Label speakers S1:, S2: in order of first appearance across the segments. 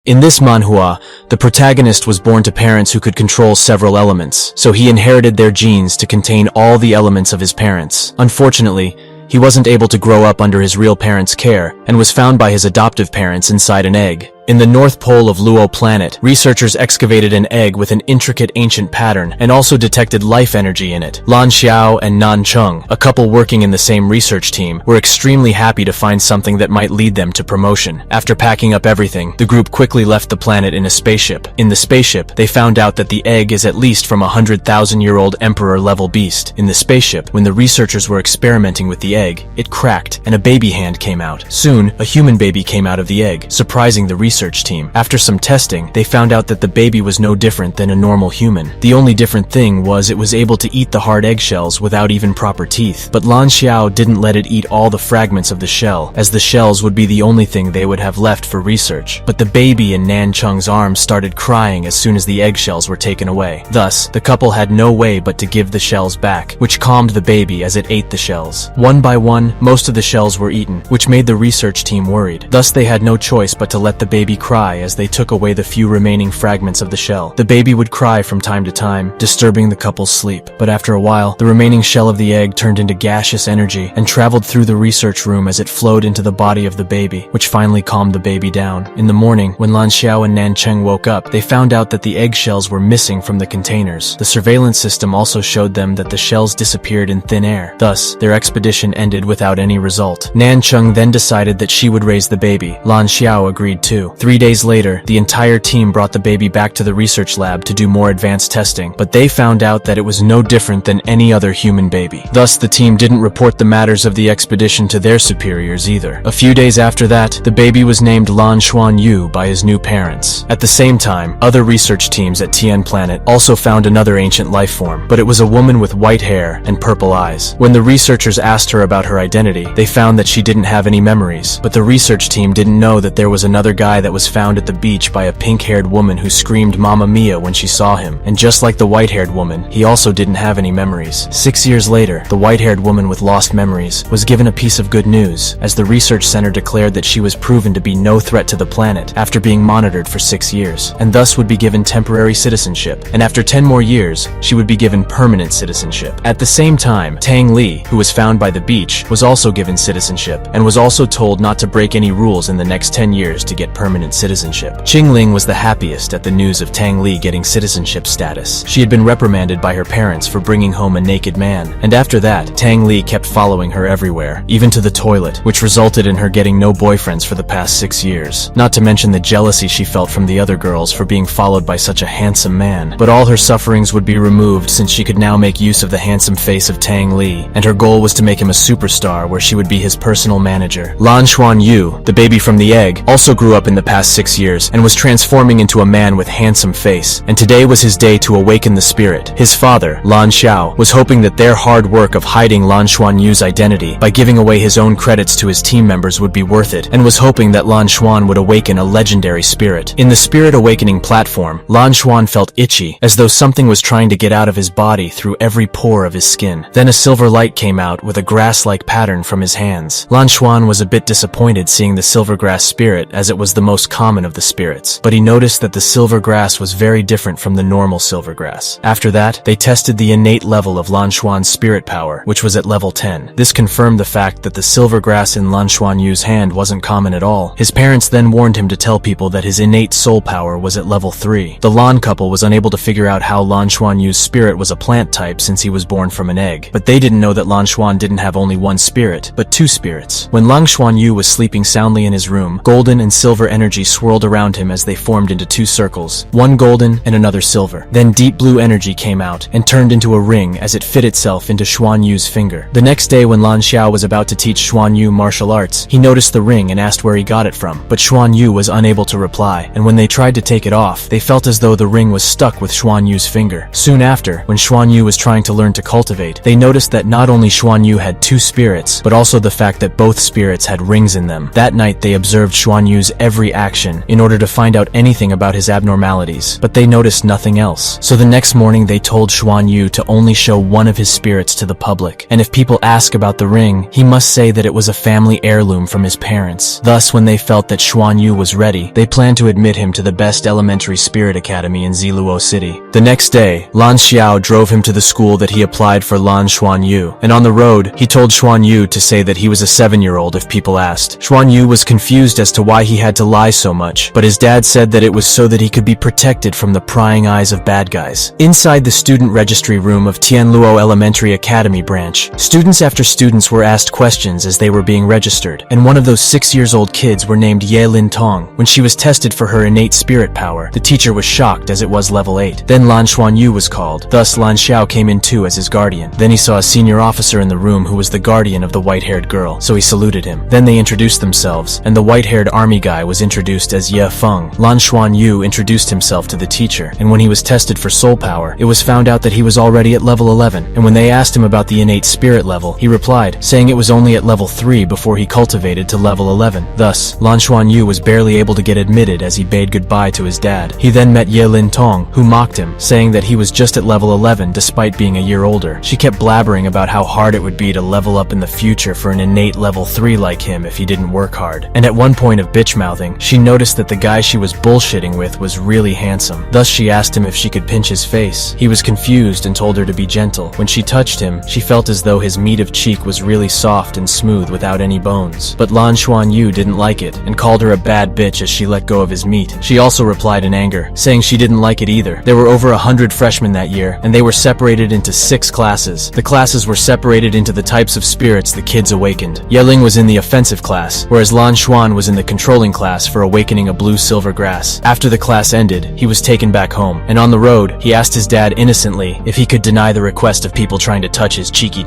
S1: In this manhua, the protagonist was born to parents who could control several elements, so he inherited their genes to contain all the elements of his parents. Unfortunately, he wasn't able to grow up under his real parents' care and was found by his adoptive parents inside an egg. In the North Pole of Luo planet, researchers excavated an egg with an intricate ancient pattern and also detected life energy in it. Lan Xiao and Nan Cheng, a couple working in the same research team, were extremely happy to find something that might lead them to promotion. After packing up everything, the group quickly left the planet in a spaceship. In the spaceship, they found out that the egg is at least from a 100,000-year-old emperor-level beast. In the spaceship, when the researchers were experimenting with the egg, it cracked and a baby hand came out. Soon, a human baby came out of the egg, surprising the research team. After some testing, they found out that the baby was no different than a normal human. The only different thing was it was able to eat the hard eggshells without even proper teeth. But Lan Xiao didn't let it eat all the fragments of the shell, as the shells would be the only thing they would have left for research. But the baby in Nan Cheng's arms started crying as soon as the eggshells were taken away. Thus, the couple had no way but to give the shells back, which calmed the baby as it ate the shells. One by one, most of the shells were eaten, which made the research team worried. Thus, they had no choice but to let the baby cry as they took away the few remaining fragments of the shell. The baby would cry from time to time, disturbing the couple's sleep. But after a while, the remaining shell of the egg turned into gaseous energy and traveled through the research room as it flowed into the body of the baby, which finally calmed the baby down. In the morning, when Lan Xiao and Nan Cheng woke up, they found out that the eggshells were missing from the containers. The surveillance system also showed them that the shells disappeared in thin air. Thus, their expedition ended without any result. Nan Cheng then decided that she would raise the baby. Lan Xiao agreed too. 3 days later, the entire team brought the baby back to the research lab to do more advanced testing, but they found out that it was no different than any other human baby. Thus, the team didn't report the matters of the expedition to their superiors either. A few days after that, the baby was named Lan Xuan Yu by his new parents. At the same time, other research teams at Tian Planet also found another ancient life form, but it was a woman with white hair and purple eyes. When the researchers asked her about her identity, they found that she didn't have any memories, but the research team didn't know that there was another guy that was found at the beach by a pink-haired woman who screamed Mamma Mia when she saw him. And just like the white-haired woman, he also didn't have any memories. 6 years later, the white-haired woman with lost memories was given a piece of good news, as the research center declared that she was proven to be no threat to the planet after being monitored for 6 years, and thus would be given temporary citizenship. And after 10 more years, she would be given permanent citizenship. At the same time, Tang Li, who was found by the beach, was also given citizenship, and was also told not to break any rules in the next 10 years to get permanent citizenship. Qingling was the happiest at the news of Tang Li getting citizenship status. She had been reprimanded by her parents for bringing home a naked man, and after that, Tang Li kept following her everywhere, even to the toilet, which resulted in her getting no boyfriends for the past 6 years. Not to mention the jealousy she felt from the other girls for being followed by such a handsome man. But all her sufferings would be removed since she could now make use of the handsome face of Tang Li, and her goal was to make him a superstar where she would be his personal manager. Lan Xuan Yu, the baby from the egg, also grew up in the past 6 years and was transforming into a man with handsome face, and today was his day to awaken the spirit. His father, Lan Xiao, was hoping that their hard work of hiding Lan Xuan Yu's identity by giving away his own credits to his team members would be worth it, and was hoping that Lan Xuan would awaken a legendary spirit. In the spirit awakening platform, Lan Xuan felt itchy, as though something was trying to get out of his body through every pore of his skin. Then a silver light came out with a grass-like pattern from his hands. Lan Xuan was a bit disappointed seeing the silver grass spirit, as it was the most common of the spirits, but he noticed that the silver grass was very different from the normal silver grass. After that, they tested the innate level of Lan Xuan's spirit power, which was at level 10. This confirmed the fact that the silver grass in Lan Xuan Yu's hand wasn't common at all. His parents then warned him to tell people that his innate soul power was at level 3. The Lan couple was unable to figure out how Lan Xuan Yu's spirit was a plant type since he was born from an egg, but they didn't know that Lan Xuan didn't have only one spirit, but 2 spirits. When Lan Xuan Yu was sleeping soundly in his room, golden and silver energy swirled around him as they formed into 2 circles, one golden and another silver. Then deep blue energy came out and turned into a ring as it fit itself into Xuan Yu's finger. The next day when Lan Xiao was about to teach Xuan Yu martial arts, he noticed the ring and asked where he got it from, but Xuan Yu was unable to reply, and when they tried to take it off, they felt as though the ring was stuck with Xuan Yu's finger. Soon after, when Xuan Yu was trying to learn to cultivate, they noticed that not only Xuan Yu had 2 spirits, but also the fact that both spirits had rings in them. That night, they observed Xuan Yu's every every action in order to find out anything about his abnormalities, but they noticed nothing else. So the next morning they told Xuan Yu to only show one of his spirits to the public, and if people ask about the ring, he must say that it was a family heirloom from his parents. Thus, when they felt that Xuan Yu was ready, they planned to admit him to the best elementary spirit academy in Ziluo City. The next day, Lan Xiao drove him to the school that he applied for Lan Xuan Yu, and on the road, he told Xuan Yu to say that he was a 7-year-old if people asked. Xuan Yu was confused as to why he had to lie so much, but his dad said that it was so that he could be protected from the prying eyes of bad guys. Inside the student registry room of Tianluo Elementary Academy branch, students after students were asked questions as they were being registered, and one of those 6-year-old kids were named Ye Lin Tong. When she was tested for her innate spirit power, the teacher was shocked as it was level 8. Then Lan Xuan Yu was called, thus Lan Xiao came in too as his guardian. Then he saw a senior officer in the room who was the guardian of the white-haired girl, so he saluted him. Then they introduced themselves, and the white-haired army guy was introduced as Ye Feng. Lan Xuan Yu introduced himself to the teacher, and when he was tested for soul power, it was found out that he was already at level 11, and when they asked him about the innate spirit level, he replied, saying it was only at level 3 before he cultivated to level 11. Thus, Lan Xuan Yu was barely able to get admitted as he bade goodbye to his dad. He then met Ye Lin Tong, who mocked him, saying that he was just at level 11 despite being a year older. She kept blabbering about how hard it would be to level up in the future for an innate level 3 like him if he didn't work hard. And at one point of bitch-mouthing, she noticed that the guy she was bullshitting with was really handsome. Thus she asked him if she could pinch his face. He was confused and told her to be gentle. When she touched him, she felt as though his meat of cheek was really soft and smooth without any bones. But Lan Xuan Yu didn't like it and called her a bad bitch as she let go of his meat. She also replied in anger, saying she didn't like it either. There were over 100 freshmen that year, and they were separated into 6 classes. The classes were separated into the types of spirits the kids awakened. Ye Ling was in the offensive class, whereas Lan Xuan was in the controlling class for awakening a blue-silver grass. After the class ended, he was taken back home, and on the road, he asked his dad innocently if he could deny the request of people trying to touch his cheeky.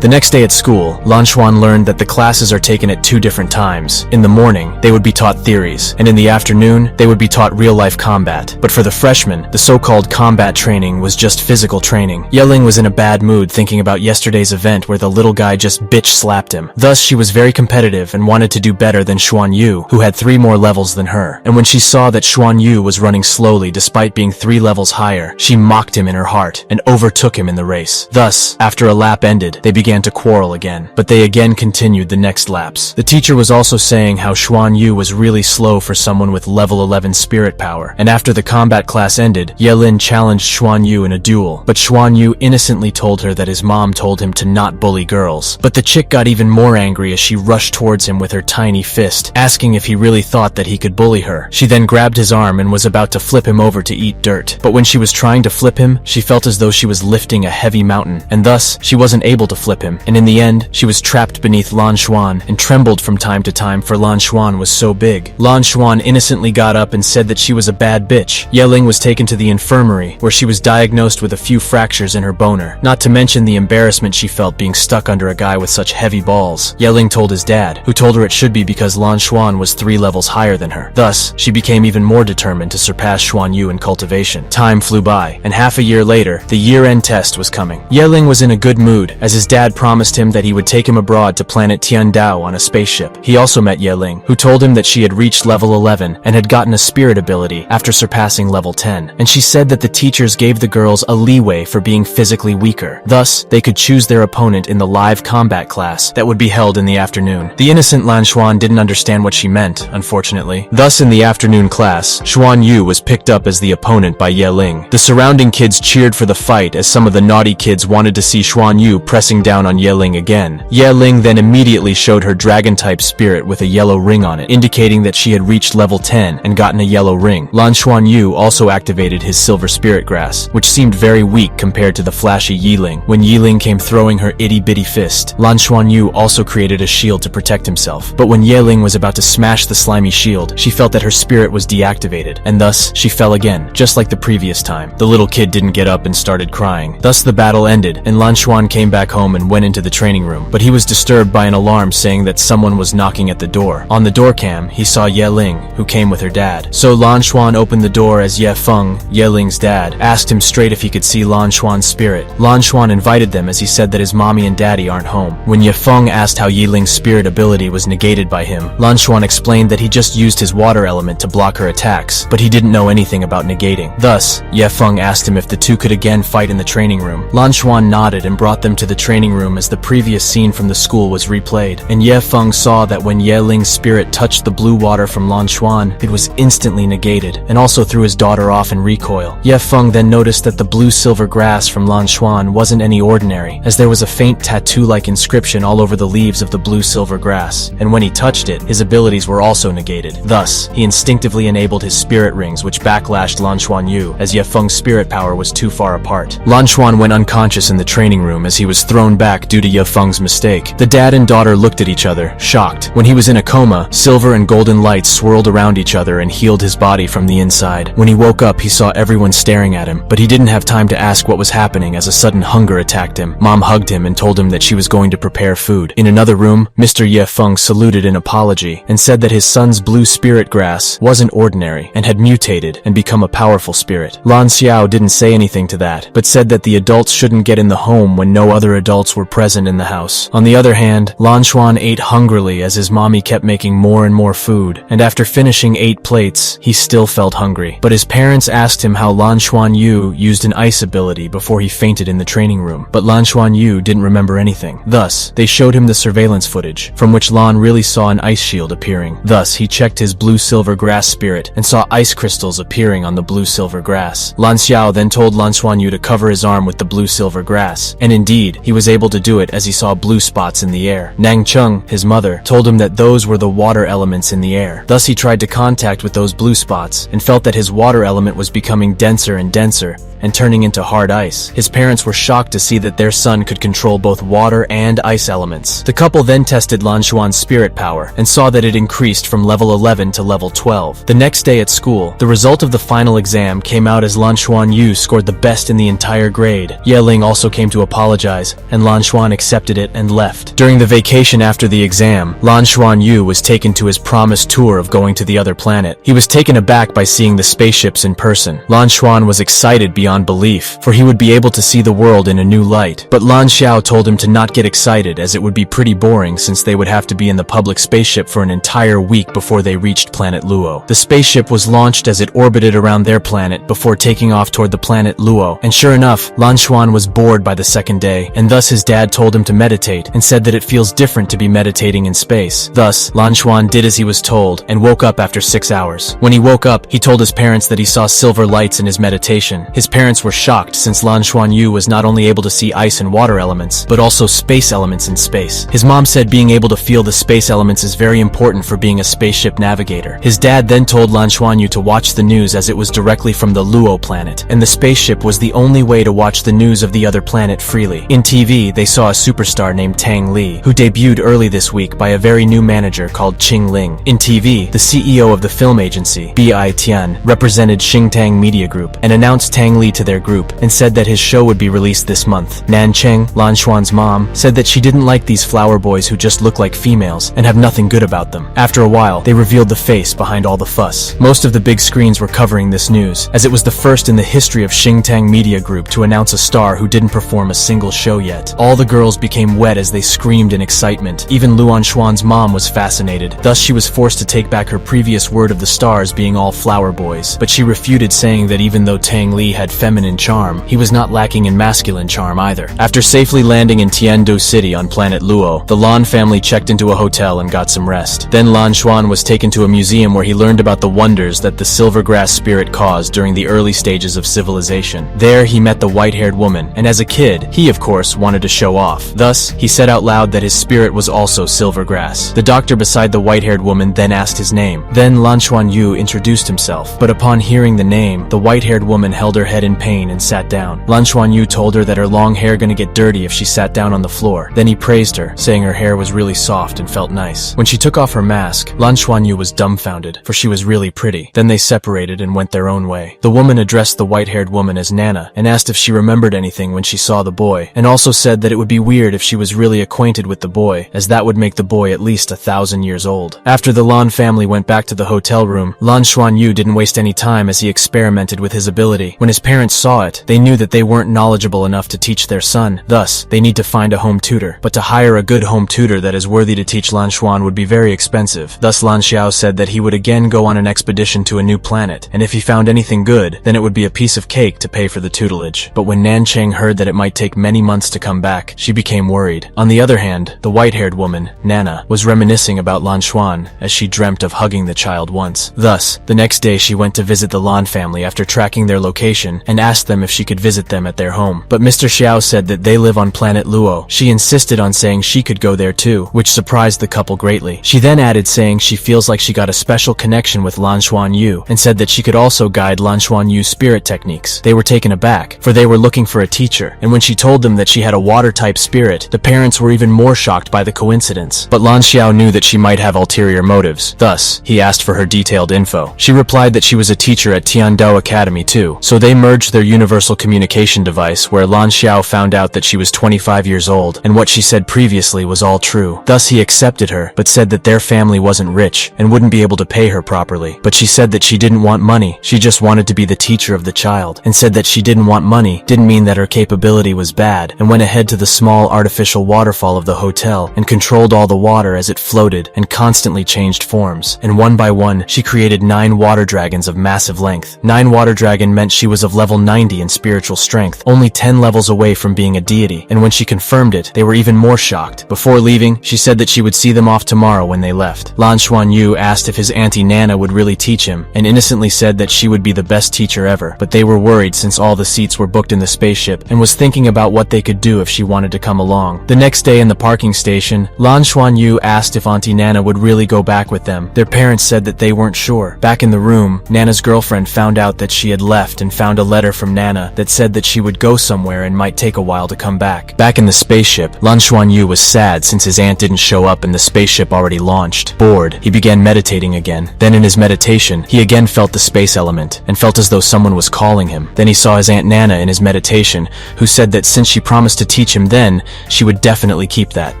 S1: The next day at school, Lan Xuan learned that the classes are taken at 2 different times. In the morning, they would be taught theories, and in the afternoon, they would be taught real-life combat. But for the freshmen, the so-called combat training was just physical training. Ye Ling was in a bad mood thinking about yesterday's event where the little guy just bitch-slapped him. Thus, she was very competitive and wanted to do better than Xuan Yu, who had 3 more levels than her. And when she saw that Xuan Yu was running slowly despite being 3 levels higher, she mocked him in her heart and overtook him in the race. Thus, after a lap ended, they began to quarrel again, but they again continued the next laps. The teacher was also saying how Xuan Yu was really slow for someone with level 11 spirit power, and after the combat class ended, Ye Lin challenged Xuan Yu in a duel, but Xuan Yu innocently told her that his mom told him to not bully girls. But the chick got even more angry as she rushed towards him with her tiny fist, asking if he really thought that he could bully her. She then grabbed his arm and was about to flip him over to eat dirt, but when she was trying to flip him, she felt as though she was lifting a heavy mountain, and thus, she wasn't able to flip him, and in the end, she was trapped beneath Lan Xuan and trembled from time to time for Lan Xuan was so big. Lan Xuan innocently got up and said that she was a bad bitch. Ye Ling was taken to the infirmary, where she was diagnosed with a few fractures in her boner, not to mention the embarrassment she felt being stuck under a guy with such heavy balls. Ye Ling told his dad, who told her it should be because Lan Xuan was 3 levels higher than her. Thus, she became even more determined to surpass Xuan Yu in cultivation. Time flew by, and half a year later, the year-end test was coming. Ye Ling was in a good mood, as his dad promised him that he would take him abroad to planet Tiandao on a spaceship. He also met Ye Ling, who told him that she had reached level 11 and had gotten a spirit ability after surpassing level 10, and she said that the teachers gave the girls a leeway for being physically weaker. Thus, they could choose their opponent in the live combat class that would be held in the afternoon. The innocent Lan Xuan didn't understand what she meant, unfortunately. Thus, in the afternoon class, Xuan Yu was picked up as the opponent by Ye Ling. The surrounding kids cheered for the fight as some of the naughty kids wanted to see Xuan Yu pressing down on Ye Ling again. Ye Ling then immediately showed her dragon-type spirit with a yellow ring on it, indicating that she had reached level 10 and gotten a yellow ring. Lan Xuan Yu also activated his silver spirit grass, which seemed very weak compared to the flashy Yi Ling. When Yi Ling came throwing her itty-bitty fist, Lan Xuan Yu also created a shield to protect himself. But when Ye Ling was about to smash the slimy shield, she felt that her spirit was deactivated, and thus she fell again, just like the previous time. The little kid didn't get up and started crying. Thus the battle ended, and Lan Xuan came back home and Xuan went into the training room, but he was disturbed by an alarm saying that someone was knocking at the door. On the door cam, he saw Ye Ling, who came with her dad. So Lan Xuan opened the door as Ye Feng, Ye Ling's dad, asked him straight if he could see Lan Xuan's spirit. Lan Xuan invited them as he said that his mommy and daddy aren't home. When Ye Feng asked how Ye Ling's spirit ability was negated by him, Lan Xuan explained that he just used his water element to block her attacks, but he didn't know anything about negating. Thus, Ye Feng asked him if the two could again fight in the training room. Lan Xuan nodded and brought them to the training room as the previous scene from the school was replayed, and Ye Feng saw that when Ye Ling's spirit touched the blue water from Lan Xuan, it was instantly negated, and also threw his daughter off in recoil. Ye Feng then noticed that the blue-silver grass from Lan Xuan wasn't any ordinary, as there was a faint tattoo-like inscription all over the leaves of the blue-silver grass, and when he touched it, his abilities were also negated. Thus, he instinctively enabled his spirit rings, which backlashed Lan Xuan Yu, as Ye Feng's spirit power was too far apart. Lan Xuan went unconscious in the training room as he was thrown back due to Ye Feng's mistake. The dad and daughter looked at each other, shocked. When he was in a coma, silver and golden lights swirled around each other and healed his body from the inside. When he woke up, he saw everyone staring at him, but he didn't have time to ask what was happening as a sudden hunger attacked him. Mom hugged him and told him that she was going to prepare food. In another room, Mr. Ye Feng saluted in apology and said that his son's blue spirit grass wasn't ordinary and had mutated and become a powerful spirit. Lan Xiao didn't say anything to that, but said that the adults shouldn't get in the home when no other adults were present in the house. On the other hand, Lan Xuan ate hungrily as his mommy kept making more and more food, and after finishing 8 plates, he still felt hungry. But his parents asked him how Lan Xuan Yu used an ice ability before he fainted in the training room, but Lan Xuan Yu didn't remember anything. Thus, they showed him the surveillance footage, from which Lan really saw an ice shield appearing. Thus, he checked his blue-silver grass spirit and saw ice crystals appearing on the blue-silver grass. Lan Xiao then told Lan Xuan Yu to cover his arm with the blue-silver grass, and indeed, he was able to do it as he saw blue spots in the air. Nang Cheng, his mother, told him that those were the water elements in the air. Thus, he tried to contact with those blue spots and felt that his water element was becoming denser and denser and turning into hard ice. His parents were shocked to see that their son could control both water and ice elements. The couple then tested Lan Xuan's spirit power and saw that it increased from level 11 to level 12. The next day at school, the result of the final exam came out as Lan Xuan Yu scored the best in the entire grade. Ye Ling also came to apologize, and Lan Xuan accepted it and left. During the vacation after the exam, Lan Xuan Yu was taken to his promised tour of going to the other planet. He was taken aback by seeing the spaceships in person. Lan Xuan was excited beyond belief, for he would be able to see the world in a new light. But Lan Xiao told him to not get excited as it would be pretty boring since they would have to be in the public spaceship for an entire week before they reached planet Luo. The spaceship was launched as it orbited around their planet before taking off toward the planet Luo, and sure enough, Lan Xuan was bored by the second day, and thus his dad told him to meditate and said that it feels different to be meditating in space. Thus, Lan Xuan did as he was told and woke up after 6 hours. When he woke up, he told his parents that he saw silver lights in his meditation. His parents were shocked since Lan Xuan Yu was not only able to see ice and water elements, but also space elements in space. His mom said being able to feel the space elements is very important for being a spaceship navigator. His dad then told Lan Xuan Yu to watch the news as it was directly from the Luo planet, and the spaceship was the only way to watch the news of the other planet freely. In TV, they saw a superstar named Tang Li, who debuted early this week by a very new manager called Qing Ling. In TV, the CEO of the film agency, B.I. Tian, represented Xingtang Media Group and announced Tang Li to their group and said that his show would be released this month. Nan Cheng, Lan Xuan's mom, said that she didn't like these flower boys who just look like females and have nothing good about them. After a while, they revealed the face behind all the fuss. Most of the big screens were covering this news, as it was the first in the history of Xingtang Media Group to announce a star who didn't perform a single show yet. All the girls became wet as they screamed in excitement. Even Luan Xuan's mom was fascinated. Thus, she was forced to take back her previous word of the stars being all flower boys, but she refuted, saying that even though Tang Li had feminine charm, he was not lacking in masculine charm either. After safely landing in Tiando City on planet Luo, the Lan family checked into a hotel and got some rest. Then Lan Xuan was taken to a museum where he learned about the wonders that the silver grass spirit caused during the early stages of civilization. There he met the white-haired woman, and as a kid, he of course wanted to show off. Thus, he said out loud that his spirit was also silver grass. The doctor beside the white-haired woman then asked his name. Then Lan Xuan Yu introduced himself, but upon hearing the name, the white-haired woman held her head in pain and sat down. Lan Xuanyu told her that her long hair gonna get dirty if she sat down on the floor. Then he praised her, saying her hair was really soft and felt nice. When she took off her mask, Lan Xuanyu was dumbfounded, for she was really pretty. Then they separated and went their own way. The woman addressed the white-haired woman as Nana, and asked if she remembered anything when she saw the boy, and also said that it would be weird if she was really acquainted with the boy, as that would make the boy at least 1,000 years old. After the Lan family went back to the hotel room, Lan Xuanyu didn't waste any time as he experimented with his ability. When his parents saw it, they knew that they weren't knowledgeable enough to teach their son. Thus, they need to find a home tutor. But to hire a good home tutor that is worthy to teach Lan Xuan would be very expensive. Thus Lan Xiao said that he would again go on an expedition to a new planet, and if he found anything good, then it would be a piece of cake to pay for the tutelage. But when Nan Cheng heard that it might take many months to come back, she became worried. On the other hand, the white-haired woman, Nana, was reminiscing about Lan Xuan as she dreamt of hugging the child once. Thus, the next day she went to visit the Lan family after tracking their location and asked them if she could visit them at their home. But Mr. Xiao said that they live on planet Luo. She insisted on saying she could go there too, which surprised the couple greatly. She then added saying she feels like she got a special connection with Lan Xuanyu, and said that she could also guide Lan Xuanyu's spirit techniques. They were taken aback, for they were looking for a teacher, and when she told them that she had a water-type spirit, the parents were even more shocked by the coincidence. But Lan Xiao knew that she might have ulterior motives. Thus, he asked for her detailed info. She replied that she was a teacher at Tiandao Academy too, so they merged their universal communication device, where Lan Xiao found out that she was 25 years old, and what she said previously was all true. Thus he accepted her, but said that their family wasn't rich, and wouldn't be able to pay her properly. But she said that she didn't want money, she just wanted to be the teacher of the child, and said that she didn't want money didn't mean that her capability was bad, and went ahead to the small artificial waterfall of the hotel, and controlled all the water as it floated, and constantly changed forms. And one by one, she created 9 water dragons of massive length. 9 water dragon meant she was of level 90 in spiritual strength, only 10 levels away from being a deity, and when she confirmed it, they were even more shocked. Before leaving, she said that she would see them off tomorrow when they left. Lan Xuanyu asked if his auntie Nana would really teach him, and innocently said that she would be the best teacher ever, but they were worried since all the seats were booked in the spaceship, and was thinking about what they could do if she wanted to come along. The next day in the parking station, Lan Xuanyu asked if Auntie Nana would really go back with them. Their parents said that they weren't sure. Back in the room, Nana's girlfriend found out that she had left and found a letter from Nana that said that she would go somewhere and might take a while to come back. Back in the spaceship, Lan Xuanyu was sad since his aunt didn't show up and the spaceship already launched. Bored, he began meditating again. Then in his meditation, he again felt the space element, and felt as though someone was calling him. Then he saw his Aunt Nana in his meditation, who said that since she promised to teach him then, she would definitely keep that.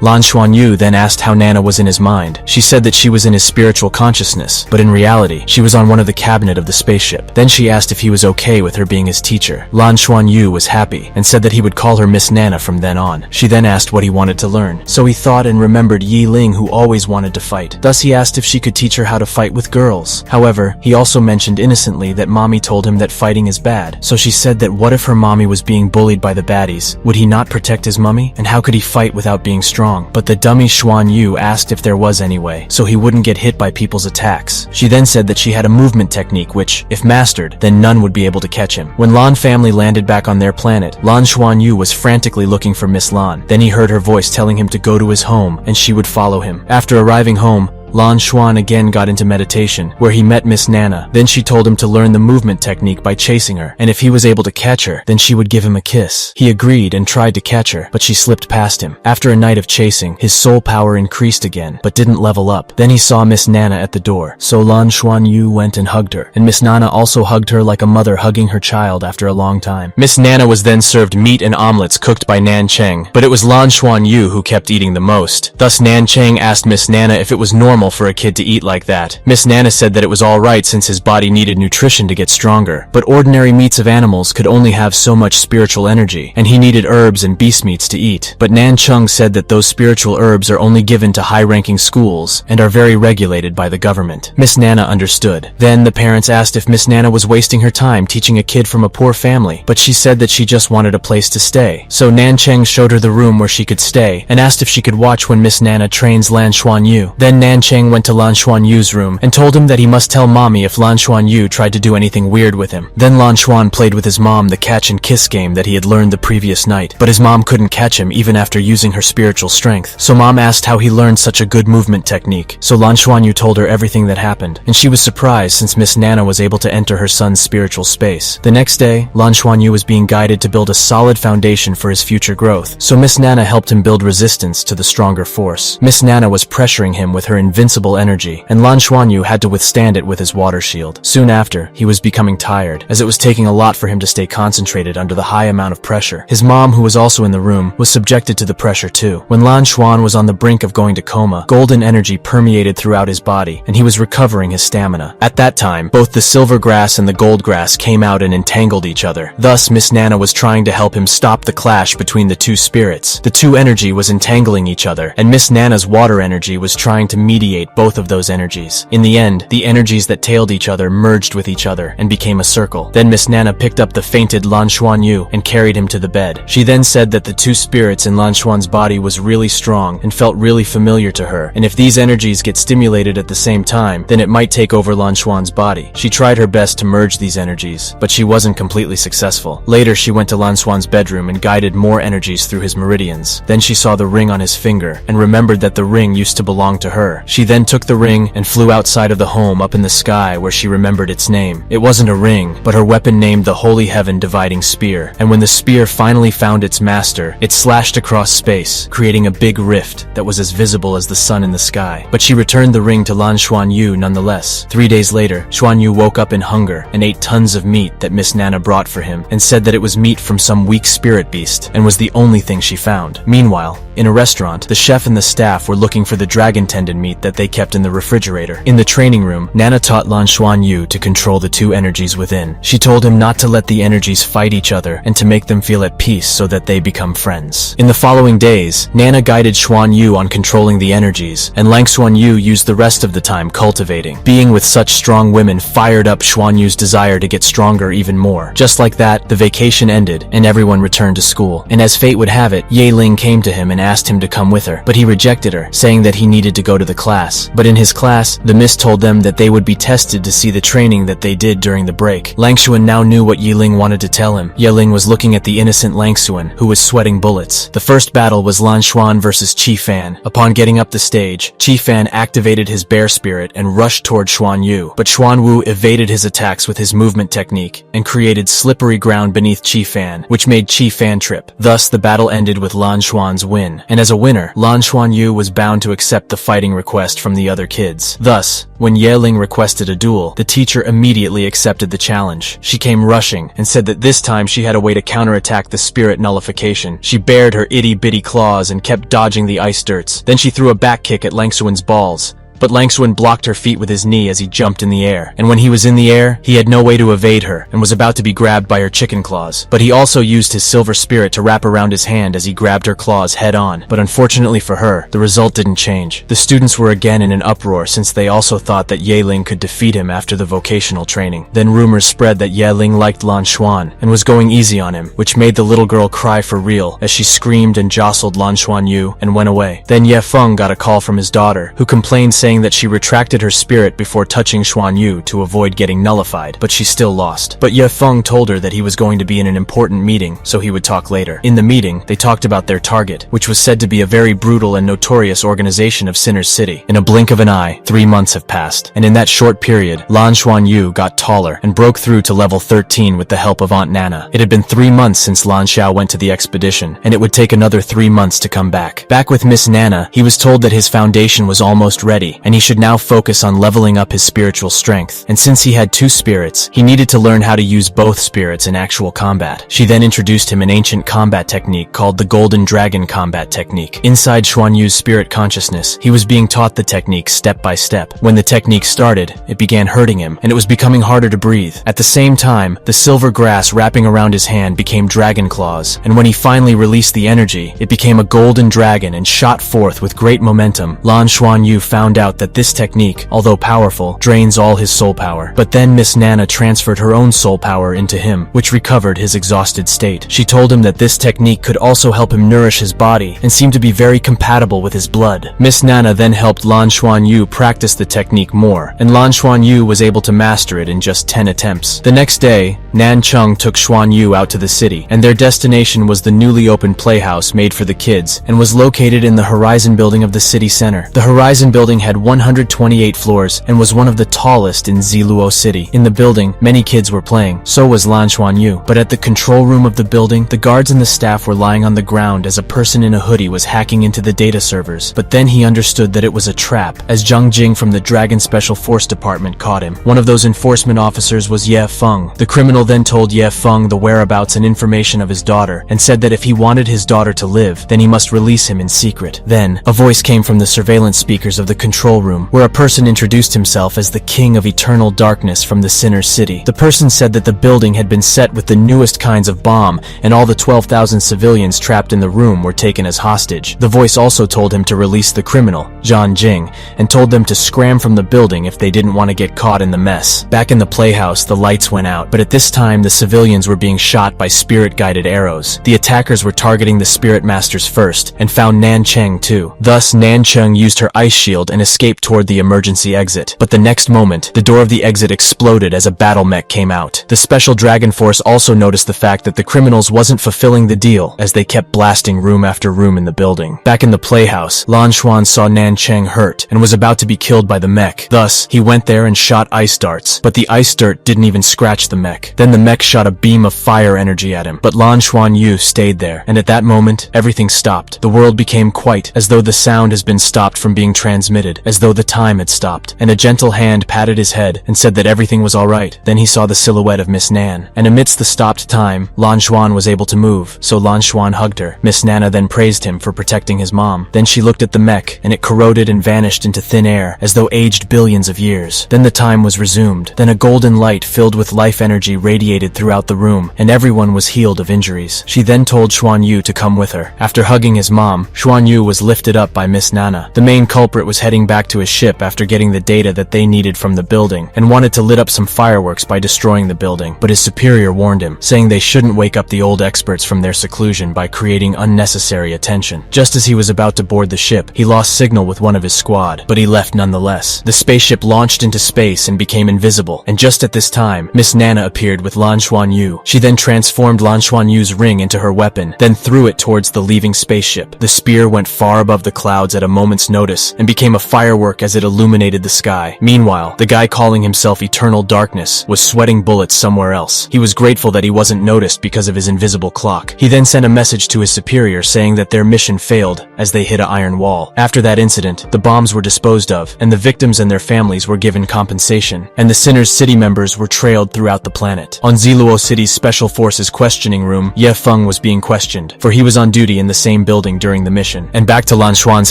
S1: Lan Xuanyu then asked how Nana was in his mind. She said that she was in his spiritual consciousness, but in reality, she was on one of the cabinet of the spaceship. Then she asked if he was okay with her being his teacher. Lan Xuanyu was happy, and said that he would call her Miss Nana from then on. She then asked what he wanted to learn. So he thought and remembered Yi Ling, who always wanted to fight. Thus he asked if she could teach her how to fight with girls. However, he also mentioned innocently that mommy told him that fighting is bad. So she said that what if her mommy was being bullied by the baddies? Would he not protect his mummy? And how could he fight without being strong? But the dummy Xuanyu asked if there was any way, so he wouldn't get hit by people's attacks. She then said that she had a movement technique which, if mastered, then none would be able to catch him. When Lan family landed back on their planet, Lan Xuanyu was frantically looking for Miss Lan. Then he heard her voice telling him to go to his home, and she would follow him. After arriving home, Lan Xuan again got into meditation, where he met Miss Nana. Then she told him to learn the movement technique by chasing her, and if he was able to catch her, then she would give him a kiss. He agreed and tried to catch her, but she slipped past him. After a night of chasing, his soul power increased again, but didn't level up. Then he saw Miss Nana at the door, so Lan Xuanyu went and hugged her, and Miss Nana also hugged her like a mother hugging her child after a long time. Miss Nana was then served meat and omelets cooked by Nan Cheng, but it was Lan Xuanyu who kept eating the most. Thus Nan Cheng asked Miss Nana if it was normal for a kid to eat like that. Miss Nana said that it was alright since his body needed nutrition to get stronger, but ordinary meats of animals could only have so much spiritual energy, and he needed herbs and beast meats to eat. But Nan Cheng said that those spiritual herbs are only given to high-ranking schools, and are very regulated by the government. Miss Nana understood. Then the parents asked if Miss Nana was wasting her time teaching a kid from a poor family, but she said that she just wanted a place to stay. So Nan Cheng showed her the room where she could stay, and asked if she could watch when Miss Nana trains Lan Xuanyu. Then Nan Cheng went to Lan Xuanyu's room and told him that he must tell mommy if Lan Xuanyu tried to do anything weird with him. Then Lan Xuan played with his mom the catch and kiss game that he had learned the previous night, but his mom couldn't catch him even after using her spiritual strength. So mom asked how he learned such a good movement technique. So Lan Xuanyu told her everything that happened, and she was surprised since Miss Nana was able to enter her son's spiritual space. The next day, Lan Xuanyu was being guided to build a solid foundation for his future growth, so Miss Nana helped him build resistance to the stronger force. Miss Nana was pressuring him with her invincible energy, and Lan Xuanyu had to withstand it with his water shield. Soon after, he was becoming tired, as it was taking a lot for him to stay concentrated under the high amount of pressure. His mom, who was also in the room, was subjected to the pressure too. When Lan Xuan was on the brink of going to coma, golden energy permeated throughout his body, and he was recovering his stamina. At that time, both the silver grass and the gold grass came out and entangled each other. Thus, Miss Nana was trying to help him stop the clash between the two spirits. The two energy was entangling each other, and Miss Nana's water energy was trying to mediate both of those energies. In the end, the energies that tailed each other merged with each other and became a circle. Then Miss Nana picked up the fainted Lan Xuanyu and carried him to the bed. She then said that the two spirits in Lan Xuan's body was really strong and felt really familiar to her, and if these energies get stimulated at the same time, then it might take over Lan Xuan's body. She tried her best to merge these energies, but she wasn't completely successful. Later, she went to Lan Xuan's bedroom and guided more energies through his meridians. Then she saw the ring on his finger and remembered that the ring used to belong to her. She then took the ring and flew outside of the home up in the sky where she remembered its name. It wasn't a ring, but her weapon named the Holy Heaven Dividing Spear, and when the spear finally found its master, it slashed across space, creating a big rift that was as visible as the sun in the sky. But she returned the ring to Lan Xuanyu nonetheless. 3 days later, Xuanyu woke up in hunger and ate tons of meat that Miss Nana brought for him, and said that it was meat from some weak spirit beast, and was the only thing she found. Meanwhile, in a restaurant, the chef and the staff were looking for the dragon tendon meat that they kept in the refrigerator. In the training room, Nana taught Lan Xuanyu to control the two energies within. She told him not to let the energies fight each other and to make them feel at peace so that they become friends. In the following days, Nana guided Xuanyu on controlling the energies, and Lang Xuanyu used the rest of the time cultivating. Being with such strong women fired up Xuanyu's desire to get stronger even more. Just like that, the vacation ended, and everyone returned to school. And as fate would have it, Ye Ling came to him and asked him to come with her, but he rejected her, saying that he needed to go to the class. But in his class, the Miss told them that they would be tested to see the training that they did during the break. Lang Xuan now knew what Ye Ling wanted to tell him. Ye Ling was looking at the innocent Lang Xuan, who was sweating bullets. The first battle was Lan Xuan versus Qi Fan. Upon getting up the stage, Qi Fan activated his bear spirit and rushed toward Xuanyu, but Xuanwu evaded his attacks with his movement technique and created slippery ground beneath Qi Fan, which made Qi Fan trip. Thus, the battle ended with Lan Xuan's win, and as a winner, Lan Xuanyu was bound to accept the fighting request from the other kids. Thus, when Ye Ling requested a duel, the teacher immediately accepted the challenge. She came rushing and said that this time she had a way to counterattack the spirit nullification. She bared her itty-bitty claws and kept dodging the ice dirts. Then she threw a back kick at Lang Xuan's balls. But Lang Xuan blocked her feet with his knee as he jumped in the air, and when he was in the air, he had no way to evade her, and was about to be grabbed by her chicken claws. But he also used his silver spirit to wrap around his hand as he grabbed her claws head-on. But unfortunately for her, the result didn't change. The students were again in an uproar since they also thought that Ye Ling could defeat him after the vocational training. Then rumors spread that Ye Ling liked Lan Xuan, and was going easy on him, which made the little girl cry for real as she screamed and jostled Lan Xuanyu and went away. Then Ye Feng got a call from his daughter, who complained saying that she retracted her spirit before touching Xuanyu to avoid getting nullified, but she still lost. But Ye Feng told her that he was going to be in an important meeting, so he would talk later. In the meeting, they talked about their target, which was said to be a very brutal and notorious organization of Sinner's City. In a blink of an eye, 3 months have passed, and in that short period, Lan Xuanyu got taller and broke through to level 13 with the help of Aunt Nana. It had been 3 months since Lan Xiao went to the expedition, and it would take another 3 months to come back. Back with Miss Nana, he was told that his foundation was almost ready, and he should now focus on leveling up his spiritual strength. And since he had 2 spirits, he needed to learn how to use both spirits in actual combat. She then introduced him an ancient combat technique called the Golden Dragon Combat Technique. Inside Xuanyu's spirit consciousness, he was being taught the technique step by step. When the technique started, it began hurting him, and it was becoming harder to breathe. At the same time, the silver grass wrapping around his hand became dragon claws, and when he finally released the energy, it became a golden dragon and shot forth with great momentum. Lan Xuanyu found out out that this technique, although powerful, drains all his soul power. But then Miss Nana transferred her own soul power into him, which recovered his exhausted state. She told him that this technique could also help him nourish his body and seemed to be very compatible with his blood. Miss Nana then helped Lan Xuanyu practice the technique more, and Lan Xuanyu was able to master it in just 10 attempts. The next day, Nan Cheng took Xuanyu out to the city, and their destination was the newly opened playhouse made for the kids and was located in the Horizon building of the city center. The Horizon building had 128 floors and was one of the tallest in Ziluo City. In the building, many kids were playing. So was Lan Xuanyu. But at the control room of the building, the guards and the staff were lying on the ground as a person in a hoodie was hacking into the data servers. But then he understood that it was a trap, as Zhang Jing from the Dragon Special Force Department caught him. One of those enforcement officers was Ye Feng. The criminal then told Ye Feng the whereabouts and information of his daughter, and said that if he wanted his daughter to live, then he must release him in secret. Then, a voice came from the surveillance speakers of the control room, where a person introduced himself as the King of Eternal Darkness from the Sinner's City. The person said that the building had been set with the newest kinds of bomb, and all the 12,000 civilians trapped in the room were taken as hostage. The voice also told him to release the criminal, Zhang Jing, and told them to scram from the building if they didn't want to get caught in the mess. Back in the playhouse, the lights went out, but at this time the civilians were being shot by spirit-guided arrows. The attackers were targeting the spirit masters first, and found Nan Cheng too. Thus, Nan Cheng used her ice shield and escaped toward the emergency exit. But the next moment, the door of the exit exploded as a battle mech came out. The Special Dragon Force also noticed the fact that the criminals wasn't fulfilling the deal, as they kept blasting room after room in the building. Back in the playhouse, Lan Xuan saw Nan Cheng hurt, and was about to be killed by the mech. Thus, he went there and shot ice darts, but the ice dirt didn't even scratch the mech. Then the mech shot a beam of fire energy at him, but Lan Xuanyu stayed there, and at that moment, everything stopped. The world became quiet, as though the sound has been stopped from being transmitted, as though the time had stopped, and a gentle hand patted his head and said that everything was alright. Then he saw the silhouette of Miss Nan, and amidst the stopped time, Lan Xuan was able to move, so Lan Xuan hugged her. Miss Nana then praised him for protecting his mom. Then she looked at the mech, and it corroded and vanished into thin air, as though aged billions of years. Then the time was resumed. Then a golden light filled with life energy radiated throughout the room, and everyone was healed of injuries. She then told Xuanyu to come with her. After hugging his mom, Xuanyu was lifted up by Miss Nana. The main culprit was heading back to his ship after getting the data that they needed from the building, and wanted to lit up some fireworks by destroying the building. But his superior warned him, saying they shouldn't wake up the old experts from their seclusion by creating unnecessary attention. Just as he was about to board the ship, he lost signal with one of his squad, but he left nonetheless. The spaceship launched into space and became invisible, and just at this time, Miss Nana appeared with Lan Xuanyu. She then transformed Lan Xuanyu's ring into her weapon, then threw it towards the leaving spaceship. The spear went far above the clouds at a moment's notice, and became a firework as it illuminated the sky. Meanwhile, the guy calling himself Eternal Darkness was sweating bullets somewhere else. He was grateful that he wasn't noticed because of his invisible clock. He then sent a message to his superior saying that their mission failed as they hit an iron wall. After that incident, the bombs were disposed of, and the victims and their families were given compensation, and the Sinner's City members were trailed throughout the planet. On Ziluo City's Special Forces questioning room, Ye Feng was being questioned, for he was on duty in the same building during the mission. And back to Lan Xuan's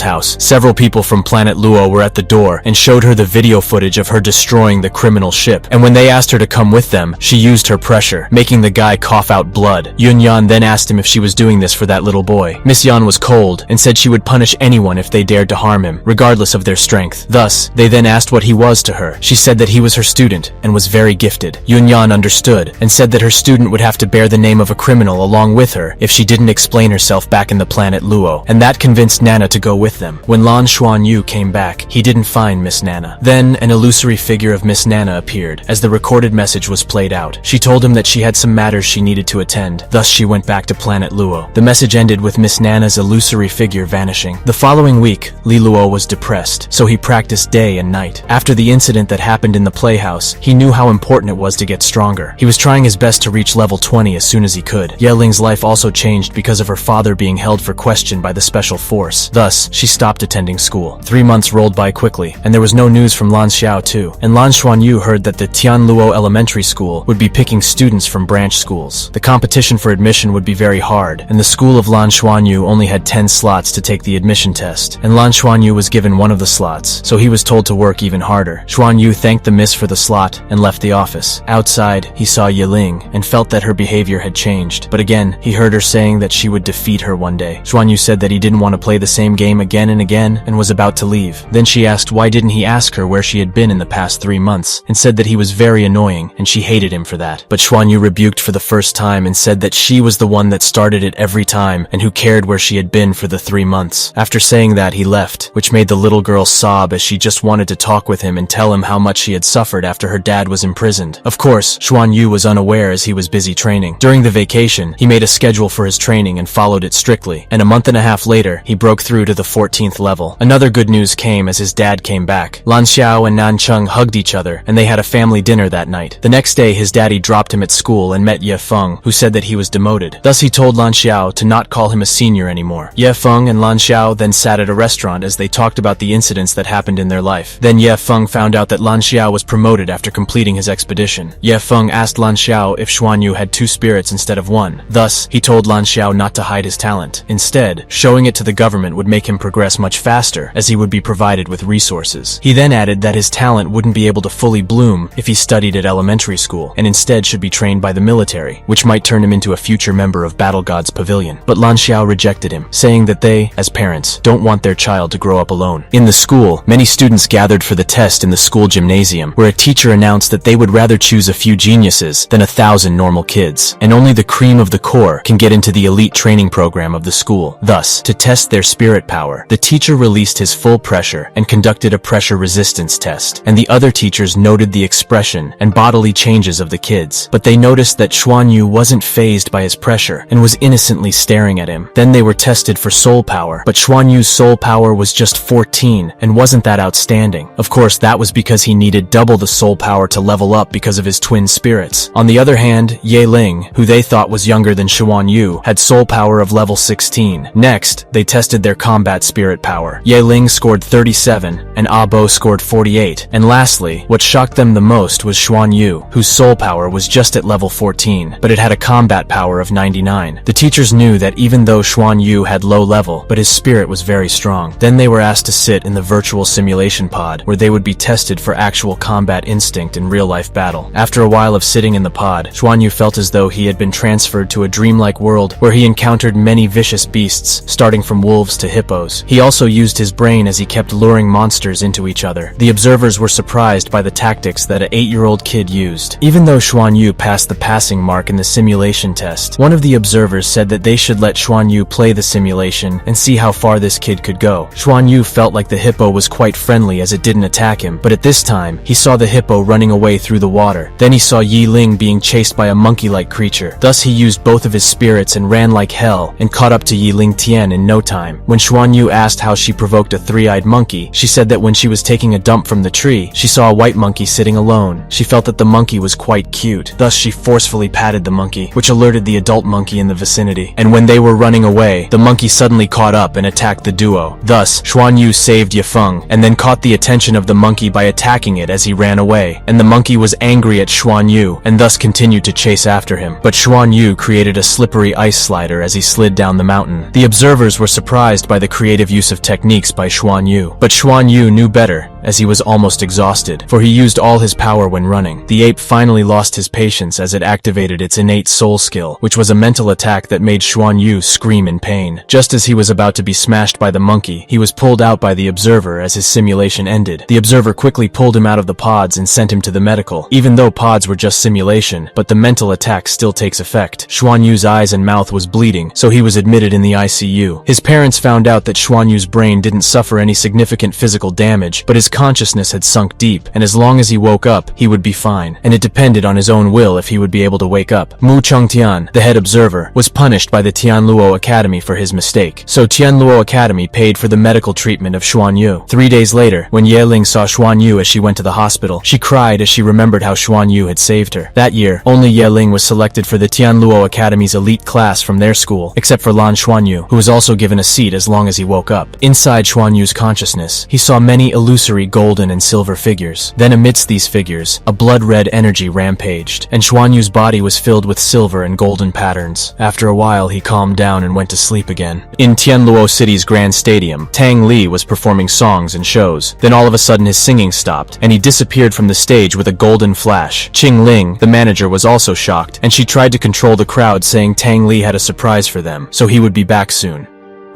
S1: house, several people from planet Luo were at the door and showed her the video footage of her destroying the criminal ship, and when they asked her to come with them, she used her pressure, making the guy cough out blood. Yun Yan then asked him if she was doing this for that little boy. Miss Yan was cold and said she would punish anyone if they dared to harm him, regardless of their strength. Thus, they then asked what he was to her. She said that he was her student and was very gifted. Yun Yan understood and said that her student would have to bear the name of a criminal along with her if she didn't explain herself back in the planet Luo, and that convinced Nana to go with them. When Lan Xuanyu came back, he didn't find Miss Nana. Then, an illusory figure of Miss Nana appeared as the recorded message was played out. She told him that she had some matters she needed to attend, thus she went back to planet Luo. The message ended with Miss Nana's illusory figure vanishing. The following week, Li Luo was depressed, so he practiced day and night. After the incident that happened in the playhouse, he knew how important it was to get stronger. He was trying his best to reach level 20 as soon as he could. Ye Ling's life also changed because of her father being held for question by the Special Force. Thus, she stopped attending school. 3 months rolled by quickly, and there was no news from Lan Xiao too. And Lan Xuanyu heard that the Tianluo Elementary School would be picking students from branch schools. The competition for admission would be very hard, and the school of Lan Xuanyu only had 10 slots to take the admission test, and Lan Xuanyu was given one of the slots, so he was told to work even harder. Xuanyu thanked the miss for the slot and left the office. Outside, he saw Yiling and felt that her behavior had changed, but again, he heard her saying that she would defeat her one day. Xuanyu said that he didn't want to play the same game again and again and was about to leave. Then she asked why didn't he ask her where she had been in the past 3 months, and said that he was very annoying and she hated him for that. But Xuan Yu rebuked for the first time and said that she was the one that started it every time and who cared where she had been for the 3 months. After saying that, he left, which made the little girl sob as she just wanted to talk with him and tell him how much she had suffered after her dad was imprisoned. Of course, Xuan Yu was unaware as he was busy training. During the vacation, he made a schedule for his training and followed it strictly, and a month and a half later, he broke through to the 14th level. Another good news came as his dad came back. Lan Xiao and Nan Cheng hugged each other, and they had a family dinner that night. The next day, his daddy dropped him at school and met Ye Feng, who said that he was demoted. Thus, he told Lan Xiao to not call him a senior anymore. Ye Feng and Lan Xiao then sat at a restaurant as they talked about the incidents that happened in their life. Then Ye Feng found out that Lan Xiao was promoted after completing his expedition. Ye Feng asked Lan Xiao if Xuan Yu had 2 spirits instead of 1. Thus, he told Lan Xiao not to hide his talent. Instead, showing it to the government would make him progress much faster, as he would be provided with resources. He then added that his talent wouldn't be able to fully bloom if he studied at elementary school, and instead should be trained by the military, which might turn him into a future member of Battle God's Pavilion. But Lan Xiao rejected him, saying that they, as parents, don't want their child to grow up alone. In the school, many students gathered for the test in the school gymnasium, where a teacher announced that they would rather choose a few geniuses than 1,000 normal kids, and only the cream of the core can get into the elite training program of the school. Thus, to test their spirit power, the teacher released his full pressure and conducted a pressure resistance test, and the other teachers noted the expression and bodily changes of the kids, but they noticed that Xuan Yu wasn't fazed by his pressure and was innocently staring at him. Then they were tested for soul power, but Xuan Yu's soul power was just 14 and wasn't that outstanding. Of course, that was because he needed double the soul power to level up because of his twin spirits. On the other hand, Ye Ling, who they thought was younger than Xuan Yu, had soul power of level 16. Next, they tested their combat spirit power. Ye Ling scored 37, and Ah Bo scored 48. And lastly, what shocked them the most was Xuan Yu, whose soul power was just at level 14, but it had a combat power of 99. The teachers knew that even though Xuan Yu had low level, but his spirit was very strong. Then they were asked to sit in the virtual simulation pod, where they would be tested for actual combat instinct in real-life battle. After a while of sitting in the pod, Xuan Yu felt as though he had been transferred to a dreamlike world where he encountered many vicious beasts, starting from wolves to hippos. He also used his brain as he kept luring monsters into each other. The observers were surprised by the tactics that an 8-year-old kid used. Even though Xuan Yu passed the passing mark in the simulation test, one of the observers said that they should let Xuan Yu play the simulation and see how far this kid could go. Xuan Yu felt like the hippo was quite friendly as it didn't attack him, but at this time, he saw the hippo running away through the water. Then he saw Yi Ling being chased by a monkey-like creature. Thus he used both of his spirits and ran like hell and caught up to Yi Ling Tian in no time. When Xuan Yu asked how she provoked a 3-eyed monkey, she said that when she was taking a dump from the tree, she saw a white monkey sitting alone. She felt that the monkey was quite cute. Thus she forcefully patted the monkey, which alerted the adult monkey in the vicinity. And when they were running away, the monkey suddenly caught up and attacked the duo. Thus, Xuan Yu saved Ye Feng, and then caught the attention of the monkey by attacking it as he ran away. And the monkey was angry at Xuan Yu, and thus continued to chase after him. But Xuan Yu created a slippery ice slider as he slid down the mountain. The observers were surprised by the creative use of techniques by Xuan Yu. But Xuan Yu knew better, as he was almost exhausted, for he used all his power when running. The ape finally lost his patience as it activated its innate soul skill, which was a mental attack that made Xuan Yu scream in pain. Just as he was about to be smashed by the monkey, he was pulled out by the observer as his simulation ended. The observer quickly pulled him out of the pods and sent him to the medical. Even though pods were just simulation, but the mental attack still takes effect. Xuan Yu's eyes and mouth was bleeding, so he was admitted in the ICU. His parents found out that Xuan Yu's brain didn't suffer any significant physical damage, but his consciousness had sunk deep, and as long as he woke up, he would be fine, and it depended on his own will if he would be able to wake up. Mu Chengtian, the head observer, was punished by the Tianluo Academy for his mistake, so Tianluo Academy paid for the medical treatment of Xuan Yu. 3 days later, when Ye Ling saw Xuan Yu as she went to the hospital, she cried as she remembered how Xuan Yu had saved her. That year, only Ye Ling was selected for the Tianluo Academy's elite class from their school, except for Lan Xuan Yu, who was also given a seat as long as he woke up. Inside Xuan Yu's consciousness, he saw many illusory golden and silver figures. Then amidst these figures, a blood-red energy rampaged, and Xuan Yu's body was filled with silver and golden patterns. After a while, he calmed down and went to sleep again. In Tianluo City's Grand Stadium, Tang Li was performing songs and shows. Then all of a sudden his singing stopped, and he disappeared from the stage with a golden flash. Qing Ling, the manager, was also shocked, and she tried to control the crowd, saying Tang Li had a surprise for them, so he would be back soon.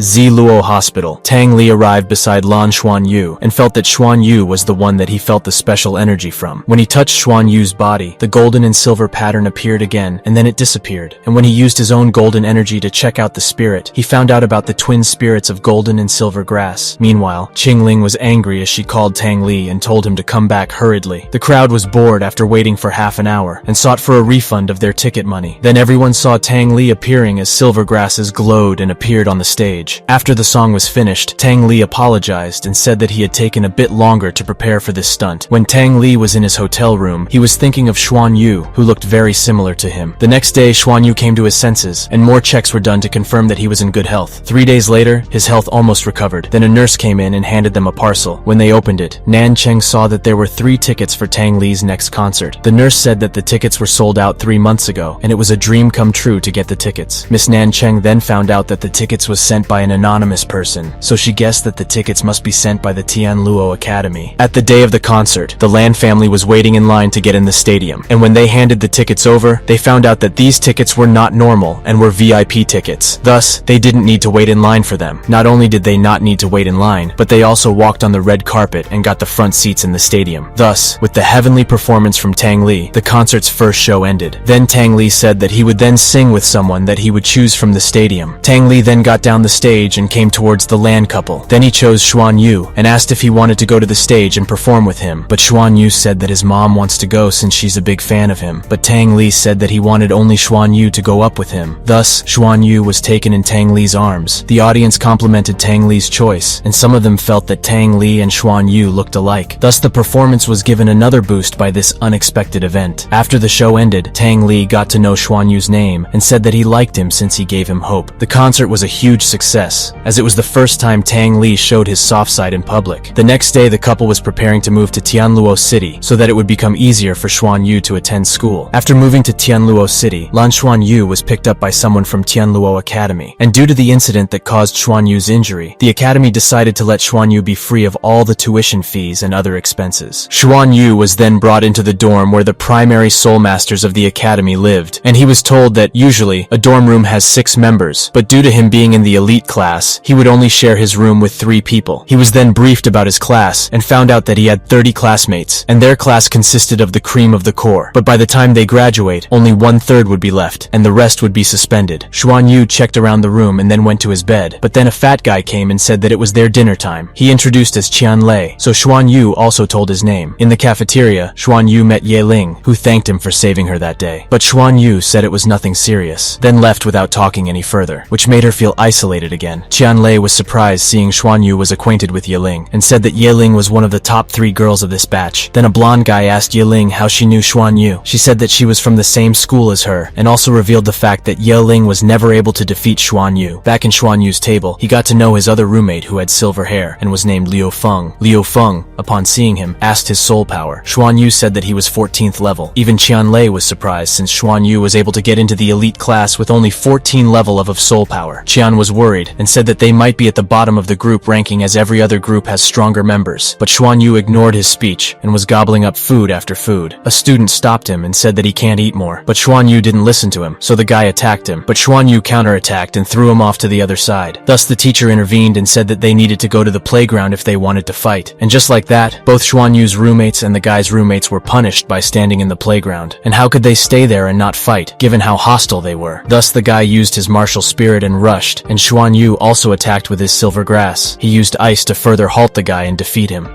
S1: Ziluo Hospital. Tang Li arrived beside Lan Xuanyu and felt that Xuanyu was the one that he felt the special energy from. When he touched Xuanyu's body, the golden and silver pattern appeared again, and then it disappeared. And when he used his own golden energy to check out the spirit, he found out about the twin spirits of golden and silver grass. Meanwhile, Qingling was angry as she called Tang Li and told him to come back hurriedly. The crowd was bored after waiting for half an hour and sought for a refund of their ticket money. Then everyone saw Tang Li appearing as silver grasses glowed and appeared on the stage. After the song was finished, Tang Li apologized and said that he had taken a bit longer to prepare for this stunt. When Tang Li was in his hotel room, he was thinking of Xuanyu, who looked very similar to him. The next day, Xuanyu came to his senses, and more checks were done to confirm that he was in good health. 3 days later, his health almost recovered. Then a nurse came in and handed them a parcel. When they opened it, Nan Cheng saw that there were 3 tickets for Tang Li's next concert. The nurse said that the tickets were sold out 3 months ago, and it was a dream come true to get the tickets. Miss Nan Cheng then found out that the tickets was sent by an anonymous person, so she guessed that the tickets must be sent by the Tianluo Academy. At the day of the concert, the Lan family was waiting in line to get in the stadium, and when they handed the tickets over, they found out that these tickets were not normal and were VIP tickets. Thus, they didn't need to wait in line for them. Not only did they not need to wait in line, but they also walked on the red carpet and got the front seats in the stadium. Thus, with the heavenly performance from Tang Li, the concert's first show ended. Then Tang Li said that he would then sing with someone that he would choose from the stadium. Tang Li then got down the stage and came towards the Lan couple. Then he chose Xuanyu and asked if he wanted to go to the stage and perform with him. But Xuanyu said that his mom wants to go since she's a big fan of him. But Tang Li said that he wanted only Xuanyu to go up with him. Thus, Xuanyu was taken in Tang Li's arms. The audience complimented Tang Li's choice, and some of them felt that Tang Li and Xuanyu looked alike. Thus, the performance was given another boost by this unexpected event. After the show ended, Tang Li got to know Xuanyu's name and said that he liked him since he gave him hope. The concert was a huge success, as it was the first time Tang Li showed his soft side in public. The next day, the couple was preparing to move to Tianluo City so that it would become easier for Xuanyu to attend school. After moving to Tianluo City, Lan Xuanyu was picked up by someone from Tianluo Academy, and due to the incident that caused Xuanyu's injury, the academy decided to let Xuanyu be free of all the tuition fees and other expenses. Xuanyu was then brought into the dorm where the primary soul masters of the academy lived, and he was told that usually a dorm room has 6 members, but due to him being in the elite class, he would only share his room with 3 people. He was then briefed about his class and found out that he had 30 classmates, and their class consisted of the cream of the core. But by the time they graduate, only 1/3 would be left, and the rest would be suspended. Xuanyu checked around the room and then went to his bed, but then a fat guy came and said that it was their dinner time. He introduced as Qianlei, so Xuanyu also told his name. In the cafeteria, Xuanyu met Ye Ling, who thanked him for saving her that day. But Xuanyu said it was nothing serious, then left without talking any further, which made her feel isolated again. Qianlei was surprised seeing Xuanyu was acquainted with Ye Ling, and said that Ye Ling was one of the top 3 girls of this batch. Then a blonde guy asked Ye Ling how she knew Xuanyu. She said that she was from the same school as her, and also revealed the fact that Ye Ling was never able to defeat Xuanyu. Back in Xuanyu's table, he got to know his other roommate who had silver hair, and was named Liu Feng. Liu Feng, upon seeing him, asked his soul power. Xuanyu said that he was 14th level. Even Qianlei was surprised since Xuanyu was able to get into the elite class with only 14 level of soul power. Qian was worried, and said that they might be at the bottom of the group ranking as every other group has stronger members. But Xuanyu ignored his speech, and was gobbling up food after food. A student stopped him and said that he can't eat more, but Xuanyu didn't listen to him, so the guy attacked him. But Xuanyu counterattacked and threw him off to the other side. Thus the teacher intervened and said that they needed to go to the playground if they wanted to fight. And just like that, both Xuanyu's roommates and the guy's roommates were punished by standing in the playground. And how could they stay there and not fight, given how hostile they were? Thus the guy used his martial spirit and rushed, and Xuanyu also attacked with his silver grass. He used ice to further halt the guy and defeat him.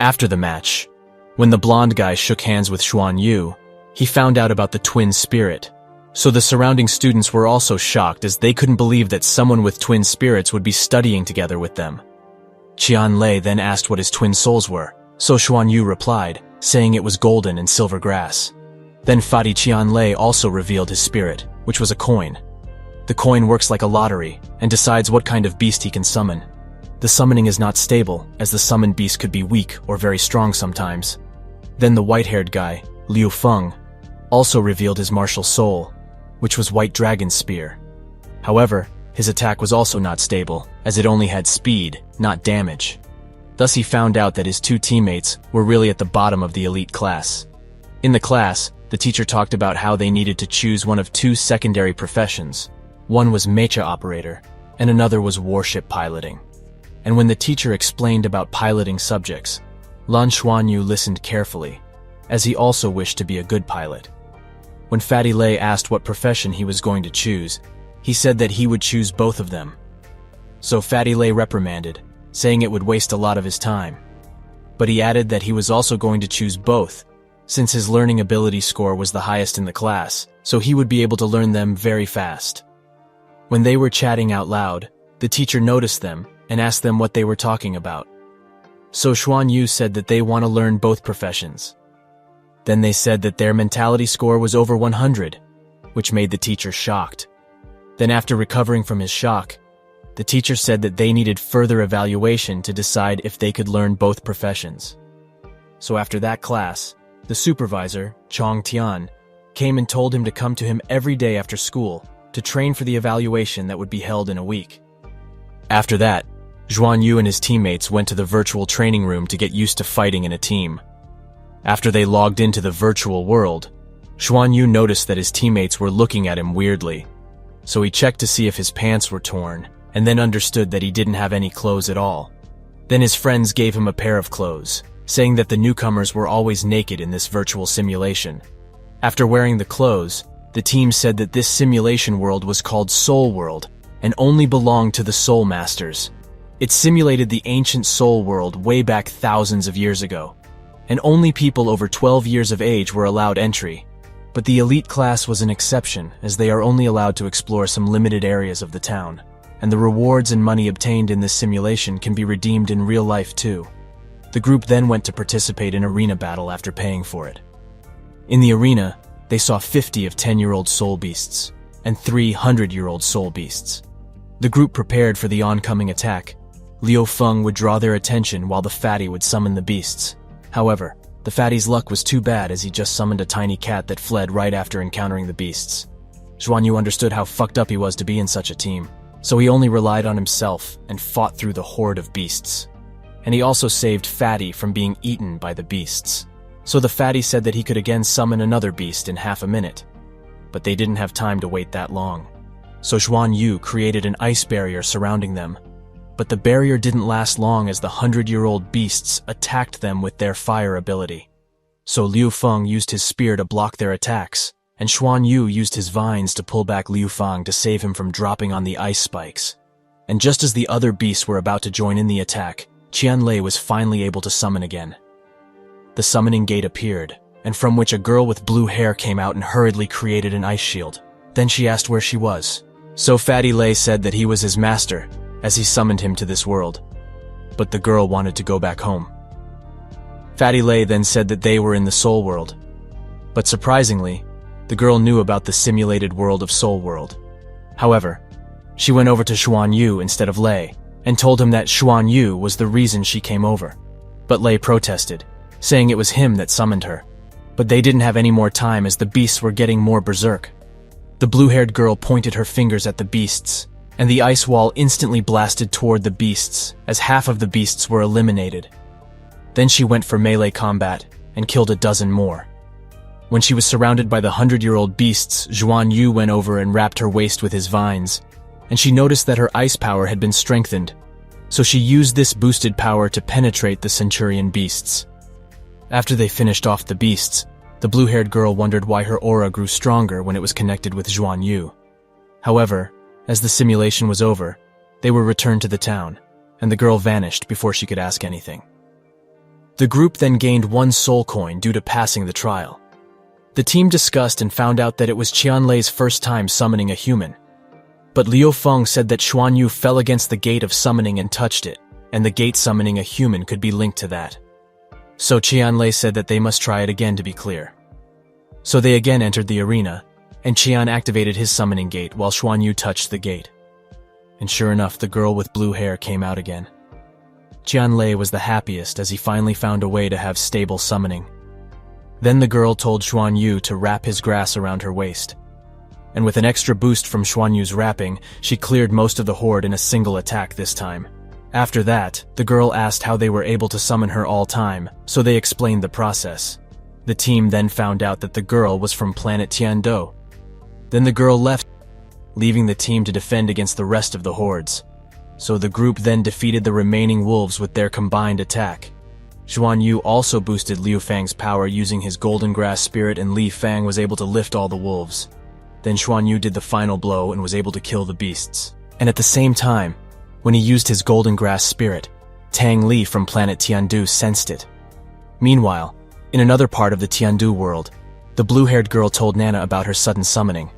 S1: After the match, when the blonde guy shook hands with Xuanyu, he found out about the twin spirit. So the surrounding students were also shocked as they couldn't believe that someone with twin spirits would be studying together with them. Qianlei then asked what his twin souls were, so Xuanyu replied, saying it was golden and silver grass. Then Fadi Qianlei also revealed his spirit, which was a coin. The coin works like a lottery, and decides what kind of beast he can summon. The summoning is not stable, as the summoned beast could be weak or very strong sometimes. Then the white-haired guy, Liu Feng, also revealed his martial soul, which was White Dragon's Spear. However, his attack was also not stable, as it only had speed, not damage. Thus he found out that his 2 teammates were really at the bottom of the elite class. In the class, the teacher talked about how they needed to choose one of two secondary professions. One was mecha operator, and another was warship piloting. And when the teacher explained about piloting subjects, Lan Xuanyu listened carefully, as he also wished to be a good pilot. When Fatty Lei asked what profession he was going to choose, he said that he would choose both of them. So Fatty Lei reprimanded, saying it would waste a lot of his time. But he added that he was also going to choose both, since his learning ability score was the highest in the class, so he would be able to learn them very fast. When they were chatting out loud, the teacher noticed them and asked them what they were talking about. So Xuanyu said that they want to learn both professions. Then they said that their mentality score was over 100, which made the teacher shocked. Then after recovering from his shock, the teacher said that they needed further evaluation to decide if they could learn both professions. So after that class, the supervisor, Chong Tian, came and told him to come to him every day after school to train for the evaluation that would be held in a week. After that, Zhuan Yu and his teammates went to the virtual training room to get used to fighting in a team. After they logged into the virtual world, Zhuan Yu noticed that his teammates were looking at him weirdly. So he checked to see if his pants were torn, and then understood that he didn't have any clothes at all. Then his friends gave him a pair of clothes, saying that the newcomers were always naked in this virtual simulation. After wearing the clothes, the team said that this simulation world was called Soul World and only belonged to the Soul Masters. It simulated the ancient Soul World way back thousands of years ago, and only people over 12 years of age were allowed entry. But the elite class was an exception, as they are only allowed to explore some limited areas of the town, and the rewards and money obtained in this simulation can be redeemed in real life too. The group then went to participate in arena battle after paying for it. In the arena, they saw 50 of 10-year-old soul beasts, and 300-year-old soul beasts. The group prepared for the oncoming attack. Liu Feng would draw their attention while the fatty would summon the beasts. However, the fatty's luck was too bad as he just summoned a tiny cat that fled right after encountering the beasts. Zhuan Yu understood how fucked up he was to be in such a team, so he only relied on himself and fought through the horde of beasts. And he also saved Fatty from being eaten by the beasts. So the fatty said that he could again summon another beast in half a minute. But they didn't have time to wait that long. So Zhuan Yu created an ice barrier surrounding them. But the barrier didn't last long as the 100-year-old beasts attacked them with their fire ability. So Liu Feng used his spear to block their attacks, and Zhuan Yu used his vines to pull back Liu Feng to save him from dropping on the ice spikes. And just as the other beasts were about to join in the attack, Qianlei was finally able to summon again. The summoning gate appeared, and from which a girl with blue hair came out and hurriedly created an ice shield. Then she asked where she was. So Fatty Lei said that he was his master, as he summoned him to this world. But the girl wanted to go back home. Fatty Lei then said that they were in the Soul World. But surprisingly, the girl knew about the simulated world of Soul World. However, she went over to Xuan Yu instead of Lei, and told him that Xuan Yu was the reason she came over. But Lei protested, saying it was him that summoned her. But they didn't have any more time as the beasts were getting more berserk. The blue-haired girl pointed her fingers at the beasts, and the ice wall instantly blasted toward the beasts, as half of the beasts were eliminated. Then she went for melee combat, and killed a dozen more. When she was surrounded by the 100-year-old beasts, Zhuan Yu went over and wrapped her waist with his vines, and she noticed that her ice power had been strengthened, so she used this boosted power to penetrate the centurion beasts. After they finished off the beasts, the blue-haired girl wondered why her aura grew stronger when it was connected with Zhuan Yu. However, as the simulation was over, they were returned to the town, and the girl vanished before she could ask anything. The group then gained 1 soul coin due to passing the trial. The team discussed and found out that it was Qianlei's first time summoning a human. But Liu Feng said that Xuan Yu fell against the gate of summoning and touched it, and the gate summoning a human could be linked to that. So Qianlei said that they must try it again to be clear. So they again entered the arena, and Qian activated his summoning gate while Xuan Yu touched the gate. And sure enough, the girl with blue hair came out again. Qianlei was the happiest as he finally found a way to have stable summoning. Then the girl told Xuan Yu to wrap his grass around her waist. And with an extra boost from Xuan Yu's wrapping, she cleared most of the horde in a single attack this time. After that, the girl asked how they were able to summon her all time, so they explained the process. The team then found out that the girl was from planet Tiando. Then the girl left, leaving the team to defend against the rest of the hordes. So the group then defeated the remaining wolves with their combined attack. Xuan Yu also boosted Liu Fang's power using his golden grass spirit, and Li Fang was able to lift all the wolves. Then Xuan Yu did the final blow and was able to kill the beasts. And at the same time, when he used his golden grass spirit, Tang Li from planet Tiandu sensed it. Meanwhile, in another part of the Tiandu world, the blue-haired girl told Nana about her sudden summoning.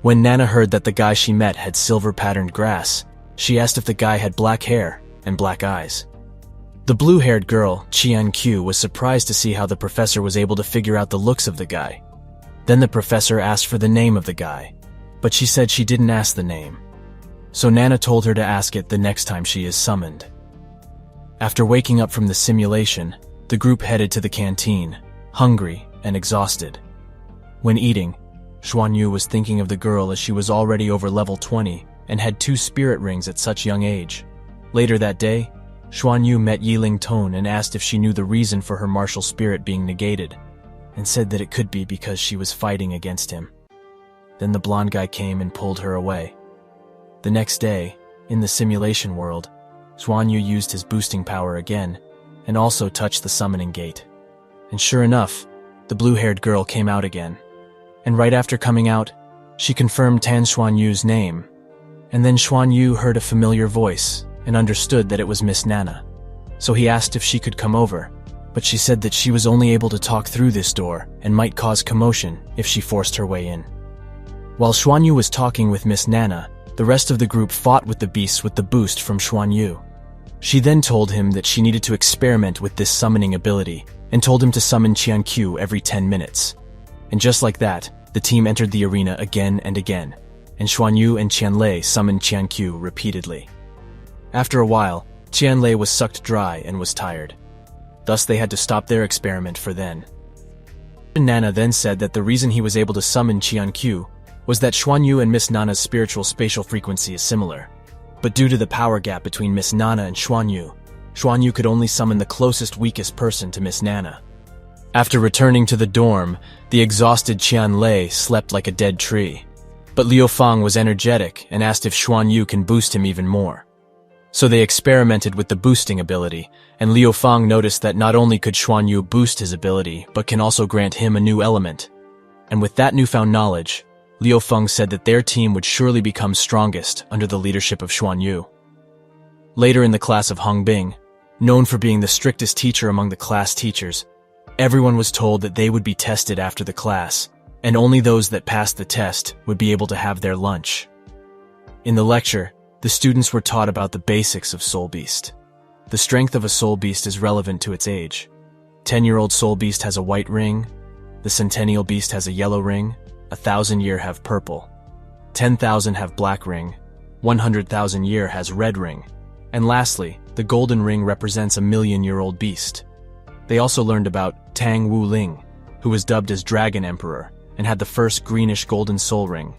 S1: When Nana heard that the guy she met had silver-patterned grass, she asked if the guy had black hair and black eyes. The blue-haired girl, Qian Q, was surprised to see how the professor was able to figure out the looks of the guy. Then the professor asked for the name of the guy, but she said she didn't ask the name. So Nana told her to ask it the next time she is summoned. After waking up from the simulation, the group headed to the canteen, hungry and exhausted. When eating, Xuan Yu was thinking of the girl as she was already over level 20 and had 2 spirit rings at such young age. Later that day, Xuan Yu met Yiling Tone and asked if she knew the reason for her martial spirit being negated, and said that it could be because she was fighting against him. Then the blonde guy came and pulled her away. The next day, in the simulation world, Xuan Yu used his boosting power again, and also touched the summoning gate. And sure enough, the blue-haired girl came out again. And right after coming out, she confirmed Tan Xuan Yu's name. And then Xuan Yu heard a familiar voice, and understood that it was Miss Nana. So he asked if she could come over, but she said that she was only able to talk through this door and might cause commotion if she forced her way in. While Xuan Yu was talking with Miss Nana, the rest of the group fought with the beasts with the boost from Xuan Yu. She then told him that she needed to experiment with this summoning ability, and told him to summon Qian Q every 10 minutes. And just like that, the team entered the arena again and again, and Xuan Yu and Qian Lei summoned Qian Q repeatedly. After a while, Qian Lei was sucked dry and was tired. Thus they had to stop their experiment for then. Nana then said that the reason he was able to summon Qian Q was that Xuan Yu and Miss Nana's spiritual spatial frequency is similar. But due to the power gap between Miss Nana and Xuan Yu could only summon the closest weakest person to Miss Nana. After returning to the dorm, the exhausted Qian Lei slept like a dead tree. But Liu Fang was energetic and asked if Xuan Yu can boost him even more. So they experimented with the boosting ability, and Liu Fang noticed that not only could Xuan Yu boost his ability, but can also grant him a new element. And with that newfound knowledge, Liu Feng said that their team would surely become strongest under the leadership of Xuan Yu. Later in the class of Hongbing, known for being the strictest teacher among the class teachers, everyone was told that they would be tested after the class, and only those that passed the test would be able to have their lunch. In the lecture, the students were taught about the basics of Soul Beast. The strength of a Soul Beast is relevant to its age. 10-year-old Soul Beast has a white ring, the Centennial Beast has a yellow ring, 1,000-year have purple, 10,000 have black ring, 100,000-year has red ring, and lastly, the golden ring represents a 1,000,000-year-old beast. They also learned about Tang Wu Ling, who was dubbed as Dragon Emperor, and had the first greenish golden soul ring.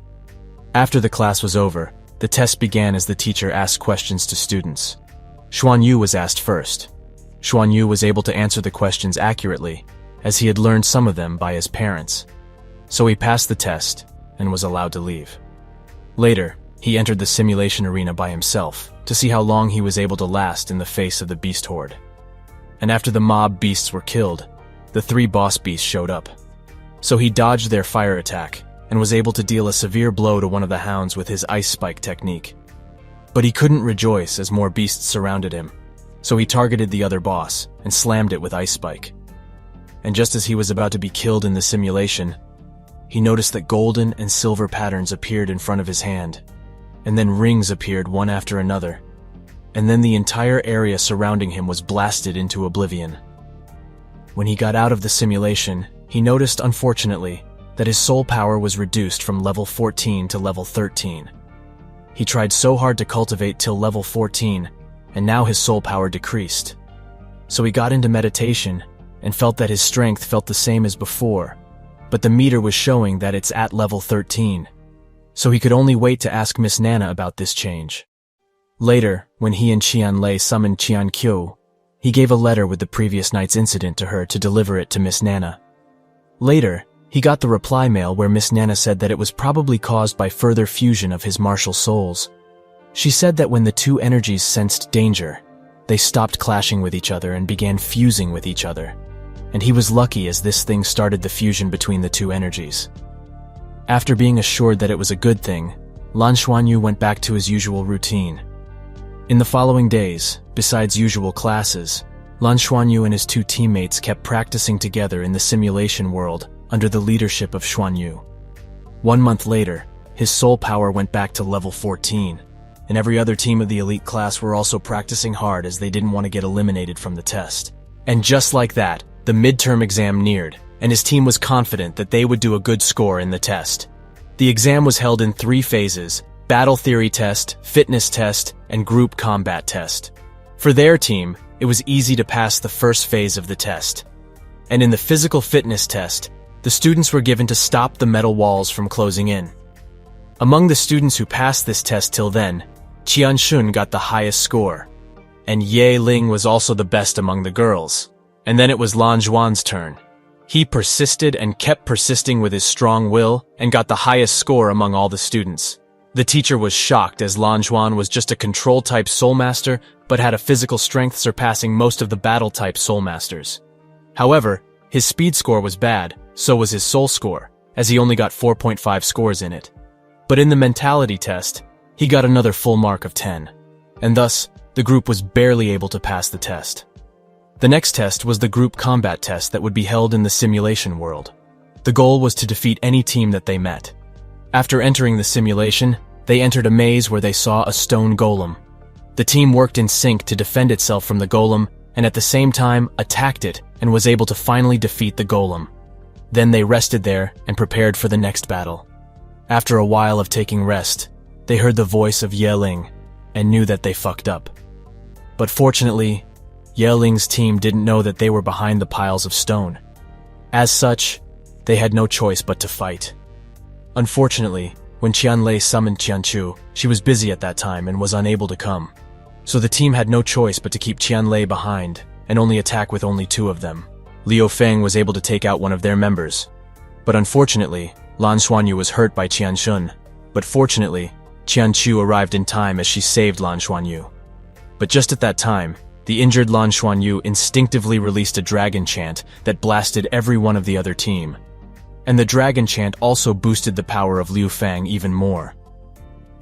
S1: After the class was over, the test began as the teacher asked questions to students. Xuan Yu was asked first. Xuan Yu was able to answer the questions accurately, as he had learned some of them by his parents. So he passed the test and was allowed to leave. Later, he entered the simulation arena by himself to see how long he was able to last in the face of the beast horde. And after the mob beasts were killed, the 3 boss beasts showed up. So he dodged their fire attack and was able to deal a severe blow to one of the hounds with his ice spike technique. But he couldn't rejoice as more beasts surrounded him, so he targeted the other boss and slammed it with ice spike. And just as he was about to be killed in the simulation, he noticed that golden and silver patterns appeared in front of his hand, and then rings appeared one after another, and then the entire area surrounding him was blasted into oblivion. When he got out of the simulation, he noticed, unfortunately, that his soul power was reduced from level 14 to level 13. He tried so hard to cultivate till level 14, and now his soul power decreased. So he got into meditation and felt that his strength felt the same as before, but the meter was showing that it's at level 13. So he could only wait to ask Miss Nana about this change. Later, when he and Qian Lei summoned Qian Qiu, he gave a letter with the previous night's incident to her to deliver it to Miss Nana, Later, he got the reply mail where Miss Nana said that it was probably caused by further fusion of his martial souls. She said that when the two energies sensed danger, they stopped clashing with each other and began fusing with each other. And he was lucky as this thing started the fusion between the two energies. After being assured that it was a good thing, Lan Xuanyu went back to his usual routine. In the following days, besides usual classes, Lan Xuanyu and his two teammates kept practicing together in the simulation world under the leadership of Xuanyu. 1 month later, his soul power went back to level 14, and every other team of the elite class were also practicing hard as they didn't want to get eliminated from the test. And just like that, the midterm exam neared, and his team was confident that they would do a good score in the test. The exam was held in 3 phases: battle theory test, fitness test, and group combat test. For their team, it was easy to pass the first phase of the test. And in the physical fitness test, the students were given to stop the metal walls from closing in. Among the students who passed this test till then, Qian Shun got the highest score, and Ye Ling was also the best among the girls. And then it was Lan Zhuan's turn. He persisted and kept persisting with his strong will and got the highest score among all the students. The teacher was shocked as Lan Zhuan was just a control-type soul master but had a physical strength surpassing most of the battle-type soul masters. However, his speed score was bad, so was his soul score, as he only got 4.5 scores in it. But in the mentality test, he got another full mark of 10, and thus, the group was barely able to pass the test. The next test was the group combat test that would be held in the simulation world. The goal was to defeat any team that they met. After entering the simulation, they entered a maze where they saw a stone golem. The team worked in sync to defend itself from the golem and at the same time attacked it and was able to finally defeat the golem. Then they rested there and prepared for the next battle. After a while of taking rest, they heard the voice of Ye Ling and knew that they fucked up. But fortunately, Ye Ling's team didn't know that they were behind the piles of stone. As such, they had no choice but to fight. Unfortunately, when Qianlei summoned Qianchu, she was busy at that time and was unable to come. So the team had no choice but to keep Qianlei behind and only attack with only 2 of them. Liu Feng was able to take out one of their members. But unfortunately, Lan Xuanyu was hurt by Qianshun. But fortunately, Qianchu arrived in time as she saved Lan Xuanyu. But just at that time, the injured Lan Xuanyu instinctively released a dragon chant that blasted every one of the other team. And the dragon chant also boosted the power of Liu Feng even more.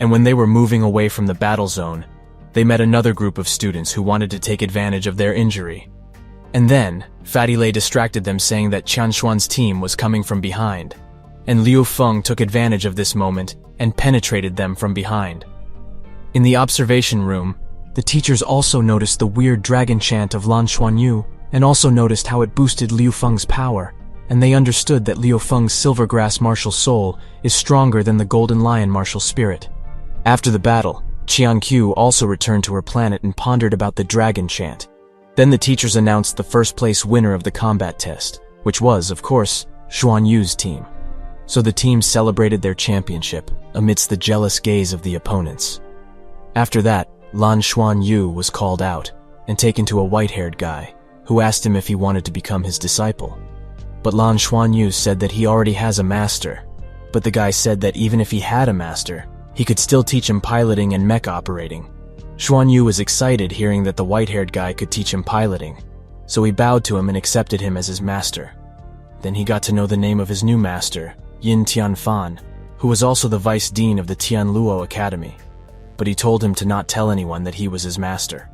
S1: And when they were moving away from the battle zone, they met another group of students who wanted to take advantage of their injury. And then, Fatty Lei distracted them saying that Qianshuan's team was coming from behind. And Liu Feng took advantage of this moment and penetrated them from behind. In the observation room, the teachers also noticed the weird dragon chant of Lan Xuanyu and also noticed how it boosted Liu Feng's power, and they understood that Liu Feng's Silvergrass martial soul is stronger than the Golden Lion martial spirit. After the battle, Qian Qiu also returned to her planet and pondered about the dragon chant. Then the teachers announced the first place winner of the combat test, which was, of course, Xuan Yu's team. So the team celebrated their championship amidst the jealous gaze of the opponents. After that, Lan Xuanyu was called out and taken to a white-haired guy who asked him if he wanted to become his disciple. But Lan Xuanyu said that he already has a master, but the guy said that even if he had a master, he could still teach him piloting and mech operating. Xuanyu was excited hearing that the white-haired guy could teach him piloting, so he bowed to him and accepted him as his master. Then he got to know the name of his new master, Yin Tianfan, who was also the vice dean of the Tianluo Academy, but he told him to not tell anyone that he was his master.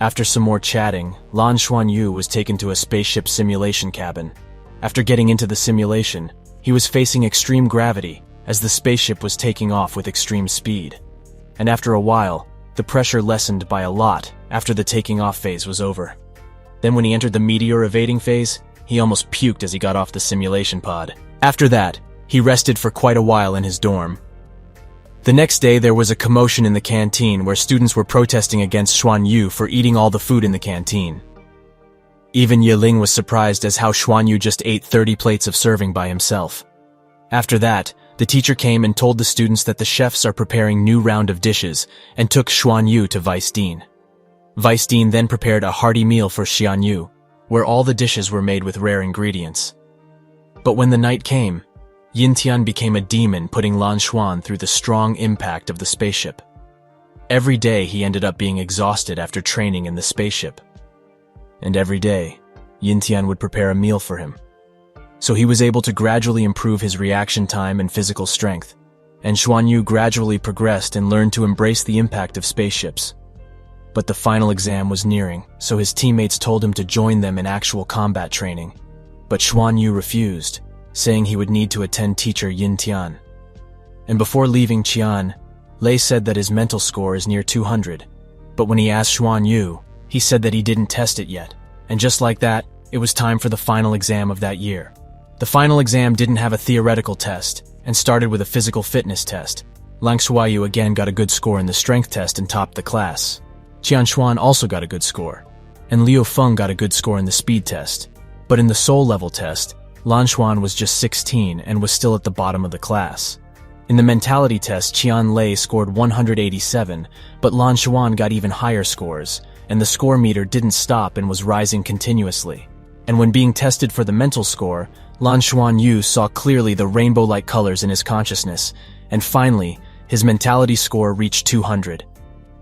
S1: After some more chatting, Lan Xuanyu was taken to a spaceship simulation cabin. After getting into the simulation, he was facing extreme gravity as the spaceship was taking off with extreme speed. And after a while, the pressure lessened by a lot after the taking off phase was over. Then when he entered the meteor evading phase, he almost puked as he got off the simulation pod. After that, he rested for quite a while in his dorm. The next day there was a commotion in the canteen where students were protesting against Xuan Yu for eating all the food in the canteen. Even Ye Ling was surprised as how Xuan Yu just ate 30 plates of serving by himself. After that, the teacher came and told the students that the chefs are preparing new round of dishes and took Xuan Yu to Vice Dean. Vice Dean then prepared a hearty meal for Xian Yu, where all the dishes were made with rare ingredients. But when the night came, Yin Tian became a demon, putting Lan Xuan through the strong impact of the spaceship. Every day he ended up being exhausted after training in the spaceship. And every day, Yin Tian would prepare a meal for him. So he was able to gradually improve his reaction time and physical strength, and Xuan Yu gradually progressed and learned to embrace the impact of spaceships. But the final exam was nearing, so his teammates told him to join them in actual combat training. But Xuan Yu refused, saying he would need to attend teacher Yin Tian. And before leaving Qian, Lei said that his mental score is near 200. But when he asked Xuan Yu, he said that he didn't test it yet. And just like that, it was time for the final exam of that year. The final exam didn't have a theoretical test, and started with a physical fitness test. Lang Shuayu again got a good score in the strength test and topped the class. Qian Xuan also got a good score, and Liu Feng got a good score in the speed test. But in the soul level test, Lan Xuan was just 16 and was still at the bottom of the class. In the mentality test, Qian Lei scored 187, but Lan Xuan got even higher scores, and the score meter didn't stop and was rising continuously. And when being tested for the mental score, Lan Xuan Yu saw clearly the rainbow-like colors in his consciousness, and finally, his mentality score reached 200.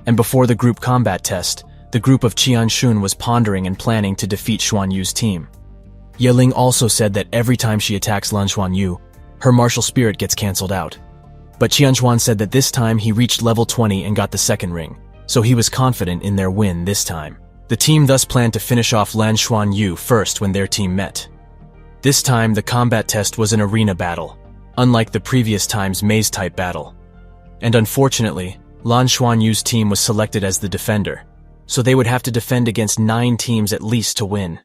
S1: And before the group combat test, the group of Qian Shun was pondering and planning to defeat Xuan Yu's team. Ye Ling also said that every time she attacks Lan Xuan Yu, her martial spirit gets cancelled out. But Qian Xuan said that this time he reached level 20 and got the second ring, so he was confident in their win this time. The team thus planned to finish off Lan Xuan Yu first when their team met. This time, the combat test was an arena battle, unlike the previous time's maze-type battle. And unfortunately, Lan Xuan Yu's team was selected as the defender, so they would have to defend against 9 teams at least to win.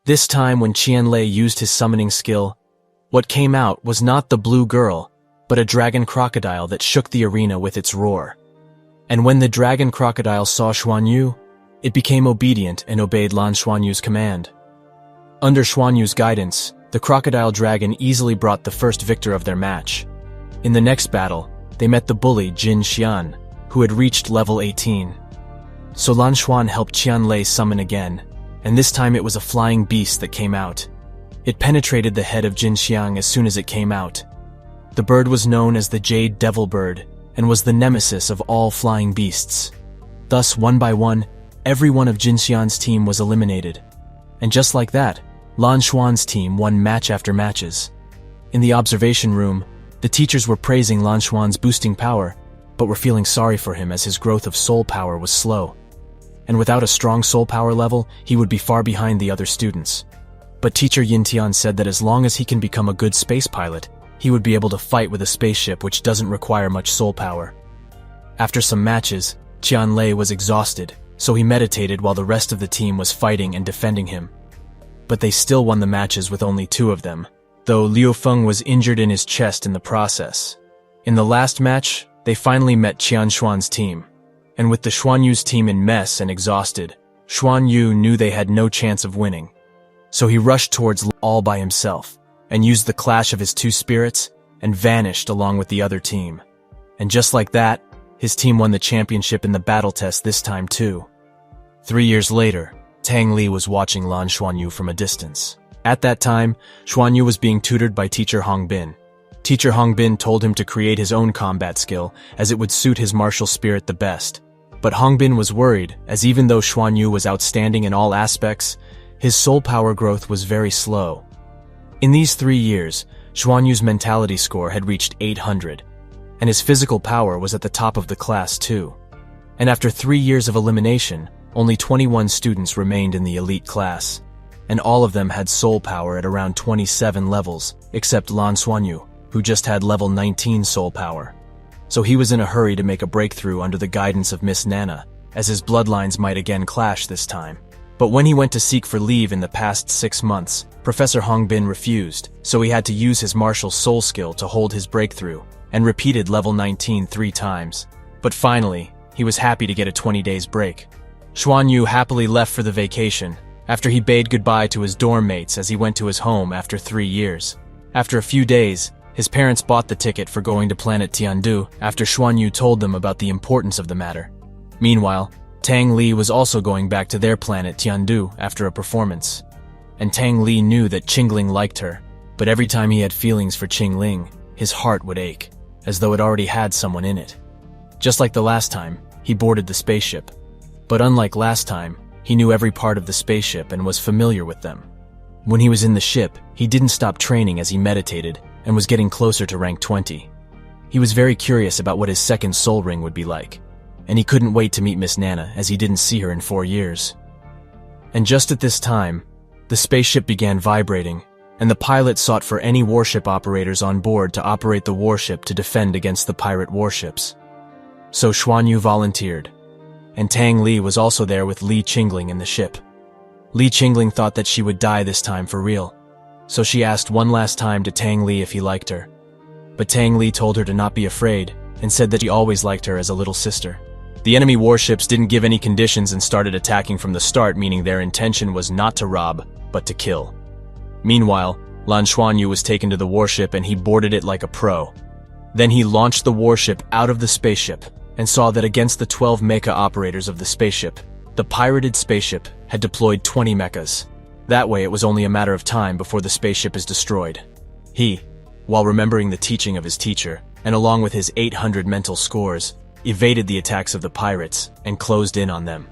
S1: This time, when Qian Lei used his summoning skill, what came out was not the blue girl, but a dragon crocodile that shook the arena with its roar. And when the dragon crocodile saw Xuan Yu, it became obedient and obeyed Lan Xuan Yu's command. Under Xuan Yu's guidance, the crocodile dragon easily brought the first victor of their match. In the next battle, they met the bully Jin Xian, who had reached level 18. So Lan Xuan helped Qian Lei summon again, and this time it was a flying beast that came out. It penetrated the head of Jin Xiang as soon as it came out. The bird was known as the Jade Devil Bird, and was the nemesis of all flying beasts. Thus, one by one, every one of Jin Xian's team was eliminated. And just like that, Lan Xuan's team won match after matches. In the observation room, the teachers were praising Lan Xuan's boosting power, but were feeling sorry for him as his growth of soul power was slow. And without a strong soul power level, he would be far behind the other students. But teacher Yin Tian said that as long as he can become a good space pilot, he would be able to fight with a spaceship which doesn't require much soul power. After some matches, Qian Lei was exhausted, so he meditated while the rest of the team was fighting and defending him. But they still won the matches with only 2 of them, though Liu Feng was injured in his chest in the process. In the last match, they finally met Qian Xuan's team, and with the Xuan Yu's team in mess and exhausted, Xuan Yu knew they had no chance of winning. So he rushed towards all by himself, and used the clash of his 2 spirits, and vanished along with the other team. And just like that, his team won the championship in the battle test this time too. 3 years later, Tang Li was watching Lan Xuan Yu from a distance. At that time, Xuan Yu was being tutored by teacher Hong Bin. Teacher Hong Bin told him to create his own combat skill, as it would suit his martial spirit the best. But Hong Bin was worried, as even though Xuan Yu was outstanding in all aspects, his soul power growth was very slow. In these 3 years, Xuan Yu's mentality score had reached 800, and his physical power was at the top of the class too. And after 3 years of elimination, only 21 students remained in the elite class, and all of them had soul power at around 27 levels, except Lan Xuan Yu, who just had level 19 soul power. So he was in a hurry to make a breakthrough under the guidance of Miss Nana, as his bloodlines might again clash this time. But when he went to seek for leave in the past 6 months, Professor Hong Bin refused, so he had to use his martial soul skill to hold his breakthrough, and repeated level 19 3 times. But finally, he was happy to get a 20 days break. Xuan Yu happily left for the vacation, after he bade goodbye to his dorm mates as he went to his home after 3 years. After a few days, his parents bought the ticket for going to planet Tiandu after Xuan Yu told them about the importance of the matter. Meanwhile, Tang Li was also going back to their planet Tiandu after a performance. And Tang Li knew that Qingling liked her, But every time he had feelings for Qingling, his heart would ache, as though it already had someone in it. Just like the last time, he boarded the spaceship. But unlike last time, he knew every part of the spaceship and was familiar with them. When he was in the ship, he didn't stop training as he meditated and was getting closer to rank 20. He was very curious about what his second soul ring would be like, and he couldn't wait to meet Miss Nana as he didn't see her in 4 years. And just at this time, the spaceship began vibrating, and the pilot sought for any warship operators on board to operate the warship to defend against the pirate warships. So Xuan Yu volunteered, and Tang Li was also there with Li Qingling in the ship. Li Qingling thought that she would die this time for real, so she asked one last time to Tang Li if he liked her. But Tang Li told her to not be afraid and said that he always liked her as a little sister. The enemy warships didn't give any conditions and started attacking from the start, meaning their intention was not to rob, but to kill. Meanwhile, Lan Xuanyu was taken to the warship and he boarded it like a pro. Then he launched the warship out of the spaceship and saw that against the 12 mecha operators of the spaceship, the pirated spaceship had deployed 20 mechas. That way it was only a matter of time before the spaceship is destroyed. He, while remembering the teaching of his teacher, and along with his 800 mental scores, evaded the attacks of the pirates and closed in on them.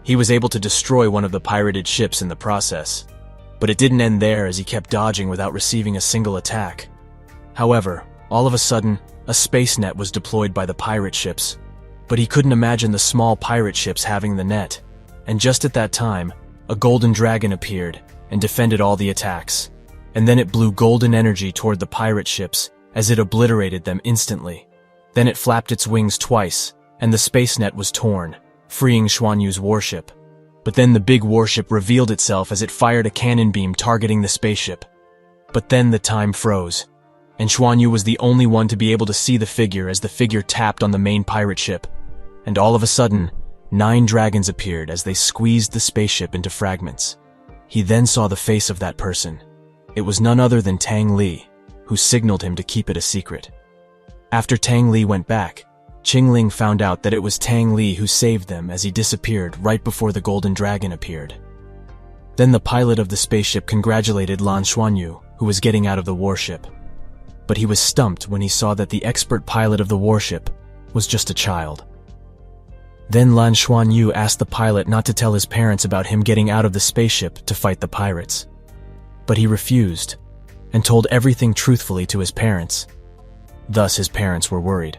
S1: He was able to destroy one of the pirated ships in the process. But it didn't end there as he kept dodging without receiving a single attack. However, all of a sudden, a space net was deployed by the pirate ships. But he couldn't imagine the small pirate ships having the net. And just at that time, a golden dragon appeared and defended all the attacks. And then it blew golden energy toward the pirate ships as it obliterated them instantly. Then it flapped its wings twice, and the space net was torn, freeing Xuan Yu's warship. But then the big warship revealed itself as it fired a cannon beam targeting the spaceship. But then the time froze, and Xuan Yu was the only one to be able to see the figure as the figure tapped on the main pirate ship. And all of a sudden, 9 dragons appeared as they squeezed the spaceship into fragments. He then saw the face of that person. It was none other than Tang Li, who signaled him to keep it a secret. After Tang Li went back, Qingling found out that it was Tang Li who saved them as he disappeared right before the golden dragon appeared. Then the pilot of the spaceship congratulated Lan Xuanyu, who was getting out of the warship. But he was stumped when he saw that the expert pilot of the warship was just a child. Then Lan Xuanyu asked the pilot not to tell his parents about him getting out of the spaceship to fight the pirates. But he refused, and told everything truthfully to his parents. Thus his parents were worried.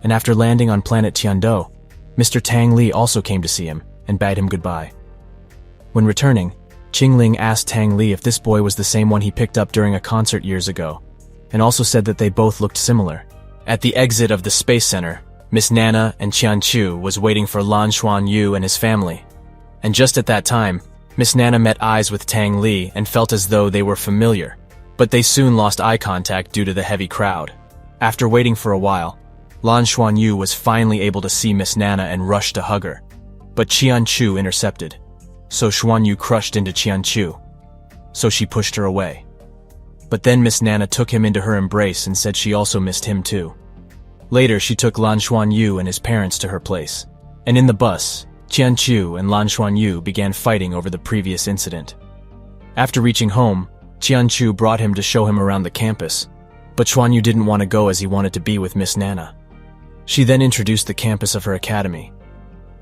S1: And after landing on planet Tiando, Mr. Tang Li also came to see him and bade him goodbye. When returning, Qingling asked Tang Li if this boy was the same one he picked up during a concert years ago, and also said that they both looked similar. At the exit of the Space Center, Miss Nana and Qian Chu was waiting for Lan Xuanyu and his family. And just at that time, Miss Nana met eyes with Tang Li and felt as though they were familiar, but they soon lost eye contact due to the heavy crowd. After waiting for a while, Lan Xuanyu was finally able to see Miss Nana and rushed to hug her. But Qian Chu intercepted, so Xuanyu crushed into Qian Chu. So she pushed her away. But then Miss Nana took him into her embrace and said she also missed him too. Later she took Lan Xuanyu and his parents to her place. And in the bus, Qian Chu and Lan Xuanyu began fighting over the previous incident. After reaching home, Qian Chu brought him to show him around the campus. But Xuanyu didn't want to go as he wanted to be with Miss Nana. She then introduced the campus of her academy.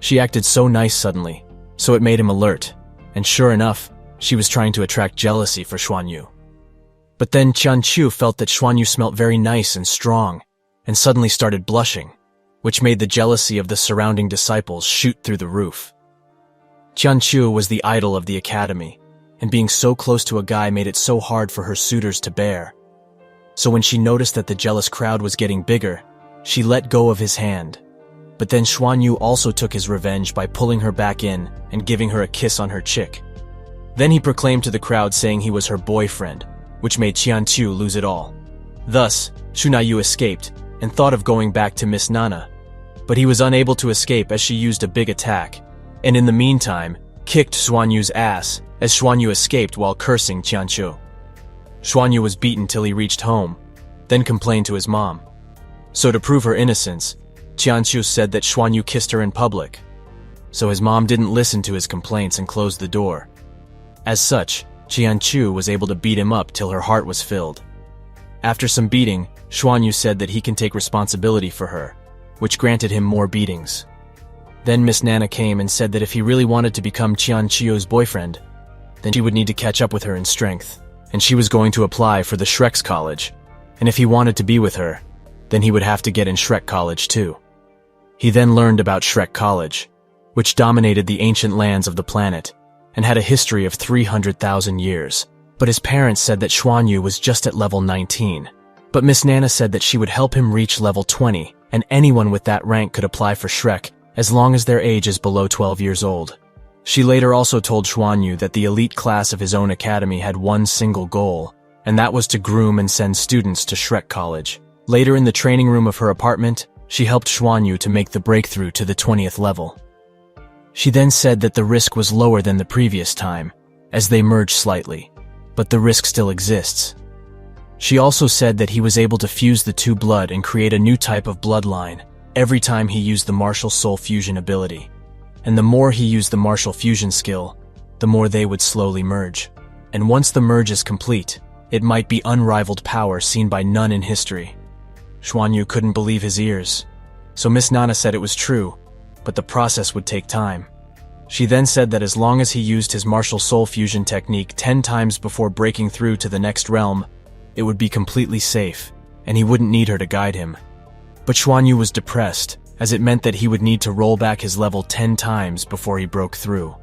S1: She acted so nice suddenly, so it made him alert, and sure enough, she was trying to attract jealousy for Xuanyu. But then Qian Chu felt that Xuanyu smelt very nice and strong, and suddenly started blushing, which made the jealousy of the surrounding disciples shoot through the roof. Qian Chu was the idol of the academy, and being so close to a guy made it so hard for her suitors to bear. So when she noticed that the jealous crowd was getting bigger, she let go of his hand. But then Xuanyu also took his revenge by pulling her back in and giving her a kiss on her cheek. Then he proclaimed to the crowd saying he was her boyfriend, which made Qian Chu lose it all. Thus, Xunayu escaped and thought of going back to Miss Nana. But he was unable to escape as she used a big attack, and in the meantime, kicked Xuanyu's ass as Xuanyu escaped while cursing Qian Chu. Xuanyu was beaten till he reached home, then complained to his mom. So to prove her innocence, Qian Chu said that Xuanyu kissed her in public. So his mom didn't listen to his complaints and closed the door. As such, Qianqiu was able to beat him up till her heart was filled. After some beating, Xuanyu said that he can take responsibility for her, which granted him more beatings. Then Miss Nana came and said that if he really wanted to become Qianqiu's boyfriend, then she would need to catch up with her in strength, and she was going to apply for the Shrek's college, and if he wanted to be with her, then he would have to get in Shrek College too. He then learned about Shrek College, which dominated the ancient lands of the planet, and had a history of 300,000 years, but his parents said that Xuanyu was just at level 19. But Miss Nana said that she would help him reach level 20, and anyone with that rank could apply for Shrek as long as their age is below 12 years old. She later also told Xuanyu that the elite class of his own academy had one single goal, and that was to groom and send students to Shrek College. Later in the training room of her apartment, she helped Xuanyu to make the breakthrough to the 20th level. She then said that the risk was lower than the previous time, as they merged slightly, but the risk still exists. She also said that he was able to fuse the two blood and create a new type of bloodline every time he used the martial soul fusion ability. And the more he used the martial fusion skill, the more they would slowly merge. And once the merge is complete, it might be unrivaled power seen by none in history. Xuanyu couldn't believe his ears. So Miss Nana said it was true, but the process would take time. She then said that as long as he used his martial soul fusion technique 10 times before breaking through to the next realm, it would be completely safe, and he wouldn't need her to guide him. But Xuanyu was depressed, as it meant that he would need to roll back his level 10 times before he broke through.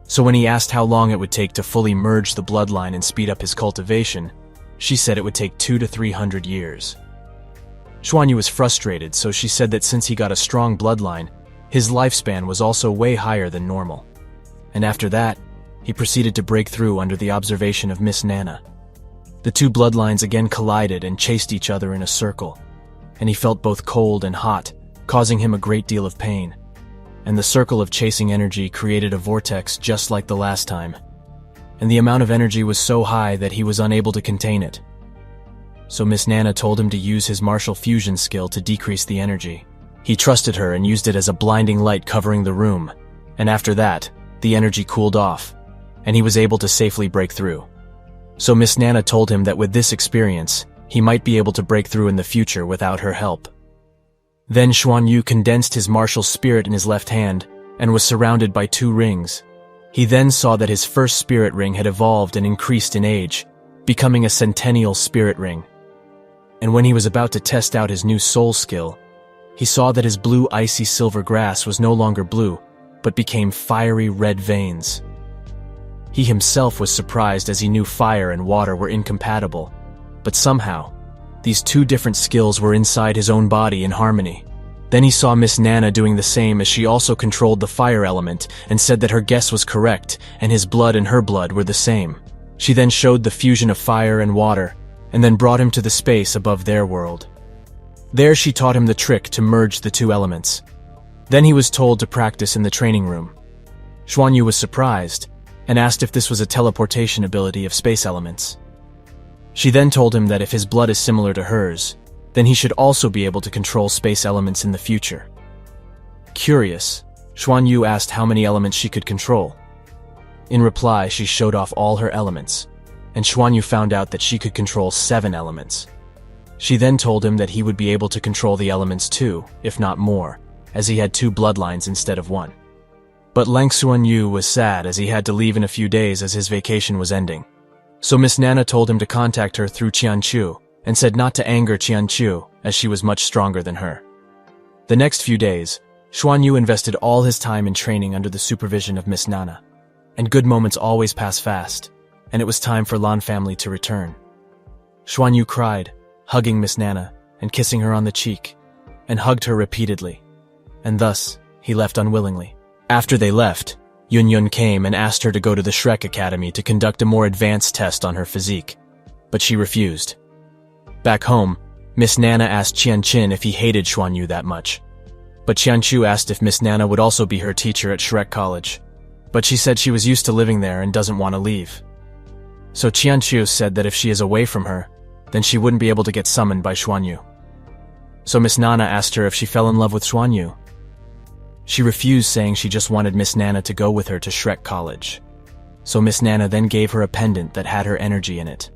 S1: So when he asked how long it would take to fully merge the bloodline and speed up his cultivation, she said it would take 200 to 300 years. Xuanyu was frustrated, so she said that since he got a strong bloodline, his lifespan was also way higher than normal. And after that, he proceeded to break through under the observation of Miss Nana. The two bloodlines again collided and chased each other in a circle, and he felt both cold and hot, causing him a great deal of pain. And the circle of chasing energy created a vortex just like the last time, and the amount of energy was so high that he was unable to contain it. So Miss Nana told him to use his martial fusion skill to decrease the energy. He trusted her and used it as a blinding light covering the room, and after that, the energy cooled off, and he was able to safely break through. So Miss Nana told him that with this experience, he might be able to break through in the future without her help. Then Xuanyu condensed his martial spirit in his left hand and was surrounded by 2 rings. He then saw that his first spirit ring had evolved and increased in age, becoming a centennial spirit ring. And when he was about to test out his new soul skill, he saw that his blue icy silver grass was no longer blue, but became fiery red veins. He himself was surprised as he knew fire and water were incompatible, but somehow, these 2 different skills were inside his own body in harmony. Then he saw Miss Nana doing the same as she also controlled the fire element and said that her guess was correct and his blood and her blood were the same. She then showed the fusion of fire and water and then brought him to the space above their world. There she taught him the trick to merge the 2 elements. Then he was told to practice in the training room. Xuanyu was surprised and asked if this was a teleportation ability of space elements. She then told him that if his blood is similar to hers, then he should also be able to control space elements in the future. Curious, Xuanyu asked how many elements she could control. In reply, she showed off all her elements, and Xuanyu found out that she could control 7 elements. She then told him that he would be able to control the elements too, if not more, as he had 2 bloodlines instead of 1. But Lang Xuanyu was sad as he had to leave in a few days as his vacation was ending. So Miss Nana told him to contact her through Qianqiu and said not to anger Qianqiu as she was much stronger than her. The next few days, Xuanyu invested all his time in training under the supervision of Miss Nana. And good moments always pass fast, and it was time for Lan family to return. Xuanyu cried, hugging Miss Nana and kissing her on the cheek, and hugged her repeatedly. And thus, he left unwillingly. After they left, Yun came and asked her to go to the Shrek Academy to conduct a more advanced test on her physique, but she refused. Back home, Miss Nana asked Qianqin if he hated Xuanyu that much, but Qianqiu asked if Miss Nana would also be her teacher at Shrek College, but she said she was used to living there and doesn't want to leave. So Qianqiu said that if she is away from her, then she wouldn't be able to get summoned by Xuanyu. So Miss Nana asked her if she fell in love with Xuanyu. She refused, saying she just wanted Miss Nana to go with her to Shrek College. So Miss Nana then gave her a pendant that had her energy in it.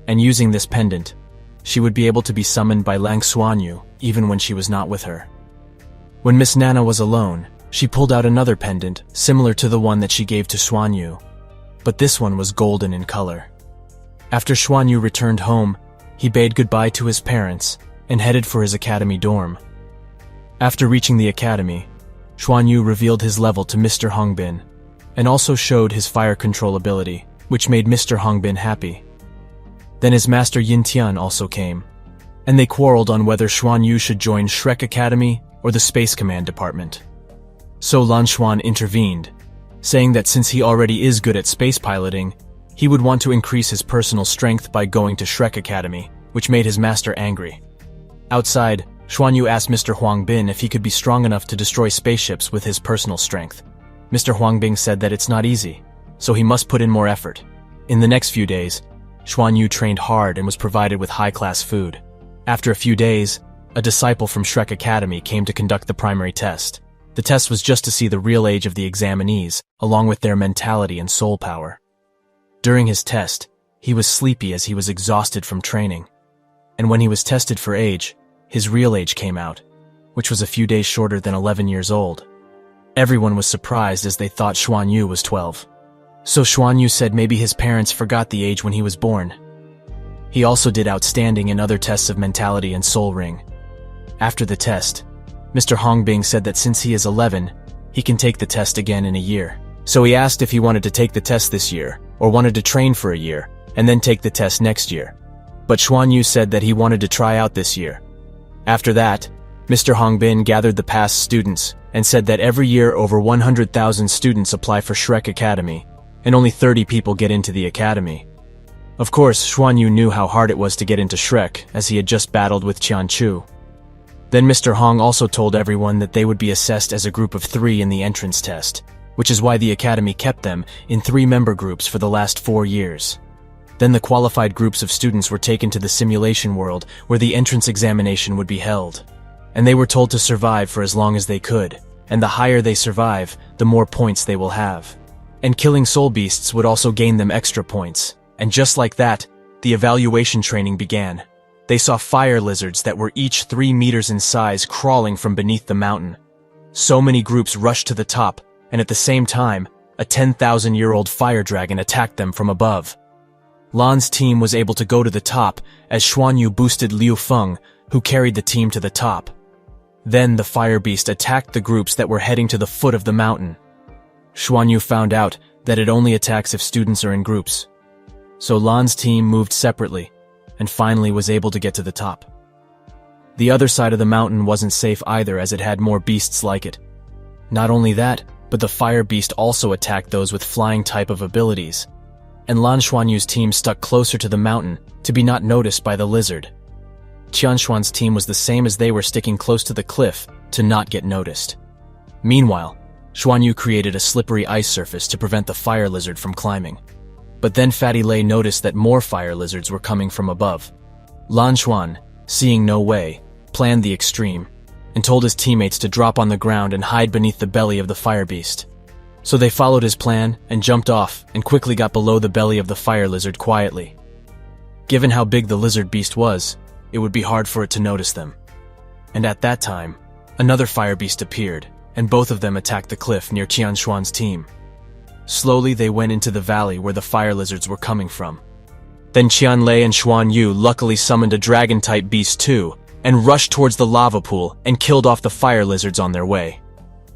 S1: And using this pendant, she would be able to be summoned by Lang Xuanyu even when she was not with her. When Miss Nana was alone, she pulled out another pendant similar to the one that she gave to Xuanyu, but this one was golden in color. After Xuanyu returned home, he bade goodbye to his parents and headed for his academy dorm. After reaching the academy, Xuanyu revealed his level to Mr. Hongbin and also showed his fire control ability, which made Mr. Hongbin happy. Then his master Yin Tian also came, and they quarreled on whether Xuanyu should join Shrek Academy or the Space Command Department. So Lan Xuan intervened, saying that since he already is good at space piloting, he would want to increase his personal strength by going to Shrek Academy, which made his master angry. Outside, Xuanyu asked Mr. Huangbin if he could be strong enough to destroy spaceships with his personal strength. Mr. Huangbin said that it's not easy, so he must put in more effort. In the next few days, Xuanyu trained hard and was provided with high-class food. After a few days, a disciple from Shrek Academy came to conduct the primary test. The test was just to see the real age of the examinees, along with their mentality and soul power. During his test, he was sleepy as he was exhausted from training. And when he was tested for age, his real age came out, which was a few days shorter than 11 years old. Everyone was surprised as they thought Xuanyu was 12. So Xuanyu said maybe his parents forgot the age when he was born. He also did outstanding in other tests of mentality and soul ring. After the test, Mr. Hongbin said that since he is 11, he can take the test again in a year. So he asked if he wanted to take the test this year, or wanted to train for a year, and then take the test next year. But Xuanyu said that he wanted to try out this year. After that, Mr. Hongbin gathered the past students and said that every year over 100,000 students apply for Shrek Academy, and only 30 people get into the academy. Of course, Xuanyu knew how hard it was to get into Shrek, as he had just battled with Qianchu. Then Mr. Hong also told everyone that they would be assessed as a group of 3 in the entrance test, which is why the academy kept them in 3-member groups for the last 4 years. Then the qualified groups of students were taken to the simulation world where the entrance examination would be held. And they were told to survive for as long as they could, and the higher they survive, the more points they will have. And killing soul beasts would also gain them extra points. And just like that, the evaluation training began. They saw fire lizards that were each 3 meters in size crawling from beneath the mountain. So many groups rushed to the top, and at the same time, a 10,000-year-old fire dragon attacked them from above. Lan's team was able to go to the top as Xuanyu boosted Liu Feng, who carried the team to the top. Then the fire beast attacked the groups that were heading to the foot of the mountain. Xuanyu found out that it only attacks if students are in groups. So Lan's team moved separately, and finally was able to get to the top. The other side of the mountain wasn't safe either as it had more beasts like it. Not only that, but the fire beast also attacked those with flying type of abilities. And Lan Xuanyu's team stuck closer to the mountain to be not noticed by the lizard. Qianshuan's team was the same as they were sticking close to the cliff to not get noticed. Meanwhile, Xuanyu created a slippery ice surface to prevent the fire lizard from climbing. But then Fatty Lei noticed that more fire lizards were coming from above. Lan Xuan, seeing no way, planned the extreme, and told his teammates to drop on the ground and hide beneath the belly of the fire beast. So they followed his plan and jumped off and quickly got below the belly of the fire lizard quietly. Given how big the lizard beast was, it would be hard for it to notice them. And at that time, another fire beast appeared, and both of them attacked the cliff near Qianshuan's team. Slowly they went into the valley where the fire lizards were coming from. Then Qianlei and Xuanyu luckily summoned a dragon-type beast too, and rushed towards the lava pool and killed off the fire lizards on their way.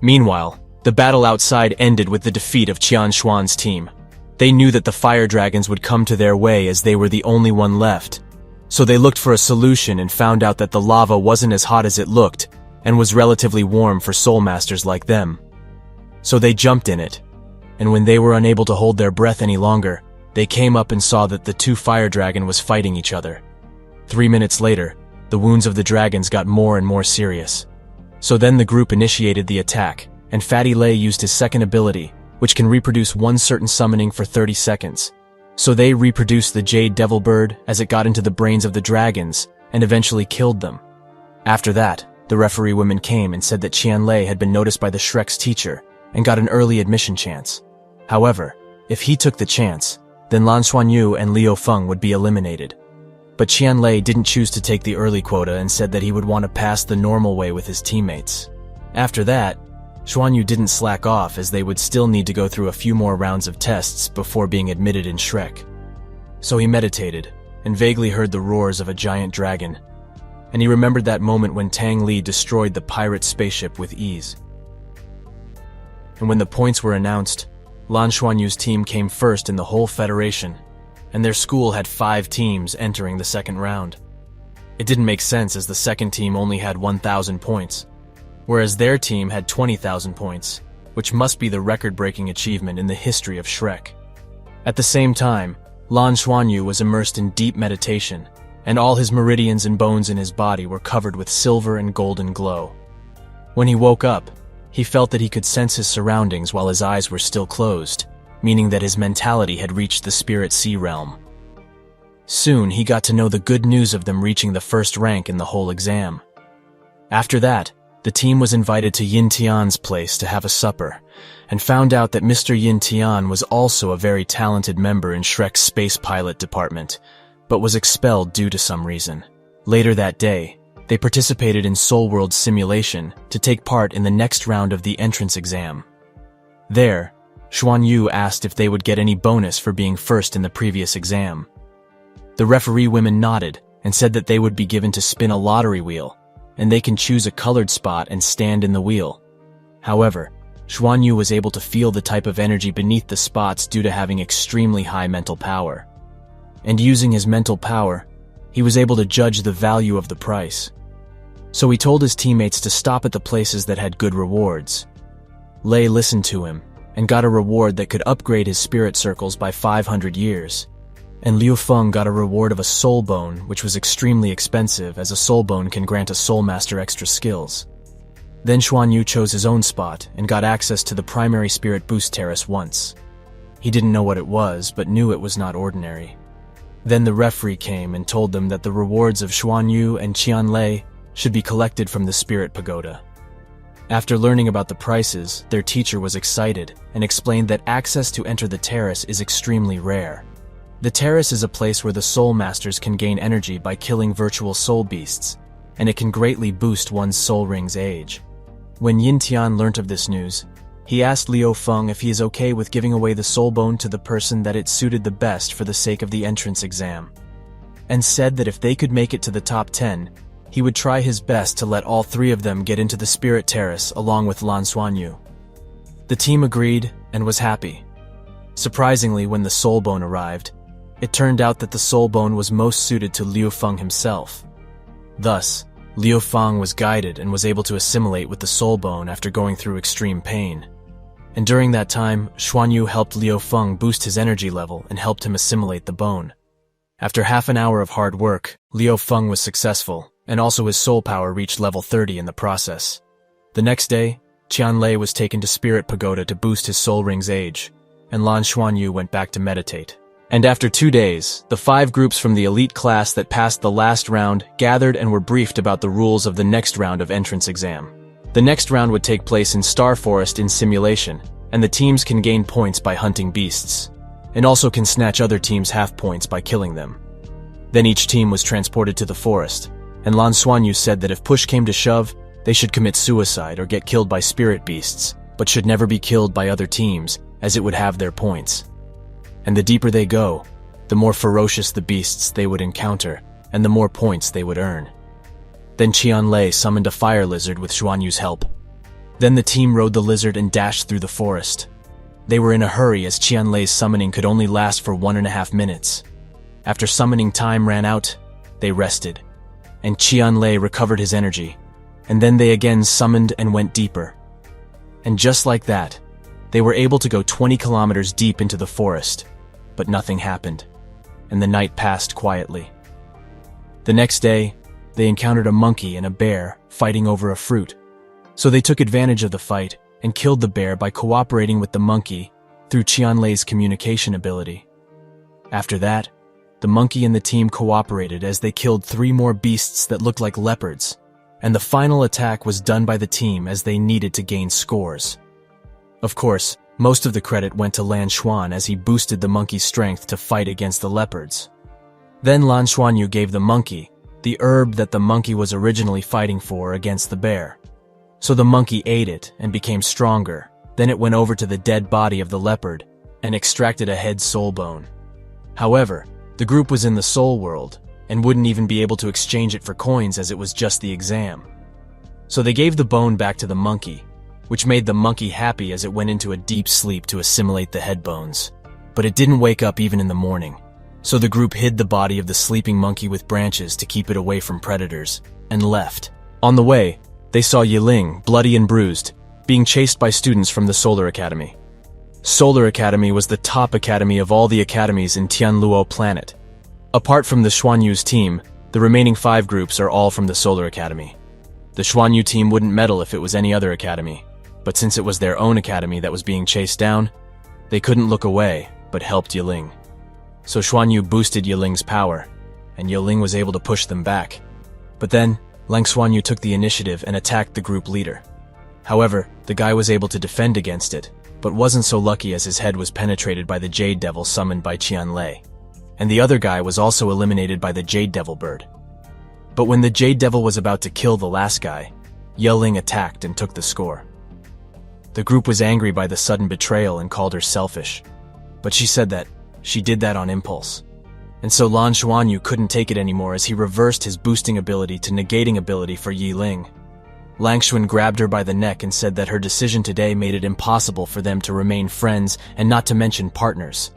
S1: Meanwhile, the battle outside ended with the defeat of Qianshuan's team. They knew that the fire dragons would come to their way as they were the only one left. So they looked for a solution and found out that the lava wasn't as hot as it looked and was relatively warm for soul masters like them. So they jumped in it, and when they were unable to hold their breath any longer, they came up and saw that the 2 fire dragon was fighting each other. 3 minutes later, the wounds of the dragons got more and more serious. So then the group initiated the attack, and Fatty Lei used his second ability, which can reproduce one certain summoning for 30 seconds. So they reproduced the Jade Devil Bird as it got into the brains of the dragons and eventually killed them. After that, the referee women came and said that Qianlei had been noticed by the Shrek's teacher and got an early admission chance. However, If he took the chance, then Lan Xuanyu and Liu Feng would be eliminated. But Qianlei didn't choose to take the early quota and said that he would want to pass the normal way with his teammates. After that, Xuanyu didn't slack off, as they would still need to go through a few more rounds of tests before being admitted in Shrek. So he meditated and vaguely heard the roars of a giant dragon, and he remembered that moment when Tang Li destroyed the pirate spaceship with ease. And when the points were announced, Lan Xuanyu's team came first in the whole federation, and their school had 5 teams entering the second round. It didn't make sense, as the second team only had 1,000 points, whereas their team had 20,000 points, which must be the record-breaking achievement in the history of Shrek. At the same time, Lan Xuanyu was immersed in deep meditation, and all his meridians and bones in his body were covered with silver and golden glow. When he woke up, he felt that he could sense his surroundings while his eyes were still closed, meaning that his mentality had reached the Spirit Sea realm. Soon, he got to know the good news of them reaching the first rank in the whole exam. After that, the team was invited to Yin Tian's place to have a supper, and found out that Mr. Yin Tian was also a very talented member in Shrek's space pilot department, but was expelled due to some reason. Later that day, they participated in Soul World's simulation to take part in the next round of the entrance exam. There, Xuanyu asked if they would get any bonus for being first in the previous exam. The referee women nodded and said that they would be given to spin a lottery wheel, and they can choose a colored spot and stand in the wheel. However, Xuanyu was able to feel the type of energy beneath the spots due to having extremely high mental power. And using his mental power, he was able to judge the value of the price. So he told his teammates to stop at the places that had good rewards. Lei listened to him and got a reward that could upgrade his spirit circles by 500 years. And Liu Feng got a reward of a soul bone, which was extremely expensive, as a soul bone can grant a soul master extra skills. Then Xuanyu chose his own spot and got access to the primary spirit boost terrace once. He didn't know what it was, but knew it was not ordinary. Then the referee came and told them that the rewards of Xuanyu and Qianlei should be collected from the Spirit Pagoda. After learning about the prices, their teacher was excited and explained that access to enter the terrace is extremely rare. The terrace is a place where the soul masters can gain energy by killing virtual soul beasts, and it can greatly boost one's soul ring's age. When Yin Tian learnt of this news, he asked Liu Feng if he is okay with giving away the soul bone to the person that it suited the best for the sake of the entrance exam, and said that if they could make it to the top 10, he would try his best to let all 3 of them get into the Spirit Terrace along with Lan Xuanyu. The team agreed and was happy. Surprisingly, when the soul bone arrived, it turned out that the soul bone was most suited to Liu Feng himself. Thus, Liu Feng was guided and was able to assimilate with the soul bone after going through extreme pain. And during that time, Xuanyu helped Liu Feng boost his energy level and helped him assimilate the bone. After half an hour of hard work, Liu Feng was successful, and also his soul power reached level 30 in the process. The next day, Qianlei was taken to Spirit Pagoda to boost his soul ring's age, and Lan Xuanyu went back to meditate. And after 2 days, the 5 groups from the elite class that passed the last round gathered and were briefed about the rules of the next round of entrance exam. The next round would take place in Star Forest in simulation, and the teams can gain points by hunting beasts, and also can snatch other teams' half points by killing them. Then each team was transported to the forest, and Lan Xuanyu said that if push came to shove, they should commit suicide or get killed by spirit beasts, but should never be killed by other teams, as it would have their points. And the deeper they go, the more ferocious the beasts they would encounter, and the more points they would earn. Then Qianlei summoned a fire lizard with Xuanyu's help. Then the team rode the lizard and dashed through the forest. They were in a hurry, as Qianlei's summoning could only last for 1.5 minutes. After summoning time ran out, they rested, and Qianlei recovered his energy, and then they again summoned and went deeper. And just like that, they were able to go 20 kilometers deep into the forest, but nothing happened, and the night passed quietly. The next day, they encountered a monkey and a bear fighting over a fruit, so they took advantage of the fight and killed the bear by cooperating with the monkey through Qianlei's communication ability. After that, the monkey and the team cooperated as they killed 3 more beasts that looked like leopards, and the final attack was done by the team as they needed to gain scores. Of course, Most of the credit went to Lan Xuan as he boosted the monkey's strength to fight against the leopards. Then Lan Xuanyu gave the monkey the herb that the monkey was originally fighting for against the bear. So the monkey ate it and became stronger. Then it went over to the dead body of the leopard and extracted a head soul bone. However, the group was in the soul world and wouldn't even be able to exchange it for coins as it was just the exam. So they gave the bone back to the monkey, which made the monkey happy as it went into a deep sleep to assimilate the head bones. But it didn't wake up even in the morning. So the group hid the body of the sleeping monkey with branches to keep it away from predators, and left. On the way, they saw Yiling, bloody and bruised, being chased by students from the Solar Academy. Solar Academy was the top academy of all the academies in Tianluo planet. Apart from the Xuanyu's team, the remaining 5 groups are all from the Solar Academy. The Xuanyu team wouldn't meddle if it was any other academy, but since it was their own academy that was being chased down, they couldn't look away, but helped Yiling. So Xuanyu boosted Yiling's power, and Yiling was able to push them back. But then, Lang Xuanyu took the initiative and attacked the group leader. However, the guy was able to defend against it, but wasn't so lucky as his head was penetrated by the Jade Devil summoned by Qianlei. And the other guy was also eliminated by the Jade Devil bird. But when the Jade Devil was about to kill the last guy, Yiling attacked and took the score. The group was angry by the sudden betrayal and called her selfish, but she said that she did that on impulse. And so Lan Xuanyu couldn't take it anymore as he reversed his boosting ability to negating ability for Yiling. Lang Xuan grabbed her by the neck and said that her decision today made it impossible for them to remain friends and not to mention partners.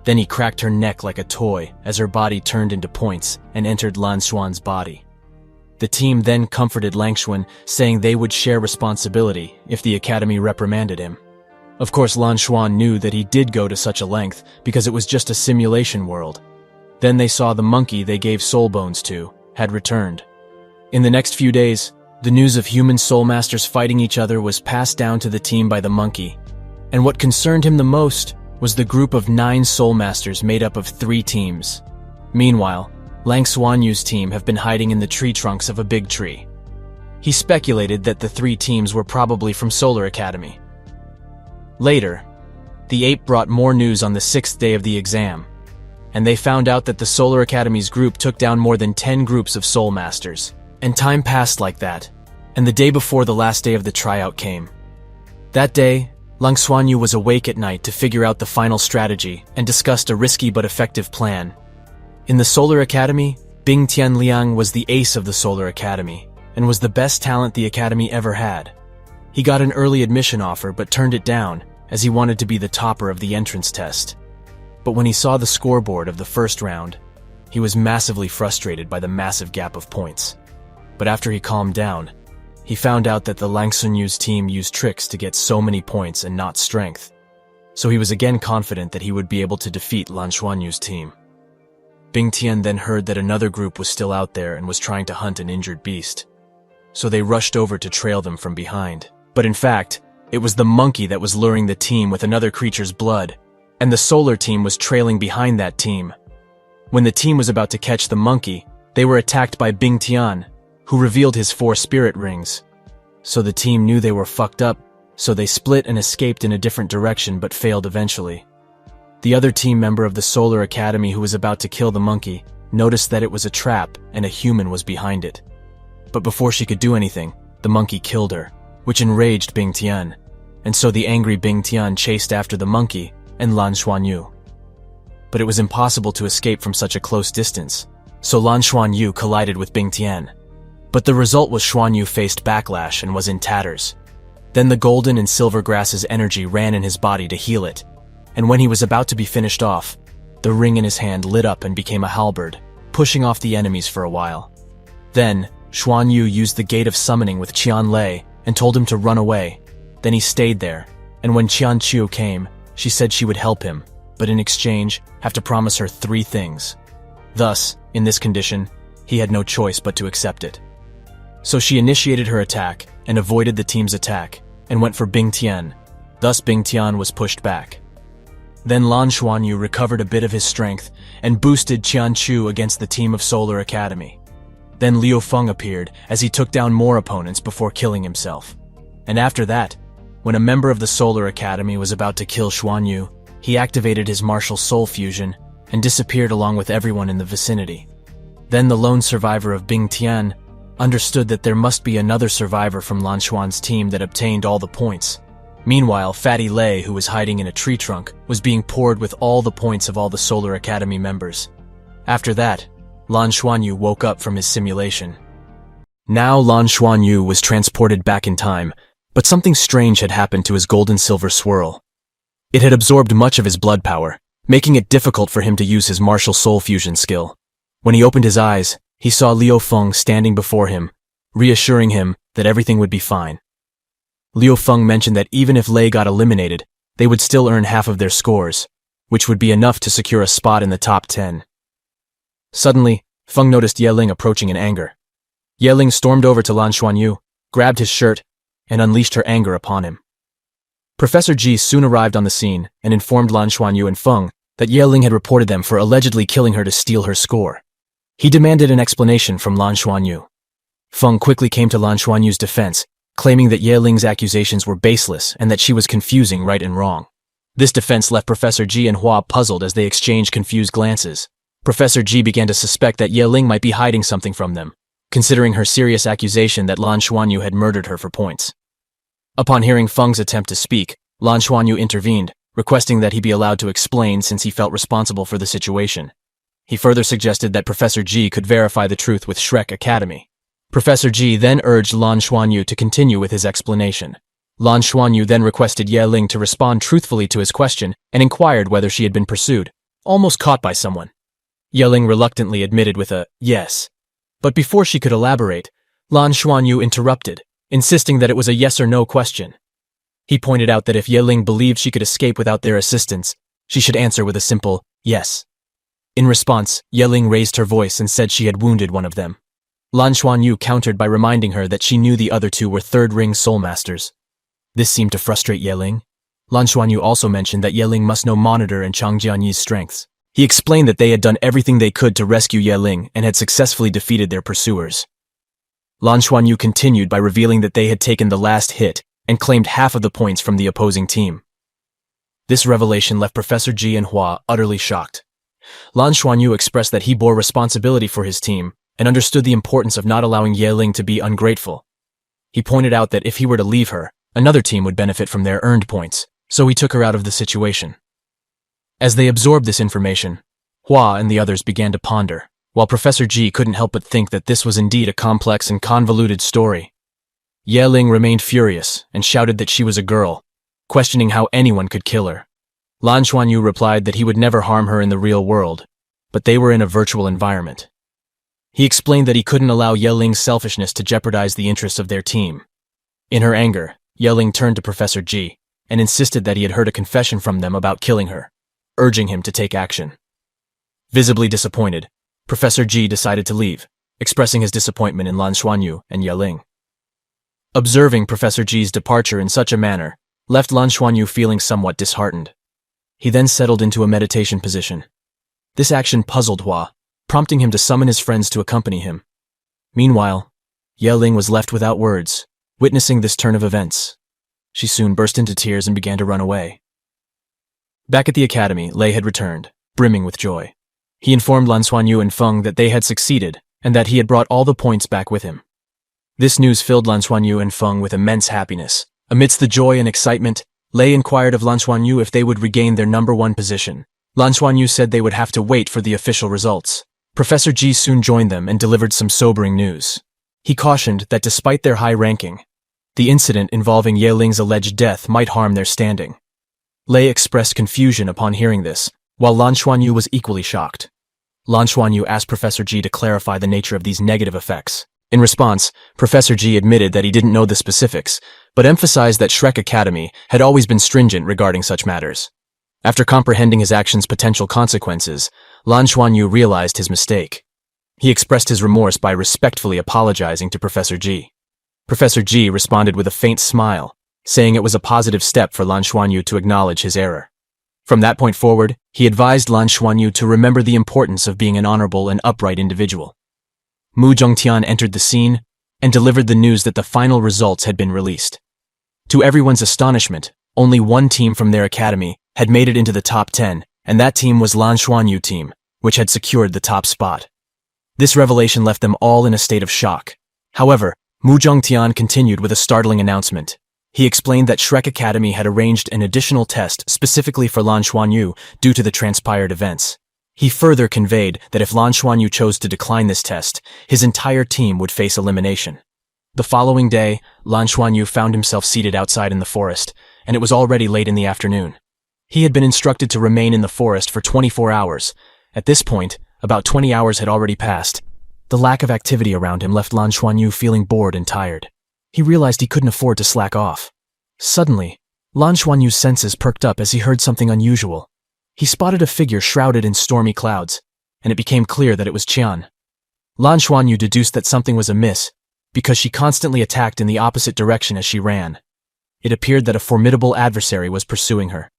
S1: Then he cracked her neck like a toy as her body turned into points and entered Lan Xuan's body. The team then comforted Lang Xuan, saying they would share responsibility if the academy reprimanded him. Of course, Lan Xuan knew that he did go to such a length because it was just a simulation world. Then they saw the monkey they gave soul bones to had returned. In the next few days, the news of human soul masters fighting each other was passed down to the team by the monkey. And what concerned him the most was the group of 9 soul masters made up of 3 teams. Meanwhile, Lang Xuanyu's team have been hiding in the tree trunks of a big tree. He speculated that the 3 teams were probably from Solar Academy. Later, the ape brought more news on the 6th day of the exam, and they found out that the Solar Academy's group took down more than 10 groups of soul masters. And time passed like that, and the day before the last day of the tryout came. That day, Lang Xuanyu was awake at night to figure out the final strategy and discussed a risky but effective plan. In the Solar Academy, Bing Tianliang was the ace of the Solar Academy and was the best talent the academy ever had. He got an early admission offer but turned it down as he wanted to be the topper of the entrance test. But when he saw the scoreboard of the first round, he was massively frustrated by the massive gap of points. But after he calmed down, he found out that the Lang Xuanyu's team used tricks to get so many points and not strength. So he was again confident that he would be able to defeat Lan Xuanyu's team. Bing Tian then heard that another group was still out there and was trying to hunt an injured beast. So they rushed over to trail them from behind. But in fact, it was the monkey that was luring the team with another creature's blood, and the solar team was trailing behind that team. When the team was about to catch the monkey, they were attacked by Bing Tian, who revealed his 4 spirit rings. So the team knew they were fucked up, so they split and escaped in a different direction but failed eventually. The other team member of the Solar Academy who was about to kill the monkey noticed that it was a trap and a human was behind it. But before she could do anything, the monkey killed her, which enraged Bing Tian, and so the angry Bing Tian chased after the monkey and Lan Xuanyu. But it was impossible to escape from such a close distance, so Lan Xuanyu collided with Bing Tian. But the result was Xuanyu faced backlash and was in tatters. Then the golden and silver grass's energy ran in his body to heal it, and when he was about to be finished off, the ring in his hand lit up and became a halberd, pushing off the enemies for a while. Then, Xuanyu used the Gate of Summoning with Qianlei and told him to run away. Then he stayed there, and when Qianqiu came, she said she would help him, but in exchange, have to promise her 3 things. Thus, in this condition, he had no choice but to accept it. So she initiated her attack and avoided the team's attack and went for Bing Tian. Thus Bing Tian was pushed back. Then Lan Xuanyu recovered a bit of his strength and boosted Qianqiu against the team of Solar Academy. Then Liu Feng appeared as he took down more opponents before killing himself. And after that, when a member of the Solar Academy was about to kill Xuanyu, he activated his martial soul fusion and disappeared along with everyone in the vicinity. Then the lone survivor of Bing Tian understood that there must be another survivor from Lan Xuan's team that obtained all the points. Meanwhile, Fatty Lei, who was hiding in a tree trunk, was being poured with all the points of all the Solar Academy members. After that, Lan Xuanyu woke up from his simulation. Now Lan Xuanyu was transported back in time, but something strange had happened to his gold-and-silver swirl. It had absorbed much of his blood power, making it difficult for him to use his martial soul fusion skill. When he opened his eyes, he saw Liu Feng standing before him, reassuring him that everything would be fine. Liu Feng mentioned that even if Lei got eliminated, they would still earn half of their scores, which would be enough to secure a spot in the top 10. Suddenly, Feng noticed Ye Ling approaching in anger. Ye Ling stormed over to Lan Xuanyu, grabbed his shirt, and unleashed her anger upon him. Professor Ji soon arrived on the scene and informed Lan Xuanyu and Feng that Ye Ling had reported them for allegedly killing her to steal her score. He demanded an explanation from Lan Xuanyu. Feng quickly came to Lan Xuanyu's defense, claiming that Ye Ling's accusations were baseless and that she was confusing right and wrong. This defense left Professor Ji and Hua puzzled as they exchanged confused glances. Professor Ji began to suspect that Ye Ling might be hiding something from them, considering her serious accusation that Lan Xuanyu had murdered her for points. Upon hearing Feng's attempt to speak, Lan Xuanyu intervened, requesting that he be allowed to explain since he felt responsible for the situation. He further suggested that Professor Ji could verify the truth with Shrek Academy. Professor Ji then urged Lan Xuanyu to continue with his explanation. Lan Xuanyu then requested Ye Ling to respond truthfully to his question and inquired whether she had been pursued, almost caught by someone. Ye Ling reluctantly admitted with a yes. But before she could elaborate, Lan Xuanyu interrupted, insisting that it was a yes or no question. He pointed out that if Ye Ling believed she could escape without their assistance, she should answer with a simple yes. In response, Ye Ling raised her voice and said she had wounded one of them. Lan Xuanyu countered by reminding her that she knew the other two were third-ring soul masters. This seemed to frustrate Ye Ling. Lan Xuanyu also mentioned that Ye Ling must know Monitor and Chang Jianyi's strengths. He explained that they had done everything they could to rescue Ye Ling and had successfully defeated their pursuers. Lan Xuanyu continued by revealing that they had taken the last hit and claimed half of the points from the opposing team. This revelation left Professor Ji and Hua utterly shocked. Lan Xuanyu expressed that he bore responsibility for his team and understood the importance of not allowing Ye Ling to be ungrateful. He pointed out that if he were to leave her, another team would benefit from their earned points, so he took her out of the situation. As they absorbed this information, Hua and the others began to ponder, while Professor Ji couldn't help but think that this was indeed a complex and convoluted story. Ye Ling remained furious and shouted that she was a girl, questioning how anyone could kill her. Lan Xuanyu replied that he would never harm her in the real world, but they were in a virtual environment. He explained that he couldn't allow Ye Ling's selfishness to jeopardize the interests of their team. In her anger, Ye Ling turned to Professor Ji and insisted that he had heard a confession from them about killing her, urging him to take action. Visibly disappointed, Professor Ji decided to leave, expressing his disappointment in Lan Xuanyu and Ye Ling. Observing Professor Ji's departure in such a manner left Lan Xuanyu feeling somewhat disheartened. He then settled into a meditation position. This action puzzled Hua, prompting him to summon his friends to accompany him. Meanwhile, Ye Ling was left without words, witnessing this turn of events. She soon burst into tears and began to run away. Back at the academy, Lei had returned, brimming with joy. He informed Lan Xuanyu and Feng that they had succeeded and that he had brought all the points back with him. This news filled Lan Xuanyu and Feng with immense happiness. Amidst the joy and excitement, Lei inquired of Lan Xuanyu if they would regain their number 1 position. Lan Xuanyu said they would have to wait for the official results. Professor Ji soon joined them and delivered some sobering news. He cautioned that despite their high ranking, the incident involving Ye Ling's alleged death might harm their standing. Lei expressed confusion upon hearing this, while Lan Xuanyu was equally shocked. Lan Xuanyu asked Professor Ji to clarify the nature of these negative effects. In response, Professor Ji admitted that he didn't know the specifics, but emphasized that Shrek Academy had always been stringent regarding such matters. After comprehending his actions' potential consequences, Lan Xuanyu realized his mistake. He expressed his remorse by respectfully apologizing to Professor Ji. Professor Ji responded with a faint smile, saying it was a positive step for Lan Xuanyu to acknowledge his error. From that point forward, he advised Lan Xuanyu to remember the importance of being an honorable and upright individual. Mu Zhongtian entered the scene and delivered the news that the final results had been released. To everyone's astonishment, only one team from their academy had made it into the top 10, and that team was Lan Xuanyu team, which had secured the top spot. This revelation left them all in a state of shock. However, Mu Zhongtian continued with a startling announcement. He explained that Shrek Academy had arranged an additional test specifically for Lan Xuanyu due to the transpired events. He further conveyed that if Lan Xuanyu chose to decline this test, his entire team would face elimination. The following day, Lan Xuanyu found himself seated outside in the forest, and it was already late in the afternoon. He had been instructed to remain in the forest for 24 hours. At this point, about 20 hours had already passed. The lack of activity around him left Lan Xuanyu feeling bored and tired. He realized he couldn't afford to slack off. Suddenly, Lan Xuanyu's senses perked up as he heard something unusual. He spotted a figure shrouded in stormy clouds, and it became clear that it was Qian. Lan Xuanyu deduced that something was amiss, because she constantly attacked in the opposite direction as she ran. It appeared that a formidable adversary was pursuing her.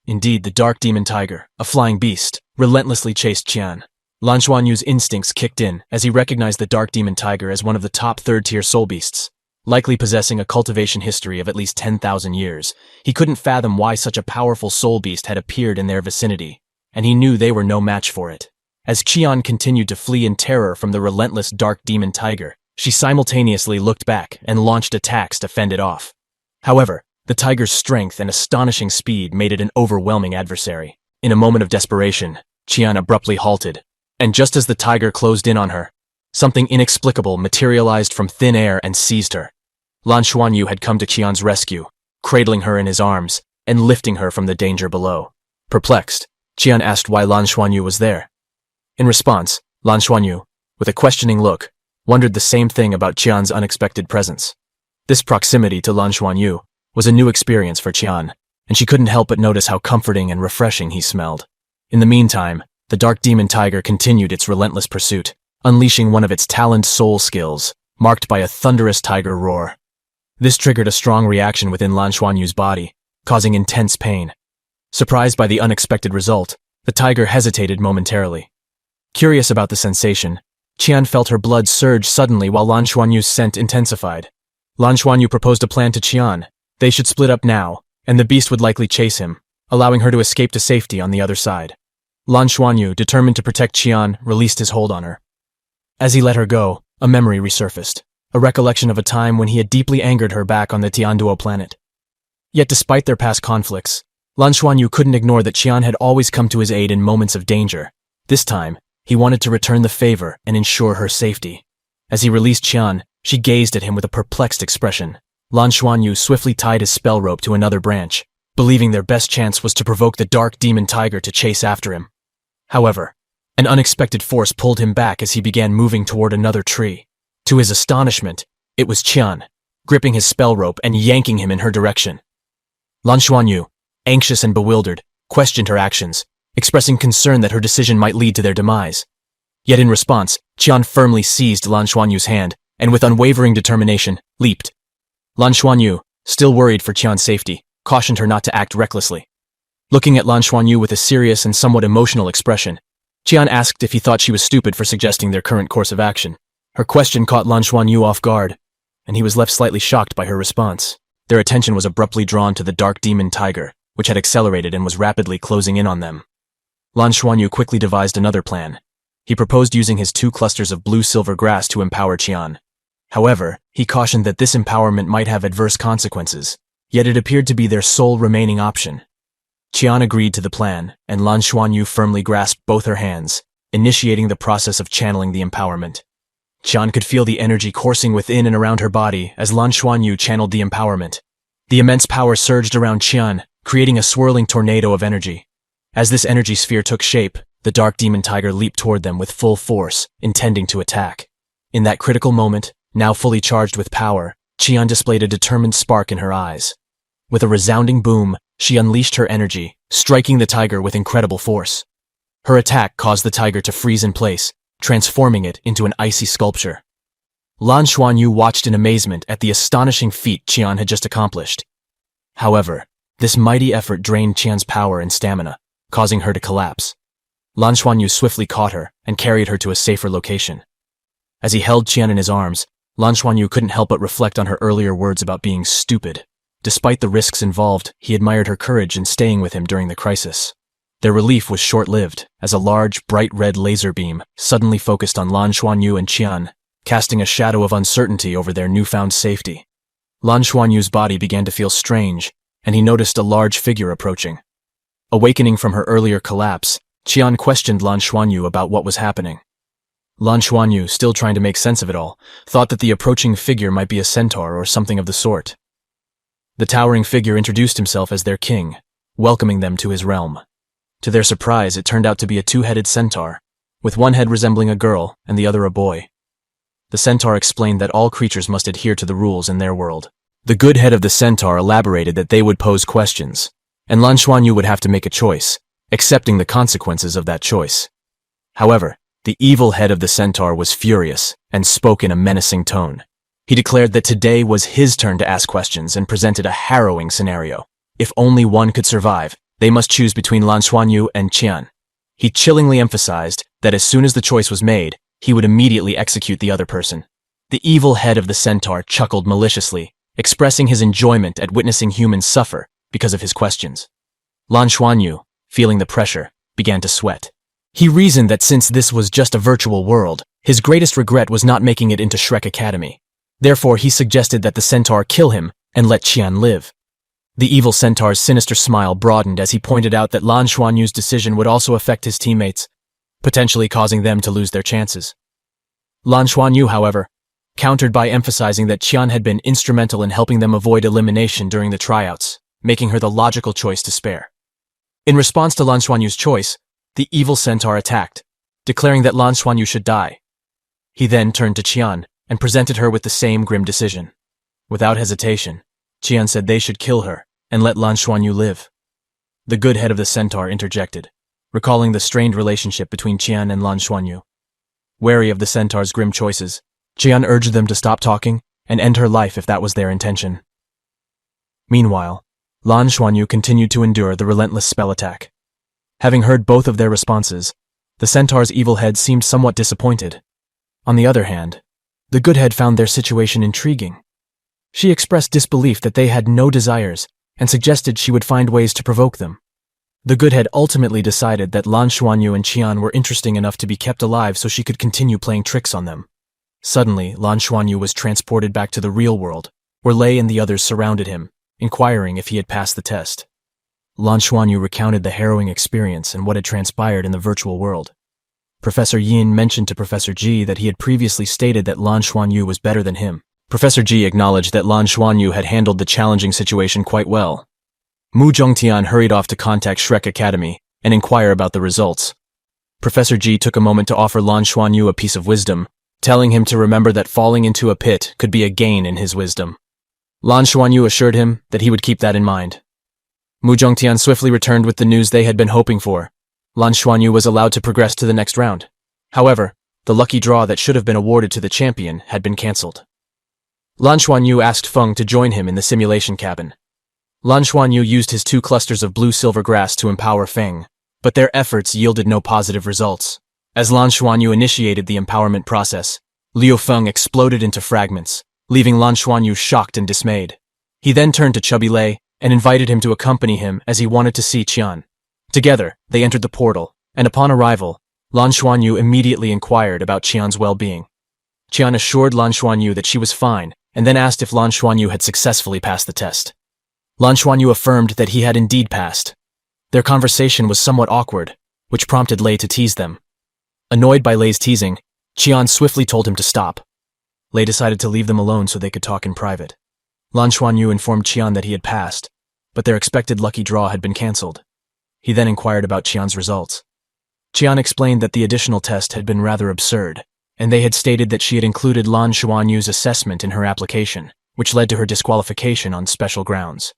S1: Indeed, the dark demon tiger, a flying beast, relentlessly chased Qian. Lan Xuanyu's instincts kicked in as he recognized the dark demon tiger as one of the top third-tier soul beasts. Likely possessing a cultivation history of at least 10,000 years, he couldn't fathom why such a powerful soul beast had appeared in their vicinity, and he knew they were no match for it. As Qian continued to flee in terror from the relentless dark demon tiger, she simultaneously looked back and launched attacks to fend it off. However, the tiger's strength and astonishing speed made it an overwhelming adversary. In a moment of desperation, Qian abruptly halted, and just as the tiger closed in on her, something inexplicable materialized from thin air and seized her. Lan Xuanyu had come to Qian's rescue, cradling her in his arms and lifting her from the danger below. Perplexed, Qian asked why Lan Xuanyu was there. In response, Lan Xuanyu, with a questioning look, wondered the same thing about Qian's unexpected presence. This proximity to Lan Xuanyu was a new experience for Qian, and she couldn't help but notice how comforting and refreshing he smelled. In the meantime, the dark demon tiger continued its relentless pursuit, unleashing one of its taloned soul skills, marked by a thunderous tiger roar. This triggered a strong reaction within Lan Xuanyu's body, causing intense pain. Surprised by the unexpected result, the tiger hesitated momentarily. Curious about the sensation, Qian felt her blood surge suddenly while Lan Xuanyu's scent intensified. Lan Xuanyu proposed a plan to Qian. They should split up now, and the beast would likely chase him, allowing her to escape to safety on the other side. Lan Xuanyu, determined to protect Qian, released his hold on her. As he let her go, a memory resurfaced, a recollection of a time when he had deeply angered her back on the Tianduo planet. Yet despite their past conflicts, Lan Xuanyu couldn't ignore that Qian had always come to his aid in moments of danger. This time, he wanted to return the favor and ensure her safety. As he released Qian, she gazed at him with a perplexed expression. Lan Xuanyu swiftly tied his spell rope to another branch, believing their best chance was to provoke the dark demon tiger to chase after him. However, an unexpected force pulled him back as he began moving toward another tree. To his astonishment, it was Qian, gripping his spell rope and yanking him in her direction. Lan Xuanyu, anxious and bewildered, questioned her actions, expressing concern that her decision might lead to their demise. Yet in response, Qian firmly seized Lan Xuanyu's hand and with unwavering determination, leaped. Lan Xuanyu, still worried for Qian's safety, cautioned her not to act recklessly. Looking at Lan Xuanyu with a serious and somewhat emotional expression, Qian asked if he thought she was stupid for suggesting their current course of action. Her question caught Lan Xuanyu off guard, and he was left slightly shocked by her response. Their attention was abruptly drawn to the dark demon tiger, which had accelerated and was rapidly closing in on them. Lan Xuanyu quickly devised another plan. He proposed using his 2 clusters of blue-silver grass to empower Qian. However, he cautioned that this empowerment might have adverse consequences, yet it appeared to be their sole remaining option. Qian agreed to the plan, and Lan Xuanyu firmly grasped both her hands, initiating the process of channeling the empowerment. Qian could feel the energy coursing within and around her body as Lan Xuanyu channeled the empowerment. The immense power surged around Qian, creating a swirling tornado of energy. As this energy sphere took shape, the dark demon tiger leaped toward them with full force, intending to attack. In that critical moment, now fully charged with power, Qian displayed a determined spark in her eyes. With a resounding boom, she unleashed her energy, striking the tiger with incredible force. Her attack caused the tiger to freeze in place, transforming it into an icy sculpture. Lan Xuanyu watched in amazement at the astonishing feat Qian had just accomplished. However, this mighty effort drained Qian's power and stamina, causing her to collapse. Lan Xuanyu swiftly caught her and carried her to a safer location. As he held Qian in his arms, Lan Xuanyu couldn't help but reflect on her earlier words about being stupid. Despite the risks involved, he admired her courage in staying with him during the crisis. Their relief was short-lived, as a large, bright red laser beam suddenly focused on Lan Xuanyu and Qian, casting a shadow of uncertainty over their newfound safety. Lan Xuanyu's body began to feel strange, and he noticed a large figure approaching. Awakening from her earlier collapse, Qian questioned Lan Xuanyu about what was happening. Lan Xuanyu, still trying to make sense of it all, thought that the approaching figure might be a centaur or something of the sort. The towering figure introduced himself as their king, welcoming them to his realm. To their surprise, it turned out to be a two-headed centaur, with one head resembling a girl and the other a boy. The centaur explained that all creatures must adhere to the rules in their world. The good head of the centaur elaborated that they would pose questions, and Lan Xuanyu would have to make a choice, accepting the consequences of that choice. However, the evil head of the centaur was furious and spoke in a menacing tone. He declared that today was his turn to ask questions and presented a harrowing scenario. If only one could survive, they must choose between Lan Xuanyu and Qian. He chillingly emphasized that as soon as the choice was made, he would immediately execute the other person. The evil head of the centaur chuckled maliciously, expressing his enjoyment at witnessing humans suffer because of his questions. Lan Xuanyu, feeling the pressure, began to sweat. He reasoned that since this was just a virtual world, his greatest regret was not making it into Shrek Academy. Therefore, he suggested that the centaur kill him and let Qian live. The evil centaur's sinister smile broadened as he pointed out that Lan Xuanyu's decision would also affect his teammates, potentially causing them to lose their chances. Lan Xuanyu, however, countered by emphasizing that Qian had been instrumental in helping them avoid elimination during the tryouts, making her the logical choice to spare. In response to Lan Xuanyu's choice, the evil centaur attacked, declaring that Lan Xuanyu should die. He then turned to Qian and presented her with the same grim decision. Without hesitation, Qian said they should kill her and let Lan Xuanyu live. The good head of the centaur interjected, recalling the strained relationship between Qian and Lan Xuanyu. Wary of the centaur's grim choices, Qian urged them to stop talking and end her life if that was their intention. Meanwhile, Lan Xuanyu continued to endure the relentless spell attack. Having heard both of their responses, the centaur's evil head seemed somewhat disappointed. On the other hand, the good head found their situation intriguing. She expressed disbelief that they had no desires and suggested she would find ways to provoke them. The good head ultimately decided that Lan Xuanyu and Qian were interesting enough to be kept alive so she could continue playing tricks on them. Suddenly, Lan Xuanyu was transported back to the real world, where Lei and the others surrounded him, inquiring if he had passed the test. Lan Xuanyu recounted the harrowing experience and what had transpired in the virtual world. Professor Yin mentioned to Professor Ji that he had previously stated that Lan Xuanyu was better than him. Professor Ji acknowledged that Lan Xuanyu had handled the challenging situation quite well. Mu Zhongtian hurried off to contact Shrek Academy and inquire about the results. Professor Ji took a moment to offer Lan Xuanyu a piece of wisdom, telling him to remember that falling into a pit could be a gain in his wisdom. Lan Xuanyu assured him that he would keep that in mind. Mu Zhongtian swiftly returned with the news they had been hoping for. Lan Xuanyu was allowed to progress to the next round. However, the lucky draw that should have been awarded to the champion had been cancelled. Lan Xuanyu asked Feng to join him in the simulation cabin. Lan Xuanyu used his 2 clusters of blue-silver grass to empower Feng, but their efforts yielded no positive results. As Lan Xuanyu initiated the empowerment process, Liu Feng exploded into fragments, leaving Lan Xuanyu shocked and dismayed. He then turned to Chubby Lei and invited him to accompany him as he wanted to see Qian. Together, they entered the portal, and upon arrival, Lan Xuanyu immediately inquired about Qian's well-being. Qian assured Lan Xuanyu that she was fine, and then asked if Lan Xuanyu had successfully passed the test. Lan Xuanyu affirmed that he had indeed passed. Their conversation was somewhat awkward, which prompted Lei to tease them. Annoyed by Lei's teasing, Qian swiftly told him to stop. Lei decided to leave them alone so they could talk in private. Lan Xuanyu informed Qian that he had passed, but their expected lucky draw had been cancelled. He then inquired about Qian's results. Qian explained that the additional test had been rather absurd, and they had stated that she had included Lan Xuanyu's assessment in her application, which led to her disqualification on special grounds.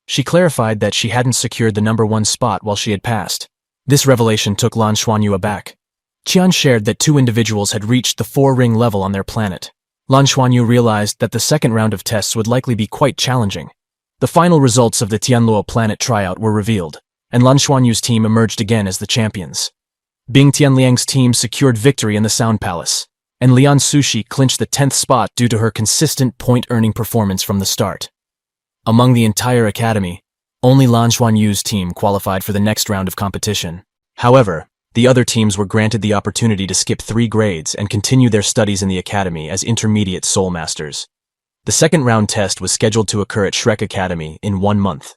S1: She clarified that she hadn't secured the number 1 spot while she had passed. This revelation took Lan Xuanyu aback. Qian shared that 2 individuals had reached the 4-ring level on their planet. Lan Xuanyu realized that the second round of tests would likely be quite challenging. The final results of the Tianluo planet tryout were revealed, and Lan Xuanyu's team emerged again as the champions. Bing Tianliang's team secured victory in the Sound Palace, and Lian Sushi clinched the 10th spot due to her consistent point-earning performance from the start. Among the entire academy, only Lan Xuanyu's team qualified for the next round of competition. However, the other teams were granted the opportunity to skip 3 grades and continue their studies in the academy as intermediate soul masters. The second round test was scheduled to occur at Shrek Academy in 1 month.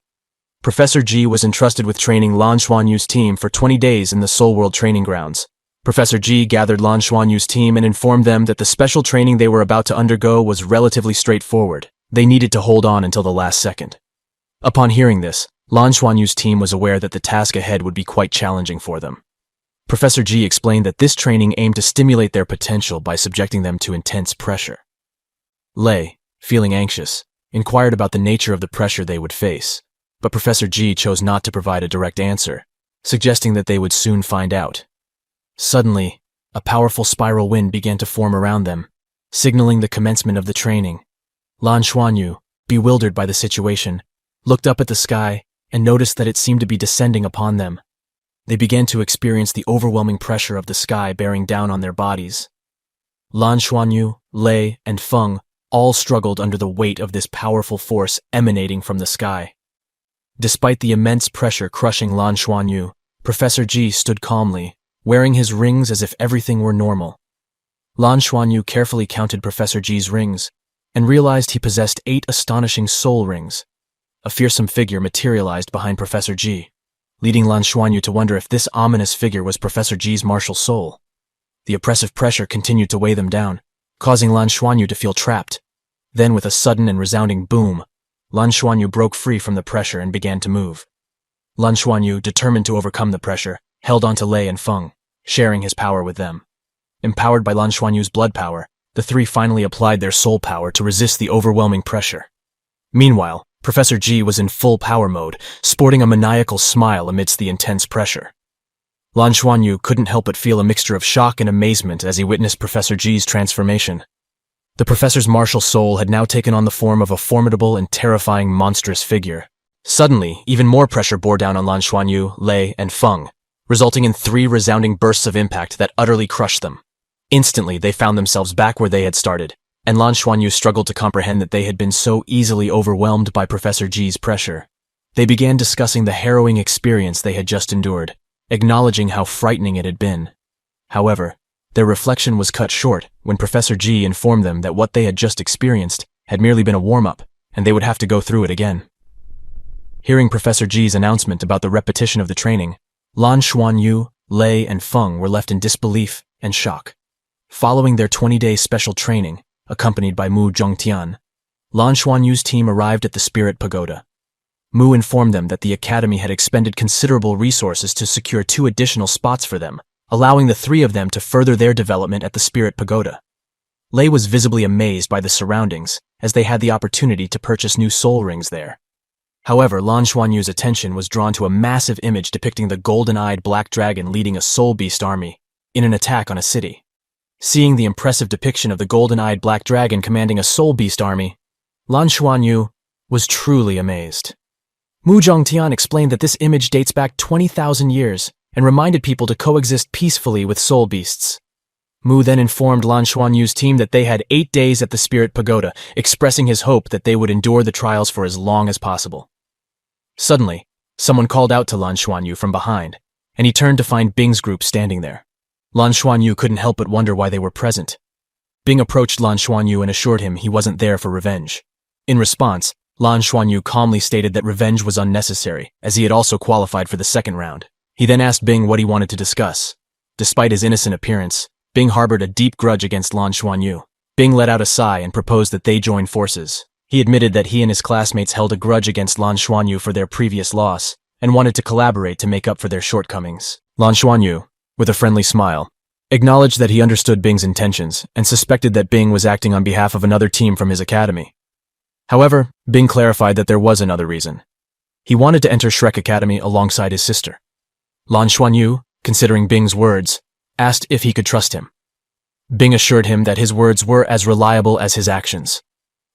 S1: Professor G was entrusted with training Lan Xuanyu's team for 20 days in the Soul World training grounds. Professor G gathered Lan Xuanyu's team and informed them that the special training they were about to undergo was relatively straightforward. They needed to hold on until the last second. Upon hearing this, Lan Xuanyu's team was aware that the task ahead would be quite challenging for them. Professor G explained that this training aimed to stimulate their potential by subjecting them to intense pressure. Lei, feeling anxious, inquired about the nature of the pressure they would face, but Professor G chose not to provide a direct answer, suggesting that they would soon find out. Suddenly, a powerful spiral wind began to form around them, signaling the commencement of the training. Lan Xuanyu, bewildered by the situation, looked up at the sky and noticed that it seemed to be descending upon them. They began to experience the overwhelming pressure of the sky bearing down on their bodies. Lan Xuanyu, Lei, and Feng all struggled under the weight of this powerful force emanating from the sky. Despite the immense pressure crushing Lan Xuanyu, Professor G stood calmly, wearing his rings as if everything were normal. Lan Xuanyu carefully counted Professor G's rings and realized he possessed 8 astonishing soul rings. A fearsome figure materialized behind Professor G, leading Lan Xuanyu to wonder if this ominous figure was Professor G's martial soul. The oppressive pressure continued to weigh them down, causing Lan Xuanyu to feel trapped. Then, with a sudden and resounding boom, Lan Xuanyu broke free from the pressure and began to move. Lan Xuanyu, determined to overcome the pressure, held on to Lei and Feng, sharing his power with them. Empowered by Lan Xuanyu's blood power, the 3 finally applied their soul power to resist the overwhelming pressure. Meanwhile, Professor G was in full power mode, sporting a maniacal smile amidst the intense pressure. Lan Xuanyu couldn't help but feel a mixture of shock and amazement as he witnessed Professor G's transformation. The professor's martial soul had now taken on the form of a formidable and terrifying monstrous figure. Suddenly, even more pressure bore down on Lan Xuanyu, Lei, and Feng, resulting in 3 resounding bursts of impact that utterly crushed them. Instantly, they found themselves back where they had started, and Lan Xuanyu struggled to comprehend that they had been so easily overwhelmed by Professor G's pressure. They began discussing the harrowing experience they had just endured, acknowledging how frightening it had been. However, their reflection was cut short when Professor G informed them that what they had just experienced had merely been a warm-up, and they would have to go through it again. Hearing Professor G's announcement about the repetition of the training, Lan Xuanyu, Lei, and Feng were left in disbelief and shock. Following their 20-day special training, accompanied by Mu Zhongtian, Lan Xuanyu's team arrived at the Spirit Pagoda. Mu informed them that the academy had expended considerable resources to secure 2 additional spots for them, allowing the 3 of them to further their development at the Spirit Pagoda. Lei was visibly amazed by the surroundings, as they had the opportunity to purchase new soul rings there. However, Lan Xuanyu's attention was drawn to a massive image depicting the golden-eyed black dragon leading a soul beast army in an attack on a city. Seeing the impressive depiction of the golden-eyed black dragon commanding a soul beast army, Lan Xuanyu was truly amazed. Mu Zhongtian explained that this image dates back 20,000 years and reminded people to coexist peacefully with soul beasts. Mu then informed Lan Xuanyu's team that they had 8 days at the Spirit Pagoda, expressing his hope that they would endure the trials for as long as possible. Suddenly, someone called out to Lan Xuanyu from behind, and he turned to find Bing's group standing there. Lan Xuanyu couldn't help but wonder why they were present. Bing approached Lan Xuanyu and assured him he wasn't there for revenge. In response, Lan Xuanyu calmly stated that revenge was unnecessary, as he had also qualified for the second round. He then asked Bing what he wanted to discuss. Despite his innocent appearance, Bing harbored a deep grudge against Lan Xuanyu. Bing let out a sigh and proposed that they join forces. He admitted that he and his classmates held a grudge against Lan Xuanyu for their previous loss, and wanted to collaborate to make up for their shortcomings. Lan Xuanyu, with a friendly smile, acknowledged that he understood Bing's intentions and suspected that Bing was acting on behalf of another team from his academy. However, Bing clarified that there was another reason. He wanted to enter Shrek Academy alongside his sister. Lan Xuanyu, considering Bing's words, asked if he could trust him. Bing assured him that his words were as reliable as his actions.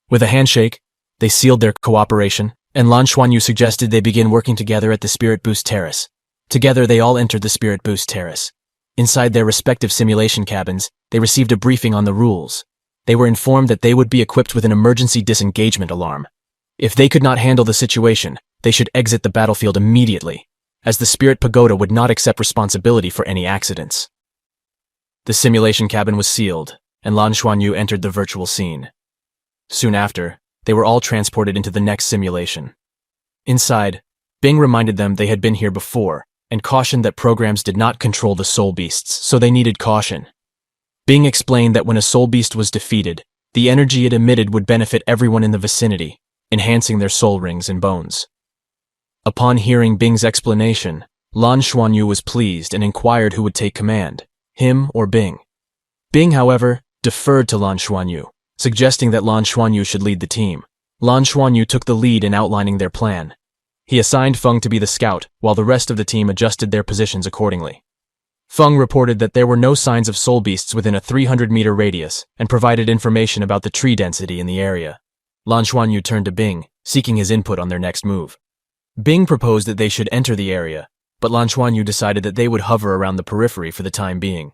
S1: With a handshake, they sealed their cooperation, and Lan Xuanyu suggested they begin working together at the Spirit Boost Terrace. Together, they all entered the Spirit Boost Terrace. Inside their respective simulation cabins, they received a briefing on the rules. They were informed that they would be equipped with an emergency disengagement alarm. If they could not handle the situation, they should exit the battlefield immediately, as the Spirit Pagoda would not accept responsibility for any accidents. The simulation cabin was sealed, and Lan Xuanyu entered the virtual scene. Soon after, they were all transported into the next simulation. Inside, Bing reminded them they had been here before, and cautioned that programs did not control the soul beasts, so they needed caution. Bing explained that when a soul beast was defeated, the energy it emitted would benefit everyone in the vicinity, enhancing their soul rings and bones. Upon hearing Bing's explanation, Lan Xuanyu was pleased and inquired who would take command, him or Bing. Bing, however, deferred to Lan Xuanyu, suggesting that Lan Xuanyu should lead the team. Lan Xuanyu took the lead in outlining their plan. He assigned Feng to be the scout, while the rest of the team adjusted their positions accordingly. Feng reported that there were no signs of soul beasts within a 300-meter radius and provided information about the tree density in the area. Lan Xuanyu turned to Bing, seeking his input on their next move. Bing proposed that they should enter the area, but Lan Xuanyu decided that they would hover around the periphery for the time being.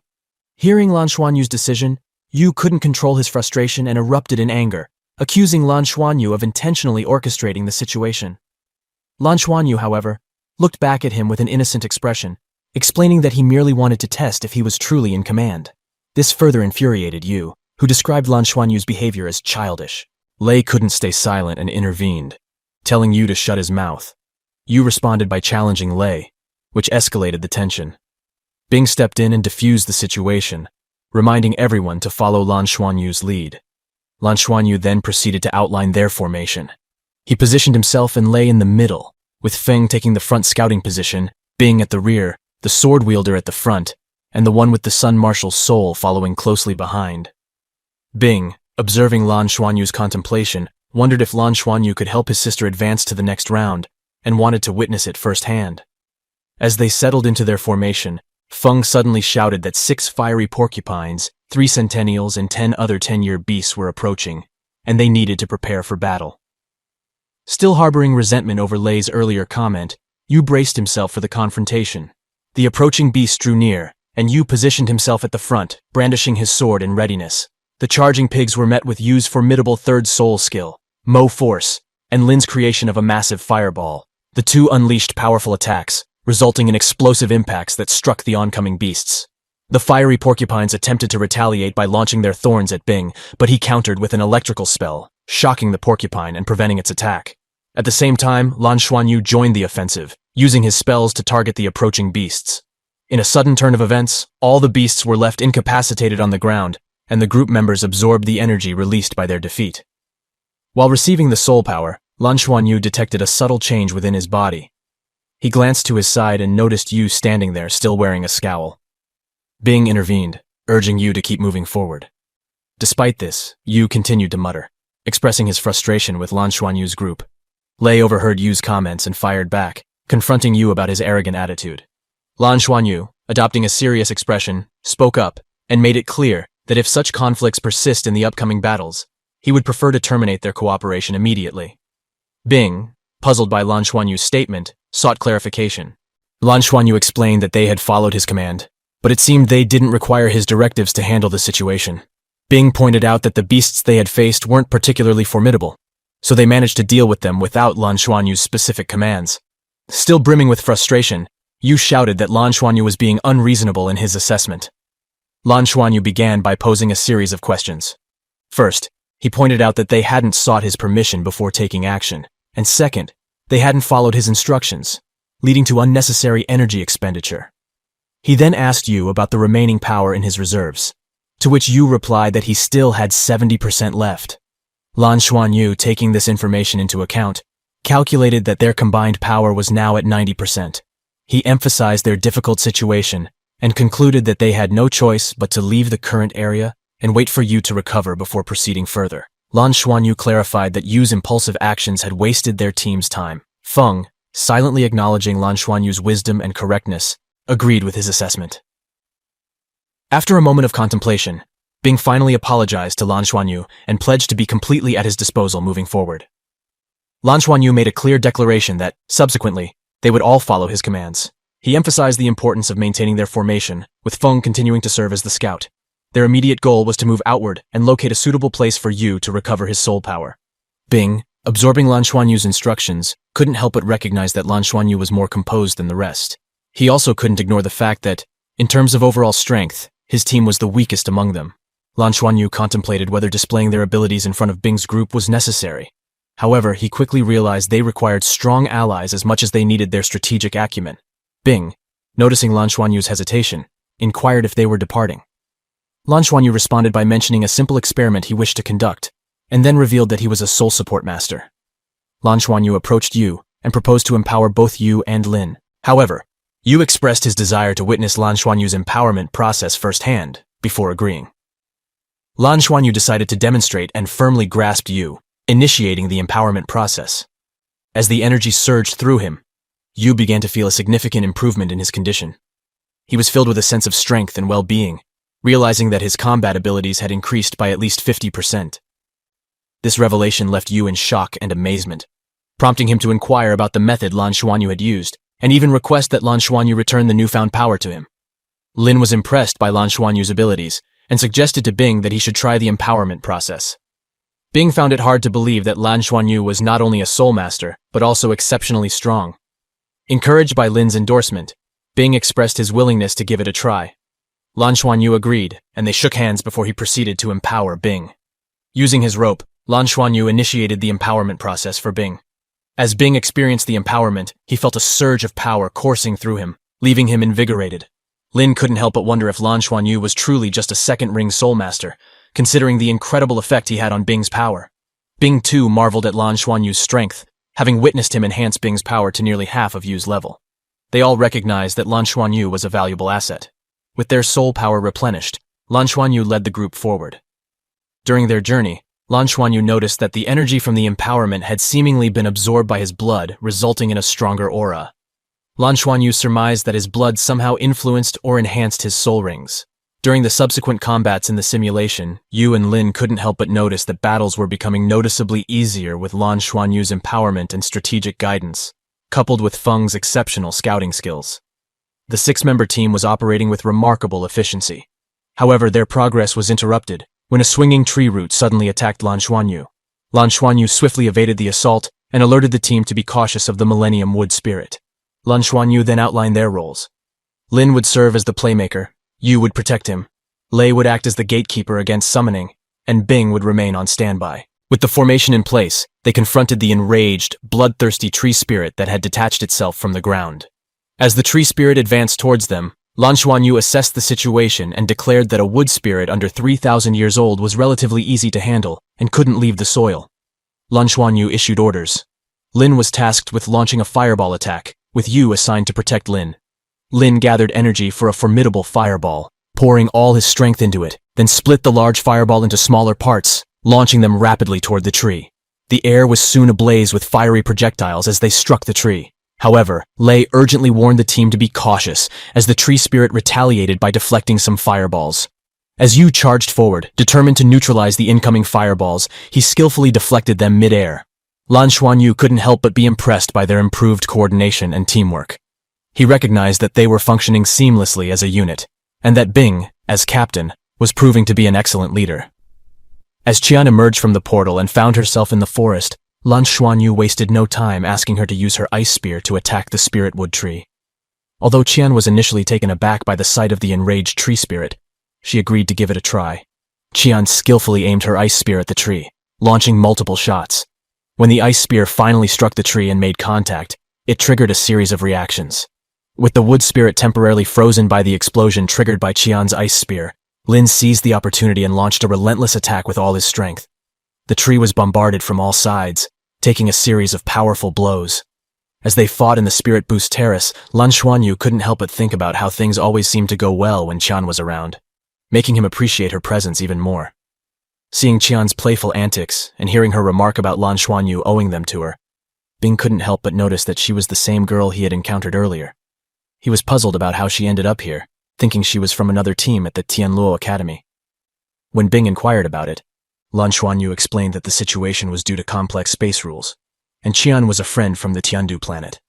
S1: Hearing Lan Xuanyu's decision, Yu couldn't control his frustration and erupted in anger, accusing Lan Xuanyu of intentionally orchestrating the situation. Lan Xuanyu, however, looked back at him with an innocent expression, explaining that he merely wanted to test if he was truly in command. This further infuriated Yu, who described Lan Xuanyu's behavior as childish. Lei couldn't stay silent and intervened, telling Yu to shut his mouth. Yu responded by challenging Lei, which escalated the tension. Bing stepped in and diffused the situation, reminding everyone to follow Lan Xuanyu's lead. Lan Xuanyu then proceeded to outline their formation. He positioned himself and Lei in the middle, with Feng taking the front scouting position, Bing at the rear, the sword wielder at the front, and the one with the Sun Marshal's soul following closely behind. Bing, observing Lan Xuanyu's contemplation, wondered if Lan Xuanyu could help his sister advance to the next round, and wanted to witness it firsthand. As they settled into their formation, Feng suddenly shouted that 6 fiery porcupines, 3 centennials, and 10 other 10-year beasts were approaching, and they needed to prepare for battle. Still harboring resentment over Lei's earlier comment, Yu braced himself for the confrontation. The approaching beast drew near, and Yu positioned himself at the front, brandishing his sword in readiness. The charging pigs were met with Yu's formidable third soul skill, Mo Force, and Lin's creation of a massive fireball. The two unleashed powerful attacks, resulting in explosive impacts that struck the oncoming beasts. The fiery porcupines attempted to retaliate by launching their thorns at Bing, but he countered with an electrical spell, shocking the porcupine and preventing its attack. At the same time, Lan Xuanyu joined the offensive, using his spells to target the approaching beasts. In a sudden turn of events, all the beasts were left incapacitated on the ground, and the group members absorbed the energy released by their defeat. While receiving the soul power, Lan Xuanyu detected a subtle change within his body. He glanced to his side and noticed Yu standing there, still wearing a scowl. Bing intervened, urging Yu to keep moving forward. Despite this, Yu continued to mutter, expressing his frustration with Lan Xuanyu's group. Lei overheard Yu's comments and fired back, confronting Yu about his arrogant attitude. Lan Xuanyu, adopting a serious expression, spoke up and made it clear that if such conflicts persist in the upcoming battles, he would prefer to terminate their cooperation immediately. Bing, puzzled by Lan Xuanyu's statement, sought clarification. Lan Xuanyu explained that they had followed his command, but it seemed they didn't require his directives to handle the situation. Bing pointed out that the beasts they had faced weren't particularly formidable, so they managed to deal with them without Lan Xuanyu's specific commands. Still brimming with frustration, Yu shouted that Lan Xuanyu was being unreasonable in his assessment. Lan Xuanyu began by posing a series of questions. First, he pointed out that they hadn't sought his permission before taking action, and second, they hadn't followed his instructions, leading to unnecessary energy expenditure. He then asked Yu about the remaining power in his reserves, to which Yu replied that he still had 70% left. Lan Xuanyu, taking this information into account, calculated that their combined power was now at 90%. He emphasized their difficult situation and concluded that they had no choice but to leave the current area and wait for Yu to recover before proceeding further. Lan Xuanyu clarified that Yu's impulsive actions had wasted their team's time. Feng, silently acknowledging Lan Xuanyu's wisdom and correctness, agreed with his assessment. After a moment of contemplation, Bing finally apologized to Lan Xuanyu and pledged to be completely at his disposal moving forward. Lan Xuanyu made a clear declaration that, subsequently, they would all follow his commands. He emphasized the importance of maintaining their formation, with Feng continuing to serve as the scout. Their immediate goal was to move outward and locate a suitable place for Yu to recover his soul power. Bing, Absorbing Lan Xuanyu's instructions couldn't help but recognize that Lan Xuanyu was more composed than the rest. He also couldn't ignore the fact that, in terms of overall strength, his team was the weakest among them. Lan Xuanyu contemplated whether displaying their abilities in front of Bing's group was necessary. However, he quickly realized they required strong allies as much as they needed their strategic acumen. Bing, noticing Lan Xuanyu's hesitation, inquired if they were departing. Lan Xuanyu responded by mentioning a simple experiment he wished to conduct, and then revealed that he was a soul support master. Lan Xuanyu approached Yu and proposed to empower both Yu and Lin. However, Yu expressed his desire to witness Lan Xuanyu's empowerment process firsthand before agreeing. Lan Xuanyu decided to demonstrate and firmly grasped Yu, initiating the empowerment process. As the energy surged through him, Yu began to feel a significant improvement in his condition. He was filled with a sense of strength and well-being, realizing that his combat abilities had increased by at least 50%. This revelation left Yu in shock and amazement, prompting him to inquire about the method Lan Xuanyu had used, and even request that Lan Xuanyu return the newfound power to him. Lin was impressed by Lan Xuanyu's abilities, and suggested to Bing that he should try the empowerment process. Bing found it hard to believe that Lan Xuanyu was not only a soul master, but also exceptionally strong. Encouraged by Lin's endorsement, Bing expressed his willingness to give it a try. Lan Xuanyu agreed, and they shook hands before he proceeded to empower Bing. Using his rope, Lan Xuanyu initiated the empowerment process for Bing. As Bing experienced the empowerment, he felt a surge of power coursing through him, leaving him invigorated. Lin couldn't help but wonder if Lan Xuanyu was truly just a second-ring soul master, considering the incredible effect he had on Bing's power. Bing too marveled at Lan Xuanyu's strength, having witnessed him enhance Bing's power to nearly half of Yu's level. They all recognized that Lan Xuanyu was a valuable asset. With their soul power replenished, Lan Xuanyu led the group forward. During their journey, Lan Xuanyu noticed that the energy from the empowerment had seemingly been absorbed by his blood, resulting in a stronger aura. Lan Xuanyu surmised that his blood somehow influenced or enhanced his soul rings. During the subsequent combats in the simulation, Yu and Lin couldn't help but notice that battles were becoming noticeably easier with Lan Xuanyu's empowerment and strategic guidance, coupled with Feng's exceptional scouting skills. The six-member team was operating with remarkable efficiency. However, their progress was interrupted when a swinging tree root suddenly attacked Lan Xuanyu. Lan Xuanyu swiftly evaded the assault and alerted the team to be cautious of the Millennium Wood Spirit. Lan Xuanyu then outlined their roles. Lin would serve as the playmaker, Yu would protect him, Lei would act as the gatekeeper against summoning, and Bing would remain on standby. With the formation in place, they confronted the enraged, bloodthirsty tree spirit that had detached itself from the ground. As the tree spirit advanced towards them, Lan Xuanyu assessed the situation and declared that a wood spirit under 3,000 years old was relatively easy to handle and couldn't leave the soil. Lan Xuanyu issued orders. Lin was tasked with launching a fireball attack, with Yu assigned to protect Lin. Lin gathered energy for a formidable fireball, pouring all his strength into it, then split the large fireball into smaller parts, launching them rapidly toward the tree. The air was soon ablaze with fiery projectiles as they struck the tree. However, Lei urgently warned the team to be cautious as the tree spirit retaliated by deflecting some fireballs. As Yu charged forward, determined to neutralize the incoming fireballs, he skillfully deflected them mid-air. Lan Xuanyu couldn't help but be impressed by their improved coordination and teamwork. He recognized that they were functioning seamlessly as a unit, and that Bing, as captain, was proving to be an excellent leader. As Qian emerged from the portal and found herself in the forest, Lan Xuanyu wasted no time asking her to use her ice spear to attack the spirit wood tree. Although Qian was initially taken aback by the sight of the enraged tree spirit, she agreed to give it a try. Qian skillfully aimed her ice spear at the tree, launching multiple shots. When the ice spear finally struck the tree and made contact, it triggered a series of reactions. With the wood spirit temporarily frozen by the explosion triggered by Qian's ice spear, Lin seized the opportunity and launched a relentless attack with all his strength. The tree was bombarded from all sides, taking a series of powerful blows. As they fought in the Spirit Boost Terrace, Lan Xuanyu couldn't help but think about how things always seemed to go well when Qian was around, making him appreciate her presence even more. Seeing Qian's playful antics and hearing her remark about Lan Xuanyu owing them to her, Bing couldn't help but notice that she was the same girl he had encountered earlier. He was puzzled about how she ended up here, thinking she was from another team at the Tianluo Academy. When Bing inquired about it, Lan Xuanyu explained that the situation was due to complex space rules, and Qian was a friend from the Tiandu planet.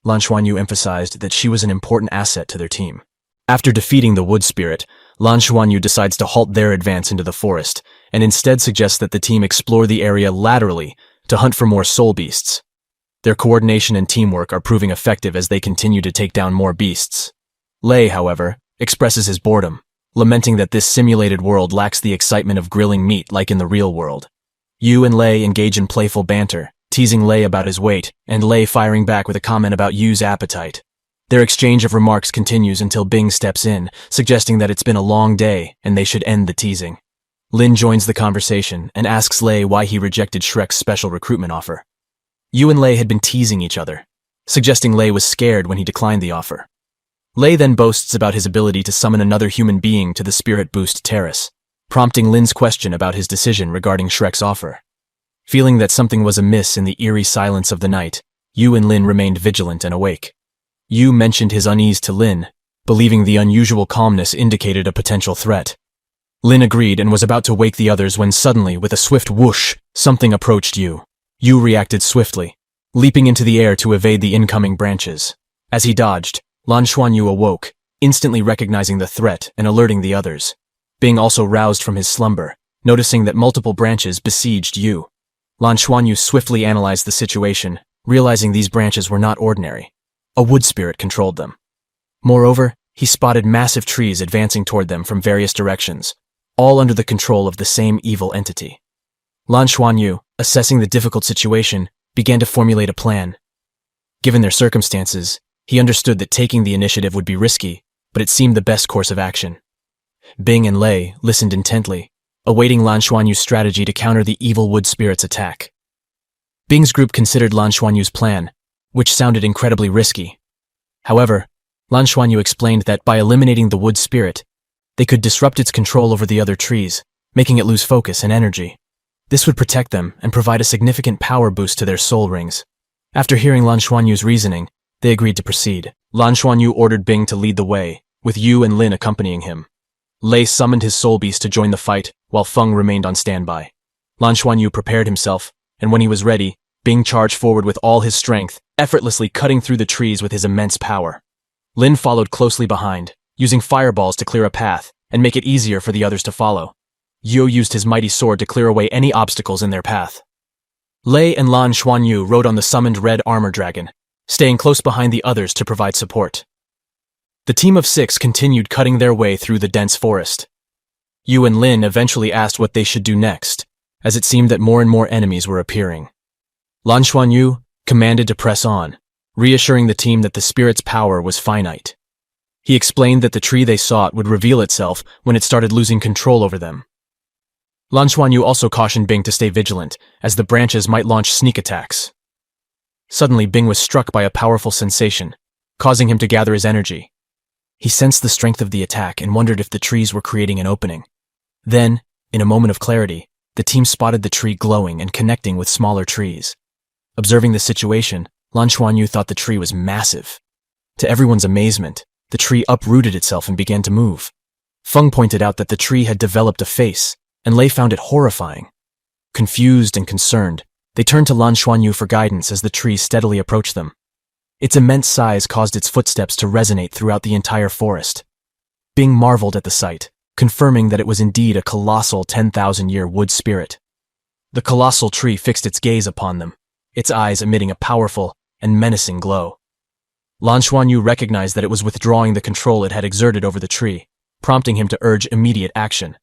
S1: Lan Xuanyu emphasized that she was an important asset to their team. After defeating the wood spirit, Lan Xuanyu decides to halt their advance into the forest, and instead suggests that the team explore the area laterally to hunt for more soul beasts. Their coordination and teamwork are proving effective as they continue to take down more beasts. Lei, however, expresses his boredom, lamenting that this simulated world lacks the excitement of grilling meat like in the real world. Yu and Lei engage in playful banter, teasing Lei about his weight, and Lei firing back with a comment about Yu's appetite. Their exchange of remarks continues until Bing steps in, suggesting that it's been a long day and they should end the teasing. Lin joins the conversation and asks Lei why he rejected Shrek's special recruitment offer. Yu and Lei had been teasing each other, suggesting Lei was scared when he declined the offer. Lei then boasts about his ability to summon another human being to the Spirit Boost Terrace, prompting Lin's question about his decision regarding Shrek's offer. Feeling that something was amiss in the eerie silence of the night, Yu and Lin remained vigilant and awake. Yu mentioned his unease to Lin, believing the unusual calmness indicated a potential threat. Lin agreed and was about to wake the others when suddenly, with a swift whoosh, something approached Yu. Yu reacted swiftly, leaping into the air to evade the incoming branches. As he dodged, Lan Xuanyu awoke, instantly recognizing the threat and alerting the others. Bing also roused from his slumber, noticing that multiple branches besieged Yu. Lan Xuanyu swiftly analyzed the situation, realizing these branches were not ordinary. A wood spirit controlled them. Moreover, he spotted massive trees advancing toward them from various directions, all under the control of the same evil entity. Lan Xuanyu, assessing the difficult situation, began to formulate a plan. Given their circumstances, he understood that taking the initiative would be risky, but it seemed the best course of action. Bing and Lei listened intently, awaiting Lan Xuanyu's strategy to counter the evil wood spirit's attack. Bing's group considered Lan Xuanyu's plan, which sounded incredibly risky. However, Lan Xuanyu explained that by eliminating the wood spirit, they could disrupt its control over the other trees, making it lose focus and energy. This would protect them and provide a significant power boost to their soul rings. After hearing Lan Xuanyu's reasoning, they agreed to proceed. Lan Xuanyu ordered Bing to lead the way, with Yu and Lin accompanying him. Lei summoned his soul beast to join the fight, while Feng remained on standby. Lan Xuanyu prepared himself, and when he was ready, Bing charged forward with all his strength, effortlessly cutting through the trees with his immense power. Lin followed closely behind, using fireballs to clear a path and make it easier for the others to follow. Yu used his mighty sword to clear away any obstacles in their path. Lei and Lan Xuanyu rode on the summoned red armor dragon, staying close behind the others to provide support. The team of 6 continued cutting their way through the dense forest. Yu and Lin eventually asked what they should do next, as it seemed that more and more enemies were appearing. Lan Xuanyu commanded to press on, reassuring the team that the spirit's power was finite. He explained that the tree they sought would reveal itself when it started losing control over them. Lan Xuanyu also cautioned Bing to stay vigilant, as the branches might launch sneak attacks. Suddenly, Bing was struck by a powerful sensation, causing him to gather his energy. He sensed the strength of the attack and wondered if the trees were creating an opening. Then, in a moment of clarity, the team spotted the tree glowing and connecting with smaller trees. Observing the situation, Lan Xuanyu thought the tree was massive. To everyone's amazement, the tree uprooted itself and began to move. Feng pointed out that the tree had developed a face, and Lei found it horrifying. Confused and concerned, they turned to Lan Xuanyu for guidance as the tree steadily approached them. Its immense size caused its footsteps to resonate throughout the entire forest. Bing marveled at the sight, confirming that it was indeed a colossal 10,000-year wood spirit. The colossal tree fixed its gaze upon them, its eyes emitting a powerful and menacing glow. Lan Xuanyu recognized that it was withdrawing the control it had exerted over the tree, prompting him to urge immediate action.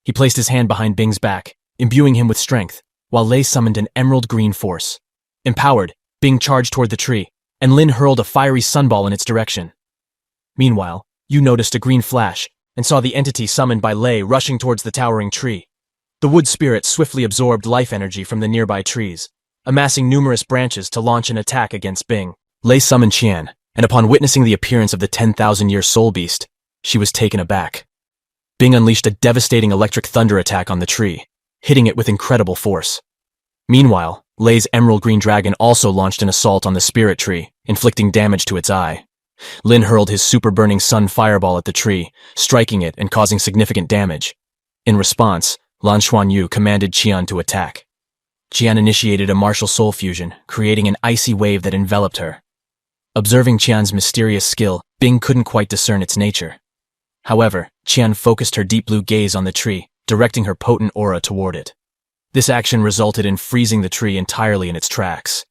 S1: He placed his hand behind Bing's back, imbuing him with strength, while Lei summoned an emerald green force. Empowered, Bing charged toward the tree, and Lin hurled a fiery sunball in its direction. Meanwhile, Yu noticed a green flash and saw the entity summoned by Lei rushing towards the towering tree. The wood spirit swiftly absorbed life energy from the nearby trees, amassing numerous branches to launch an attack against Bing. Lei summoned Qian, and upon witnessing the appearance of the 10,000-year soul beast, she was taken aback. Bing unleashed a devastating electric thunder attack on the tree, hitting it with incredible force. Meanwhile, Lei's emerald green dragon also launched an assault on the spirit tree, inflicting damage to its eye. Lin hurled his super burning sun fireball at the tree, striking it and causing significant damage. In response, Lan Xuanyu commanded Qian to attack. Qian initiated a martial soul fusion, creating an icy wave that enveloped her. Observing Qian's mysterious skill, Bing couldn't quite discern its nature. However, Qian focused her deep blue gaze on the tree, directing her potent aura toward it. This action resulted in freezing the tree entirely in its tracks.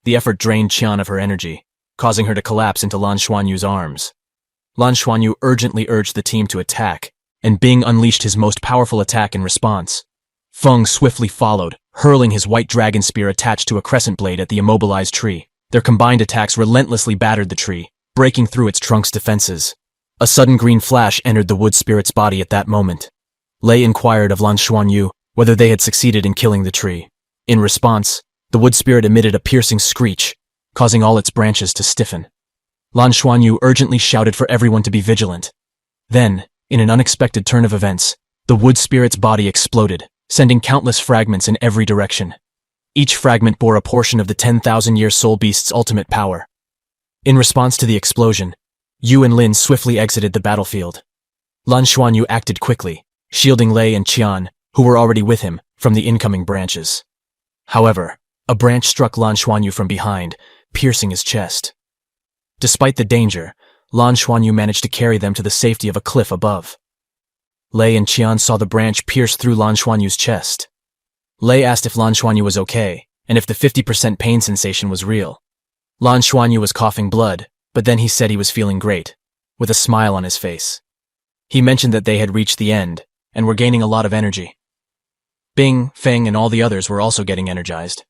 S1: The effort drained Qian of her energy, causing her to collapse into Lan Xuanyu's arms. Lan Xuanyu urgently urged the team to attack, and Bing unleashed his most powerful attack in response. Feng swiftly followed, hurling his white dragon spear attached to a crescent blade at the immobilized tree. Their combined attacks relentlessly battered the tree, breaking through its trunk's defenses. A sudden green flash entered the wood spirit's body at that moment. Lei inquired of Lan Xuanyu whether they had succeeded in killing the tree. In response, the wood spirit emitted a piercing screech, causing all its branches to stiffen. Lan Xuanyu urgently shouted for everyone to be vigilant. Then, in an unexpected turn of events, the wood spirit's body exploded, sending countless fragments in every direction. Each fragment bore a portion of the 10,000-year soul beast's ultimate power. In response to the explosion, Yu and Lin swiftly exited the battlefield. Lan Xuanyu acted quickly, shielding Lei and Qian, who were already with him, from the incoming branches. However, a branch struck Lan Xuanyu from behind, piercing his chest. Despite the danger, Lan Xuanyu managed to carry them to the safety of a cliff above. Lei and Qian saw the branch pierce through Lan Xuanyu's chest. Lei asked if Lan Xuanyu was okay, and if the 50% pain sensation was real. Lan Xuanyu was coughing blood, but then he said he was feeling great, with a smile on his face. He mentioned that they had reached the end, and were gaining a lot of energy. Bing, Feng, and all the others were also getting energized.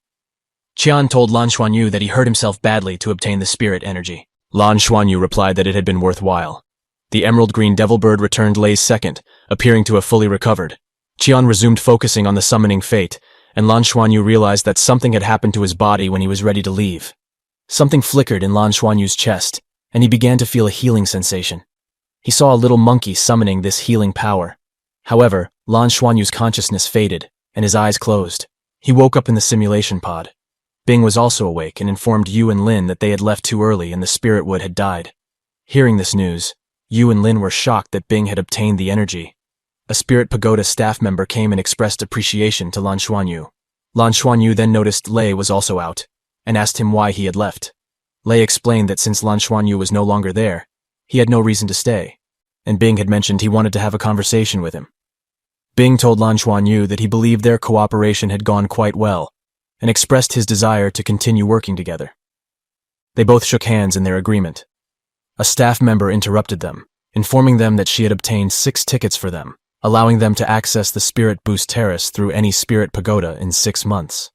S1: Qian told Lan Xuanyu that he hurt himself badly to obtain the spirit energy. Lan Xuanyu replied that it had been worthwhile. The emerald green devil bird returned Lei's second, appearing to have fully recovered. Qian resumed focusing on the summoning fate, and Lan Xuanyu realized that something had happened to his body when he was ready to leave. Something flickered in Lan Xuanyu's chest, and he began to feel a healing sensation. He saw a little monkey summoning this healing power. However, Lan Xuanyu's consciousness faded, and his eyes closed. He woke up in the simulation pod. Bing was also awake and informed Yu and Lin that they had left too early and the spirit wood had died. Hearing this news, Yu and Lin were shocked that Bing had obtained the energy. A Spirit Pagoda staff member came and expressed appreciation to Lan Xuanyu. Lan Xuanyu then noticed Lei was also out, and asked him why he had left. Lei explained that since Lan Xuanyu was no longer there, he had no reason to stay, and Bing had mentioned he wanted to have a conversation with him. Bing told Lan Xuanyu that he believed their cooperation had gone quite well, and expressed his desire to continue working together. They both shook hands in their agreement. A staff member interrupted them, informing them that she had obtained 6 tickets for them, allowing them to access the Spirit Boost Terrace through any Spirit Pagoda in 6 months.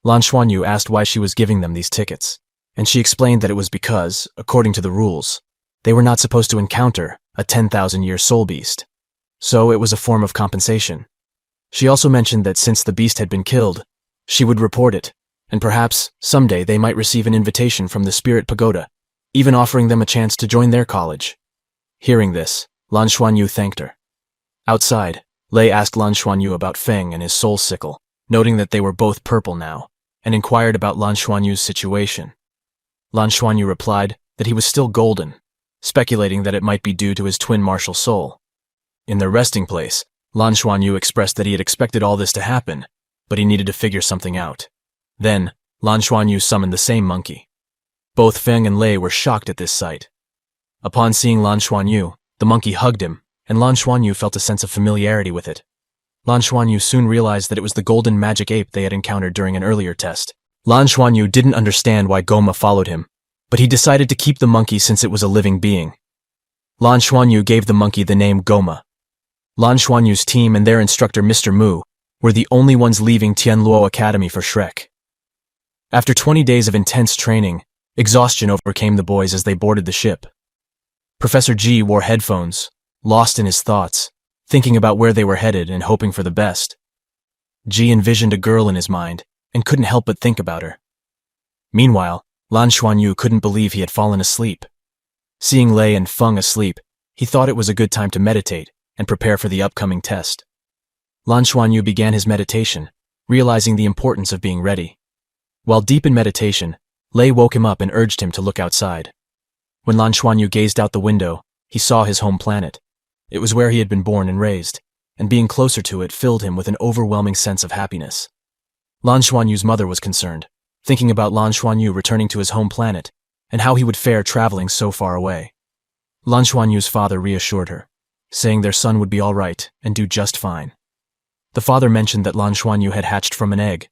S1: Lan Xuanyu asked why she was giving them these tickets, and she explained that it was because, according to the rules, they were not supposed to encounter a 10,000-year soul beast. So it was a form of compensation. She also mentioned that since the beast had been killed, she would report it, and perhaps, someday they might receive an invitation from the Spirit Pagoda, even offering them a chance to join their college. Hearing this, Lan Xuanyu thanked her. Outside, Lei asked Lan Xuanyu about Feng and his soul sickle, noting that they were both purple now, and inquired about Lan Xuanyu's situation. Lan Xuanyu replied that he was still golden, speculating that it might be due to his twin martial soul. In their resting place, Lan Xuanyu expressed that he had expected all this to happen, but he needed to figure something out. Then, Lan Xuanyu summoned the same monkey. Both Feng and Lei were shocked at this sight. Upon seeing Lan Xuanyu, the monkey hugged him, and Lan Xuanyu felt a sense of familiarity with it. Lan Xuanyu soon realized that it was the golden magic ape they had encountered during an earlier test. Lan Xuanyu didn't understand why Goma followed him, but he decided to keep the monkey since it was a living being. Lan Xuanyu gave the monkey the name Goma. Lan Xuanyu's team and their instructor Mr. Mu were the only ones leaving Tianluo Academy for Shrek. After 20 days of intense training, exhaustion overcame the boys as they boarded the ship. Professor G wore headphones, lost in his thoughts, thinking about where they were headed and hoping for the best. G envisioned a girl in his mind and couldn't help but think about her. Meanwhile, Lan Xuanyu couldn't believe he had fallen asleep. Seeing Lei and Feng asleep, he thought it was a good time to meditate and prepare for the upcoming test. Lan Xuanyu began his meditation, realizing the importance of being ready. While deep in meditation, Lei woke him up and urged him to look outside. When Lan Xuanyu gazed out the window, he saw his home planet. It was where he had been born and raised, and being closer to it filled him with an overwhelming sense of happiness. Lan Xuanyu's mother was concerned, thinking about Lan Xuanyu returning to his home planet and how he would fare traveling so far away. Lan Xuanyu's father reassured her, saying their son would be all right and do just fine. The father mentioned that Lan Xuanyu had hatched from an egg,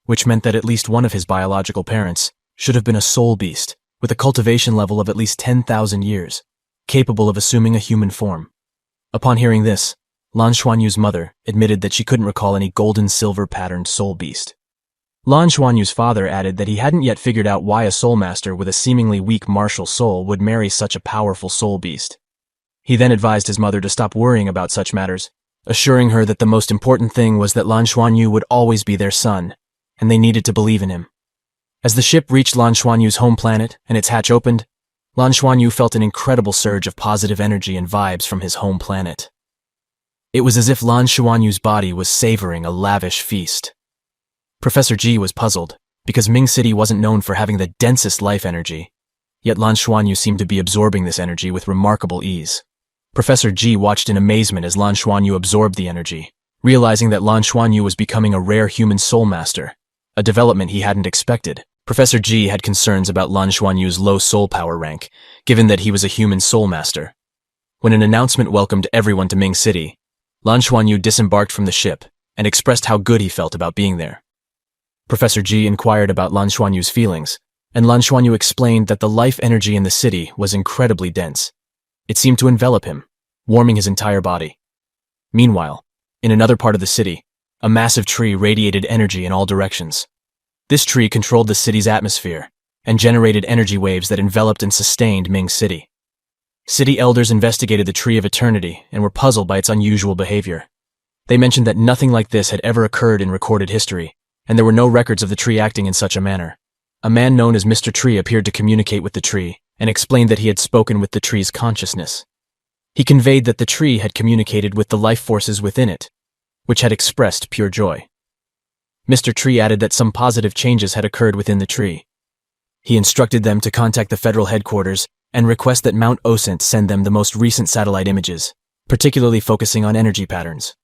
S1: which meant that at least one of his biological parents should have been a soul beast, with a cultivation level of at least 10,000 years, capable of assuming a human form. Upon hearing this, Lan Xuanyu's mother admitted that she couldn't recall any golden-silver patterned soul beast. Lan Xuanyu's father added that he hadn't yet figured out why a soul master with a seemingly weak martial soul would marry such a powerful soul beast. He then advised his mother to stop worrying about such matters, assuring her that the most important thing was that Lan Xuanyu would always be their son, and they needed to believe in him. As the ship reached Lan Xuanyu's home planet and its hatch opened, Lan Xuanyu felt an incredible surge of positive energy and vibes from his home planet. It was as if Lan Xuanyu's body was savoring a lavish feast. Professor G was puzzled, because Ming City wasn't known for having the densest life energy, yet Lan Xuanyu seemed to be absorbing this energy with remarkable ease. Professor G watched in amazement as Lan Xuanyu absorbed the energy, realizing that Lan Xuanyu was becoming a rare human soul master, a development he hadn't expected. Professor G had concerns about Lan Xuanyu's low soul power rank, given that he was a human soul master. When an announcement welcomed everyone to Ming City, Lan Xuanyu disembarked from the ship and expressed how good he felt about being there. Professor G inquired about Lan Xuanyu's feelings, and Lan Xuanyu explained that the life energy in the city was incredibly dense. It seemed to envelop him, warming his entire body. Meanwhile, in another part of the city, a massive tree radiated energy in all directions. This tree controlled the city's atmosphere and generated energy waves that enveloped and sustained Ming City. City elders investigated the Tree of Eternity and were puzzled by its unusual behavior. They mentioned that nothing like this had ever occurred in recorded history, and there were no records of the tree acting in such a manner. A man known as Mr. Tree appeared to communicate with the tree and explained that he had spoken with the tree's consciousness. He conveyed that the tree had communicated with the life forces within it, which had expressed pure joy. Mr. Tree added that some positive changes had occurred within the tree. He instructed them to contact the federal headquarters and request that Mount Osint send them the most recent satellite images, particularly focusing on energy patterns.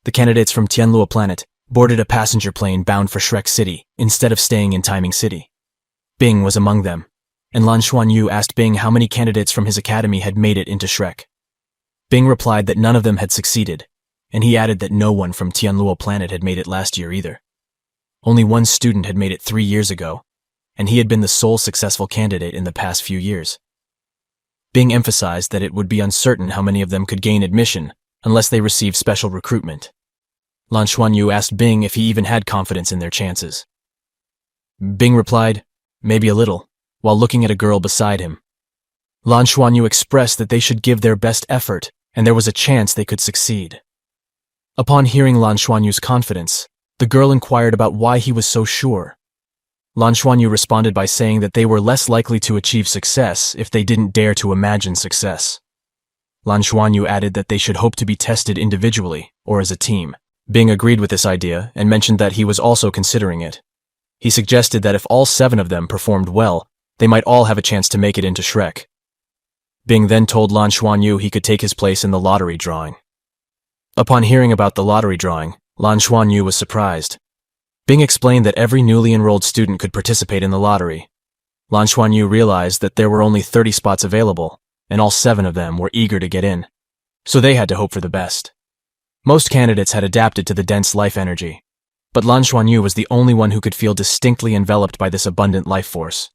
S1: The candidates from Tianlua planet boarded a passenger plane bound for Shrek City instead of staying in Timing City. Bing was among them, and Lan Xuanyu asked Bing how many candidates from his academy had made it into Shrek. Bing replied that none of them had succeeded, and he added that no one from Tianlua planet had made it last year either. Only one student had made it 3 years ago, and he had been the sole successful candidate in the past few years. Bing emphasized that it would be uncertain how many of them could gain admission unless they received special recruitment. Lan Xuanyu asked Bing if he even had confidence in their chances. Bing replied, "Maybe a little," while looking at a girl beside him. Lan Xuanyu expressed that they should give their best effort and there was a chance they could succeed. Upon hearing Lan Xuanyu's confidence, the girl inquired about why he was so sure. Lan Xuanyu responded by saying that they were less likely to achieve success if they didn't dare to imagine success. Lan Xuanyu added that they should hope to be tested individually or as a team. Bing agreed with this idea and mentioned that he was also considering it. He suggested that if all 7 of them performed well, they might all have a chance to make it into Shrek. Bing then told Lan Xuanyu he could take his place in the lottery drawing. Upon hearing about the lottery drawing, Lan Xuanyu was surprised. Bing explained that every newly enrolled student could participate in the lottery. Lan Xuanyu realized that there were only 30 spots available, and all 7 of them were eager to get in. So they had to hope for the best. Most candidates had adapted to the dense life energy, but Lan Xuanyu was the only one who could feel distinctly enveloped by this abundant life force.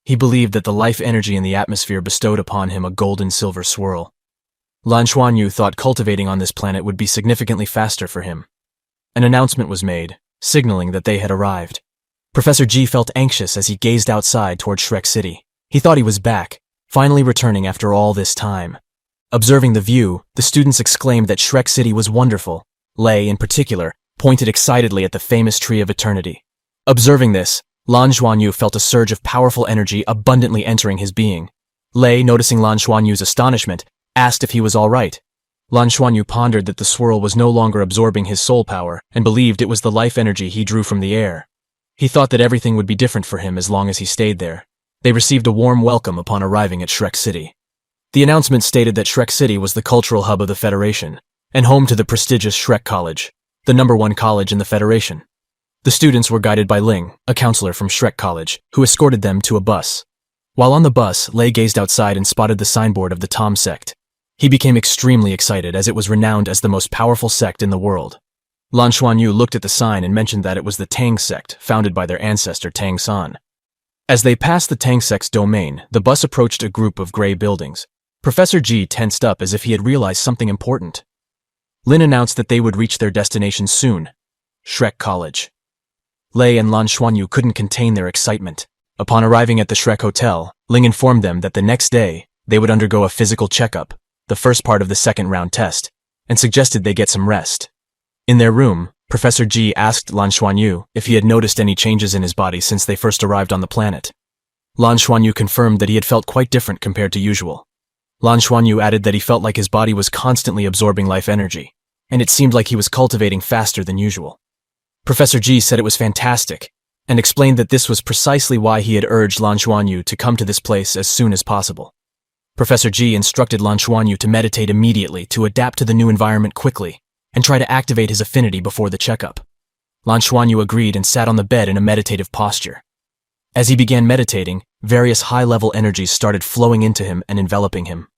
S1: He believed that the life energy in the atmosphere bestowed upon him a golden-silver swirl. Lan Xuanyu thought cultivating on this planet would be significantly faster for him. An announcement was made, signaling that they had arrived. Professor G felt anxious as he gazed outside toward Shrek City. He thought he was back, finally returning after all this time. Observing the view, the students exclaimed that Shrek City was wonderful. Lei, in particular, pointed excitedly at the famous Tree of Eternity. Observing this, Lan Xuanyu felt a surge of powerful energy abundantly entering his being. Lei, noticing Lan Xuanyu's astonishment, asked if he was all right. Lan Xuanyu pondered that the swirl was no longer absorbing his soul power and believed it was the life energy he drew from the air. He thought that everything would be different for him as long as he stayed there. They received a warm welcome upon arriving at Shrek City. The announcement stated that Shrek City was the cultural hub of the Federation and home to the prestigious Shrek College, the #1 college in the Federation. The students were guided by Ling, a counselor from Shrek College, who escorted them to a bus. While on the bus, Lei gazed outside and spotted the signboard of the Tom sect. He became extremely excited as it was renowned as the most powerful sect in the world. Lan Xuanyu looked at the sign and mentioned that it was the Tang sect, founded by their ancestor Tang San. As they passed the Tang sect's domain, the bus approached a group of gray buildings. Professor Ji tensed up as if he had realized something important. Lin announced that they would reach their destination soon, Shrek College. Lei and Lan Xuanyu couldn't contain their excitement. Upon arriving at the Shrek Hotel, Ling informed them that the next day, they would undergo a physical checkup, the first part of the second round test, and suggested they get some rest. In their room, Professor Ji asked Lan Xuanyu if he had noticed any changes in his body since they first arrived on the planet. Lan Xuanyu confirmed that he had felt quite different compared to usual. Lan Xuanyu added that he felt like his body was constantly absorbing life energy, and it seemed like he was cultivating faster than usual. Professor Ji said it was fantastic, and explained that this was precisely why he had urged Lan Xuanyu to come to this place as soon as possible. Professor Ji instructed Lan Xuanyu to meditate immediately to adapt to the new environment quickly, and try to activate his affinity before the checkup. Lan Xuanyu agreed and sat on the bed in a meditative posture. As he began meditating, various high-level energies started flowing into him and enveloping him.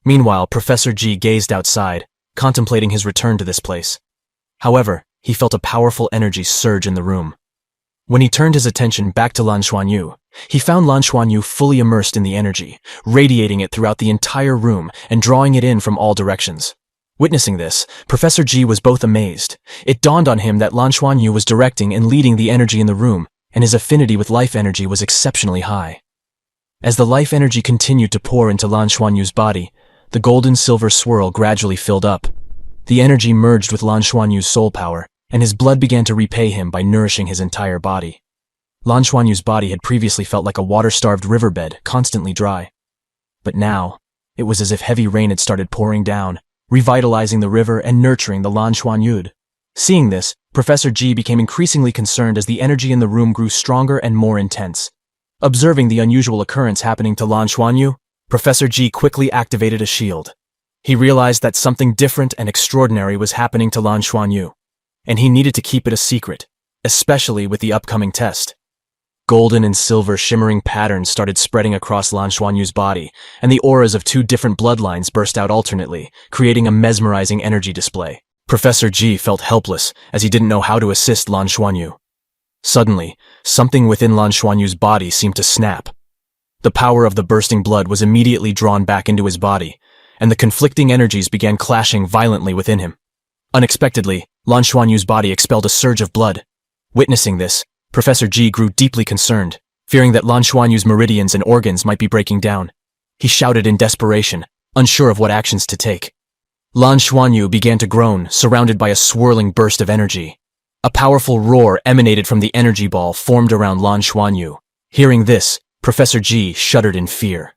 S1: Meanwhile, Professor Ji gazed outside, contemplating his return to this place. However, he felt a powerful energy surge in the room. When he turned his attention back to Lan Xuanyu, he found Lan Xuanyu fully immersed in the energy, radiating it throughout the entire room and drawing it in from all directions. Witnessing this, Professor Ji was both amazed. It dawned on him that Lan Xuanyu was directing and leading the energy in the room, and his affinity with life energy was exceptionally high. As the life energy continued to pour into Lan Xuanyu's body, the golden-silver swirl gradually filled up. The energy merged with Lan Xuanyu's soul power, and his blood began to repay him by nourishing his entire body. Lan Xuanyu's body had previously felt like a water-starved riverbed, constantly dry. But now, it was as if heavy rain had started pouring down, revitalizing the river and nurturing the Lan Xuanyud. Seeing this, Professor Ji became increasingly concerned as the energy in the room grew stronger and more intense. Observing the unusual occurrence happening to Lan Xuanyu, Professor Ji quickly activated a shield. He realized that something different and extraordinary was happening to Lan Xuanyu, and he needed to keep it a secret, especially with the upcoming test. Golden and silver shimmering patterns started spreading across Lan Xuanyu's body, and the auras of two different bloodlines burst out alternately, creating a mesmerizing energy display. Professor Ji felt helpless as he didn't know how to assist Lan Xuanyu. Suddenly, something within Lan Xuanyu's body seemed to snap. The power of the bursting blood was immediately drawn back into his body, and the conflicting energies began clashing violently within him. Unexpectedly, Lan Xuanyu's body expelled a surge of blood. Witnessing this, Professor Ji grew deeply concerned, fearing that Lan Xuanyu's meridians and organs might be breaking down. He shouted in desperation, unsure of what actions to take. Lan Xuanyu began to groan, surrounded by a swirling burst of energy. A powerful roar emanated from the energy ball formed around Lan Xuanyu. Hearing this, Professor Ji shuddered in fear.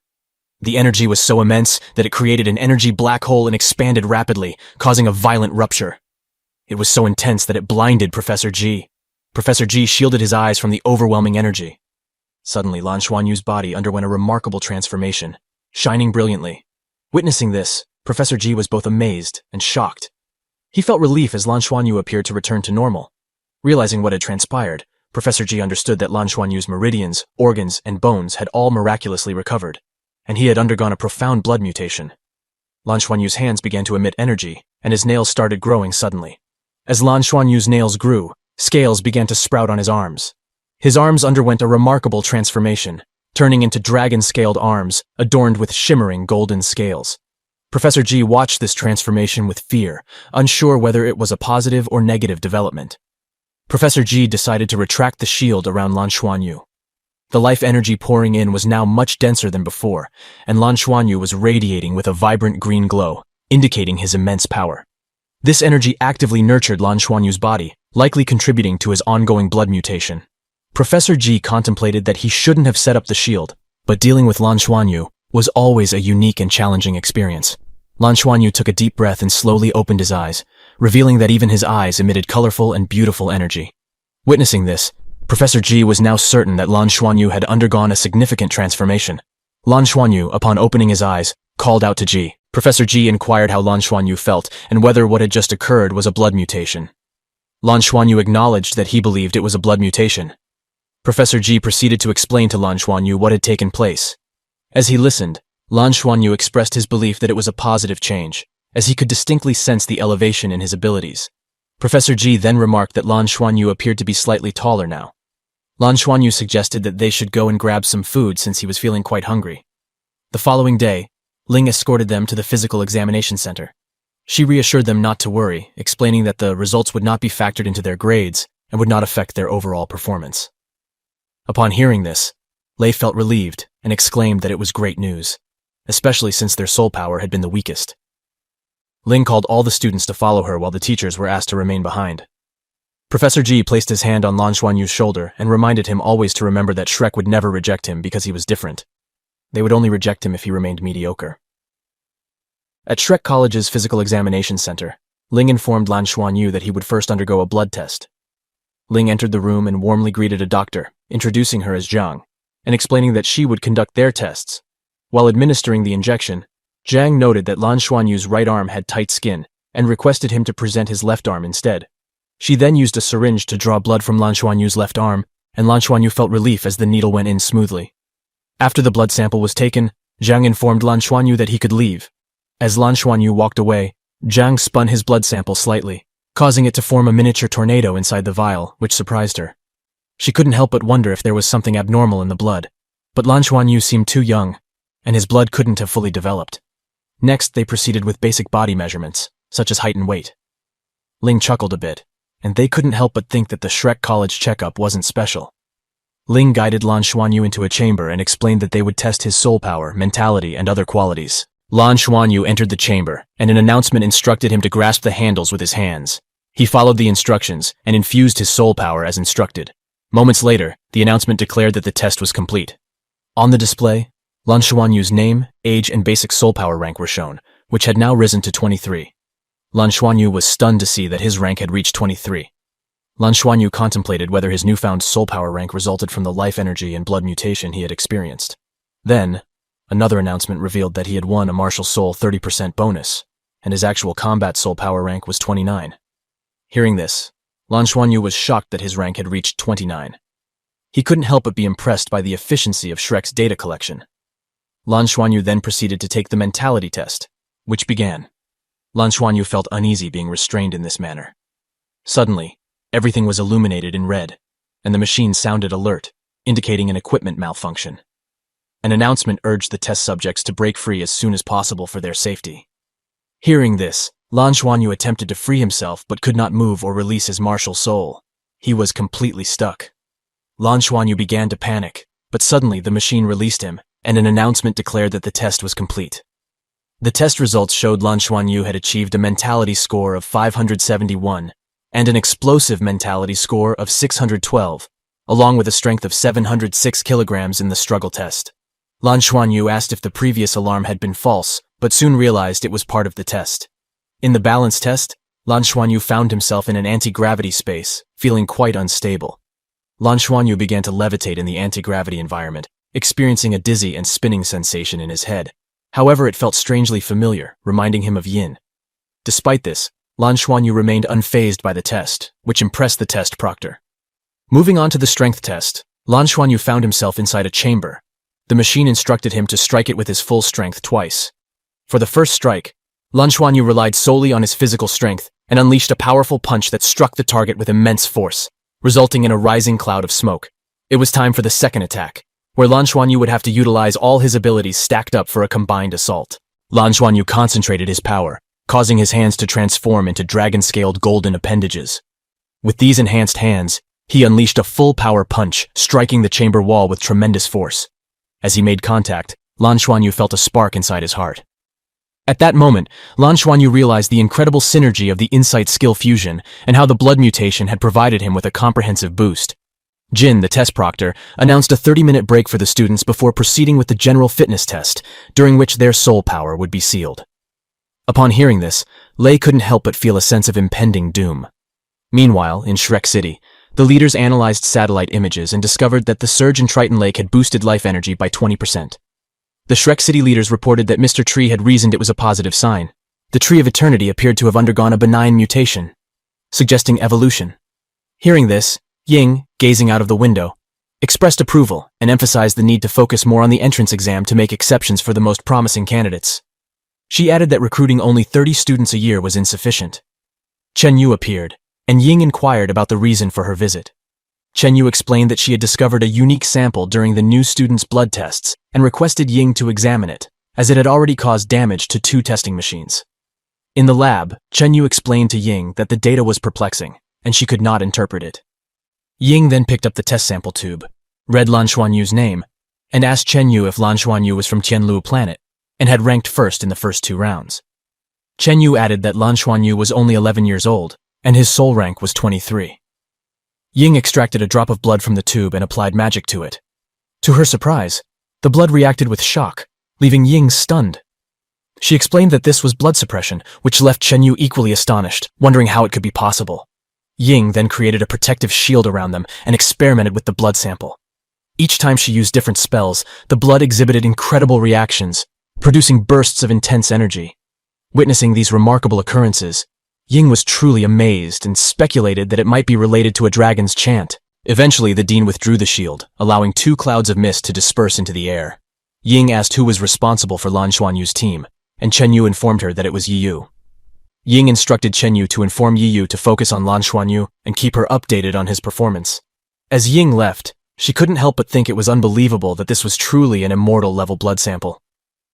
S1: The energy was so immense that it created an energy black hole and expanded rapidly, causing a violent rupture. It was so intense that it blinded Professor Ji. Professor Ji shielded his eyes from the overwhelming energy. Suddenly, Lan Xuanyu's body underwent a remarkable transformation, shining brilliantly. Witnessing this, Professor Ji was both amazed and shocked. He felt relief as Lan Xuanyu appeared to return to normal. Realizing what had transpired, Professor Ji understood that Lan Xuanyu's meridians, organs, and bones had all miraculously recovered, and he had undergone a profound blood mutation. Lan Xuanyu's hands began to emit energy, and his nails started growing suddenly. As Lan Xuanyu's nails grew, scales began to sprout on his arms. His arms underwent a remarkable transformation, turning into dragon-scaled arms adorned with shimmering golden scales. Professor Ji watched this transformation with fear, unsure whether it was a positive or negative development. Professor Ji decided to retract the shield around Lan Xuanyu. The life energy pouring in was now much denser than before, and Lan Xuanyu was radiating with a vibrant green glow, indicating his immense power. This energy actively nurtured Lan Xuanyu's body, likely contributing to his ongoing blood mutation. Professor Ji contemplated that he shouldn't have set up the shield, but dealing with Lan Xuanyu was always a unique and challenging experience. Lan Xuanyu took a deep breath and slowly opened his eyes, revealing that even his eyes emitted colorful and beautiful energy. Witnessing this, Professor Ji was now certain that Lan Xuanyu had undergone a significant transformation. Lan Xuanyu, upon opening his eyes, called out to Ji. Professor Ji inquired how Lan Xuanyu felt and whether what had just occurred was a blood mutation. Lan Xuanyu acknowledged that he believed it was a blood mutation. Professor Ji proceeded to explain to Lan Xuanyu what had taken place. As he listened, Lan Xuanyu expressed his belief that it was a positive change, as he could distinctly sense the elevation in his abilities. Professor Ji then remarked that Lan Xuanyu appeared to be slightly taller now. Lan Xuanyu suggested that they should go and grab some food since he was feeling quite hungry. The following day, Ling escorted them to the physical examination center. She reassured them not to worry, explaining that the results would not be factored into their grades and would not affect their overall performance. Upon hearing this, Lei felt relieved and exclaimed that it was great news, especially since their soul power had been the weakest. Ling called all the students to follow her while the teachers were asked to remain behind. Professor Ji placed his hand on Lan Xuanyu's shoulder and reminded him always to remember that Shrek would never reject him because he was different. They would only reject him if he remained mediocre. At Shrek College's physical examination center, Ling informed Lan Xuanyu that he would first undergo a blood test. Ling entered the room and warmly greeted a doctor, introducing her as Zhang, and explaining that she would conduct their tests. While administering the injection, Zhang noted that Lan Xuanyu's right arm had tight skin and requested him to present his left arm instead. She then used a syringe to draw blood from Lan Xuanyu's left arm, and Lan Xuanyu felt relief as the needle went in smoothly. After the blood sample was taken, Zhang informed Lan Xuanyu that he could leave. As Lan Xuanyu walked away, Zhang spun his blood sample slightly, causing it to form a miniature tornado inside the vial, which surprised her. She couldn't help but wonder if there was something abnormal in the blood, but Lan Xuanyu seemed too young, and his blood couldn't have fully developed. Next, they proceeded with basic body measurements, such as height and weight. Ling chuckled a bit, and they couldn't help but think that the Shrek College checkup wasn't special. Ling guided Lan Xuanyu into a chamber and explained that they would test his soul power, mentality, and other qualities. Lan Xuanyu entered the chamber, and an announcement instructed him to grasp the handles with his hands. He followed the instructions and infused his soul power as instructed. Moments later, the announcement declared that the test was complete. On the display, Lan Xuanyu's name, age, and basic soul power rank were shown, which had now risen to 23. Lan Xuanyu was stunned to see that his rank had reached 23. Lan Xuanyu contemplated whether his newfound soul power rank resulted from the life energy and blood mutation he had experienced. Then, another announcement revealed that he had won a martial soul 30% bonus, and his actual combat soul power rank was 29. Hearing this, Lan Xuanyu was shocked that his rank had reached 29. He couldn't help but be impressed by the efficiency of Shrek's data collection. Lan Xuanyu then proceeded to take the mentality test, which began. Lan Xuanyu felt uneasy being restrained in this manner. Suddenly, everything was illuminated in red, and the machine sounded alert, indicating an equipment malfunction. An announcement urged the test subjects to break free as soon as possible for their safety. Hearing this, Lan Xuanyu attempted to free himself but could not move or release his martial soul. He was completely stuck. Lan Xuanyu began to panic, but suddenly the machine released him, and an announcement declared that the test was complete. The test results showed Lan Xuanyu had achieved a mentality score of 571 and an explosive mentality score of 612, along with a strength of 706 kilograms in the struggle test. Lan Xuanyu asked if the previous alarm had been false, but soon realized it was part of the test. In the balance test, Lan Xuanyu found himself in an anti-gravity space, feeling quite unstable. Lan Xuanyu began to levitate in the anti-gravity environment, experiencing a dizzy and spinning sensation in his head. However, it felt strangely familiar, reminding him of yin. Despite this, Lan Xuanyu remained unfazed by the test, which impressed the test proctor. Moving on to the strength test, Lan Xuanyu found himself inside a chamber. The machine instructed him to strike it with his full strength twice. For the first strike, Lan Xuanyu relied solely on his physical strength and unleashed a powerful punch that struck the target with immense force, resulting in a rising cloud of smoke. It was time for the second attack, where Lan Xuanyu would have to utilize all his abilities stacked up for a combined assault. Lan Xuanyu concentrated his power, causing his hands to transform into dragon-scaled golden appendages. With these enhanced hands, he unleashed a full power punch, striking the chamber wall with tremendous force. As he made contact, Lan Xuanyu felt a spark inside his heart. At that moment, Lan Xuanyu realized the incredible synergy of the insight skill fusion and how the blood mutation had provided him with a comprehensive boost. Jin, the test proctor, announced a 30-minute break for the students before proceeding with the general fitness test, during which their soul power would be sealed. Upon hearing this, Lei couldn't help but feel a sense of impending doom. Meanwhile, in Shrek City, the leaders analyzed satellite images and discovered that the surge in Triton Lake had boosted life energy by 20%. The Shrek City leaders reported that Mr. Tree had reasoned it was a positive sign. The Tree of Eternity appeared to have undergone a benign mutation, suggesting evolution. Hearing this, Ying, gazing out of the window, expressed approval and emphasized the need to focus more on the entrance exam to make exceptions for the most promising candidates. She added that recruiting only 30 students a year was insufficient. Chen Yu appeared, and Ying inquired about the reason for her visit. Chen Yu explained that she had discovered a unique sample during the new student's blood tests and requested Ying to examine it, as it had already caused damage to 2 testing machines. In the lab, Chen Yu explained to Ying that the data was perplexing, and she could not interpret it. Ying then picked up the test sample tube, read Lan Xuanyu's name, and asked Chen Yu if Lan Xuanyu was from Tianlu planet and had ranked first in the first 2 rounds. Chen Yu added that Lan Xuanyu was only 11 years old, and his soul rank was 23. Ying extracted a drop of blood from the tube and applied magic to it. To her surprise, the blood reacted with shock, leaving Ying stunned. She explained that this was blood suppression, which left Chen Yu equally astonished, wondering how it could be possible. Ying then created a protective shield around them and experimented with the blood sample. Each time she used different spells, the blood exhibited incredible reactions, producing bursts of intense energy. Witnessing these remarkable occurrences, Ying was truly amazed and speculated that it might be related to a dragon's chant. Eventually, the dean withdrew the shield, allowing 2 clouds of mist to disperse into the air. Ying asked who was responsible for Lan Xuanyu's team, and Chen Yu informed her that it was Yi Yu. Ying instructed Chen Yu to inform Yi Yu to focus on Lan Xuanyu and keep her updated on his performance. As Ying left, she couldn't help but think it was unbelievable that this was truly an immortal-level blood sample.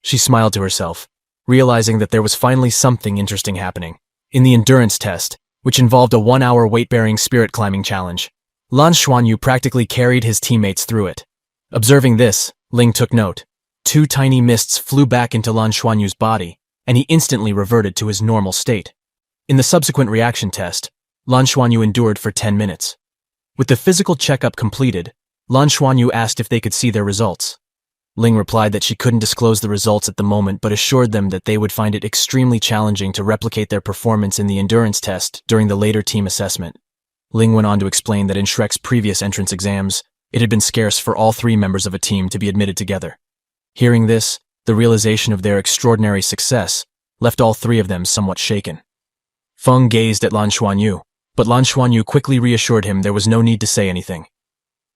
S1: She smiled to herself, realizing that there was finally something interesting happening. In the endurance test, which involved a 1-hour weight-bearing spirit climbing challenge, Lan Xuanyu practically carried his teammates through it. Observing this, Ling took note. 2 tiny mists flew back into Lan Xuanyu's body, and he instantly reverted to his normal state. In the subsequent reaction test, Lan Xuanyu endured for 10 minutes. With the physical checkup completed, Lan Xuanyu asked if they could see their results. Ling replied that she couldn't disclose the results at the moment but assured them that they would find it extremely challenging to replicate their performance in the endurance test during the later team assessment. Ling went on to explain that in Shrek's previous entrance exams, it had been scarce for all 3 members of a team to be admitted together. Hearing this, the realization of their extraordinary success left all 3 of them somewhat shaken. Feng gazed at Lan Xuanyu, but Lan Xuanyu quickly reassured him there was no need to say anything.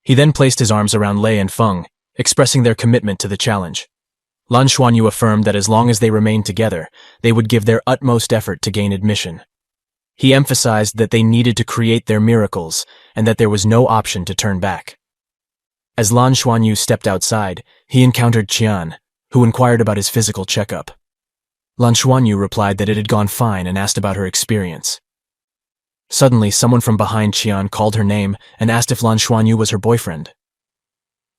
S1: He then placed his arms around Lei and Feng, expressing their commitment to the challenge. Lan Xuanyu affirmed that as long as they remained together, they would give their utmost effort to gain admission. He emphasized that they needed to create their miracles and that there was no option to turn back. As Lan Xuanyu stepped outside, he encountered Qian, who inquired about his physical checkup. Lan Xuanyu replied that it had gone fine and asked about her experience. Suddenly, someone from behind Qian called her name and asked if Lan Xuanyu was her boyfriend.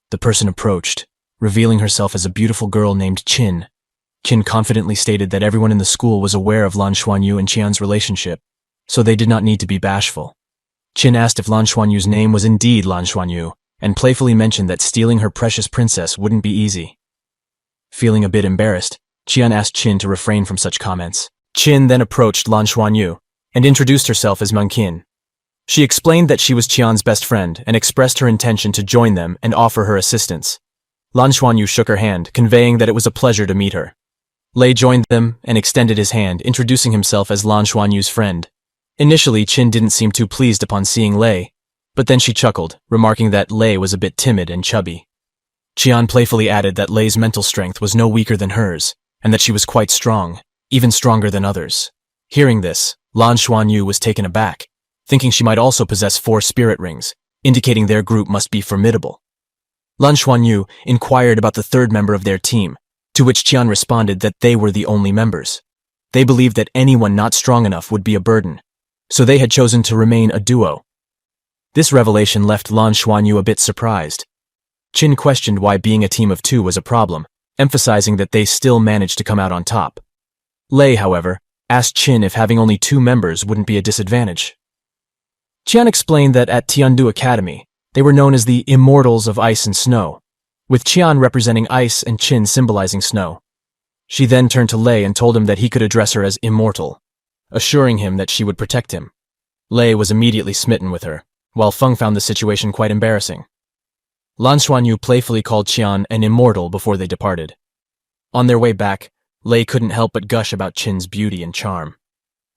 S1: The person approached, revealing herself as a beautiful girl named Qin. Qin confidently stated that everyone in the school was aware of Lan Xuanyu and Qian's relationship, so they did not need to be bashful. Qin asked if Lan Xuanyu's name was indeed Lan Xuanyu, and playfully mentioned that stealing her precious princess wouldn't be easy. Feeling a bit embarrassed, Qian asked Qin to refrain from such comments. Qin then approached Lan Xuanyu and introduced herself as Meng Qin. She explained that she was Qian's best friend and expressed her intention to join them and offer her assistance. Lan Xuanyu shook her hand, conveying that it was a pleasure to meet her. Lei joined them and extended his hand, introducing himself as Lan Xuanyu's friend. Initially, Qin didn't seem too pleased upon seeing Lei, but then she chuckled, remarking that Lei was a bit timid and chubby. Qian playfully added that Lei's mental strength was no weaker than hers, and that she was quite strong, even stronger than others. Hearing this, Lan Xuanyu was taken aback, thinking she might also possess 4 spirit rings, indicating their group must be formidable. Lan Xuanyu inquired about the 3rd member of their team, to which Qian responded that they were the only members. They believed that anyone not strong enough would be a burden, so they had chosen to remain a duo. This revelation left Lan Xuanyu a bit surprised. Qin questioned why being a team of 2 was a problem, emphasizing that they still managed to come out on top. Lei, however, asked Qin if having only 2 members wouldn't be a disadvantage. Qian explained that at Tiandu Academy, they were known as the Immortals of Ice and Snow, with Qian representing ice and Qin symbolizing snow. She then turned to Lei and told him that he could address her as Immortal, assuring him that she would protect him. Lei was immediately smitten with her, while Feng found the situation quite embarrassing. Lan Xuanyu playfully called Qian an immortal before they departed. On their way back, Lei couldn't help but gush about Qin's beauty and charm.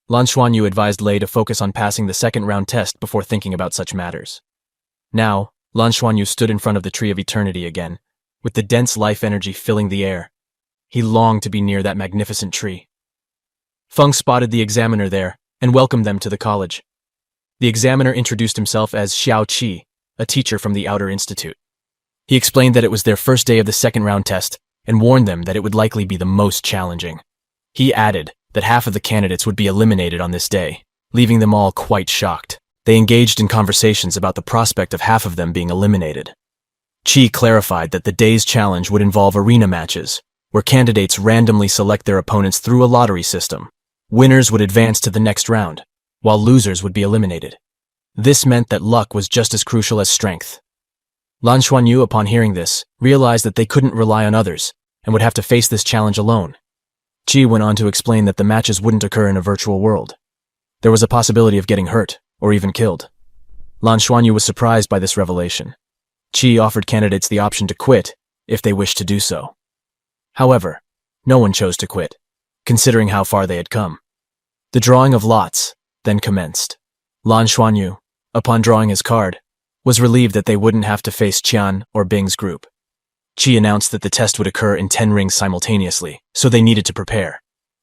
S1: Lan Xuanyu advised Lei to focus on passing the 2nd round test before thinking about such matters. Now, Lan Xuanyu stood in front of the Tree of Eternity again, with the dense life energy filling the air. He longed to be near that magnificent tree. Feng spotted the examiner there and welcomed them to the college. The examiner introduced himself as Xiao Qi, a teacher from the Outer Institute. He explained that it was their first day of the second round test and warned them that it would likely be the most challenging. He added that half of the candidates would be eliminated on this day, leaving them all quite shocked. They engaged in conversations about the prospect of half of them being eliminated. Qi clarified that the day's challenge would involve arena matches, where candidates randomly select their opponents through a lottery system. Winners would advance to the next round, while losers would be eliminated. This meant that luck was just as crucial as strength. Lan Xuanyu, upon hearing this, realized that they couldn't rely on others and would have to face this challenge alone. Qi went on to explain that the matches wouldn't occur in a virtual world. There was a possibility of getting hurt, or even killed. Lan Xuanyu was surprised by this revelation. Qi offered candidates the option to quit if they wished to do so. However, no one chose to quit, considering how far they had come. The drawing of lots then commenced. Lan Xuanyu, upon drawing his card, was relieved that they wouldn't have to face Qian or Bing's group. Qi announced that the test would occur in 10 rings simultaneously, so they needed to prepare.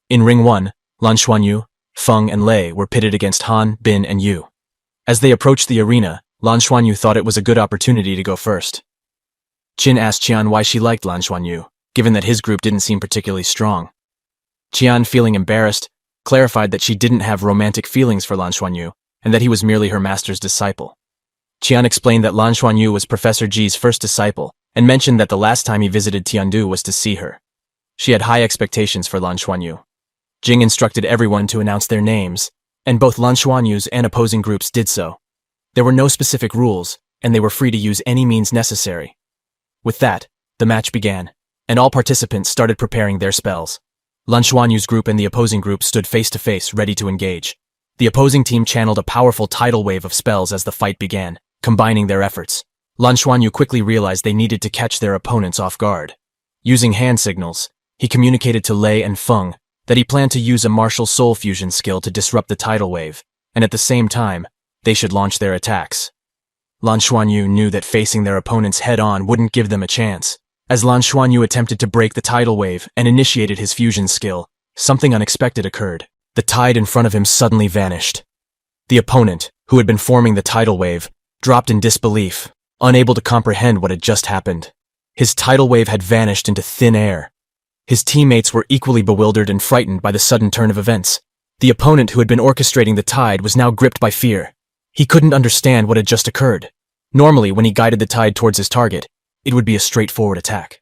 S1: In Ring 1, Lan Xuanyu, Feng, and Lei were pitted against Han, Bin, and Yu. As they approached the arena, Lan Xuanyu thought it was a good opportunity to go first. Qin asked Qian why she liked Lan Xuanyu, given that his group didn't seem particularly strong. Qian, feeling embarrassed, clarified that she didn't have romantic feelings for Lan Xuanyu and that he was merely her master's disciple. Qian explained that Lan Xuanyu was Professor Ji's first disciple and mentioned that the last time he visited Tiandu was to see her. She had high expectations for Lan Xuanyu. Jing instructed everyone to announce their names, and both Lan Xuanyu's and opposing groups did so. There were no specific rules, and they were free to use any means necessary. With that, the match began, and all participants started preparing their spells. Lan Xuanyu's group and the opposing group stood face to face, ready to engage. The opposing team channeled a powerful tidal wave of spells as the fight began, combining their efforts. Lan Xuanyu quickly realized they needed to catch their opponents off guard. Using hand signals, he communicated to Lei and Feng that he planned to use a martial soul fusion skill to disrupt the tidal wave, and at the same time, they should launch their attacks. Lan Xuanyu knew that facing their opponents head-on wouldn't give them a chance. As Lan Xuanyu attempted to break the tidal wave and initiated his fusion skill, something unexpected occurred. The tide in front of him suddenly vanished. The opponent, who had been forming the tidal wave, dropped in disbelief, unable to comprehend what had just happened. His tidal wave had vanished into thin air. His teammates were equally bewildered and frightened by the sudden turn of events. The opponent who had been orchestrating the tide was now gripped by fear. He couldn't understand what had just occurred. Normally, when he guided the tide towards his target, it would be a straightforward attack.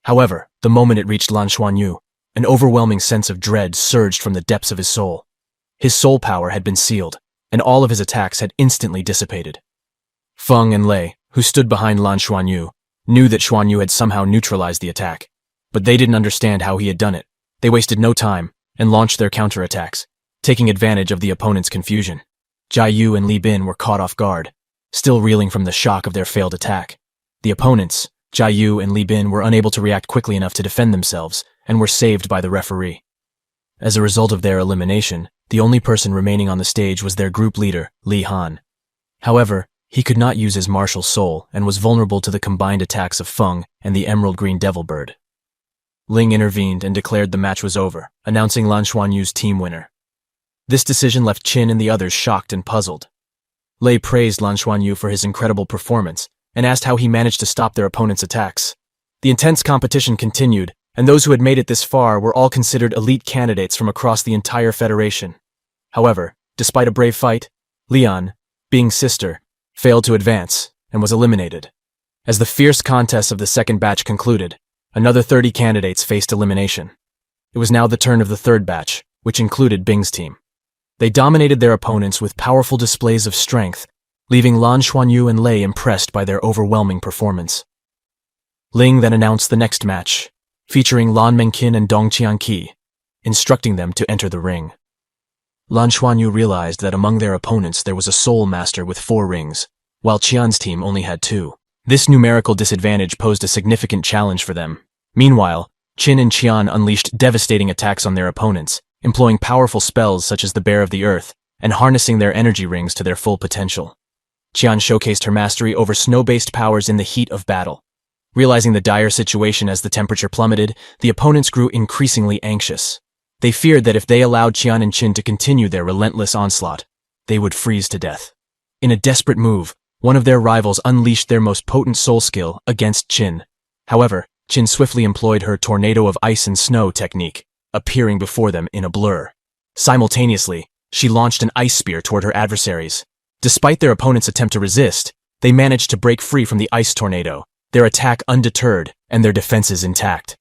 S1: However, the moment it reached Lan Xuanyu, an overwhelming sense of dread surged from the depths of his soul. His soul power had been sealed, and all of his attacks had instantly dissipated. Feng and Lei, who stood behind Lan Xuanyu, knew that Xuanyu had somehow neutralized the attack, but they didn't understand how he had done it. They wasted no time and launched their counterattacks, taking advantage of the opponent's confusion. Jia Yu and Li Bin were caught off guard, still reeling from the shock of their failed attack. The opponents, Jia Yu and Li Bin, were unable to react quickly enough to defend themselves and were saved by the referee. As a result of their elimination, the only person remaining on the stage was their group leader, Li Han. However, he could not use his martial soul and was vulnerable to the combined attacks of Feng and the Emerald Green Devil Bird. Ling intervened and declared the match was over, announcing Lan Xuanyu's team winner. This decision left Qin and the others shocked and puzzled. Lei praised Lan Xuanyu for his incredible performance and asked how he managed to stop their opponents' attacks. The intense competition continued, and those who had made it this far were all considered elite candidates from across the entire Federation. However, despite a brave fight, Lian, Bing's sister, failed to advance and was eliminated. As the fierce contest of the second batch concluded, another 30 candidates faced elimination. It was now the turn of the third batch, which included Bing's team. They dominated their opponents with powerful displays of strength, leaving Lan Xuanyu and Lei impressed by their overwhelming performance. Ling then announced the next match, featuring Lan Mengqin and Dong Qianqi, instructing them to enter the ring. Lan Xuanyu realized that among their opponents there was a soul master with 4 rings, while Qian's team only had 2. This numerical disadvantage posed a significant challenge for them. Meanwhile, Qin and Qian unleashed devastating attacks on their opponents, employing powerful spells such as the Bear of the Earth and harnessing their energy rings to their full potential. Qian showcased her mastery over snow-based powers in the heat of battle. Realizing the dire situation as the temperature plummeted, the opponents grew increasingly anxious. They feared that if they allowed Qian and Qin to continue their relentless onslaught, they would freeze to death. In a desperate move, one of their rivals unleashed their most potent soul skill against Qin. However, Qin swiftly employed her tornado of ice and snow technique, appearing before them in a blur. Simultaneously, she launched an ice spear toward her adversaries. Despite their opponent's attempt to resist, they managed to break free from the ice tornado, their attack undeterred and their defenses intact.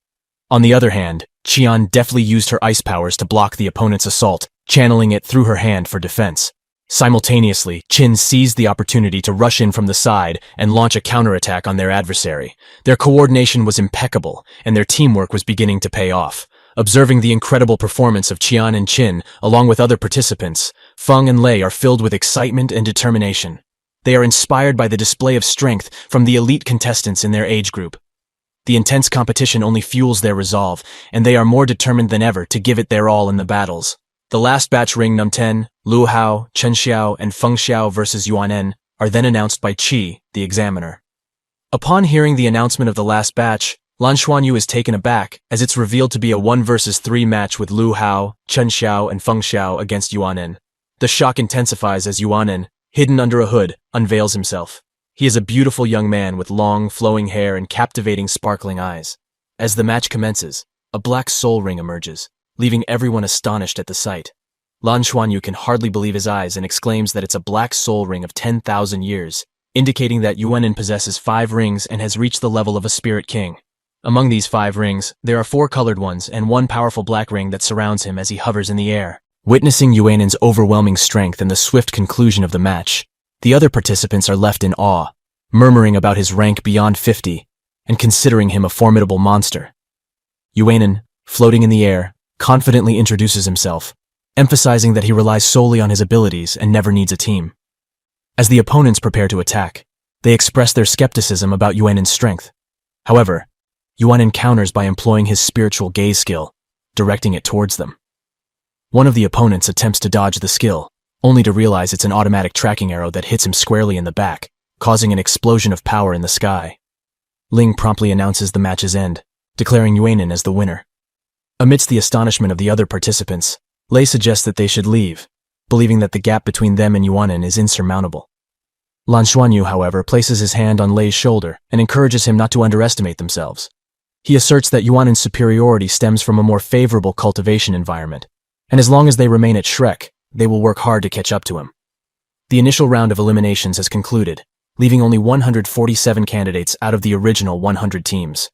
S1: On the other hand, Qian deftly used her ice powers to block the opponent's assault, channeling it through her hand for defense. Simultaneously, Qin seized the opportunity to rush in from the side and launch a counterattack on their adversary. Their coordination was impeccable, and their teamwork was beginning to pay off. Observing the incredible performance of Qian and Qin, along with other participants, Feng and Lei are filled with excitement and determination. They are inspired by the display of strength from the elite contestants in their age group. The intense competition only fuels their resolve, and they are more determined than ever to give it their all in the battles. The last batch ring Num 10, Lu Hao, Chen Xiao, and Feng Xiao versus Yuanen are then announced by Qi, the examiner. Upon hearing the announcement of the last batch, Lan Xuanyu is taken aback as it's revealed to be a 1 versus 3 match with Lu Hao, Chen Xiao, and Feng Xiao against Yuanen. The shock intensifies as Yuanen, hidden under a hood, unveils himself. He is a beautiful young man with long, flowing hair and captivating, sparkling eyes. As the match commences, a black soul ring emerges, leaving everyone astonished at the sight. Lan Xuanyu can hardly believe his eyes and exclaims that it's a black soul ring of 10,000 years, indicating that Yuanen possesses 5 rings and has reached the level of a spirit king. Among these 5 rings, there are 4 colored ones and 1 powerful black ring that surrounds him as he hovers in the air. Witnessing Yuanen's overwhelming strength and the swift conclusion of the match, the other participants are left in awe, murmuring about his rank beyond 50 and considering him a formidable monster. Yuanen, floating in the air, confidently introduces himself, emphasizing that he relies solely on his abilities and never needs a team. As the opponents prepare to attack, they express their skepticism about Yuanen's strength. However, Yuanen counters by employing his spiritual gaze skill, directing it towards them. One of the opponents attempts to dodge the skill, only to realize it's an automatic tracking arrow that hits him squarely in the back, causing an explosion of power in the sky. Ling promptly announces the match's end, declaring Yuanen as the winner. Amidst the astonishment of the other participants, Lei suggests that they should leave, believing that the gap between them and Yuanen is insurmountable. Lan Xuanyu, however, places his hand on Lei's shoulder and encourages him not to underestimate themselves. He asserts that Yuanen's superiority stems from a more favorable cultivation environment, and as long as they remain at Shrek, they will work hard to catch up to him. The initial round of eliminations has concluded, leaving only 147 candidates out of the original 100 teams.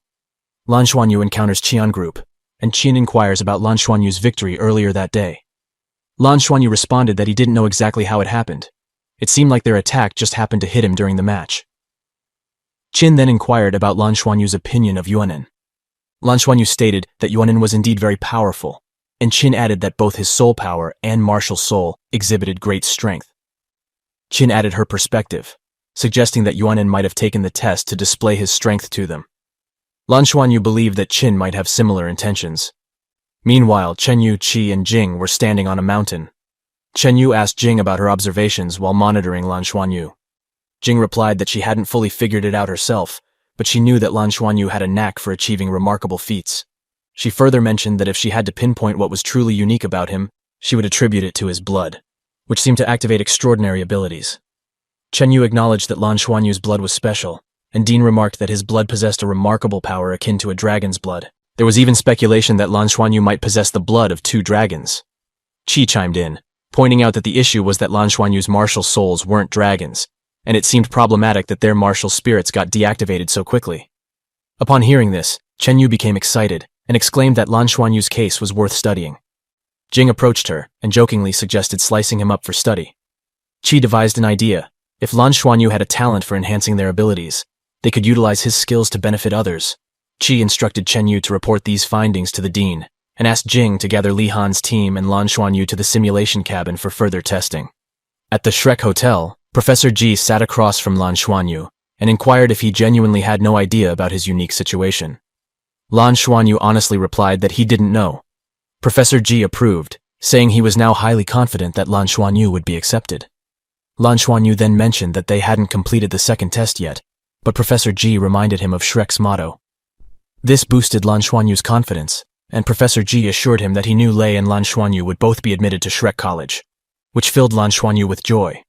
S1: Lan Xuanyu encounters Qian Group, and Qin inquires about Lan Xuanyu's victory earlier that day. Lan Xuanyu responded that he didn't know exactly how it happened. It seemed like their attack just happened to hit him during the match. Qin then inquired about Lan Xuanyu's opinion of Yuanen. Lan Xuanyu stated that Yuanen was indeed very powerful, and Qin added that both his soul power and martial soul exhibited great strength. Qin added her perspective, suggesting that Yuanen might have taken the test to display his strength to them. Lan Xuanyu believed that Qin might have similar intentions. Meanwhile, Chenyu, Qi, and Jing were standing on a mountain. Chenyu asked Jing about her observations while monitoring Lan Xuanyu. Jing replied that she hadn't fully figured it out herself, but she knew that Lan Xuanyu had a knack for achieving remarkable feats. She further mentioned that if she had to pinpoint what was truly unique about him, she would attribute it to his blood, which seemed to activate extraordinary abilities. Chenyu acknowledged that Lan Xuanyu's blood was special, and Dean remarked that his blood possessed a remarkable power akin to a dragon's blood. There was even speculation that Lan Xuanyu might possess the blood of 2 dragons. Qi chimed in, pointing out that the issue was that Lan Xuanyu's martial souls weren't dragons, and it seemed problematic that their martial spirits got deactivated so quickly. Upon hearing this, Chenyu became excited and exclaimed that Lan Xuanyu's case was worth studying. Jing approached her and jokingly suggested slicing him up for study. Qi devised an idea. If Lan Xuanyu had a talent for enhancing their abilities, they could utilize his skills to benefit others. Qi instructed Chenyu to report these findings to the dean, and asked Jing to gather Li Han's team and Lan Xuanyu to the simulation cabin for further testing. At the Shrek Hotel, Professor Ji sat across from Lan Xuanyu and inquired if he genuinely had no idea about his unique situation. Lan Xuanyu honestly replied that he didn't know. Professor Ji approved, saying he was now highly confident that Lan Xuanyu would be accepted. Lan Xuanyu then mentioned that they hadn't completed the second test yet, but Professor Ji reminded him of Shrek's motto. This boosted Lan Xuanyu's confidence, and Professor Ji assured him that he knew Lei and Lan Xuanyu would both be admitted to Shrek College. which filled Lan Xuanyu with joy.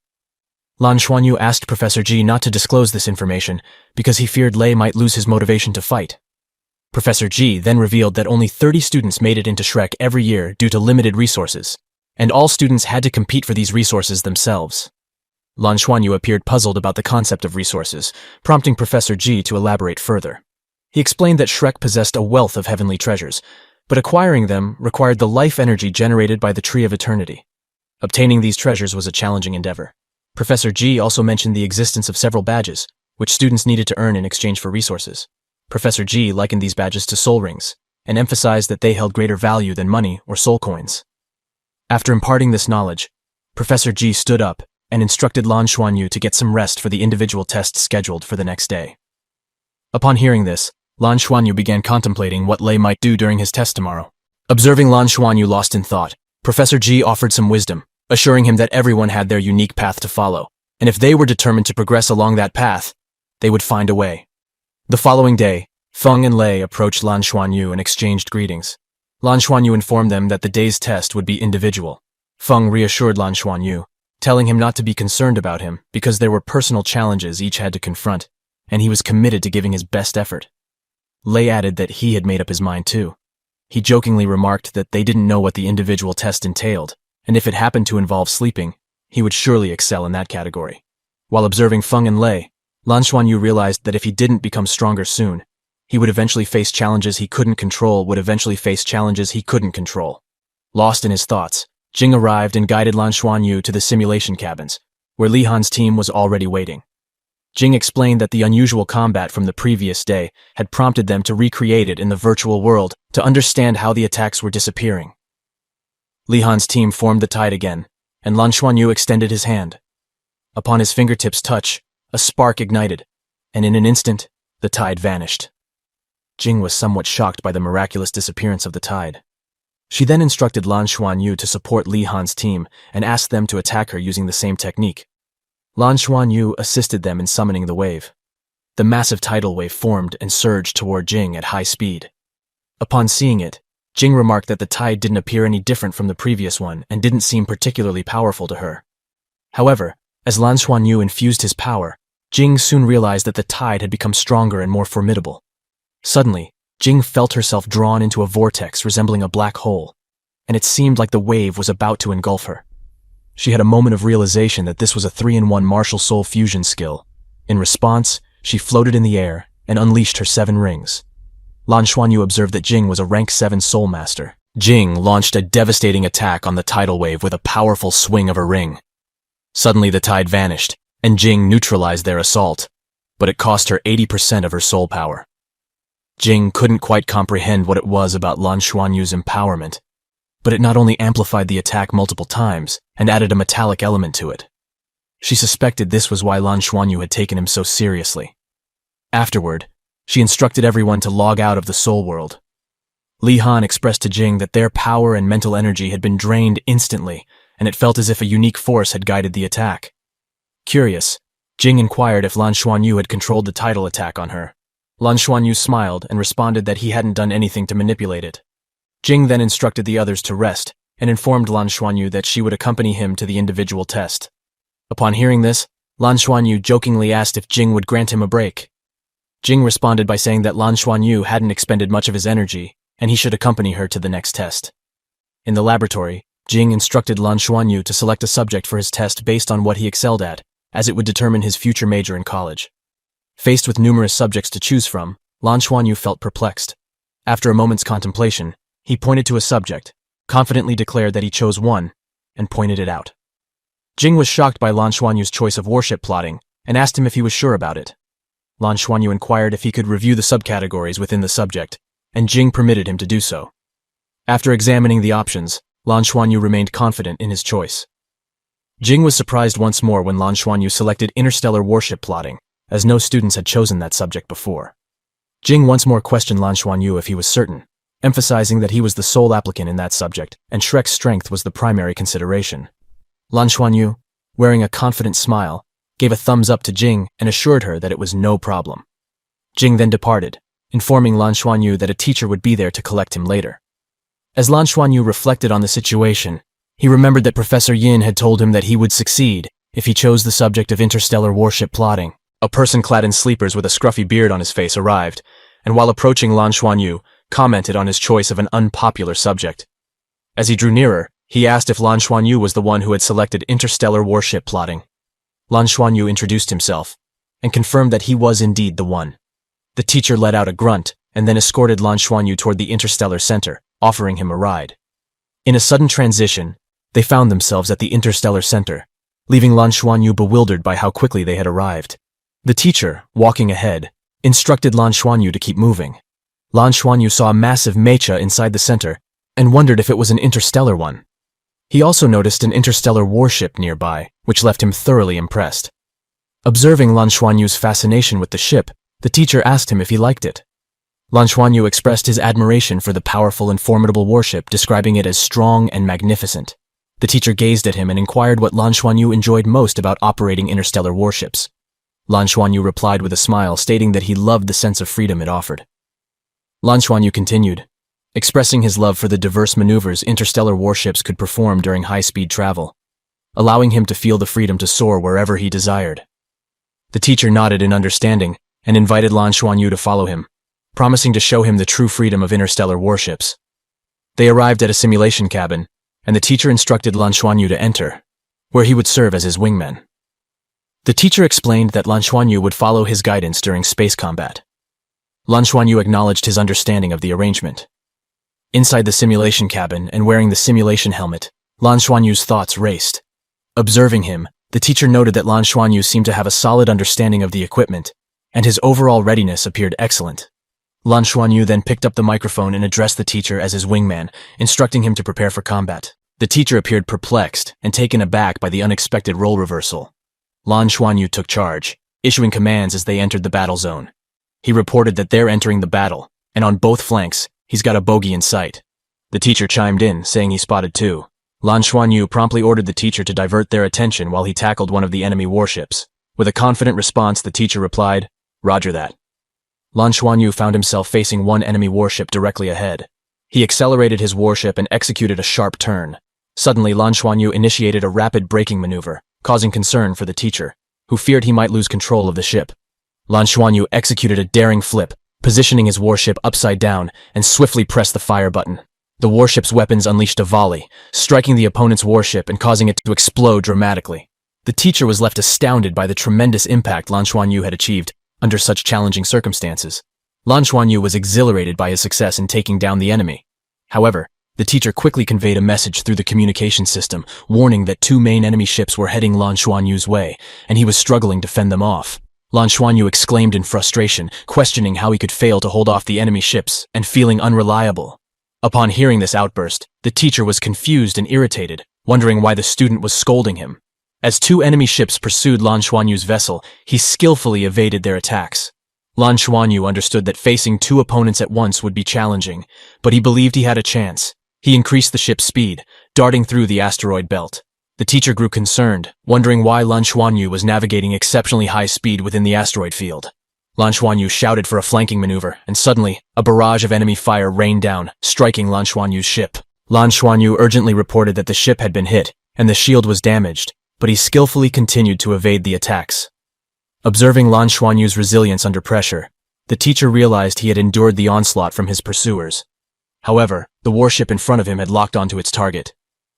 S1: Lan Xuanyu asked Professor Ji not to disclose this information because he feared Lei might lose his motivation to fight. Professor Ji then revealed that only 30 students made it into Shrek every year due to limited resources, and all students had to compete for these resources themselves. Lan Xuanyu appeared puzzled about the concept of resources, prompting Professor Ji to elaborate further. He explained that Shrek possessed a wealth of heavenly treasures, but acquiring them required the life energy generated by the Tree of Eternity. Obtaining these treasures was a challenging endeavor. Professor Ji also mentioned the existence of several badges, which students needed to earn in exchange for resources. Professor Ji likened these badges to soul rings, and emphasized that they held greater value than money or soul coins. After imparting this knowledge, Professor Ji stood up and instructed Lan Xuanyu to get some rest for the individual tests scheduled for the next day. Upon hearing this, Lan Xuanyu began contemplating what Lei might do during his test tomorrow. Observing Lan Xuanyu lost in thought, Professor Ji offered some wisdom, assuring him that everyone had their unique path to follow, and if they were determined to progress along that path, they would find a way. The following day, Feng and Lei approached Lan Xuanyu and exchanged greetings. Lan Xuanyu informed them that the day's test would be individual. Feng reassured Lan Xuanyu, telling him not to be concerned about him because there were personal challenges each had to confront, and he was committed to giving his best effort. Lei added that he had made up his mind too. He jokingly remarked that they didn't know what the individual test entailed, and if it happened to involve sleeping, he would surely excel in that category. While observing Feng and Lei, Lan Xuanyu realized that if he didn't become stronger soon, he would eventually face challenges he couldn't control. Lost in his thoughts, Jing arrived and guided Lan Xuanyu to the simulation cabins, where Li Han's team was already waiting. Jing explained that the unusual combat from the previous day had prompted them to recreate it in the virtual world to understand how the attacks were disappearing. Li Han's team formed the tide again, and Lan Xuanyu extended his hand. Upon his fingertips' touch, a spark ignited, and in an instant, the tide vanished. Jing was somewhat shocked by the miraculous disappearance of the tide. She then instructed Lan Xuanyu to support Li Han's team and asked them to attack her using the same technique. Lan Xuanyu assisted them in summoning the wave. The massive tidal wave formed and surged toward Jing at high speed. Upon seeing it, Jing remarked that the tide didn't appear any different from the previous one and didn't seem particularly powerful to her. However, as Lan Xuanyu infused his power, Jing soon realized that the tide had become stronger and more formidable. Suddenly, Jing felt herself drawn into a vortex resembling a black hole, and it seemed like the wave was about to engulf her. She had a moment of realization that this was a 3-in-1 martial soul fusion skill. In response, she floated in the air and unleashed her 7 rings. Lan Xuanyu observed that Jing was a rank 7 soul master. Jing launched a devastating attack on the tidal wave with a powerful swing of her ring. Suddenly the tide vanished, and Jing neutralized their assault, but it cost her 80% of her soul power. Jing couldn't quite comprehend what it was about Lan Xuanyu's empowerment, but it not only amplified the attack multiple times and added a metallic element to it. She suspected this was why Lan Xuanyu had taken him so seriously. Afterward, she instructed everyone to log out of the soul world. Li Han expressed to Jing that their power and mental energy had been drained instantly, and it felt as if a unique force had guided the attack. Curious, Jing inquired if Lan Xuanyu had controlled the tidal attack on her. Lan Xuanyu smiled and responded that he hadn't done anything to manipulate it. Jing then instructed the others to rest and informed Lan Xuanyu that she would accompany him to the individual test. Upon hearing this, Lan Xuanyu jokingly asked if Jing would grant him a break. Jing responded by saying that Lan Xuanyu hadn't expended much of his energy and he should accompany her to the next test. In the laboratory, Jing instructed Lan Xuanyu to select a subject for his test based on what he excelled at, as it would determine his future major in college. Faced with numerous subjects to choose from, Lan Xuanyu felt perplexed. After a moment's contemplation, he pointed to a subject, confidently declared that he chose one, and pointed it out. Jing was shocked by Lan Xuanyu's choice of warship plotting and asked him if he was sure about it. Lan Xuanyu inquired if he could review the subcategories within the subject, and Jing permitted him to do so. After examining the options, Lan Xuanyu remained confident in his choice. Jing was surprised once more when Lan Xuanyu selected interstellar warship plotting, as no students had chosen that subject before. Jing once more questioned Lan Xuanyu if he was certain, emphasizing that he was the sole applicant in that subject and Shrek's strength was the primary consideration. Lan Xuanyu, wearing a confident smile, gave a thumbs up to Jing and assured her that it was no problem. Jing then departed, informing Lan Xuanyu that a teacher would be there to collect him later. As Lan Xuanyu reflected on the situation, He remembered that Professor Yin had told him that he would succeed if he chose the subject of interstellar warship plotting. A person clad in sleepers with a scruffy beard on his face arrived, and while approaching Lan Xuanyu, commented on his choice of an unpopular subject. As he drew nearer, he asked if Lan Xuanyu was the one who had selected interstellar warship plotting. Lan Xuanyu introduced himself, and confirmed that he was indeed the one. The teacher let out a grunt, and then escorted Lan Xuanyu toward the interstellar center, offering him a ride. In a sudden transition, they found themselves at the interstellar center, leaving Lan Xuanyu bewildered by how quickly they had arrived. The teacher, walking ahead, instructed Lan Xuanyu to keep moving. Lan Xuanyu saw a massive mecha inside the center, and wondered if it was an interstellar one. He also noticed an interstellar warship nearby, which left him thoroughly impressed. Observing Lan Xuanyu's fascination with the ship, the teacher asked him if he liked it. Lan Xuanyu expressed his admiration for the powerful and formidable warship, describing it as strong and magnificent. The teacher gazed at him and inquired what Lan Xuanyu enjoyed most about operating interstellar warships. Lan Xuanyu replied with a smile, stating that he loved the sense of freedom it offered. Lan Xuanyu continued, expressing his love for the diverse maneuvers interstellar warships could perform during high-speed travel, allowing him to feel the freedom to soar wherever he desired. The teacher nodded in understanding and invited Lan Xuanyu to follow him, promising to show him the true freedom of interstellar warships. They arrived at a simulation cabin, and the teacher instructed Lan Xuanyu to enter, where he would serve as his wingman. The teacher explained that Lan Xuanyu would follow his guidance during space combat. Lan Xuanyu acknowledged his understanding of the arrangement. Inside the simulation cabin and wearing the simulation helmet, Lan Xuanyu's thoughts raced. Observing him, the teacher noted that Lan Xuanyu seemed to have a solid understanding of the equipment, and his overall readiness appeared excellent. Lan Xuanyu then picked up the microphone and addressed the teacher as his wingman, instructing him to prepare for combat. The teacher appeared perplexed and taken aback by the unexpected role reversal. Lan Xuanyu took charge, issuing commands as they entered the battle zone. He reported that they're entering the battle, and on both flanks, he's got a bogey in sight. The teacher chimed in, saying he spotted two. Lan Xuanyu promptly ordered the teacher to divert their attention while he tackled one of the enemy warships. With a confident response, the teacher replied, "Roger that." Lan Xuanyu found himself facing one enemy warship directly ahead. He accelerated his warship and executed a sharp turn. Suddenly, Lan Xuanyu initiated a rapid braking maneuver, causing concern for the teacher, who feared he might lose control of the ship. Lan Xuanyu executed a daring flip, positioning his warship upside down, and swiftly pressed the fire button. The warship's weapons unleashed a volley, striking the opponent's warship and causing it to explode dramatically. The teacher was left astounded by the tremendous impact Lan Xuanyu had achieved under such challenging circumstances. Lan Xuanyu was exhilarated by his success in taking down the enemy. However, the teacher quickly conveyed a message through the communication system, warning that two main enemy ships were heading Lan Xuanyu's way, and he was struggling to fend them off. Lan Xuanyu exclaimed in frustration, questioning how he could fail to hold off the enemy ships and feeling unreliable. Upon hearing this outburst, the teacher was confused and irritated, wondering why the student was scolding him. As two enemy ships pursued Lan Xuanyu's vessel, he skillfully evaded their attacks. Lan Xuanyu understood that facing two opponents at once would be challenging, but he believed he had a chance. He increased the ship's speed, darting through the asteroid belt. The teacher grew concerned, wondering why Lan Xuanyu was navigating exceptionally high speed within the asteroid field. Lan Xuanyu shouted for a flanking maneuver, and suddenly, a barrage of enemy fire rained down, striking Lan Xuanyu's ship. Lan Xuanyu urgently reported that the ship had been hit, and the shield was damaged, but he skillfully continued to evade the attacks. Observing Lan Xuanyu's resilience under pressure, the teacher realized he had endured the onslaught from his pursuers. However, the warship in front of him had locked onto its target.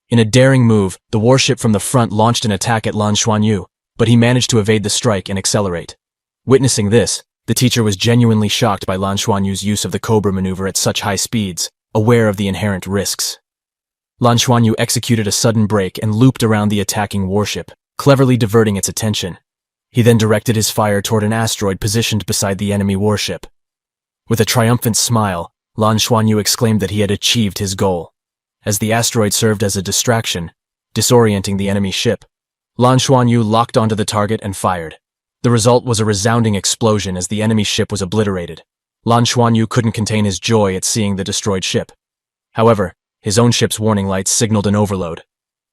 S1: In a daring move, the warship from the front launched an attack at Lan Xuanyu, but he managed to evade the strike and accelerate. Witnessing this, the teacher was genuinely shocked by Lan Xuanyu's use of the Cobra maneuver at such high speeds, aware of the inherent risks. Lan Xuanyu executed a sudden brake and looped around the attacking warship, cleverly diverting its attention. He then directed his fire toward an asteroid positioned beside the enemy warship. With a triumphant smile, Lan Xuanyu exclaimed that he had achieved his goal. As the asteroid served as a distraction, disorienting the enemy ship, Lan Xuanyu locked onto the target and fired. The result was a resounding explosion as the enemy ship was obliterated. Lan Xuanyu couldn't contain his joy at seeing the destroyed ship. However, his own ship's warning lights signaled an overload.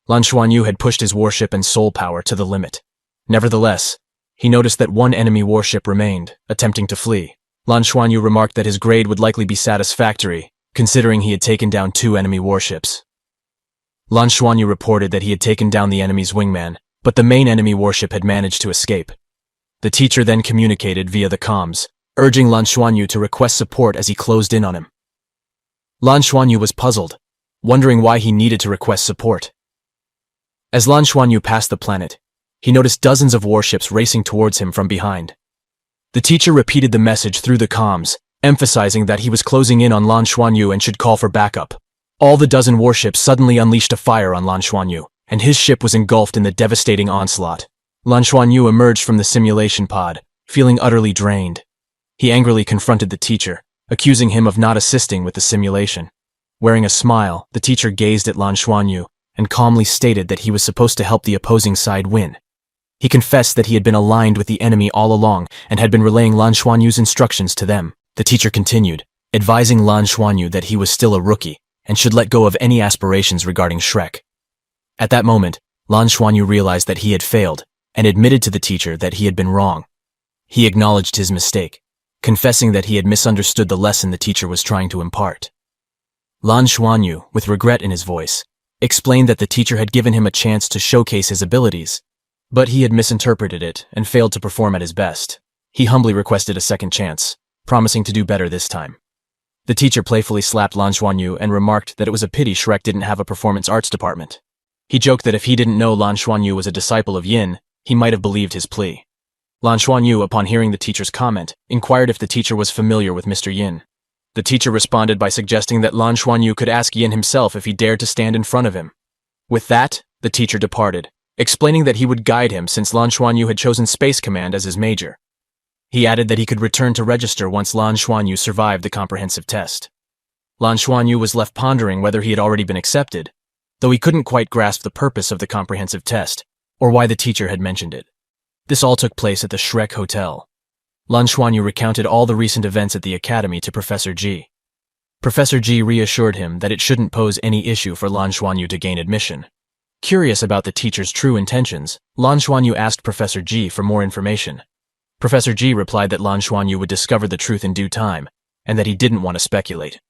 S1: Lan Xuanyu had pushed his warship and soul power to the limit. Nevertheless, he noticed that one enemy warship remained, attempting to flee. Lan Xuanyu remarked that his grade would likely be satisfactory, considering he had taken down two enemy warships. Lan Xuanyu reported that he had taken down the enemy's wingman, but the main enemy warship had managed to escape. The teacher then communicated via the comms, urging Lan Xuanyu to request support as he closed in on him. Lan Xuanyu was puzzled, wondering why he needed to request support. As Lan Xuanyu passed the planet, he noticed dozens of warships racing towards him from behind. The teacher repeated the message through the comms, emphasizing that he was closing in on Lan Xuanyu and should call for backup. All the dozen warships suddenly unleashed a fire on Lan Xuanyu, and his ship was engulfed in the devastating onslaught. Lan Xuanyu emerged from the simulation pod, feeling utterly drained. He angrily confronted the teacher, accusing him of not assisting with the simulation. Wearing a smile, the teacher gazed at Lan Xuanyu and calmly stated that he was supposed to help the opposing side win. He confessed that he had been aligned with the enemy all along and had been relaying Lan Xuanyu's instructions to them. The teacher continued, advising Lan Xuanyu that he was still a rookie and should let go of any aspirations regarding Shrek. At that moment, Lan Xuanyu realized that he had failed and admitted to the teacher that he had been wrong. He acknowledged his mistake, confessing that he had misunderstood the lesson the teacher was trying to impart. Lan Xuanyu, with regret in his voice, explained that the teacher had given him a chance to showcase his abilities, but he had misinterpreted it and failed to perform at his best. He humbly requested a second chance, promising to do better this time. The teacher playfully slapped Lan Xuanyu and remarked that it was a pity Shrek didn't have a performance arts department. He joked that if he didn't know Lan Xuanyu was a disciple of Yin, he might have believed his plea. Lan Xuanyu, upon hearing the teacher's comment, inquired if the teacher was familiar with Mr. Yin. The teacher responded by suggesting that Lan Xuanyu could ask Yin himself if he dared to stand in front of him. With that, the teacher departed, explaining that he would guide him since Lan Xuanyu had chosen Space Command as his major. He added that he could return to register once Lan Xuanyu survived the comprehensive test. Lan Xuanyu was left pondering whether he had already been accepted, though he couldn't quite grasp the purpose of the comprehensive test, or why the teacher had mentioned it. This all took place at the Shrek Hotel. Lan Xuanyu recounted all the recent events at the academy to Professor G. Professor G reassured him that it shouldn't pose any issue for Lan Xuanyu to gain admission. Curious about the teacher's true intentions, Lan Xuanyu asked Professor G for more information. Professor G replied that Lan Xuanyu would discover the truth in due time, and that he didn't want to speculate.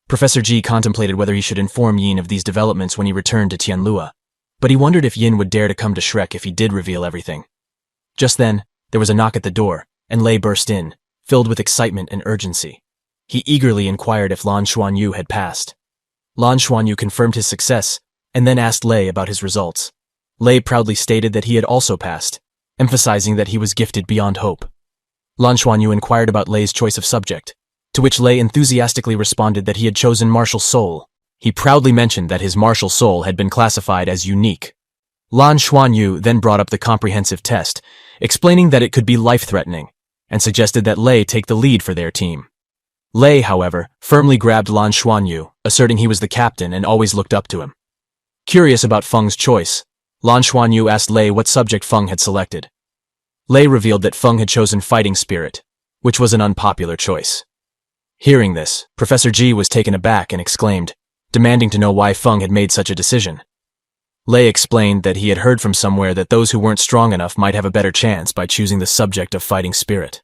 S1: Professor G contemplated whether he should inform Yin of these developments when he returned to Tianlua, but he wondered if Yin would dare to come to Shrek if he did reveal everything. Just then, there was a knock at the door, and Lei burst in, filled with excitement and urgency. He eagerly inquired if Lan Xuanyu had passed. Lan Xuanyu confirmed his success, and then asked Lei about his results. Lei proudly stated that he had also passed, emphasizing that he was gifted beyond hope. Lan Xuanyu inquired about Lei's choice of subject, to which Lei enthusiastically responded that he had chosen martial soul. He proudly mentioned that his martial soul had been classified as unique. Lan Xuanyu then brought up the comprehensive test, explaining that it could be life-threatening, and suggested that Lei take the lead for their team. Lei, however, firmly grabbed Lan Xuanyu, asserting he was the captain and always looked up to him. Curious about Feng's choice, Lan Xuanyu asked Lei what subject Feng had selected. Lei revealed that Feng had chosen Fighting Spirit, which was an unpopular choice. Hearing this, Professor G was taken aback and exclaimed, demanding to know why Feng had made such a decision. Lei explained that he had heard from somewhere that those who weren't strong enough might have a better chance by choosing the subject of Fighting Spirit.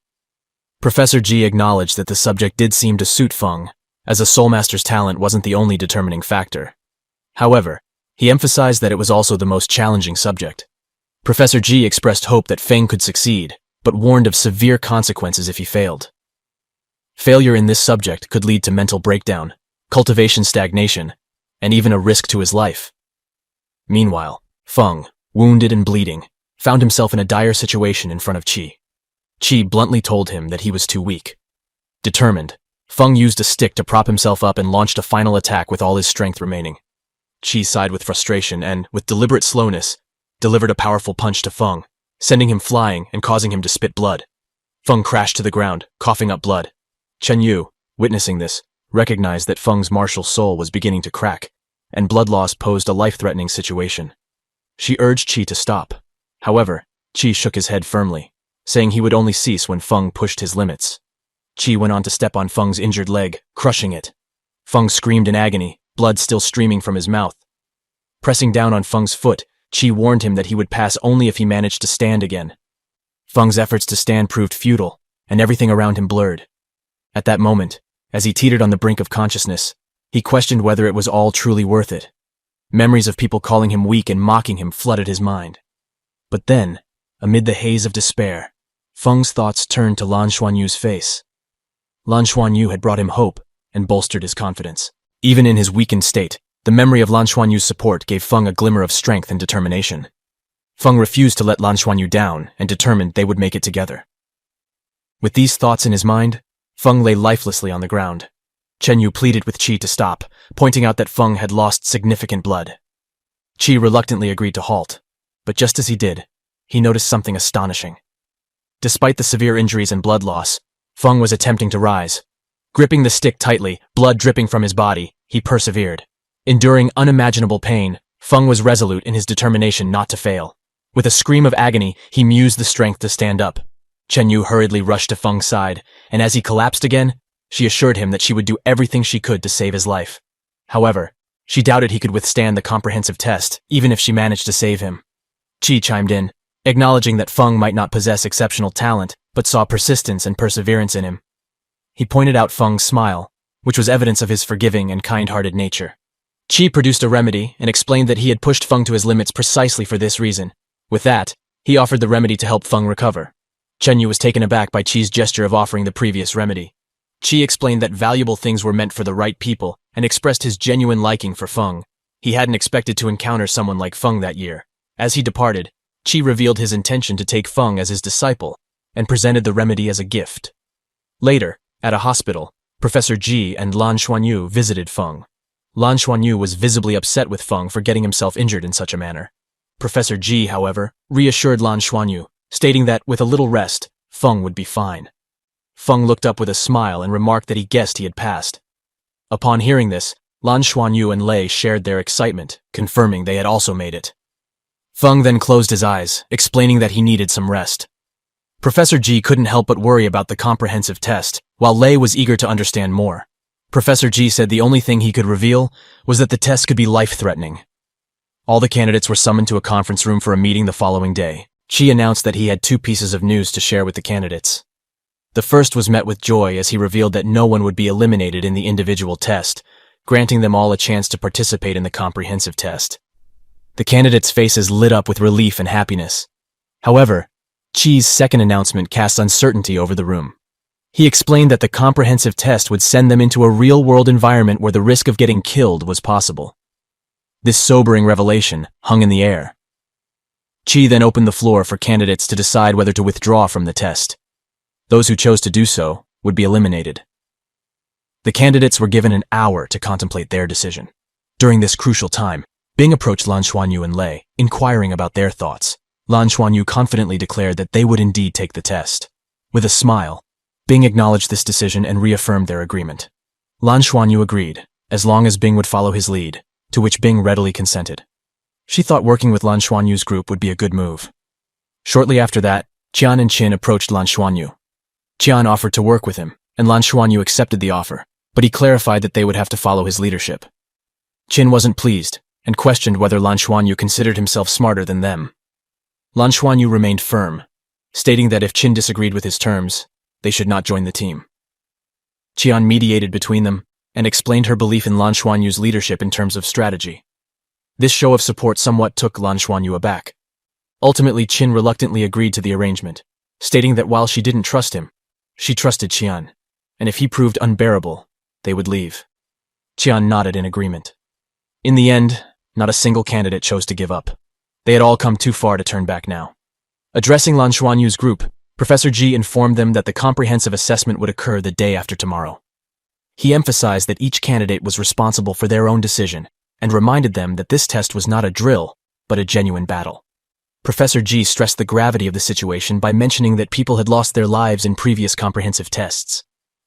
S1: Professor G acknowledged that the subject did seem to suit Feng, as a Soulmaster's talent wasn't the only determining factor. However, he emphasized that it was also the most challenging subject. Professor G expressed hope that Feng could succeed, but warned of severe consequences if he failed. Failure in this subject could lead to mental breakdown, cultivation stagnation, and even a risk to his life. Meanwhile, Feng, wounded and bleeding, found himself in a dire situation in front of Qi. Qi bluntly told him that he was too weak. Determined, Feng used a stick to prop himself up and launched a final attack with all his strength remaining. Qi sighed with frustration and, with deliberate slowness, delivered a powerful punch to Feng, sending him flying and causing him to spit blood. Feng crashed to the ground, coughing up blood. Chen Yu, witnessing this, recognized that Feng's martial soul was beginning to crack, and blood loss posed a life-threatening situation. She urged Qi to stop. However, Qi shook his head firmly, saying he would only cease when Feng pushed his limits. Qi went on to step on Feng's injured leg, crushing it. Feng screamed in agony, blood still streaming from his mouth. Pressing down on Feng's foot, Qi warned him that he would pass only if he managed to stand again. Feng's efforts to stand proved futile, and everything around him blurred. At that moment, as he teetered on the brink of consciousness, he questioned whether it was all truly worth it. Memories of people calling him weak and mocking him flooded his mind. But then, amid the haze of despair, Feng's thoughts turned to Lan Xuanyu's face. Lan Xuanyu had brought him hope and bolstered his confidence. Even in his weakened state, the memory of Lan Xuanyu's support gave Feng a glimmer of strength and determination. Feng refused to let Lan Xuanyu down and determined they would make it together. With these thoughts in his mind, Feng lay lifelessly on the ground. Chen Yu pleaded with Qi to stop, pointing out that Feng had lost significant blood. Qi reluctantly agreed to halt, but just as he did, he noticed something astonishing. Despite the severe injuries and blood loss, Feng was attempting to rise. Gripping the stick tightly, blood dripping from his body, he persevered. Enduring unimaginable pain, Feng was resolute in his determination not to fail. With a scream of agony, he mused the strength to stand up. Chen Yu hurriedly rushed to Feng's side, and as he collapsed again, she assured him that she would do everything she could to save his life. However, she doubted he could withstand the comprehensive test, even if she managed to save him. Qi chimed in, acknowledging that Feng might not possess exceptional talent, but saw persistence and perseverance in him. He pointed out Feng's smile, which was evidence of his forgiving and kind-hearted nature. Qi produced a remedy and explained that he had pushed Feng to his limits precisely for this reason. With that, he offered the remedy to help Feng recover. Chen Yu was taken aback by Qi's gesture of offering the previous remedy. Qi explained that valuable things were meant for the right people and expressed his genuine liking for Feng. He hadn't expected to encounter someone like Feng that year. As he departed, Qi revealed his intention to take Feng as his disciple and presented the remedy as a gift. Later, at a hospital, Professor Ji and Lan Xuanyu visited Feng. Lan Xuanyu was visibly upset with Feng for getting himself injured in such a manner. Professor Ji, however, reassured Lan Xuanyu, stating that with a little rest, Feng would be fine. Feng looked up with a smile and remarked that he guessed he had passed. Upon hearing this, Lan Xuanyu and Lei shared their excitement, confirming they had also made it. Feng then closed his eyes, explaining that he needed some rest. Professor Ji couldn't help but worry about the comprehensive test, while Lei was eager to understand more. Professor Ji said the only thing he could reveal was that the test could be life-threatening. All the candidates were summoned to a conference room for a meeting the following day. Qi announced that he had two pieces of news to share with the candidates. The first was met with joy as he revealed that no one would be eliminated in the individual test, granting them all a chance to participate in the comprehensive test. The candidates' faces lit up with relief and happiness. However, Qi's second announcement cast uncertainty over the room. He explained that the comprehensive test would send them into a real-world environment where the risk of getting killed was possible. This sobering revelation hung in the air. Qi then opened the floor for candidates to decide whether to withdraw from the test. Those who chose to do so would be eliminated. The candidates were given an hour to contemplate their decision. During this crucial time, Bing approached Lan Xuanyu and Lei, inquiring about their thoughts. Lan Xuanyu confidently declared that they would indeed take the test. With a smile, Bing acknowledged this decision and reaffirmed their agreement. Lan Xuanyu agreed, as long as Bing would follow his lead, to which Bing readily consented. She thought working with Lan Xuanyu's group would be a good move. Shortly after that, Qian and Qin approached Lan Xuanyu. Qian offered to work with him, and Lan Xuanyu accepted the offer, but he clarified that they would have to follow his leadership. Qin wasn't pleased, and questioned whether Lan Xuanyu considered himself smarter than them. Lan Xuanyu remained firm, stating that if Qin disagreed with his terms, they should not join the team. Qian mediated between them, and explained her belief in Lan Xuanyu's leadership in terms of strategy. This show of support somewhat took Lan Xuanyu aback. Ultimately, Qin reluctantly agreed to the arrangement, stating that while she didn't trust him, she trusted Qian, and if he proved unbearable, they would leave. Qian nodded in agreement. In the end, not a single candidate chose to give up. They had all come too far to turn back now. Addressing Lan Xuanyu's group, Professor Ji informed them that the comprehensive assessment would occur the day after tomorrow. He emphasized that each candidate was responsible for their own decision, and reminded them that this test was not a drill, but a genuine battle. Professor Ji stressed the gravity of the situation by mentioning that people had lost their lives in previous comprehensive tests.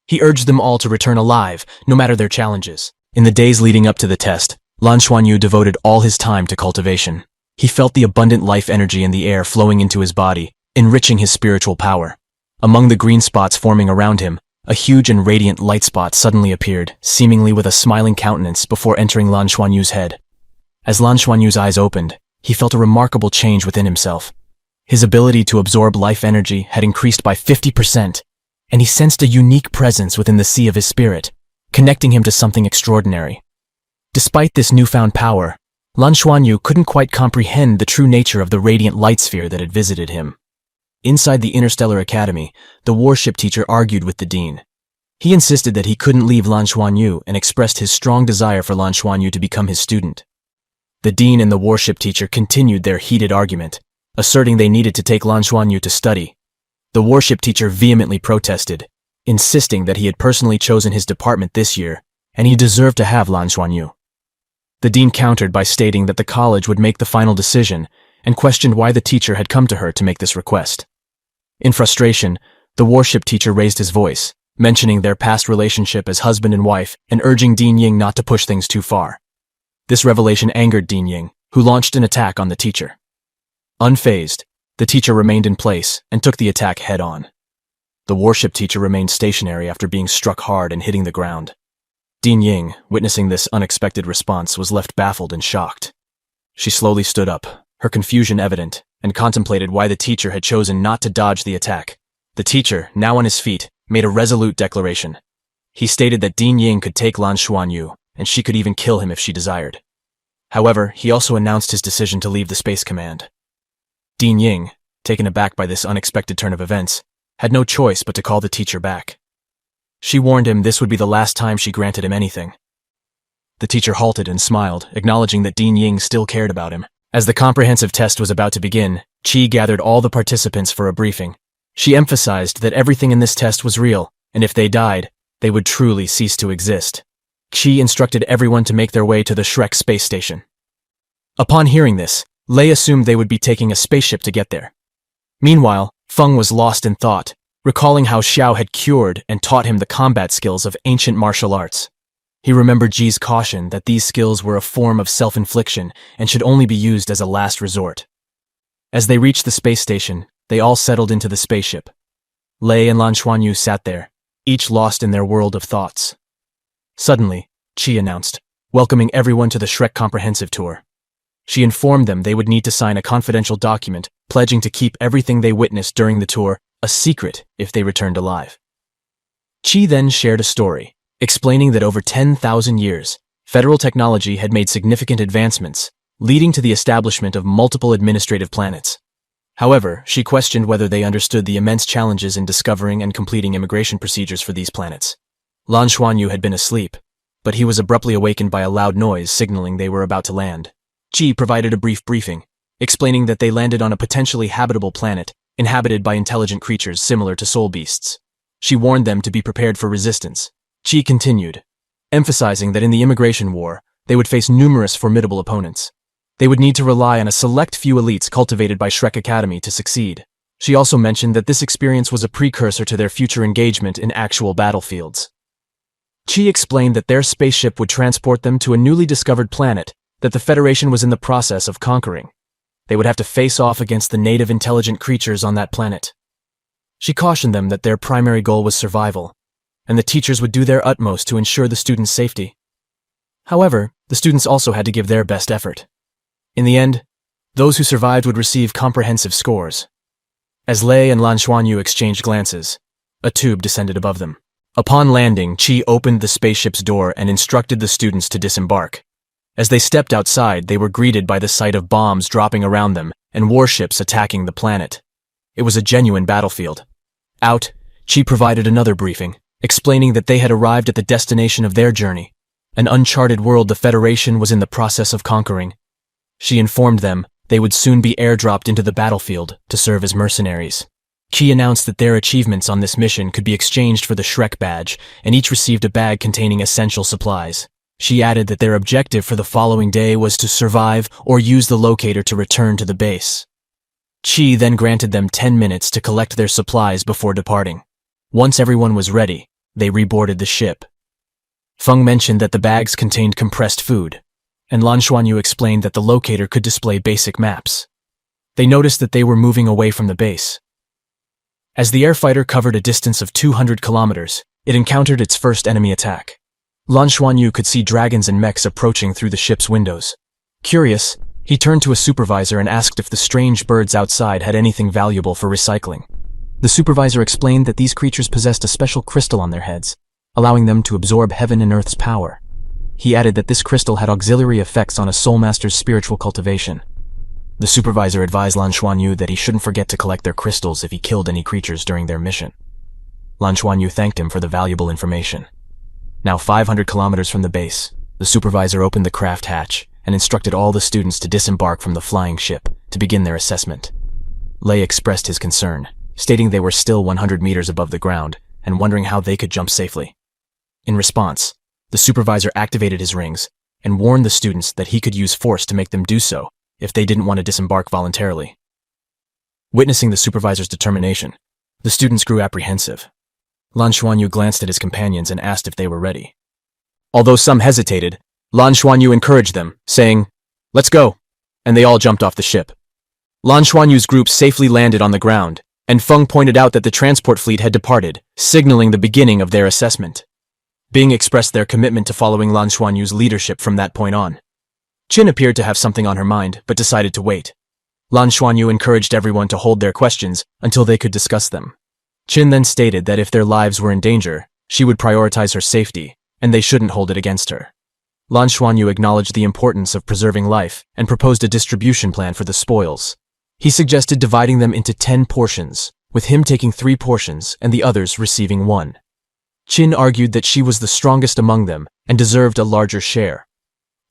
S1: He urged them all to return alive, no matter their challenges. In the days leading up to the test, Lan Xuanyu devoted all his time to cultivation. He felt the abundant life energy in the air flowing into his body, enriching his spiritual power. Among the green spots forming around him, a huge and radiant light spot suddenly appeared, seemingly with a smiling countenance before entering Lan Xuanyu's head. As Lan Xuanyu's eyes opened, he felt a remarkable change within himself. His ability to absorb life energy had increased by 50%, and he sensed a unique presence within the sea of his spirit, connecting him to something extraordinary. Despite this newfound power, Lan Xuanyu couldn't quite comprehend the true nature of the radiant light sphere that had visited him. Inside the Interstellar Academy, the warship teacher argued with the dean. He insisted that he couldn't leave Lan Xuanyu and expressed his strong desire for Lan Xuanyu to become his student. The dean and the warship teacher continued their heated argument, asserting they needed to take Lan Xuanyu to study. The warship teacher vehemently protested, insisting that he had personally chosen his department this year, and he deserved to have Lan Xuanyu. The dean countered by stating that the college would make the final decision and questioned why the teacher had come to her to make this request. In frustration, the warship teacher raised his voice, mentioning their past relationship as husband and wife and urging Dean Ying not to push things too far. This revelation angered Dean Ying, who launched an attack on the teacher. Unfazed, the teacher remained in place and took the attack head-on. The warship teacher remained stationary after being struck hard and hitting the ground. Dean Ying, witnessing this unexpected response, was left baffled and shocked. She slowly stood up, her confusion evident, and contemplated why the teacher had chosen not to dodge the attack. The teacher, now on his feet, made a resolute declaration. He stated that Dean Ying could take Lan Xuanyu, and she could even kill him if she desired. However, he also announced his decision to leave the Space Command. Dean Ying, taken aback by this unexpected turn of events, had no choice but to call the teacher back. She warned him this would be the last time she granted him anything. The teacher halted and smiled, acknowledging that Dean Ying still cared about him. As the comprehensive test was about to begin, Qi gathered all the participants for a briefing. She emphasized that everything in this test was real, and if they died, they would truly cease to exist. Qi instructed everyone to make their way to the Shrek space station. Upon hearing this, Lei assumed they would be taking a spaceship to get there. Meanwhile, Feng was lost in thought, recalling how Xiao had cured and taught him the combat skills of ancient martial arts. He remembered Ji's caution that these skills were a form of self-infliction and should only be used as a last resort. As they reached the space station, they all settled into the spaceship. Lei and Lan Xuanyu sat there, each lost in their world of thoughts. Suddenly, Qi announced, welcoming everyone to the Shrek Comprehensive Tour. She informed them they would need to sign a confidential document pledging to keep everything they witnessed during the tour a secret if they returned alive. Qi then shared a story, explaining that over 10,000 years, federal technology had made significant advancements, leading to the establishment of multiple administrative planets. However, she questioned whether they understood the immense challenges in discovering and completing immigration procedures for these planets. Lan Xuanyu had been asleep, but he was abruptly awakened by a loud noise signaling they were about to land. Qi provided a brief briefing, explaining that they landed on a potentially habitable planet, inhabited by intelligent creatures similar to soul beasts. She warned them to be prepared for resistance. Qi continued, emphasizing that in the immigration war, they would face numerous formidable opponents. They would need to rely on a select few elites cultivated by Shrek Academy to succeed. She also mentioned that this experience was a precursor to their future engagement in actual battlefields. Qi explained that their spaceship would transport them to a newly discovered planet that the Federation was in the process of conquering. They would have to face off against the native intelligent creatures on that planet. She cautioned them that their primary goal was survival, and the teachers would do their utmost to ensure the students' safety. However, the students also had to give their best effort. In the end, those who survived would receive comprehensive scores. As Lei and Lan Xuanyu exchanged glances, a tube descended above them. Upon landing, Qi opened the spaceship's door and instructed the students to disembark. As they stepped outside, they were greeted by the sight of bombs dropping around them and warships attacking the planet. It was a genuine battlefield. Out, Qi provided another briefing, explaining that they had arrived at the destination of their journey, an uncharted world the Federation was in the process of conquering. She informed them they would soon be airdropped into the battlefield to serve as mercenaries. Qi announced that their achievements on this mission could be exchanged for the Shrek badge, and each received a bag containing essential supplies. She added that their objective for the following day was to survive or use the locator to return to the base. Qi then granted them 10 minutes to collect their supplies before departing. Once everyone was ready, they reboarded the ship. Feng mentioned that the bags contained compressed food, and Lan Xuanyu explained that the locator could display basic maps. They noticed that they were moving away from the base. As the airfighter covered a distance of 200 kilometers, it encountered its first enemy attack. Lan Xuanyu could see dragons and mechs approaching through the ship's windows. Curious, he turned to a supervisor and asked if the strange birds outside had anything valuable for recycling. The supervisor explained that these creatures possessed a special crystal on their heads, allowing them to absorb heaven and earth's power. He added that this crystal had auxiliary effects on a soul master's spiritual cultivation. The supervisor advised Lan Xuanyu that he shouldn't forget to collect their crystals if he killed any creatures during their mission. Lan Xuanyu thanked him for the valuable information. Now 500 kilometers from the base, the supervisor opened the craft hatch and instructed all the students to disembark from the flying ship to begin their assessment. Lei expressed his concern, stating they were still 100 meters above the ground and wondering how they could jump safely. In response, the supervisor activated his rings and warned the students that he could use force to make them do so if they didn't want to disembark voluntarily. Witnessing the supervisor's determination, the students grew apprehensive. Lan Xuanyu glanced at his companions and asked if they were ready. Although some hesitated, Lan Xuanyu encouraged them, saying, "Let's go," and they all jumped off the ship. Lan Xuanyu's group safely landed on the ground, and Feng pointed out that the transport fleet had departed, signaling the beginning of their assessment. Bing expressed their commitment to following Lan Xuanyu's leadership from that point on. Qin appeared to have something on her mind, but decided to wait. Lan Xuanyu encouraged everyone to hold their questions until they could discuss them. Qin then stated that if their lives were in danger, she would prioritize her safety, and they shouldn't hold it against her. Lan Xuanyu acknowledged the importance of preserving life and proposed a distribution plan for the spoils. He suggested dividing them into 10 portions, with him taking 3 portions and the others receiving 1. Qin argued that she was the strongest among them and deserved a larger share.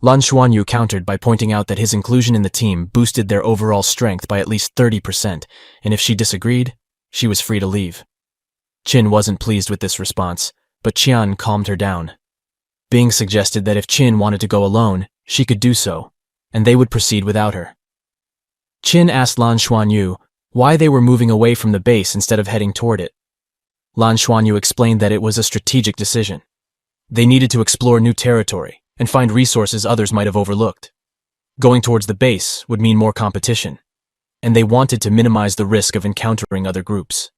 S1: Lan Xuanyu countered by pointing out that his inclusion in the team boosted their overall strength by at least 30%, and if she disagreed, she was free to leave. Qin wasn't pleased with this response, but Qian calmed her down. Bing suggested that if Qin wanted to go alone, she could do so, and they would proceed without her. Qin asked Lan Xuanyu why they were moving away from the base instead of heading toward it. Lan Xuanyu explained that it was a strategic decision. They needed to explore new territory and find resources others might have overlooked. Going towards the base would mean more competition, and they wanted to minimize the risk of encountering other groups.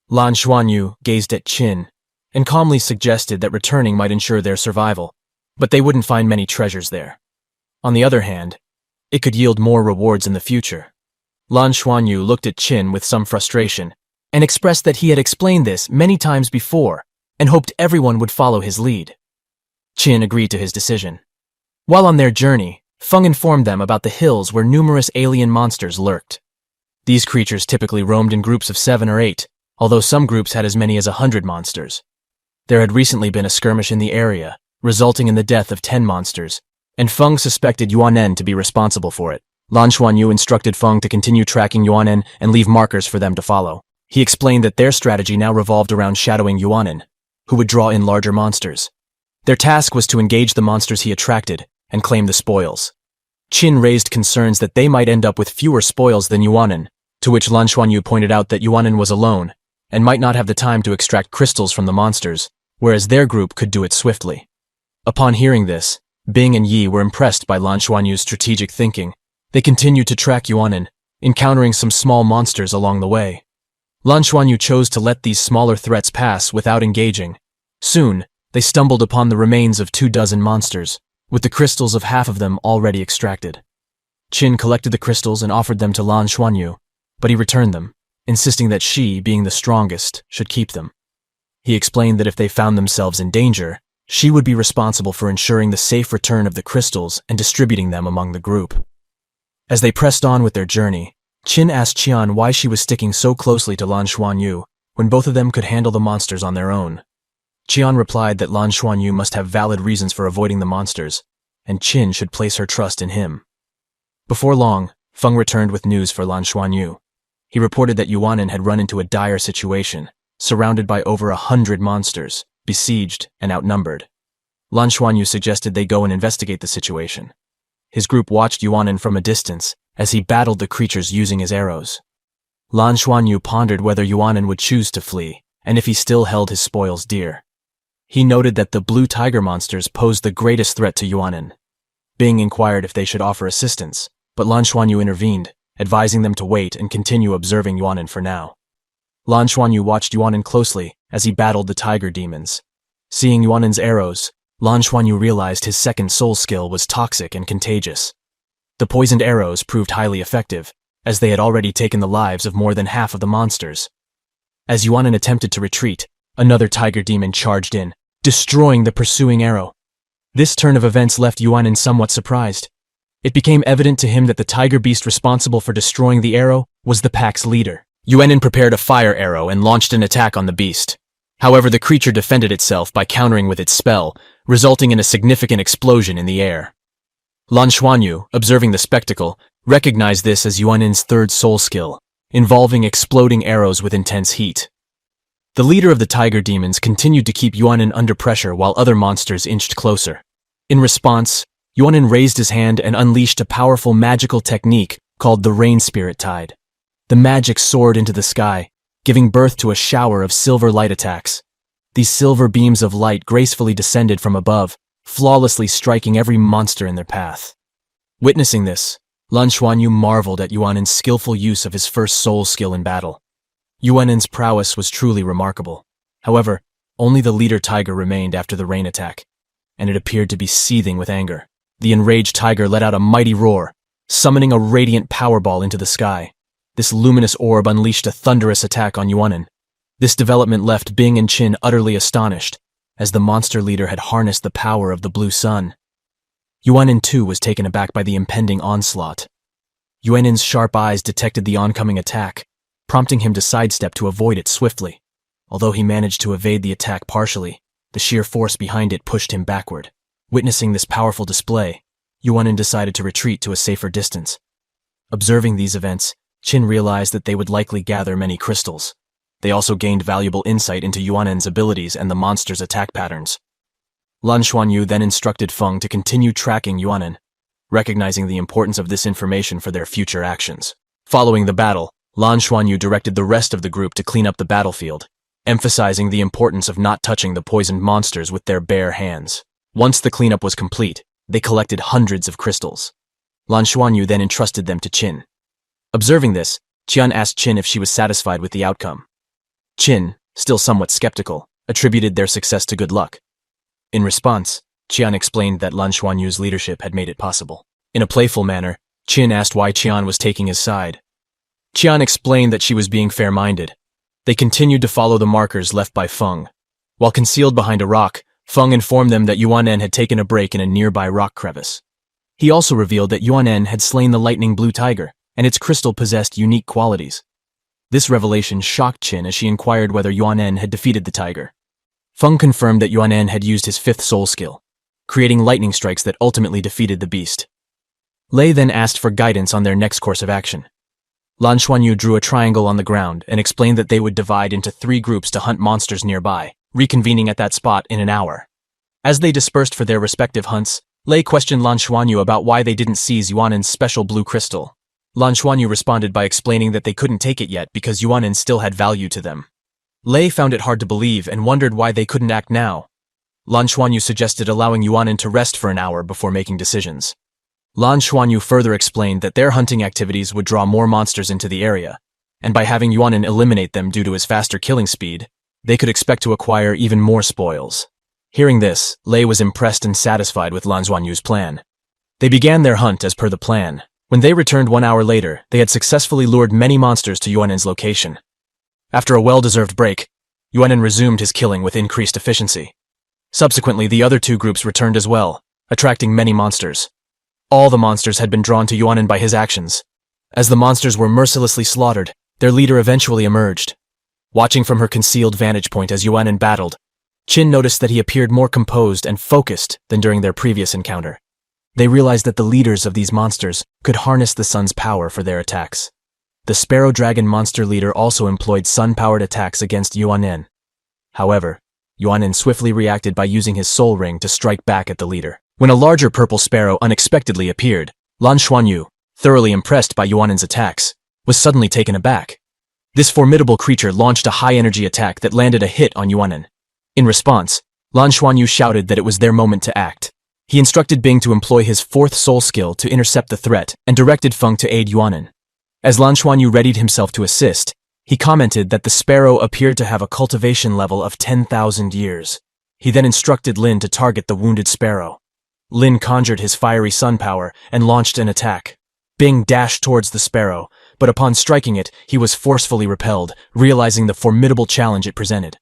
S1: Lan Xuanyu gazed at Qin and calmly suggested that returning might ensure their survival, but they wouldn't find many treasures there. On the other hand, it could yield more rewards in the future. Lan Xuanyu looked at Qin with some frustration and expressed that he had explained this many times before and hoped everyone would follow his lead. Qin agreed to his decision. While on their journey, Feng informed them about the hills where numerous alien monsters lurked. These creatures typically roamed in groups of 7 or 8, although some groups had as many as 100 monsters. There had recently been a skirmish in the area, resulting in the death of 10 monsters, and Feng suspected Yuanen to be responsible for it. Lan Xuanyu instructed Feng to continue tracking Yuanen and leave markers for them to follow. He explained that their strategy now revolved around shadowing Yuanen, who would draw in larger monsters. Their task was to engage the monsters he attracted and claim the spoils. Qin raised concerns that they might end up with fewer spoils than Yuanen, to which Lan Xuanyu pointed out that Yuanen was alone and might not have the time to extract crystals from the monsters, whereas their group could do it swiftly. Upon hearing this, Bing and Yi were impressed by Lan Xuanyu's strategic thinking. They continued to track Yuanen, encountering some small monsters along the way. Lan Xuanyu chose to let these smaller threats pass without engaging. Soon, they stumbled upon the remains of 24 monsters, with the crystals of half of them already extracted. Qin collected the crystals and offered them to Lan Xuanyu, but he returned them, insisting that she, being the strongest, should keep them. He explained that if they found themselves in danger, she would be responsible for ensuring the safe return of the crystals and distributing them among the group. As they pressed on with their journey, Qin asked Qian why she was sticking so closely to Lan Xuanyu when both of them could handle the monsters on their own. Qian replied that Lan Xuanyu must have valid reasons for avoiding the monsters, and Qin should place her trust in him. Before long, Feng returned with news for Lan Xuanyu. He reported that Yuanen had run into a dire situation, surrounded by over 100 monsters, besieged and outnumbered. Lan Xuanyu suggested they go and investigate the situation. His group watched Yuanen from a distance as he battled the creatures using his arrows. Lan Xuanyu pondered whether Yuanen would choose to flee, and if he still held his spoils dear. He noted that the blue tiger monsters posed the greatest threat to Yuanen. Bing inquired if they should offer assistance, but Lan Xuanyu intervened, advising them to wait and continue observing Yuanen for now. Lan Xuanyu watched Yuanen closely as he battled the tiger demons. Seeing Yuanen's arrows, Lan Xuanyu realized his second soul skill was toxic and contagious. The poisoned arrows proved highly effective, as they had already taken the lives of more than half of the monsters. As Yuanen attempted to retreat, another tiger demon charged in, destroying the pursuing arrow. This turn of events left Yuanin somewhat surprised. It became evident to him that the tiger beast responsible for destroying the arrow was the pack's leader. Yuanin prepared a fire arrow and launched an attack on the beast. However, the creature defended itself by countering with its spell, resulting in a significant explosion in the air. Lan Xuanyu, observing the spectacle, recognized this as Yuanin's third soul skill, involving exploding arrows with intense heat. The leader of the tiger demons continued to keep Yuanin under pressure while other monsters inched closer. In response, Yuanin raised his hand and unleashed a powerful magical technique called the Rain Spirit Tide. The magic soared into the sky, giving birth to a shower of silver light attacks. These silver beams of light gracefully descended from above, flawlessly striking every monster in their path. Witnessing this, Lan Xuanyu marveled at Yuanin's skillful use of his first soul skill in battle. Yuanin's prowess was truly remarkable. However, only the leader tiger remained after the rain attack, and it appeared to be seething with anger. The enraged tiger let out a mighty roar, summoning a radiant power ball into the sky. This luminous orb unleashed a thunderous attack on Yuanin. This development left Bing and Qin utterly astonished, as the monster leader had harnessed the power of the blue sun. Yuanin too was taken aback by the impending onslaught. Yuanin's sharp eyes detected the oncoming attack, prompting him to sidestep to avoid it swiftly. Although he managed to evade the attack partially, the sheer force behind it pushed him backward. Witnessing this powerful display, Yuanin decided to retreat to a safer distance. Observing these events, Qin realized that they would likely gather many crystals. They also gained valuable insight into Yuanin's abilities and the monster's attack patterns. Lan Xuanyu then instructed Feng to continue tracking Yuanin, recognizing the importance of this information for their future actions. Following the battle, Lan Xuanyu directed the rest of the group to clean up the battlefield, emphasizing the importance of not touching the poisoned monsters with their bare hands. Once the cleanup was complete, they collected hundreds of crystals. Lan Xuanyu then entrusted them to Qin. Observing this, Qian asked Qin if she was satisfied with the outcome. Qin, still somewhat skeptical, attributed their success to good luck. In response, Qian explained that Lan Xuanyu's leadership had made it possible. In a playful manner, Qin asked why Qian was taking his side. Qian explained that she was being fair-minded. They continued to follow the markers left by Feng. While concealed behind a rock, Feng informed them that Yuanin had taken a break in a nearby rock crevice. He also revealed that Yuanin had slain the lightning blue tiger, and its crystal possessed unique qualities. This revelation shocked Qin as she inquired whether Yuanin had defeated the tiger. Feng confirmed that Yuanin had used his fifth soul skill, creating lightning strikes that ultimately defeated the beast. Lei then asked for guidance on their next course of action. Lan Xuanyu drew a triangle on the ground and explained that they would divide into 3 groups to hunt monsters nearby, reconvening at that spot in an hour. As they dispersed for their respective hunts, Lei questioned Lan Xuanyu about why they didn't seize Yuanin's special blue crystal. Lan Xuanyu responded by explaining that they couldn't take it yet because Yuanin still had value to them. Lei found it hard to believe and wondered why they couldn't act now. Lan Xuanyu suggested allowing Yuanin to rest for an hour before making decisions. Lan Xuanyu further explained that their hunting activities would draw more monsters into the area, and by having Yuanin eliminate them due to his faster killing speed, they could expect to acquire even more spoils. Hearing this, Lei was impressed and satisfied with Lan Xuanyu's plan. They began their hunt as per the plan. When they returned 1 hour later, they had successfully lured many monsters to Yuanin's location. After a well-deserved break, Yuanin resumed his killing with increased efficiency. Subsequently, the other 2 groups returned as well, attracting many monsters. All the monsters had been drawn to Yuanin by his actions. As the monsters were mercilessly slaughtered, their leader eventually emerged. Watching from her concealed vantage point as Yuanin battled, Qin noticed that he appeared more composed and focused than during their previous encounter. They realized that the leaders of these monsters could harness the sun's power for their attacks. The Sparrow Dragon monster leader also employed sun-powered attacks against Yuanin. However, Yuanin swiftly reacted by using his soul ring to strike back at the leader. When a larger purple sparrow unexpectedly appeared, Lan Xuanyu, thoroughly impressed by Yuanin's attacks, was suddenly taken aback. This formidable creature launched a high-energy attack that landed a hit on Yuanin. In response, Lan Xuanyu shouted that it was their moment to act. He instructed Bing to employ his 4th soul skill to intercept the threat and directed Feng to aid Yuanin. As Lan Xuanyu readied himself to assist, he commented that the sparrow appeared to have a cultivation level of 10,000 years. He then instructed Lin to target the wounded sparrow. Lin conjured his fiery sun power and launched an attack. Bing dashed towards the sparrow, but upon striking it, he was forcefully repelled, realizing the formidable challenge it presented.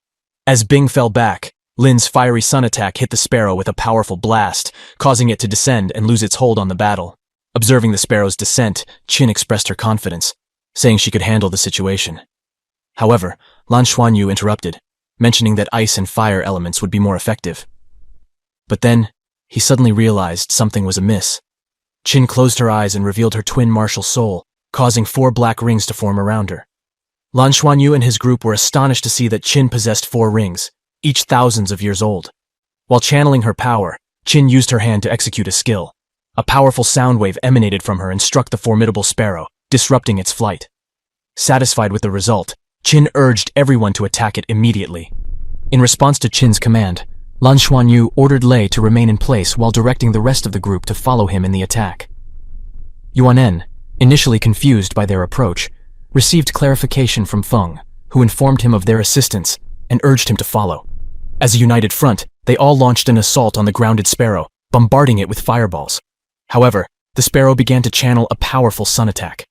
S1: As Bing fell back, Lin's fiery sun attack hit the sparrow with a powerful blast, causing it to descend and lose its hold on the battle. Observing the sparrow's descent, Qin expressed her confidence, saying she could handle the situation. However, Lan Xuanyu interrupted, mentioning that ice and fire elements would be more effective. But then, he suddenly realized something was amiss. Qin closed her eyes and revealed her twin martial soul, causing 4 black rings to form around her. Lan Xuanyu and his group were astonished to see that Qin possessed 4 rings, each thousands of years old. While channeling her power, Qin used her hand to execute a skill. A powerful sound wave emanated from her and struck the formidable sparrow, disrupting its flight. Satisfied with the result, Qin urged everyone to attack it immediately. In response to Qin's command, Lan Xuanyu ordered Lei to remain in place while directing the rest of the group to follow him in the attack. Yuanen, initially confused by their approach, received clarification from Feng, who informed him of their assistance and urged him to follow. As a united front, they all launched an assault on the grounded sparrow, bombarding it with fireballs. However, the sparrow began to channel a powerful sun attack.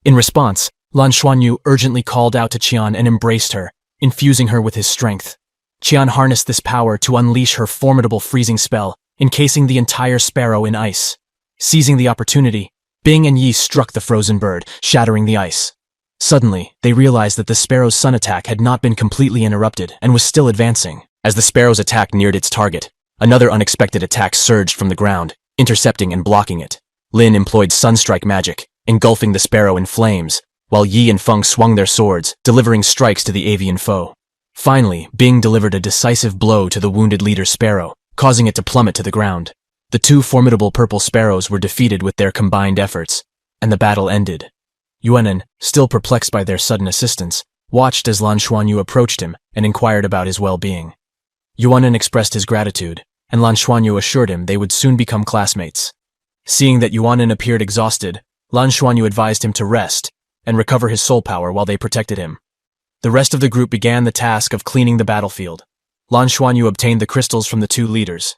S1: In response, Lan Xuanyu urgently called out to Qian and embraced her, infusing her with his strength. Qian harnessed this power to unleash her formidable freezing spell, encasing the entire sparrow in ice. Seizing the opportunity, Bing and Yi struck the frozen bird, shattering the ice. Suddenly, they realized that the sparrow's sun attack had not been completely interrupted and was still advancing. As the sparrow's attack neared its target, another unexpected attack surged from the ground, intercepting and blocking it. Lin employed sunstrike magic, engulfing the sparrow in flames, while Yi and Feng swung their swords, delivering strikes to the avian foe. Finally, Bing delivered a decisive blow to the wounded leader sparrow, causing it to plummet to the ground. The 2 formidable purple sparrows were defeated with their combined efforts, and the battle ended. Yuanen, still perplexed by their sudden assistance, watched as Lan Xuanyu approached him and inquired about his well-being. Yuanen expressed his gratitude, and Lan Xuanyu assured him they would soon become classmates. Seeing that Yuanen appeared exhausted, Lan Xuanyu advised him to rest and recover his soul power while they protected him. The rest of the group began the task of cleaning the battlefield. Lan Xuanyu obtained the crystals from the 2 leaders.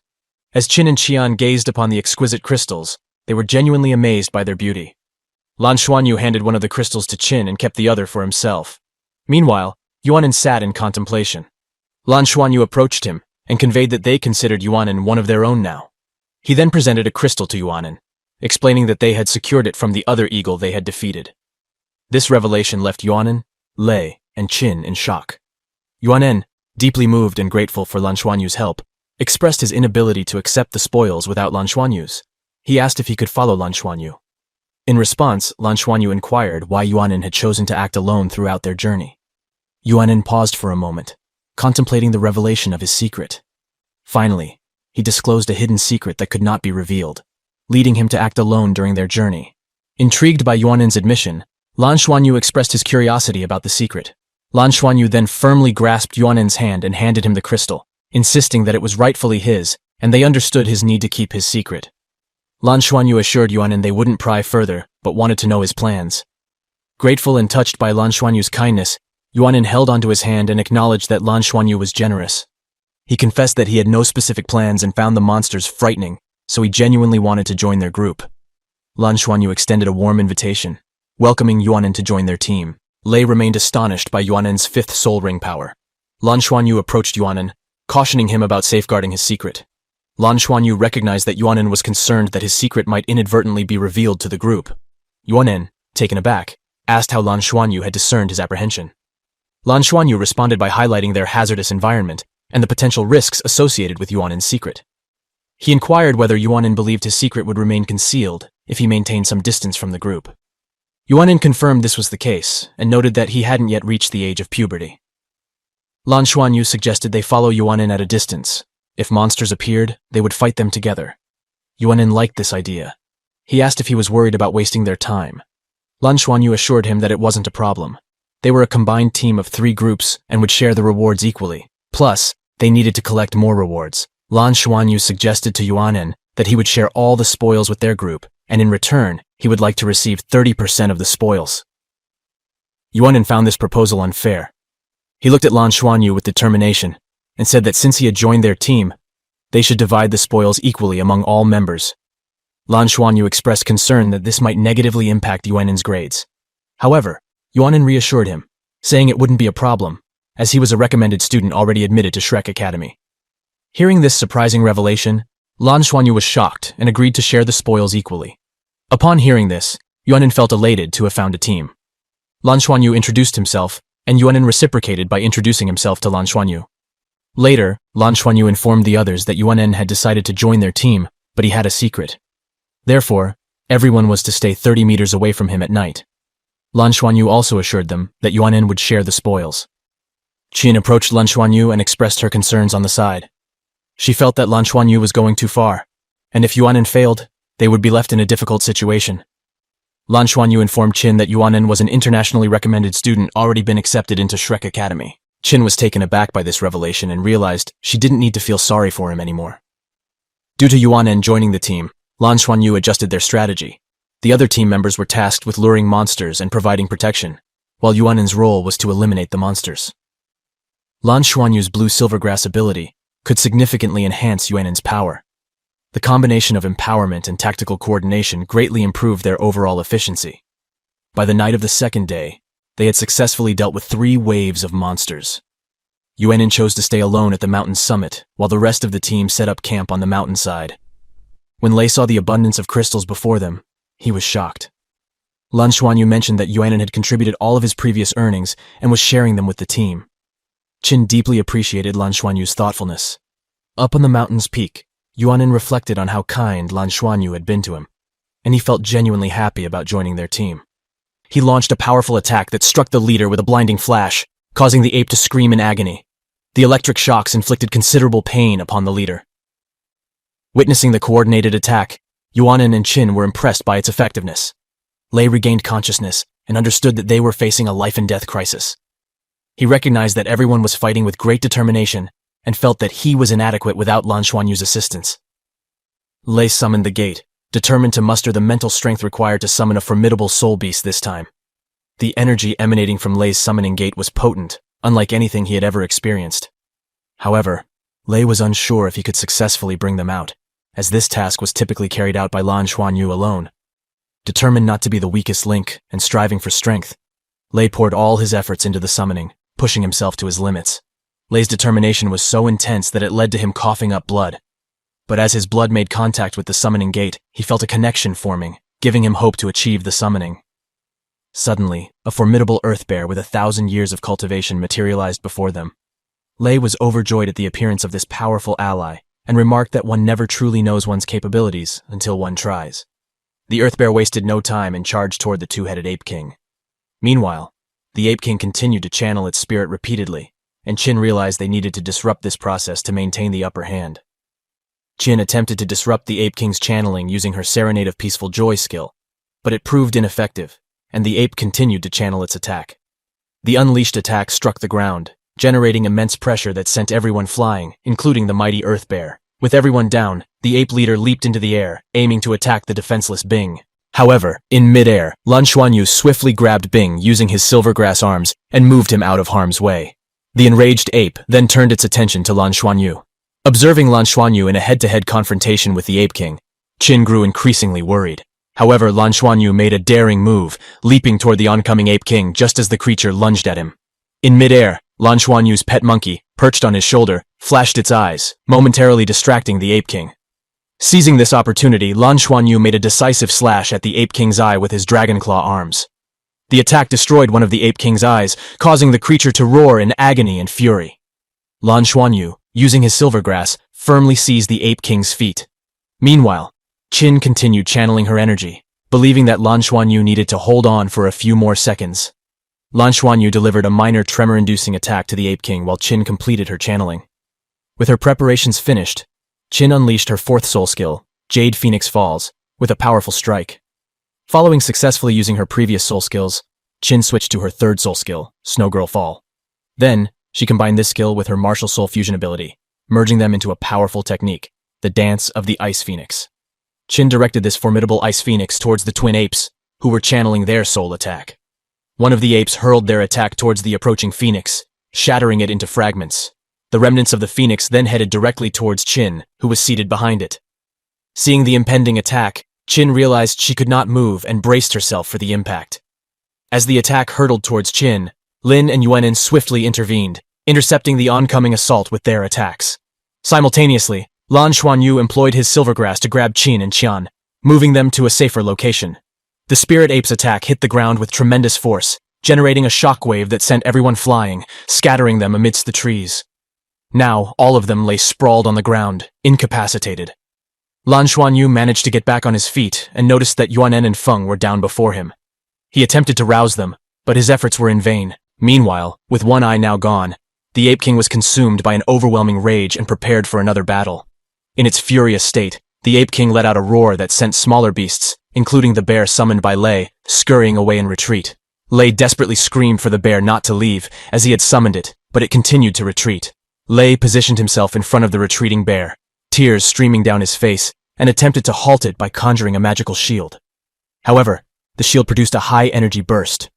S1: As Qin and Qian gazed upon the exquisite crystals, they were genuinely amazed by their beauty. Lan Xuanyu handed one of the crystals to Qin and kept the other for himself. Meanwhile, Yuanen sat in contemplation. Lan Xuanyu approached him and conveyed that they considered Yuanen one of their own now. He then presented a crystal to Yuanen, explaining that they had secured it from the other eagle they had defeated. This revelation left Yuanen, Lei, and Qin in shock. Yuanen, deeply moved and grateful for Lan Xuanyu's help, expressed his inability to accept the spoils without Lan Xuanyu's. He asked if he could follow Lan Xuanyu. In response, Lan Xuanyu inquired why Yuanen had chosen to act alone throughout their journey. Yuanen paused for a moment, contemplating the revelation of his secret. Finally, he disclosed a hidden secret that could not be revealed, leading him to act alone during their journey. Intrigued by Yuanen's admission, Lan Xuanyu expressed his curiosity about the secret. Lan Xuanyu then firmly grasped Yuanen's hand and handed him the crystal, insisting that it was rightfully his, and they understood his need to keep his secret. Lan Xuanyu assured Yuanen they wouldn't pry further, but wanted to know his plans. Grateful and touched by Lan Xuanyu's kindness, Yuanen held onto his hand and acknowledged that Lan Xuanyu was generous. He confessed that he had no specific plans and found the monsters frightening, so he genuinely wanted to join their group. Lan Xuanyu extended a warm invitation, welcoming Yuanen to join their team. Lei remained astonished by Yuanen's 5th soul ring power. Lan Xuanyu approached Yuanen, cautioning him about safeguarding his secret. Lan Xuanyu recognized that Yuanen was concerned that his secret might inadvertently be revealed to the group. Yuanen, taken aback, asked how Lan Xuanyu had discerned his apprehension. Lan Xuanyu responded by highlighting their hazardous environment and the potential risks associated with Yuanen's secret. He inquired whether Yuanen believed his secret would remain concealed if he maintained some distance from the group. Yuanen confirmed this was the case and noted that he hadn't yet reached the age of puberty. Lan Xuanyu suggested they follow Yuanen at a distance. If monsters appeared, they would fight them together. Yuanen liked this idea. He asked if he was worried about wasting their time. Lan Xuanyu assured him that it wasn't a problem. They were a combined team of 3 groups and would share the rewards equally. Plus, they needed to collect more rewards. Lan Xuanyu suggested to Yuanen that he would share all the spoils with their group, and in return, he would like to receive 30% of the spoils. Yuanen found this proposal unfair. He looked at Lan Xuanyu with determination and said that since he had joined their team, they should divide the spoils equally among all members. Lan Xuanyu expressed concern that this might negatively impact Yuanen's grades. However, Yuanen reassured him, saying it wouldn't be a problem, as he was a recommended student already admitted to Shrek Academy. Hearing this surprising revelation, Lan Xuanyu was shocked and agreed to share the spoils equally. Upon hearing this, Yuanin felt elated to have found a team. Lan Xuanyu introduced himself, and Yuanin reciprocated by introducing himself to Lan Xuanyu. Later, Lan Xuanyu informed the others that Yuanin had decided to join their team, but he had a secret. Therefore, everyone was to stay 30 meters away from him at night. Lan Xuanyu also assured them that Yuanin would share the spoils. Qin approached Lan Xuanyu and expressed her concerns on the side. She felt that Lan Xuanyu was going too far, and if Yuanin failed, they would be left in a difficult situation. Lan Xuanyu informed Qin that Yuanin was an internationally recommended student already been accepted into Shrek Academy. Qin was taken aback by this revelation and realized she didn't need to feel sorry for him anymore. Due to Yuanin joining the team, Lan Xuanyu adjusted their strategy. The other team members were tasked with luring monsters and providing protection, while Yuanin's role was to eliminate the monsters. Lan Xuanyu's blue silvergrass ability could significantly enhance Yuanin's power. The combination of empowerment and tactical coordination greatly improved their overall efficiency. By the night of the second day, they had successfully dealt with 3 waves of monsters. Yuanin chose to stay alone at the mountain's summit, while the rest of the team set up camp on the mountainside. When Lei saw the abundance of crystals before them, he was shocked. Lan Xuanyu mentioned that Yuanin had contributed all of his previous earnings and was sharing them with the team. Qin deeply appreciated Lan Xuanyu's thoughtfulness. Up on the mountain's peak, Yuanin reflected on how kind Lan Xuanyu had been to him, and he felt genuinely happy about joining their team. He launched a powerful attack that struck the leader with a blinding flash, causing the ape to scream in agony. The electric shocks inflicted considerable pain upon the leader. Witnessing the coordinated attack, Yuanin and Qin were impressed by its effectiveness. Lei regained consciousness and understood that they were facing a life-and-death crisis. He recognized that everyone was fighting with great determination and felt that he was inadequate without Lan Xuanyu's assistance. Lei summoned the gate, determined to muster the mental strength required to summon a formidable soul beast this time. The energy emanating from Lei's summoning gate was potent, unlike anything he had ever experienced. However, Lei was unsure if he could successfully bring them out, as this task was typically carried out by Lan Xuanyu alone. Determined not to be the weakest link and striving for strength, Lei poured all his efforts into the summoning, pushing himself to his limits. Lei's determination was so intense that it led to him coughing up blood. But as his blood made contact with the summoning gate, he felt a connection forming, giving him hope to achieve the summoning. Suddenly, a formidable earth bear with 1,000 years of cultivation materialized before them. Lei was overjoyed at the appearance of this powerful ally, and remarked that one never truly knows one's capabilities until one tries. The earth bear wasted no time and charged toward the 2-headed ape king. Meanwhile, the ape king continued to channel its spirit repeatedly, and Qin realized they needed to disrupt this process to maintain the upper hand. Qin attempted to disrupt the ape king's channeling using her Serenade of Peaceful Joy skill, but it proved ineffective, and the ape continued to channel its attack. The unleashed attack struck the ground, generating immense pressure that sent everyone flying, including the mighty earth bear. With everyone down, the ape leader leaped into the air, aiming to attack the defenseless Bing. However, in mid-air, Lan Xuanyu swiftly grabbed Bing using his silvergrass arms and moved him out of harm's way. The enraged ape then turned its attention to Lan Xuanyu. Observing Lan Xuanyu in a head-to-head confrontation with the ape king, Qin grew increasingly worried. However, Lan Xuanyu made a daring move, leaping toward the oncoming ape king just as the creature lunged at him. In mid-air, Lan Xuanyu's pet monkey, perched on his shoulder, flashed its eyes, momentarily distracting the ape king. Seizing this opportunity, Lan Xuanyu made a decisive slash at the ape king's eye with his dragon claw arms. The attack destroyed one of the ape king's eyes, causing the creature to roar in agony and fury. Lan Xuanyu, using his silvergrass, firmly seized the ape king's feet. Meanwhile, Qin continued channeling her energy, believing that Lan Xuanyu needed to hold on for a few more seconds. Lan Xuanyu delivered a minor tremor-inducing attack to the ape king while Qin completed her channeling. With her preparations finished, Qin unleashed her 4th soul skill, Jade Phoenix Falls, with a powerful strike. Following successfully using her previous soul skills, Qin switched to her 3rd soul skill, Snow Girl Fall. Then, she combined this skill with her martial soul fusion ability, merging them into a powerful technique, the Dance of the Ice Phoenix. Qin directed this formidable Ice Phoenix towards the twin apes, who were channeling their soul attack. One of the apes hurled their attack towards the approaching phoenix, shattering it into fragments. The remnants of the phoenix then headed directly towards Qin, who was seated behind it. Seeing the impending attack, Qin realized she could not move and braced herself for the impact. As the attack hurtled towards Qin, Lin and Yuanin swiftly intervened, intercepting the oncoming assault with their attacks. Simultaneously, Lan Xuanyu employed his silvergrass to grab Qin and Qian, moving them to a safer location. The spirit ape's attack hit the ground with tremendous force, generating a shockwave that sent everyone flying, scattering them amidst the trees. Now, all of them lay sprawled on the ground, incapacitated. Lan Xuanyu managed to get back on his feet and noticed that Yuanen and Feng were down before him. He attempted to rouse them, but his efforts were in vain. Meanwhile, with one eye now gone, the Ape King was consumed by an overwhelming rage and prepared for another battle. In its furious state, the Ape King let out a roar that sent smaller beasts, including the bear summoned by Lei, scurrying away in retreat. Lei desperately screamed for the bear not to leave, as he had summoned it, but it continued to retreat. Lei positioned himself in front of the retreating bear, tears streaming down his face, and attempted to halt it by conjuring a magical shield. However, the shield produced a high-energy burst.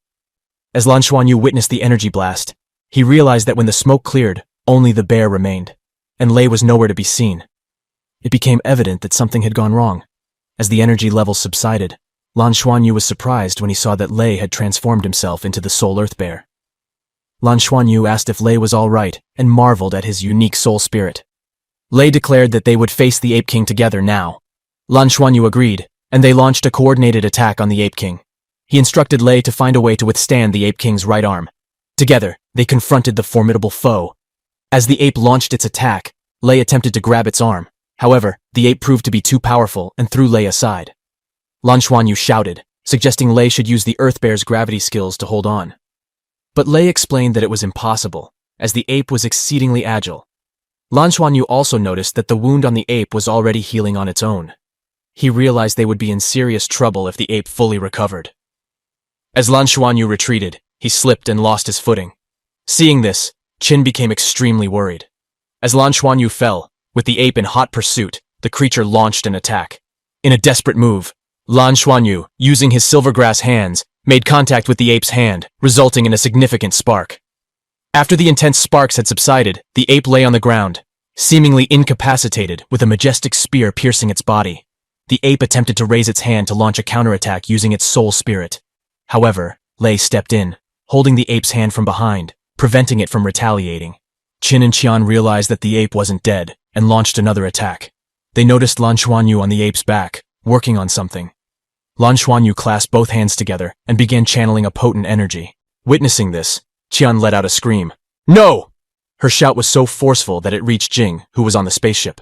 S1: As Lan Xuanyu witnessed the energy blast, he realized that when the smoke cleared, only the bear remained, and Lei was nowhere to be seen. It became evident that something had gone wrong. As the energy levels subsided, Lan Xuanyu was surprised when he saw that Lei had transformed himself into the Soul Earth Bear. Lan Xuanyu asked if Lei was all right and marveled at his unique soul spirit. Lei declared that they would face the Ape King together now. Lan Xuanyu agreed, and they launched a coordinated attack on the Ape King. He instructed Lei to find a way to withstand the Ape King's right arm. Together, they confronted the formidable foe. As the ape launched its attack, Lei attempted to grab its arm. However, the ape proved to be too powerful and threw Lei aside. Lan Xuanyu shouted, suggesting Lei should use the Earth Bear's gravity skills to hold on. But Lei explained that it was impossible, as the ape was exceedingly agile. Lan Xuanyu also noticed that the wound on the ape was already healing on its own. He realized they would be in serious trouble if the ape fully recovered. As Lan Xuanyu retreated, he slipped and lost his footing. Seeing this, Qin became extremely worried. As Lan Xuanyu fell, with the ape in hot pursuit, the creature launched an attack. In a desperate move, Lan Xuanyu, using his silvergrass hands, made contact with the ape's hand, resulting in a significant spark. After the intense sparks had subsided, the ape lay on the ground, seemingly incapacitated, with a majestic spear piercing its body. The ape attempted to raise its hand to launch a counterattack using its soul spirit. However, Lei stepped in, holding the ape's hand from behind, preventing it from retaliating. Qin and Qian realized that the ape wasn't dead, and launched another attack. They noticed Lan Xuanyu on the ape's back, working on something. Lan Xuanyu clasped both hands together and began channeling a potent energy. Witnessing this, Qian let out a scream. "No!" Her shout was so forceful that it reached Jing, who was on the spaceship.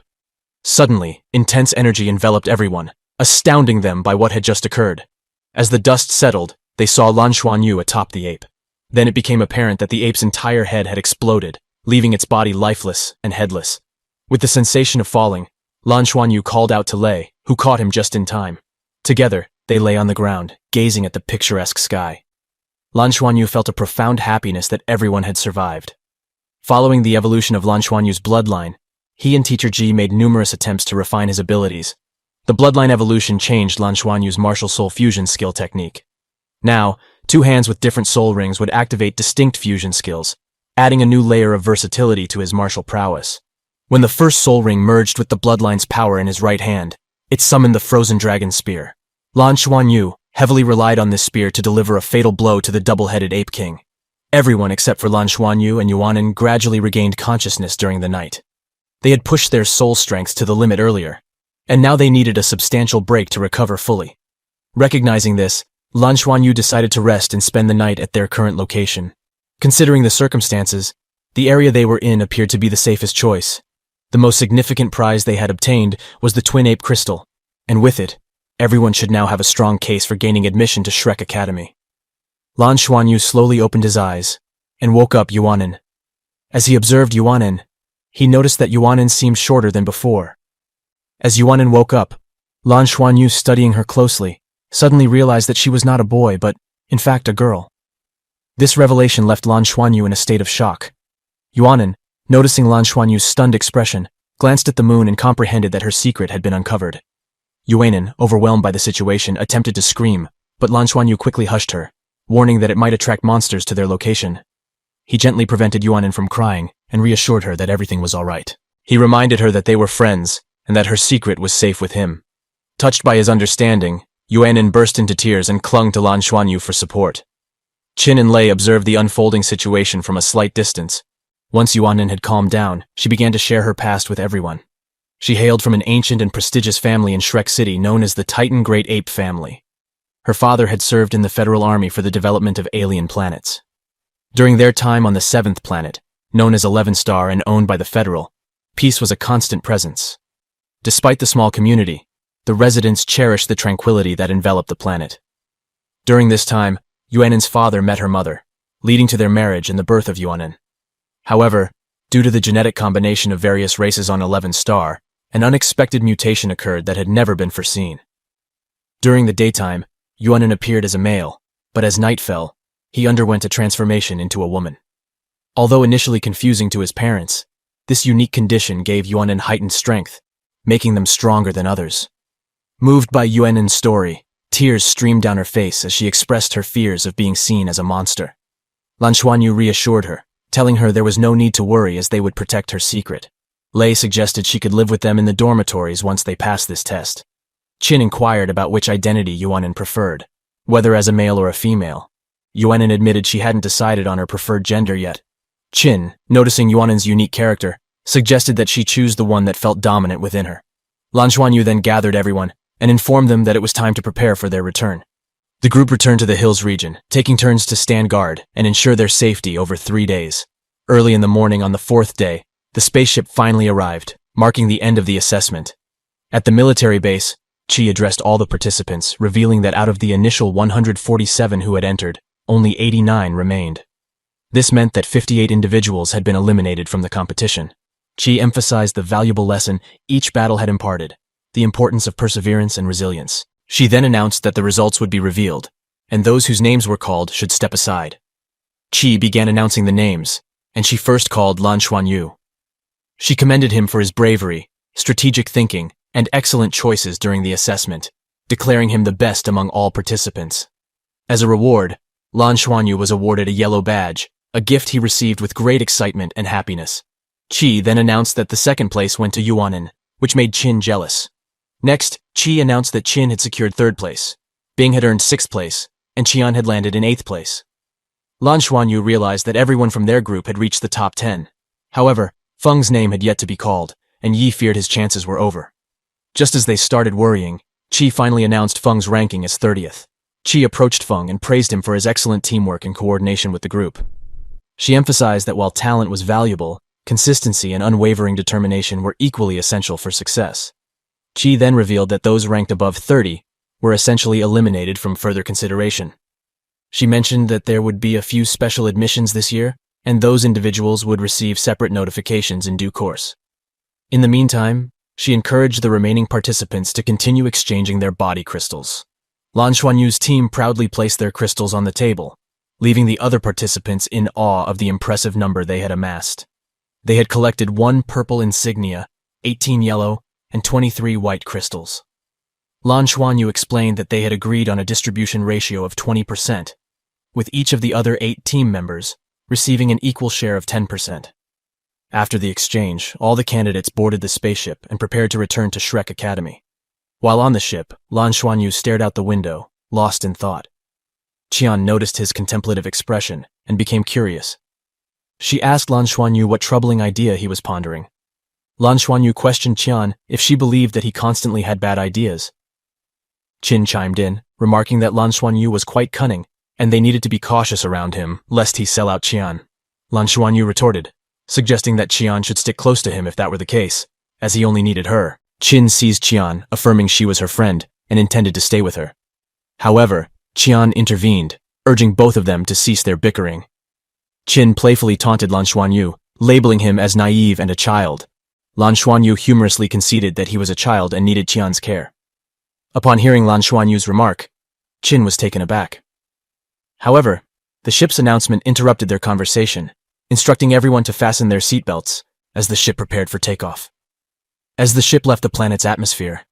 S1: Suddenly, intense energy enveloped everyone, astounding them by what had just occurred. As the dust settled, they saw Lan Xuanyu atop the ape. Then it became apparent that the ape's entire head had exploded, leaving its body lifeless and headless. With the sensation of falling, Lan Xuanyu called out to Lei, who caught him just in time. Together, they lay on the ground, gazing at the picturesque sky. Lan Xuanyu felt a profound happiness that everyone had survived. Following the evolution of Lan Xuanyu's bloodline, he and Teacher Ji made numerous attempts to refine his abilities. The bloodline evolution changed Lan Xuanyu's martial soul fusion skill technique. Now, two hands with different soul rings would activate distinct fusion skills, adding a new layer of versatility to his martial prowess. When the first soul ring merged with the bloodline's power in his right hand, it summoned the frozen dragon spear. Lan Xuanyu heavily relied on this spear to deliver a fatal blow to the double-headed Ape King. Everyone except for Lan Xuanyu and Yuanen gradually regained consciousness during the night. They had pushed their soul strengths to the limit earlier, and now they needed a substantial break to recover fully. Recognizing this, Lan Xuanyu decided to rest and spend the night at their current location. Considering the circumstances, the area they were in appeared to be the safest choice. The most significant prize they had obtained was the Twin Ape Crystal, and with it, everyone should now have a strong case for gaining admission to Shrek Academy. Lan Xuanyu slowly opened his eyes and woke up Yuanen. As he observed Yuanen, he noticed that Yuanen seemed shorter than before. As Yuanen woke up, Lan Xuanyu, studying her closely, suddenly realized that she was not a boy but, in fact, a girl. This revelation left Lan Xuanyu in a state of shock. Yuanen, noticing Lan Xuanyu's stunned expression, glanced at the moon and comprehended that her secret had been uncovered. Yuanen, overwhelmed by the situation, attempted to scream, but Lan Xuanyu quickly hushed her, warning that it might attract monsters to their location. He gently prevented Yuanen from crying and reassured her that everything was all right. He reminded her that they were friends and that her secret was safe with him. Touched by his understanding, Yuanen burst into tears and clung to Lan Xuanyu for support. Qin and Lei observed the unfolding situation from a slight distance. Once Yuanin had calmed down, she began to share her past with everyone. She hailed from an ancient and prestigious family in Shrek City known as the Titan Great Ape family. Her father had served in the Federal Army for the development of alien planets. During their time on the 7th planet, known as 11 Star and owned by the Federal, peace was a constant presence. Despite the small community, the residents cherished the tranquility that enveloped the planet. During this time, Yuanin's father met her mother, leading to their marriage and the birth of Yuanin. However, due to the genetic combination of various races on 11 Star, an unexpected mutation occurred that had never been foreseen. During the daytime, Yuanin appeared as a male, but as night fell, he underwent a transformation into a woman. Although initially confusing to his parents, this unique condition gave Yuanin heightened strength, making them stronger than others. Moved by Yuanin's story, tears streamed down her face as she expressed her fears of being seen as a monster. Lan Xuanyu reassured her, telling her there was no need to worry as they would protect her secret. Lei suggested she could live with them in the dormitories once they passed this test. Qin inquired about which identity Yuanin preferred, whether as a male or a female. Yuanin admitted she hadn't decided on her preferred gender yet. Qin, noticing Yuanin's unique character, suggested that she choose the one that felt dominant within her. Lan Xuanyu then gathered everyone and informed them that it was time to prepare for their return. The group returned to the hills region, taking turns to stand guard and ensure their safety over 3 days. Early in the morning on the 4th day, the spaceship finally arrived, marking the end of the assessment. At the military base, Qi addressed all the participants, revealing that out of the initial 147 who had entered, only 89 remained. This meant that 58 individuals had been eliminated from the competition. Qi emphasized the valuable lesson each battle had imparted, the importance of perseverance and resilience. She then announced that the results would be revealed, and those whose names were called should step aside. Qi began announcing the names, and she first called Lan Xuanyu. She commended him for his bravery, strategic thinking, and excellent choices during the assessment, declaring him the best among all participants. As a reward, Lan Xuanyu was awarded a yellow badge, a gift he received with great excitement and happiness. Qi then announced that the second place went to Yuanin, which made Qin jealous. Next, Qi announced that Qin had secured 3rd place, Bing had earned 6th place, and Qian had landed in 8th place. Lan Xuanyu realized that everyone from their group had reached the top 10. However, Feng's name had yet to be called, and Yi feared his chances were over. Just as they started worrying, Qi finally announced Feng's ranking as 30th. Qi approached Feng and praised him for his excellent teamwork and coordination with the group. She emphasized that while talent was valuable, consistency and unwavering determination were equally essential for success. Qi then revealed that those ranked above 30 were essentially eliminated from further consideration. She mentioned that there would be a few special admissions this year, and those individuals would receive separate notifications in due course. In the meantime, she encouraged the remaining participants to continue exchanging their body crystals. Lan Xuanyu's team proudly placed their crystals on the table, leaving the other participants in awe of the impressive number they had amassed. They had collected 1 purple insignia, 18 yellow, and 23 white crystals. Lan Xuanyu explained that they had agreed on a distribution ratio of 20%, with each of the other 8 team members receiving an equal share of 10%. After the exchange, all the candidates boarded the spaceship and prepared to return to Shrek Academy. While on the ship, Lan Xuanyu stared out the window, lost in thought. Qian noticed his contemplative expression and became curious. She asked Lan Xuanyu what troubling idea he was pondering. Lan Xuanyu questioned Qian if she believed that he constantly had bad ideas. Qin chimed in, remarking that Lan Xuanyu was quite cunning, and they needed to be cautious around him, lest he sell out Qian. Lan Xuanyu retorted, suggesting that Qian should stick close to him if that were the case, as he only needed her. Qin seized Qian, affirming she was her friend, and intended to stay with her. However, Qian intervened, urging both of them to cease their bickering. Qin playfully taunted Lan Xuanyu, labeling him as naive and a child. Lan Xuanyu humorously conceded that he was a child and needed Qian's care. Upon hearing Lan Xuanyu's remark, Qin was taken aback. However, the ship's announcement interrupted their conversation, instructing everyone to fasten their seatbelts as the ship prepared for takeoff. As the ship left the planet's atmosphere,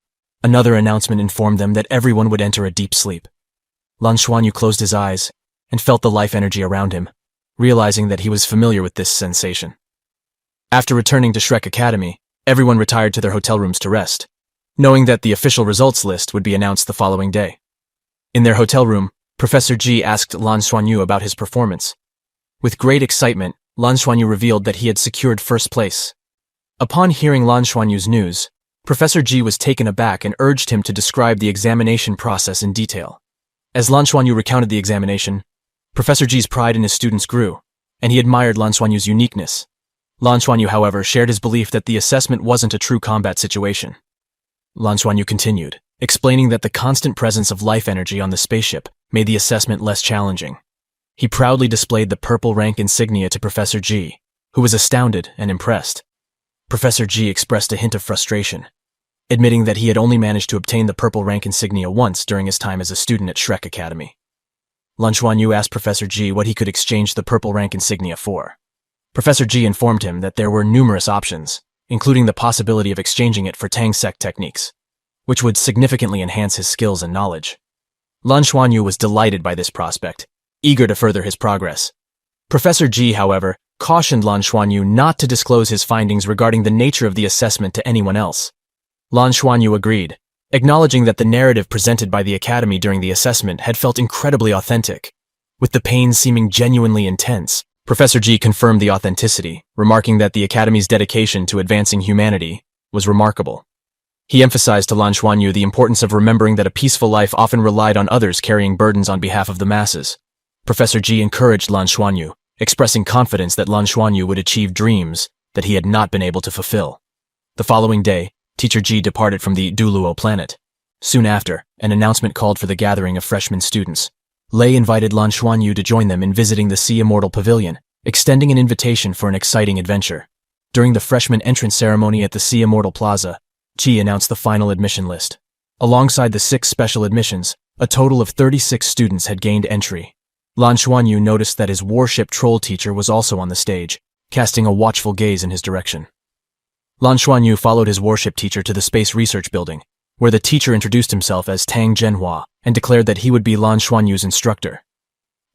S1: another announcement informed them that everyone would enter a deep sleep. Lan Xuanyu closed his eyes and felt the life energy around him, realizing that he was familiar with this sensation. After returning to Shrek Academy, everyone retired to their hotel rooms to rest, knowing that the official results list would be announced the following day. In their hotel room, Professor Ji asked Lan Xuanyu about his performance. With great excitement, Lan Xuanyu revealed that he had secured first place. Upon hearing Lan Xuanyu's news, Professor Ji was taken aback and urged him to describe the examination process in detail. As Lan Xuanyu recounted the examination, Professor Ji's pride in his students grew, and he admired Lan Xuanyu's uniqueness. Lan Xuanyu, however, shared his belief that the assessment wasn't a true combat situation. Lan Xuanyu continued, explaining that the constant presence of life energy on the spaceship made the assessment less challenging. He proudly displayed the purple rank insignia to Professor Ji, who was astounded and impressed. Professor Ji expressed a hint of frustration, admitting that he had only managed to obtain the purple rank insignia once during his time as a student at Shrek Academy. Lan Xuanyu asked Professor Ji what he could exchange the purple rank insignia for. Professor Ji informed him that there were numerous options, including the possibility of exchanging it for Tang Sect techniques, which would significantly enhance his skills and knowledge. Lan Xuanyu was delighted by this prospect, eager to further his progress. Professor Ji, however, cautioned Lan Xuanyu not to disclose his findings regarding the nature of the assessment to anyone else. Lan Xuanyu agreed, acknowledging that the narrative presented by the Academy during the assessment had felt incredibly authentic. With the pain seeming genuinely intense, Professor Ji confirmed the authenticity, remarking that the Academy's dedication to advancing humanity was remarkable. He emphasized to Lan Xuanyu the importance of remembering that a peaceful life often relied on others carrying burdens on behalf of the masses. Professor Ji encouraged Lan Xuanyu, expressing confidence that Lan Xuanyu would achieve dreams that he had not been able to fulfill. The following day, Teacher Ji departed from the Duluo planet. Soon after, an announcement called for the gathering of freshman students. Lei invited Lan Xuanyu to join them in visiting the Sea Immortal Pavilion, extending an invitation for an exciting adventure. During the freshman entrance ceremony at the Sea Immortal Plaza, Qi announced the final admission list. Alongside the 6 special admissions, a total of 36 students had gained entry. Lan Xuanyu noticed that his warship troll teacher was also on the stage, casting a watchful gaze in his direction. Lan Xuanyu followed his warship teacher to the Space Research Building, where the teacher introduced himself as Tang Zhenhua and declared that he would be Lan Xuanyu's instructor.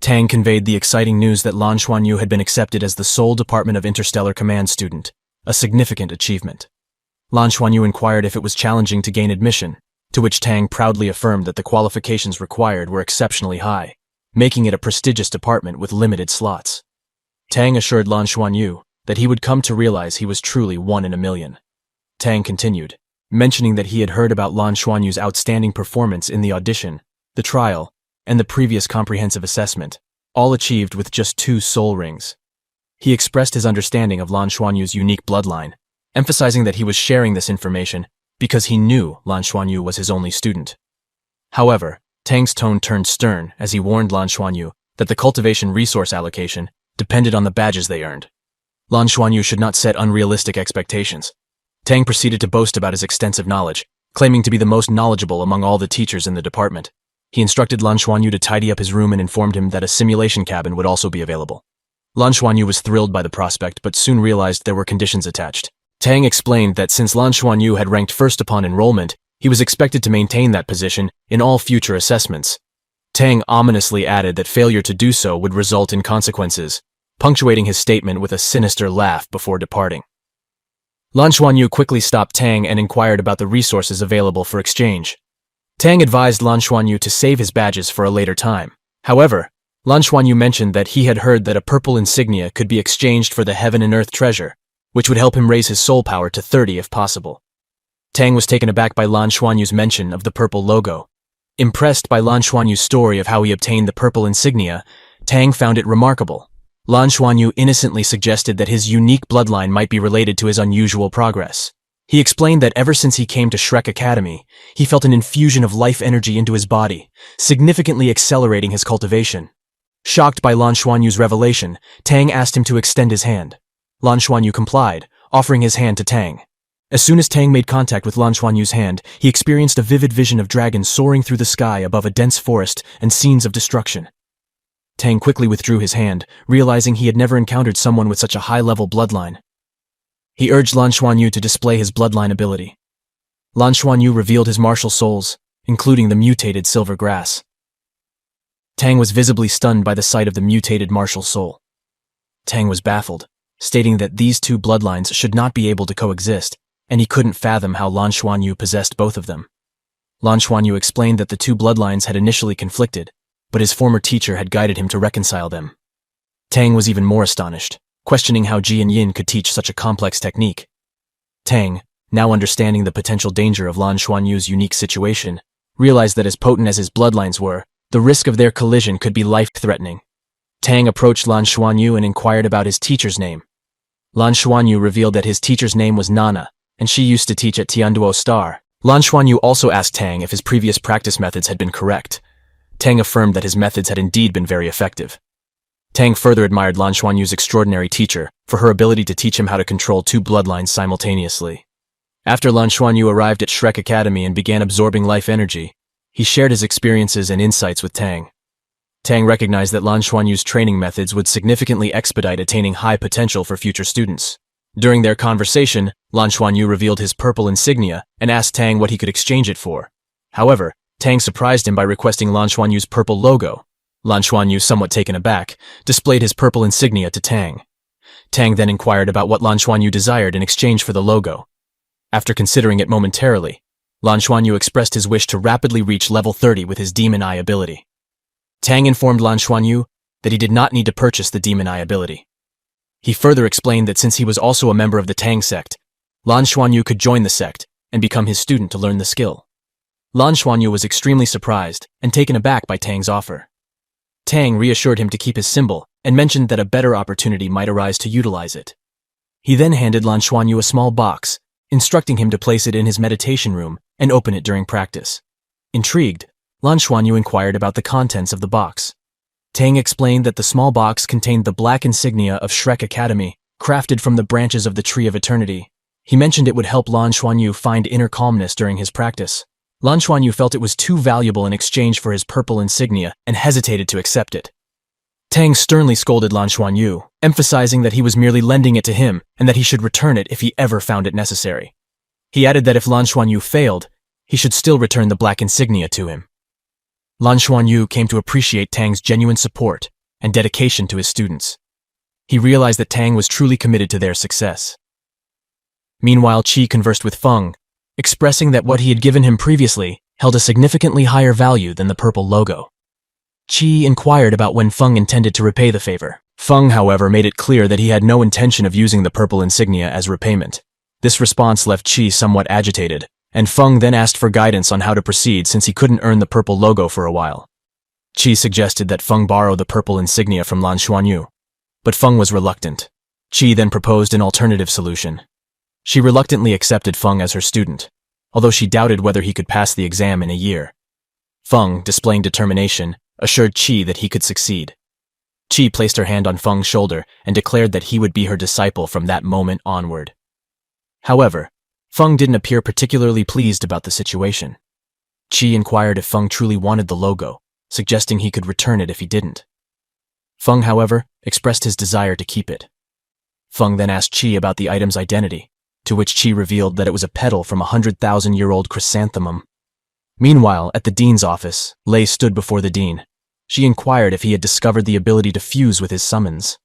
S1: Tang conveyed the exciting news that Lan Xuanyu had been accepted as the sole Department of Interstellar Command student, a significant achievement. Lan Xuanyu inquired if it was challenging to gain admission, to which Tang proudly affirmed that the qualifications required were exceptionally high, making it a prestigious department with limited slots. Tang assured Lan Xuanyu that he would come to realize he was truly one in a million. Tang continued, mentioning that he had heard about Lan Xuanyu's outstanding performance in the audition, the trial, and the previous comprehensive assessment, all achieved with just 2 soul rings. He expressed his understanding of Lan Xuanyu's unique bloodline, emphasizing that he was sharing this information because he knew Lan Xuanyu was his only student. However, Tang's tone turned stern as he warned Lan Xuanyu that the cultivation resource allocation depended on the badges they earned. Lan Xuanyu should not set unrealistic expectations. Tang proceeded to boast about his extensive knowledge, claiming to be the most knowledgeable among all the teachers in the department. He instructed Lan Xuanyu to tidy up his room and informed him that a simulation cabin would also be available. Lan Xuanyu was thrilled by the prospect but soon realized there were conditions attached. Tang explained that since Lan Xuanyu had ranked first upon enrollment, he was expected to maintain that position in all future assessments. Tang ominously added that failure to do so would result in consequences, punctuating his statement with a sinister laugh before departing. Lan Xuanyu quickly stopped Tang and inquired about the resources available for exchange. Tang advised Lan Xuanyu to save his badges for a later time. However, Lan Xuanyu mentioned that he had heard that a purple insignia could be exchanged for the Heaven and Earth treasure, which would help him raise his soul power to 30 if possible. Tang was taken aback by Lan Xuanyu's mention of the purple logo. Impressed by Lan Xuanyu's story of how he obtained the purple insignia, Tang found it remarkable. Lan Xuanyu innocently suggested that his unique bloodline might be related to his unusual progress. He explained that ever since he came to Shrek Academy, he felt an infusion of life energy into his body, significantly accelerating his cultivation. Shocked by Lan Xuanyu's revelation, Tang asked him to extend his hand. Lan Xuanyu complied, offering his hand to Tang. As soon as Tang made contact with Lan Xuanyu's hand, he experienced a vivid vision of dragons soaring through the sky above a dense forest and scenes of destruction. Tang quickly withdrew his hand, realizing he had never encountered someone with such a high-level bloodline. He urged Lan Xuanyu to display his bloodline ability. Lan Xuanyu revealed his martial souls, including the mutated silver grass. Tang was visibly stunned by the sight of the mutated martial soul. Tang was baffled, stating that these 2 bloodlines should not be able to coexist, and he couldn't fathom how Lan Xuanyu possessed both of them. Lan Xuanyu explained that the 2 bloodlines had initially conflicted, but his former teacher had guided him to reconcile them. Tang was even more astonished, questioning how Ji and Yin could teach such a complex technique. Tang, now understanding the potential danger of Lan Xuanyu's unique situation, realized that as potent as his bloodlines were, the risk of their collision could be life-threatening. Tang approached Lan Xuanyu and inquired about his teacher's name. Lan Xuanyu revealed that his teacher's name was Nana, and she used to teach at Tianduo Star. Lan Xuanyu also asked Tang if his previous practice methods had been correct. Tang affirmed that his methods had indeed been very effective. Tang further admired Lan Xuanyu's extraordinary teacher for her ability to teach him how to control two bloodlines simultaneously. After Lan Xuanyu arrived at Shrek Academy and began absorbing life energy, he shared his experiences and insights with Tang. Tang recognized that Lan Xuanyu's training methods would significantly expedite attaining high potential for future students. During their conversation, Lan Xuanyu revealed his purple insignia and asked Tang what he could exchange it for. However, Tang surprised him by requesting Lan Xuanyu's purple logo. Lan Xuanyu, somewhat taken aback, displayed his purple insignia to Tang. Tang then inquired about what Lan Xuanyu desired in exchange for the logo. After considering it momentarily, Lan Xuanyu expressed his wish to rapidly reach level 30 with his Demon Eye ability. Tang informed Lan Xuanyu that he did not need to purchase the Demon Eye ability. He further explained that since he was also a member of the Tang sect, Lan Xuanyu could join the sect and become his student to learn the skill. Lan Xuanyu was extremely surprised and taken aback by Tang's offer. Tang reassured him to keep his symbol and mentioned that a better opportunity might arise to utilize it. He then handed Lan Xuanyu a small box, instructing him to place it in his meditation room and open it during practice. Intrigued, Lan Xuanyu inquired about the contents of the box. Tang explained that the small box contained the black insignia of Shrek Academy, crafted from the branches of the Tree of Eternity. He mentioned it would help Lan Xuanyu find inner calmness during his practice. Lan Xuanyu felt it was too valuable in exchange for his purple insignia and hesitated to accept it. Tang sternly scolded Lan Xuanyu, emphasizing that he was merely lending it to him and that he should return it if he ever found it necessary. He added that if Lan Xuanyu failed, he should still return the black insignia to him. Lan Xuanyu came to appreciate Tang's genuine support and dedication to his students. He realized that Tang was truly committed to their success. Meanwhile, Qi conversed with Feng, expressing that what he had given him previously held a significantly higher value than the purple logo. Qi inquired about when Feng intended to repay the favor. Feng, however, made it clear that he had no intention of using the purple insignia as repayment. This response left Qi somewhat agitated, and Feng then asked for guidance on how to proceed since he couldn't earn the purple logo for a while. Qi suggested that Feng borrow the purple insignia from Lan Xuanyu, but Feng was reluctant. Qi then proposed an alternative solution. She reluctantly accepted Feng as her student, although she doubted whether he could pass the exam in a year. Feng, displaying determination, assured Qi that he could succeed. Qi placed her hand on Feng's shoulder and declared that he would be her disciple from that moment onward. However, Feng didn't appear particularly pleased about the situation. Qi inquired if Feng truly wanted the logo, suggesting he could return it if he didn't. Feng, however, expressed his desire to keep it. Feng then asked Qi about the item's identity, to which Qi revealed that it was a petal from a 100,000-year-old chrysanthemum. Meanwhile, at the dean's office, Lei stood before the dean. She inquired if he had discovered the ability to fuse with his summons.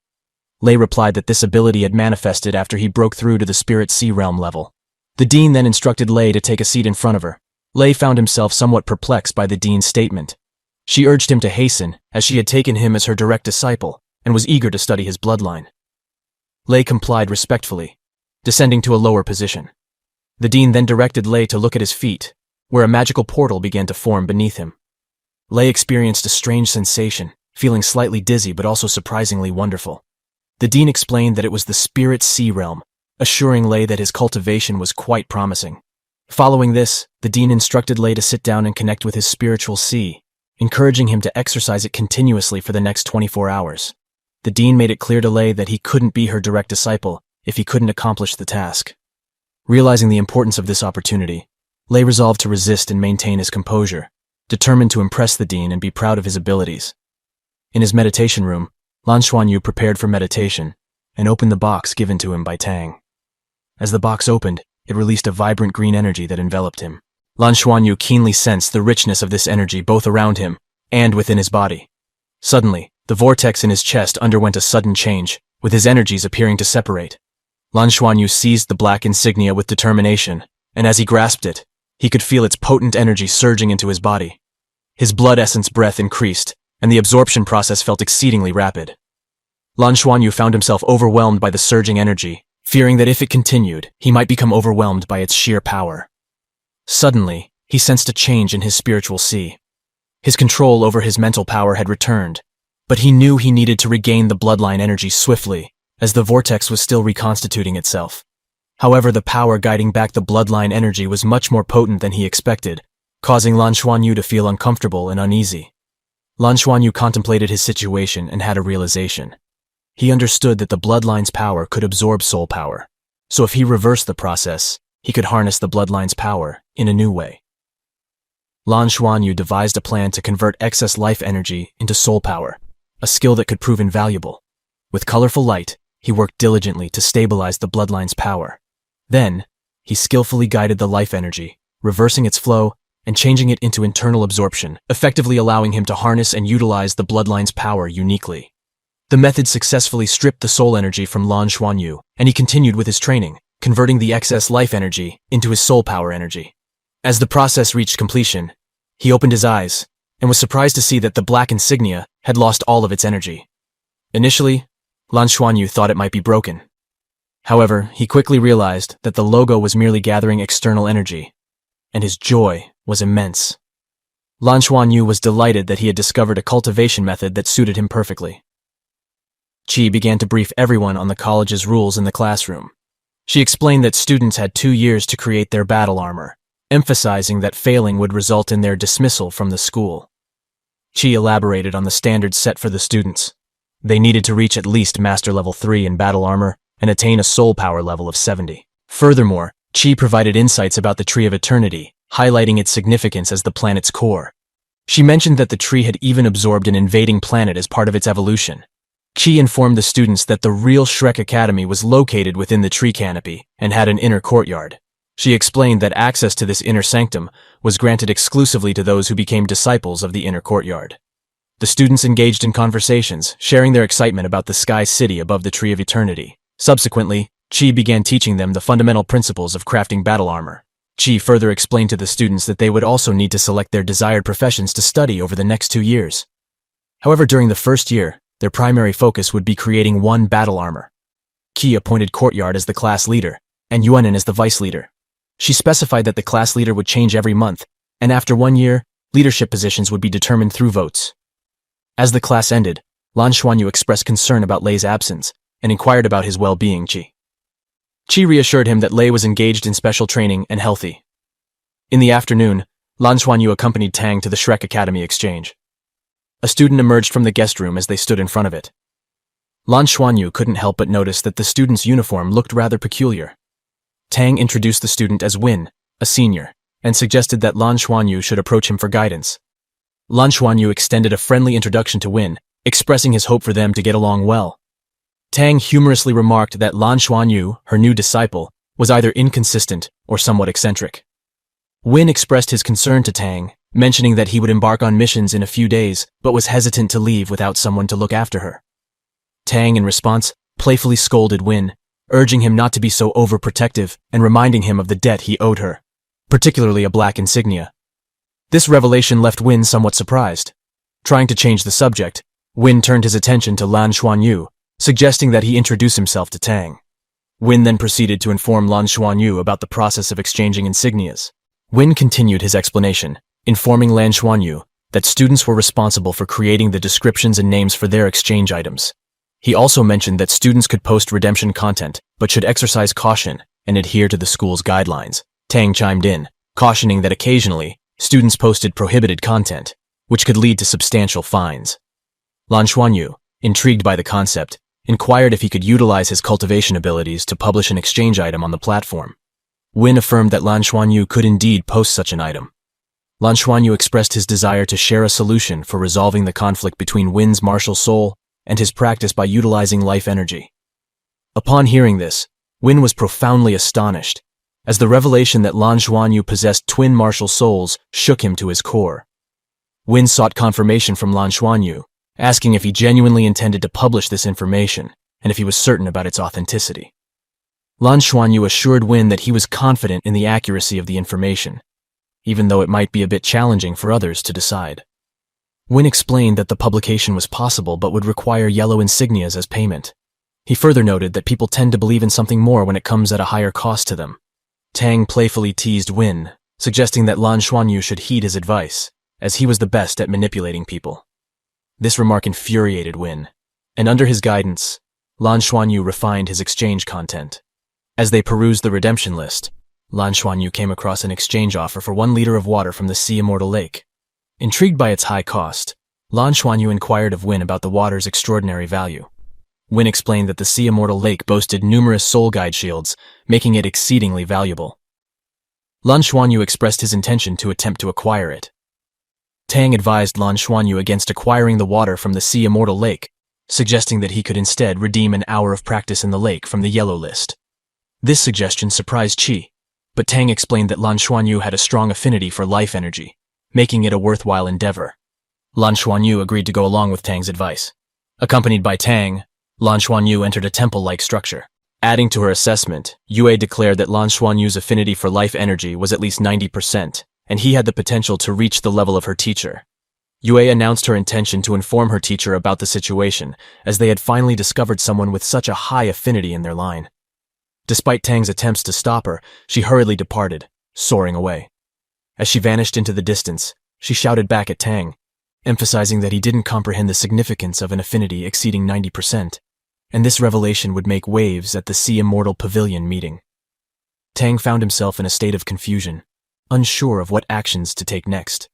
S1: Lei replied that this ability had manifested after he broke through to the Spirit Sea Realm level. The dean then instructed Lei to take a seat in front of her. Lei found himself somewhat perplexed by the dean's statement. She urged him to hasten, as she had taken him as her direct disciple, and was eager to study his bloodline. Lei complied respectfully, descending to a lower position. The dean then directed Lei to look at his feet, where a magical portal began to form beneath him. Lei experienced a strange sensation, feeling slightly dizzy but also surprisingly wonderful. The dean explained that it was the Spirit Sea Realm, assuring Lei that his cultivation was quite promising. Following this, the dean instructed Lei to sit down and connect with his spiritual sea, encouraging him to exercise it continuously for the next 24 hours. The dean made it clear to Lei that he couldn't be her direct disciple if he couldn't accomplish the task. Realizing the importance of this opportunity, Lei resolved to resist and maintain his composure, determined to impress the dean and be proud of his abilities. In his meditation room, Lan Xuanyu prepared for meditation and opened the box given to him by Tang. As the box opened, it released a vibrant green energy that enveloped him. Lan Xuanyu keenly sensed the richness of this energy both around him and within his body. Suddenly, the vortex in his chest underwent a sudden change, with his energies appearing to separate. Lan Xuanyu seized the black insignia with determination, and as he grasped it, he could feel its potent energy surging into his body. His blood essence breath increased, and the absorption process felt exceedingly rapid. Lan Xuanyu found himself overwhelmed by the surging energy, fearing that if it continued, he might become overwhelmed by its sheer power. Suddenly, he sensed a change in his spiritual sea. His control over his mental power had returned, but he knew he needed to regain the bloodline energy swiftly, as the vortex was still reconstituting itself. However, the power guiding back the bloodline energy was much more potent than he expected, causing Lan Xuanyu to feel uncomfortable and uneasy. Lan Xuanyu contemplated his situation and had a realization. He understood that the bloodline's power could absorb soul power, so if he reversed the process, he could harness the bloodline's power in a new way. Lan Xuanyu devised a plan to convert excess life energy into soul power, a skill that could prove invaluable. With colorful light, he worked diligently to stabilize the bloodline's power. Then, he skillfully guided the life energy, reversing its flow and changing it into internal absorption, effectively allowing him to harness and utilize the bloodline's power uniquely. The method successfully stripped the soul energy from Lan Xuanyu, and he continued with his training, converting the excess life energy into his soul power energy. As the process reached completion, he opened his eyes and was surprised to see that the black insignia had lost all of its energy. Initially, Lan Xuanyu thought it might be broken. However, he quickly realized that the logo was merely gathering external energy, and his joy was immense. Lan Xuanyu was delighted that he had discovered a cultivation method that suited him perfectly. Qi began to brief everyone on the college's rules in the classroom. She explained that students had 2 years to create their battle armor, emphasizing that failing would result in their dismissal from the school. Qi elaborated on the standards set for the students. They needed to reach at least Master Level 3 in battle armor and attain a soul power level of 70. Furthermore, Qi provided insights about the Tree of Eternity, highlighting its significance as the planet's core. She mentioned that the tree had even absorbed an invading planet as part of its evolution. Qi informed the students that the real Shrek Academy was located within the tree canopy and had an inner courtyard. She explained that access to this inner sanctum was granted exclusively to those who became disciples of the inner courtyard. The students engaged in conversations, sharing their excitement about the sky city above the Tree of Eternity. Subsequently, Qi began teaching them the fundamental principles of crafting battle armor. Qi further explained to the students that they would also need to select their desired professions to study over the next 2 years. However, during the first year, their primary focus would be creating one battle armor. Qi appointed Courtyard as the class leader, and Yuanin as the vice leader. She specified that the class leader would change every month, and after 1 year, leadership positions would be determined through votes. As the class ended, Lan Xuanyu expressed concern about Lei's absence and inquired about his well-being. Qi reassured him that Lei was engaged in special training and healthy. In the afternoon, Lan Xuanyu accompanied Tang to the Shrek Academy exchange. A student emerged from the guest room as they stood in front of it. Lan Xuanyu couldn't help but notice that the student's uniform looked rather peculiar. Tang introduced the student as Win, a senior, and suggested that Lan Xuanyu should approach him for guidance. Lan Xuanyu extended a friendly introduction to Win, expressing his hope for them to get along well. Tang humorously remarked that Lan Xuanyu, her new disciple, was either inconsistent or somewhat eccentric. Win expressed his concern to Tang, mentioning that he would embark on missions in a few days, but was hesitant to leave without someone to look after her. Tang, in response, playfully scolded Win, urging him not to be so overprotective and reminding him of the debt he owed her, particularly a black insignia. This revelation left Win somewhat surprised. Trying to change the subject, Win turned his attention to Lan Xuanyu, suggesting that he introduce himself to Tang. Win then proceeded to inform Lan Xuanyu about the process of exchanging insignias. Win continued his explanation, informing Lan Xuanyu that students were responsible for creating the descriptions and names for their exchange items. He also mentioned that students could post redemption content, but should exercise caution and adhere to the school's guidelines. Tang chimed in, cautioning that occasionally, students posted prohibited content, which could lead to substantial fines. Lan Xuanyu, intrigued by the concept, inquired if he could utilize his cultivation abilities to publish an exchange item on the platform. Win affirmed that Lan Xuanyu could indeed post such an item. Lan Xuanyu expressed his desire to share a solution for resolving the conflict between Win's martial soul and his practice by utilizing life energy. Upon hearing this, Win was profoundly astonished, as the revelation that Lan Xuanyu possessed twin martial souls shook him to his core. Win sought confirmation from Lan Xuanyu, asking if he genuinely intended to publish this information and if he was certain about its authenticity. Lan Xuanyu assured Win that he was confident in the accuracy of the information, even though it might be a bit challenging for others to decide. Win explained that the publication was possible but would require yellow insignias as payment. He further noted that people tend to believe in something more when it comes at a higher cost to them. Tang playfully teased Win, suggesting that Lan Xuanyu should heed his advice, as he was the best at manipulating people. This remark infuriated Win, and under his guidance, Lan Xuanyu refined his exchange content. As they perused the redemption list, Lan Xuanyu came across an exchange offer for 1 liter of water from the Sea Immortal Lake. Intrigued by its high cost, Lan Xuanyu inquired of Win about the water's extraordinary value. Win explained that the Sea Immortal Lake boasted numerous soul guide shields, making it exceedingly valuable. Lan Xuanyu expressed his intention to attempt to acquire it. Tang advised Lan Xuanyu against acquiring the water from the Sea Immortal Lake, suggesting that he could instead redeem an hour of practice in the lake from the yellow list. This suggestion surprised Qi, but Tang explained that Lan Xuanyu had a strong affinity for life energy, making it a worthwhile endeavor. Lan Xuanyu agreed to go along with Tang's advice. Accompanied by Tang, Lan Xuanyu entered a temple-like structure. Adding to her assessment, Yue declared that Lan Xuanyu's affinity for life energy was at least 90%, and he had the potential to reach the level of her teacher. Yue announced her intention to inform her teacher about the situation, as they had finally discovered someone with such a high affinity in their line. Despite Tang's attempts to stop her, she hurriedly departed, soaring away. As she vanished into the distance, she shouted back at Tang, emphasizing that he didn't comprehend the significance of an affinity exceeding 90%, and this revelation would make waves at the Sea Immortal Pavilion meeting. Tang found himself in a state of confusion, unsure of what actions to take next.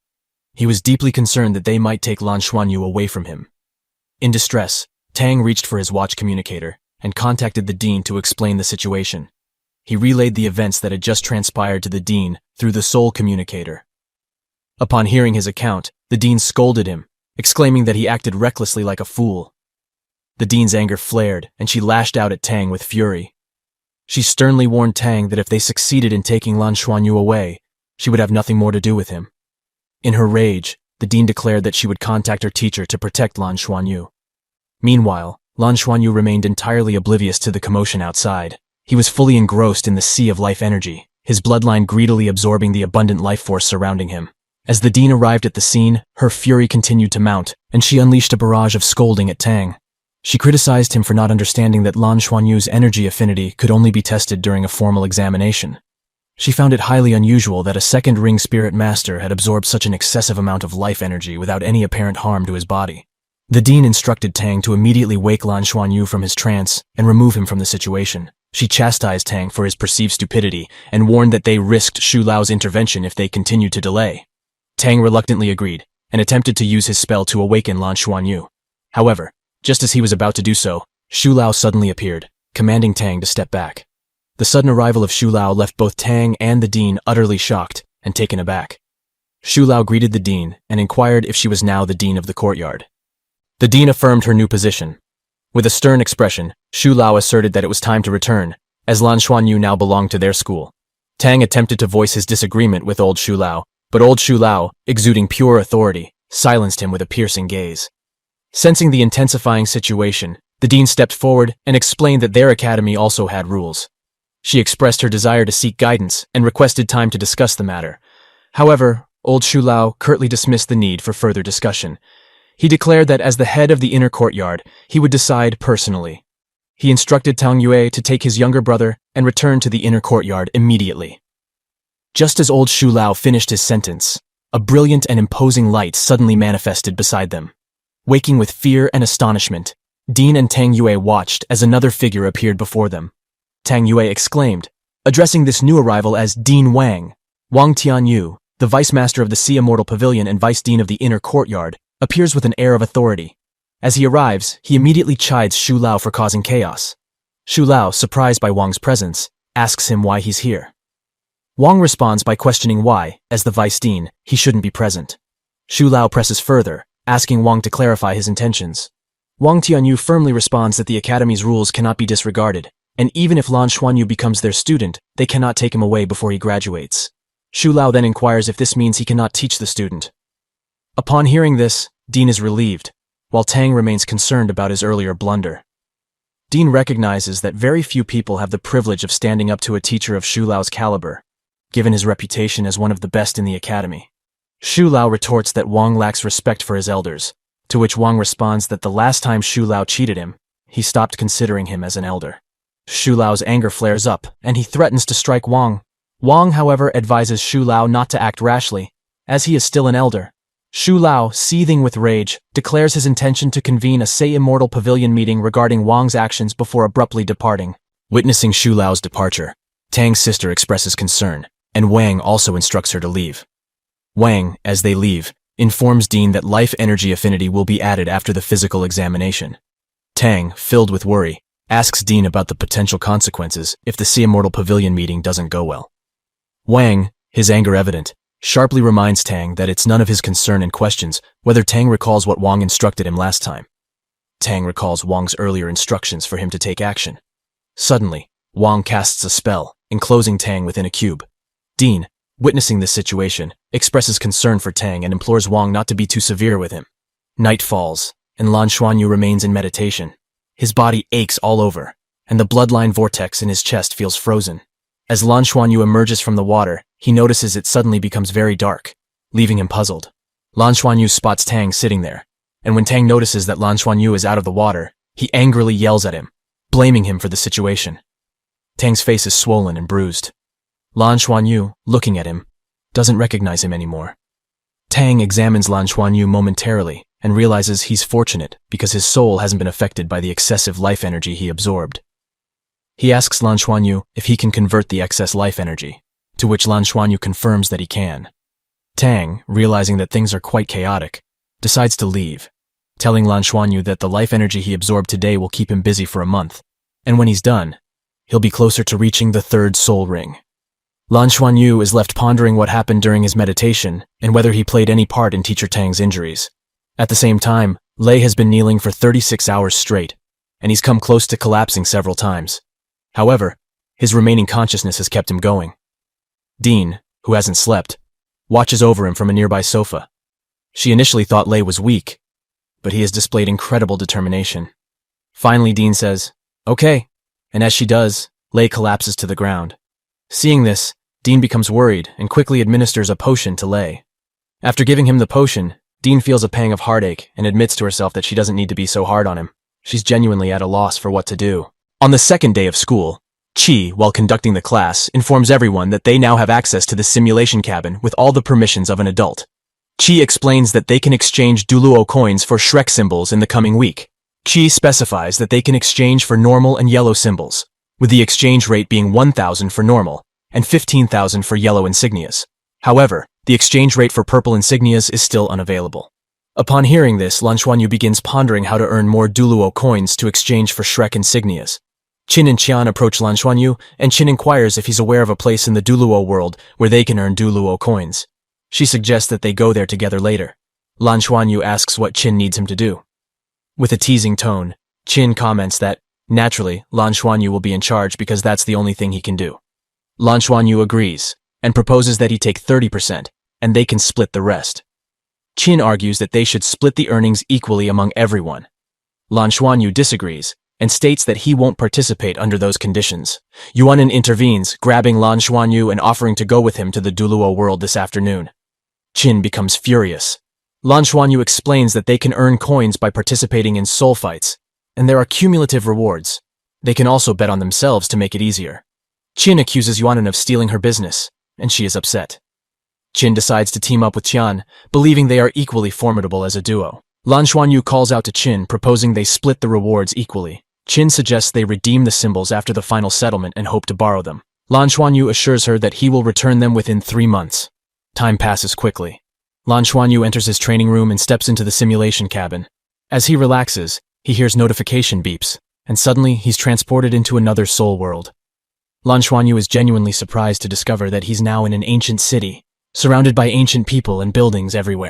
S1: He was deeply concerned that they might take Lan Xuanyu away from him. In distress, Tang reached for his watch communicator and contacted the dean to explain the situation. He relayed the events that had just transpired to the dean through the soul communicator. Upon hearing his account, the dean scolded him, exclaiming that he acted recklessly like a fool. The dean's anger flared, and she lashed out at Tang with fury. She sternly warned Tang that if they succeeded in taking Lan Xuanyu away, she would have nothing more to do with him. In her rage, the dean declared that she would contact her teacher to protect Lan Xuanyu. Meanwhile, Lan Xuanyu remained entirely oblivious to the commotion outside. He was fully engrossed in the sea of life energy, his bloodline greedily absorbing the abundant life force surrounding him. As the dean arrived at the scene, her fury continued to mount, and she unleashed a barrage of scolding at Tang. She criticized him for not understanding that Lan Xuanyu's energy affinity could only be tested during a formal examination. She found it highly unusual that a second ring spirit master had absorbed such an excessive amount of life energy without any apparent harm to his body. The dean instructed Tang to immediately wake Lan Xuanyu from his trance and remove him from the situation. She chastised Tang for his perceived stupidity and warned that they risked Shu Lao's intervention if they continued to delay. Tang reluctantly agreed and attempted to use his spell to awaken Lan Xuanyu. However, just as he was about to do so, Shu Lao suddenly appeared, commanding Tang to step back. The sudden arrival of Shu Lao left both Tang and the dean utterly shocked and taken aback. Shu Lao greeted the dean and inquired if she was now the dean of the courtyard. The dean affirmed her new position. With a stern expression, Shu Lao asserted that it was time to return, as Lan Xuanyu now belonged to their school. Tang attempted to voice his disagreement with old Shu Lao, but old Shu Lao, exuding pure authority, silenced him with a piercing gaze. Sensing the intensifying situation, the dean stepped forward and explained that their academy also had rules. She expressed her desire to seek guidance and requested time to discuss the matter. However, old Shu Lao curtly dismissed the need for further discussion. He declared that as the head of the inner courtyard, he would decide personally. He instructed Tang Yue to take his younger brother and return to the inner courtyard immediately. Just as old Shu Lao finished his sentence, a brilliant and imposing light suddenly manifested beside them. Waking with fear and astonishment, Dean and Tang Yue watched as another figure appeared before them. Tang Yue exclaimed, addressing this new arrival as Dean Wang. Wang Tianyu, the vice master of the Sea Immortal Pavilion and vice dean of the inner courtyard, appears with an air of authority. As he arrives, he immediately chides Shu Lao for causing chaos. Shu Lao, surprised by Wang's presence, asks him why he's here. Wang responds by questioning why, as the vice dean, he shouldn't be present. Shu Lao presses further, asking Wang to clarify his intentions. Wang Tianyu firmly responds that the academy's rules cannot be disregarded, and even if Lan Xuanyu becomes their student, they cannot take him away before he graduates. Shu Lao then inquires if this means he cannot teach the student. Upon hearing this, Dean is relieved, while Tang remains concerned about his earlier blunder. Dean recognizes that very few people have the privilege of standing up to a teacher of Shu Lao's caliber, given his reputation as one of the best in the academy. Shu Lao retorts that Wang lacks respect for his elders, to which Wang responds that the last time Shu Lao cheated him, he stopped considering him as an elder. Shu Lao's anger flares up, and he threatens to strike Wang. Wang, however, advises Shu Lao not to act rashly, as he is still an elder. Shu Lao, seething with rage, declares his intention to convene a Say Immortal Pavilion meeting regarding Wang's actions before abruptly departing. Witnessing Shu Lao's departure, Tang's sister expresses concern, and Wang also instructs her to leave. Wang, as they leave, informs Dean that life energy affinity will be added after the physical examination. Tang, filled with worry, asks Dean about the potential consequences if the Say Immortal Pavilion meeting doesn't go well. Wang, his anger evident, sharply reminds Tang that it's none of his concern and questions whether Tang recalls what Wang instructed him last time. Tang recalls Wang's earlier instructions for him to take action. Suddenly, Wang casts a spell, enclosing Tang within a cube. Dean, witnessing this situation, expresses concern for Tang and implores Wang not to be too severe with him. Night falls, and Lan Xuanyu remains in meditation. His body aches all over, and the bloodline vortex in his chest feels frozen. As Lan Xuanyu emerges from the water, he notices it suddenly becomes very dark, leaving him puzzled. Lan Xuanyu spots Tang sitting there, and when Tang notices that Lan Xuanyu is out of the water, he angrily yells at him, blaming him for the situation. Tang's face is swollen and bruised. Lan Xuanyu, looking at him, doesn't recognize him anymore. Tang examines Lan Xuanyu momentarily and realizes he's fortunate because his soul hasn't been affected by the excessive life energy he absorbed. He asks Lan Xuanyu if he can convert the excess life energy, to which Lan Xuanyu confirms that he can. Tang, realizing that things are quite chaotic, decides to leave, telling Lan Xuanyu that the life energy he absorbed today will keep him busy for a month, and when he's done, he'll be closer to reaching the third soul ring. Lan Xuanyu is left pondering what happened during his meditation and whether he played any part in Teacher Tang's injuries. At the same time, Lei has been kneeling for 36 hours straight, and he's come close to collapsing several times. However, his remaining consciousness has kept him going. Dean, who hasn't slept, watches over him from a nearby sofa. She initially thought Lei was weak, but he has displayed incredible determination. Finally, Dean says, "Okay," and as she does, Lei collapses to the ground. Seeing this, Dean becomes worried and quickly administers a potion to Lei. After giving him the potion, Dean feels a pang of heartache and admits to herself that she doesn't need to be so hard on him. She's genuinely at a loss for what to do. On the second day of school, Qi, while conducting the class, informs everyone that they now have access to the simulation cabin with all the permissions of an adult. Qi explains that they can exchange Duluo coins for Shrek symbols in the coming week. Qi specifies that they can exchange for normal and yellow symbols, with the exchange rate being 1,000 for normal and 15,000 for yellow insignias. However, the exchange rate for purple insignias is still unavailable. Upon hearing this, Lan Xuanyu begins pondering how to earn more Duluo coins to exchange for Shrek insignias. Qin and Qian approach Lan Xuanyu, and Qin inquires if he's aware of a place in the Duluo world where they can earn Duluo coins. She suggests that they go there together later. Lan Xuanyu asks what Qin needs him to do. With a teasing tone, Qin comments that, naturally, Lan Xuanyu will be in charge because that's the only thing he can do. Lan Xuanyu agrees, and proposes that he take 30%, and they can split the rest. Qin argues that they should split the earnings equally among everyone. Lan Xuanyu disagrees, and states that he won't participate under those conditions. Yuanin intervenes, grabbing Lan Xuanyu and offering to go with him to the Duluo world this afternoon. Qin becomes furious. Lan Xuanyu explains that they can earn coins by participating in soul fights, and there are cumulative rewards. They can also bet on themselves to make it easier. Qin accuses Yuanin of stealing her business, and she is upset. Qin decides to team up with Qian, believing they are equally formidable as a duo. Lan Xuanyu calls out to Qin, proposing they split the rewards equally. Qin suggests they redeem the symbols after the final settlement and hope to borrow them. Lan Xuanyu assures her that he will return them within 3 months. Time passes quickly. Lan Xuanyu enters his training room and steps into the simulation cabin. As he relaxes, he hears notification beeps, and suddenly he's transported into another soul world. Lan Xuanyu is genuinely surprised to discover that he's now in an ancient city, surrounded by ancient people and buildings everywhere.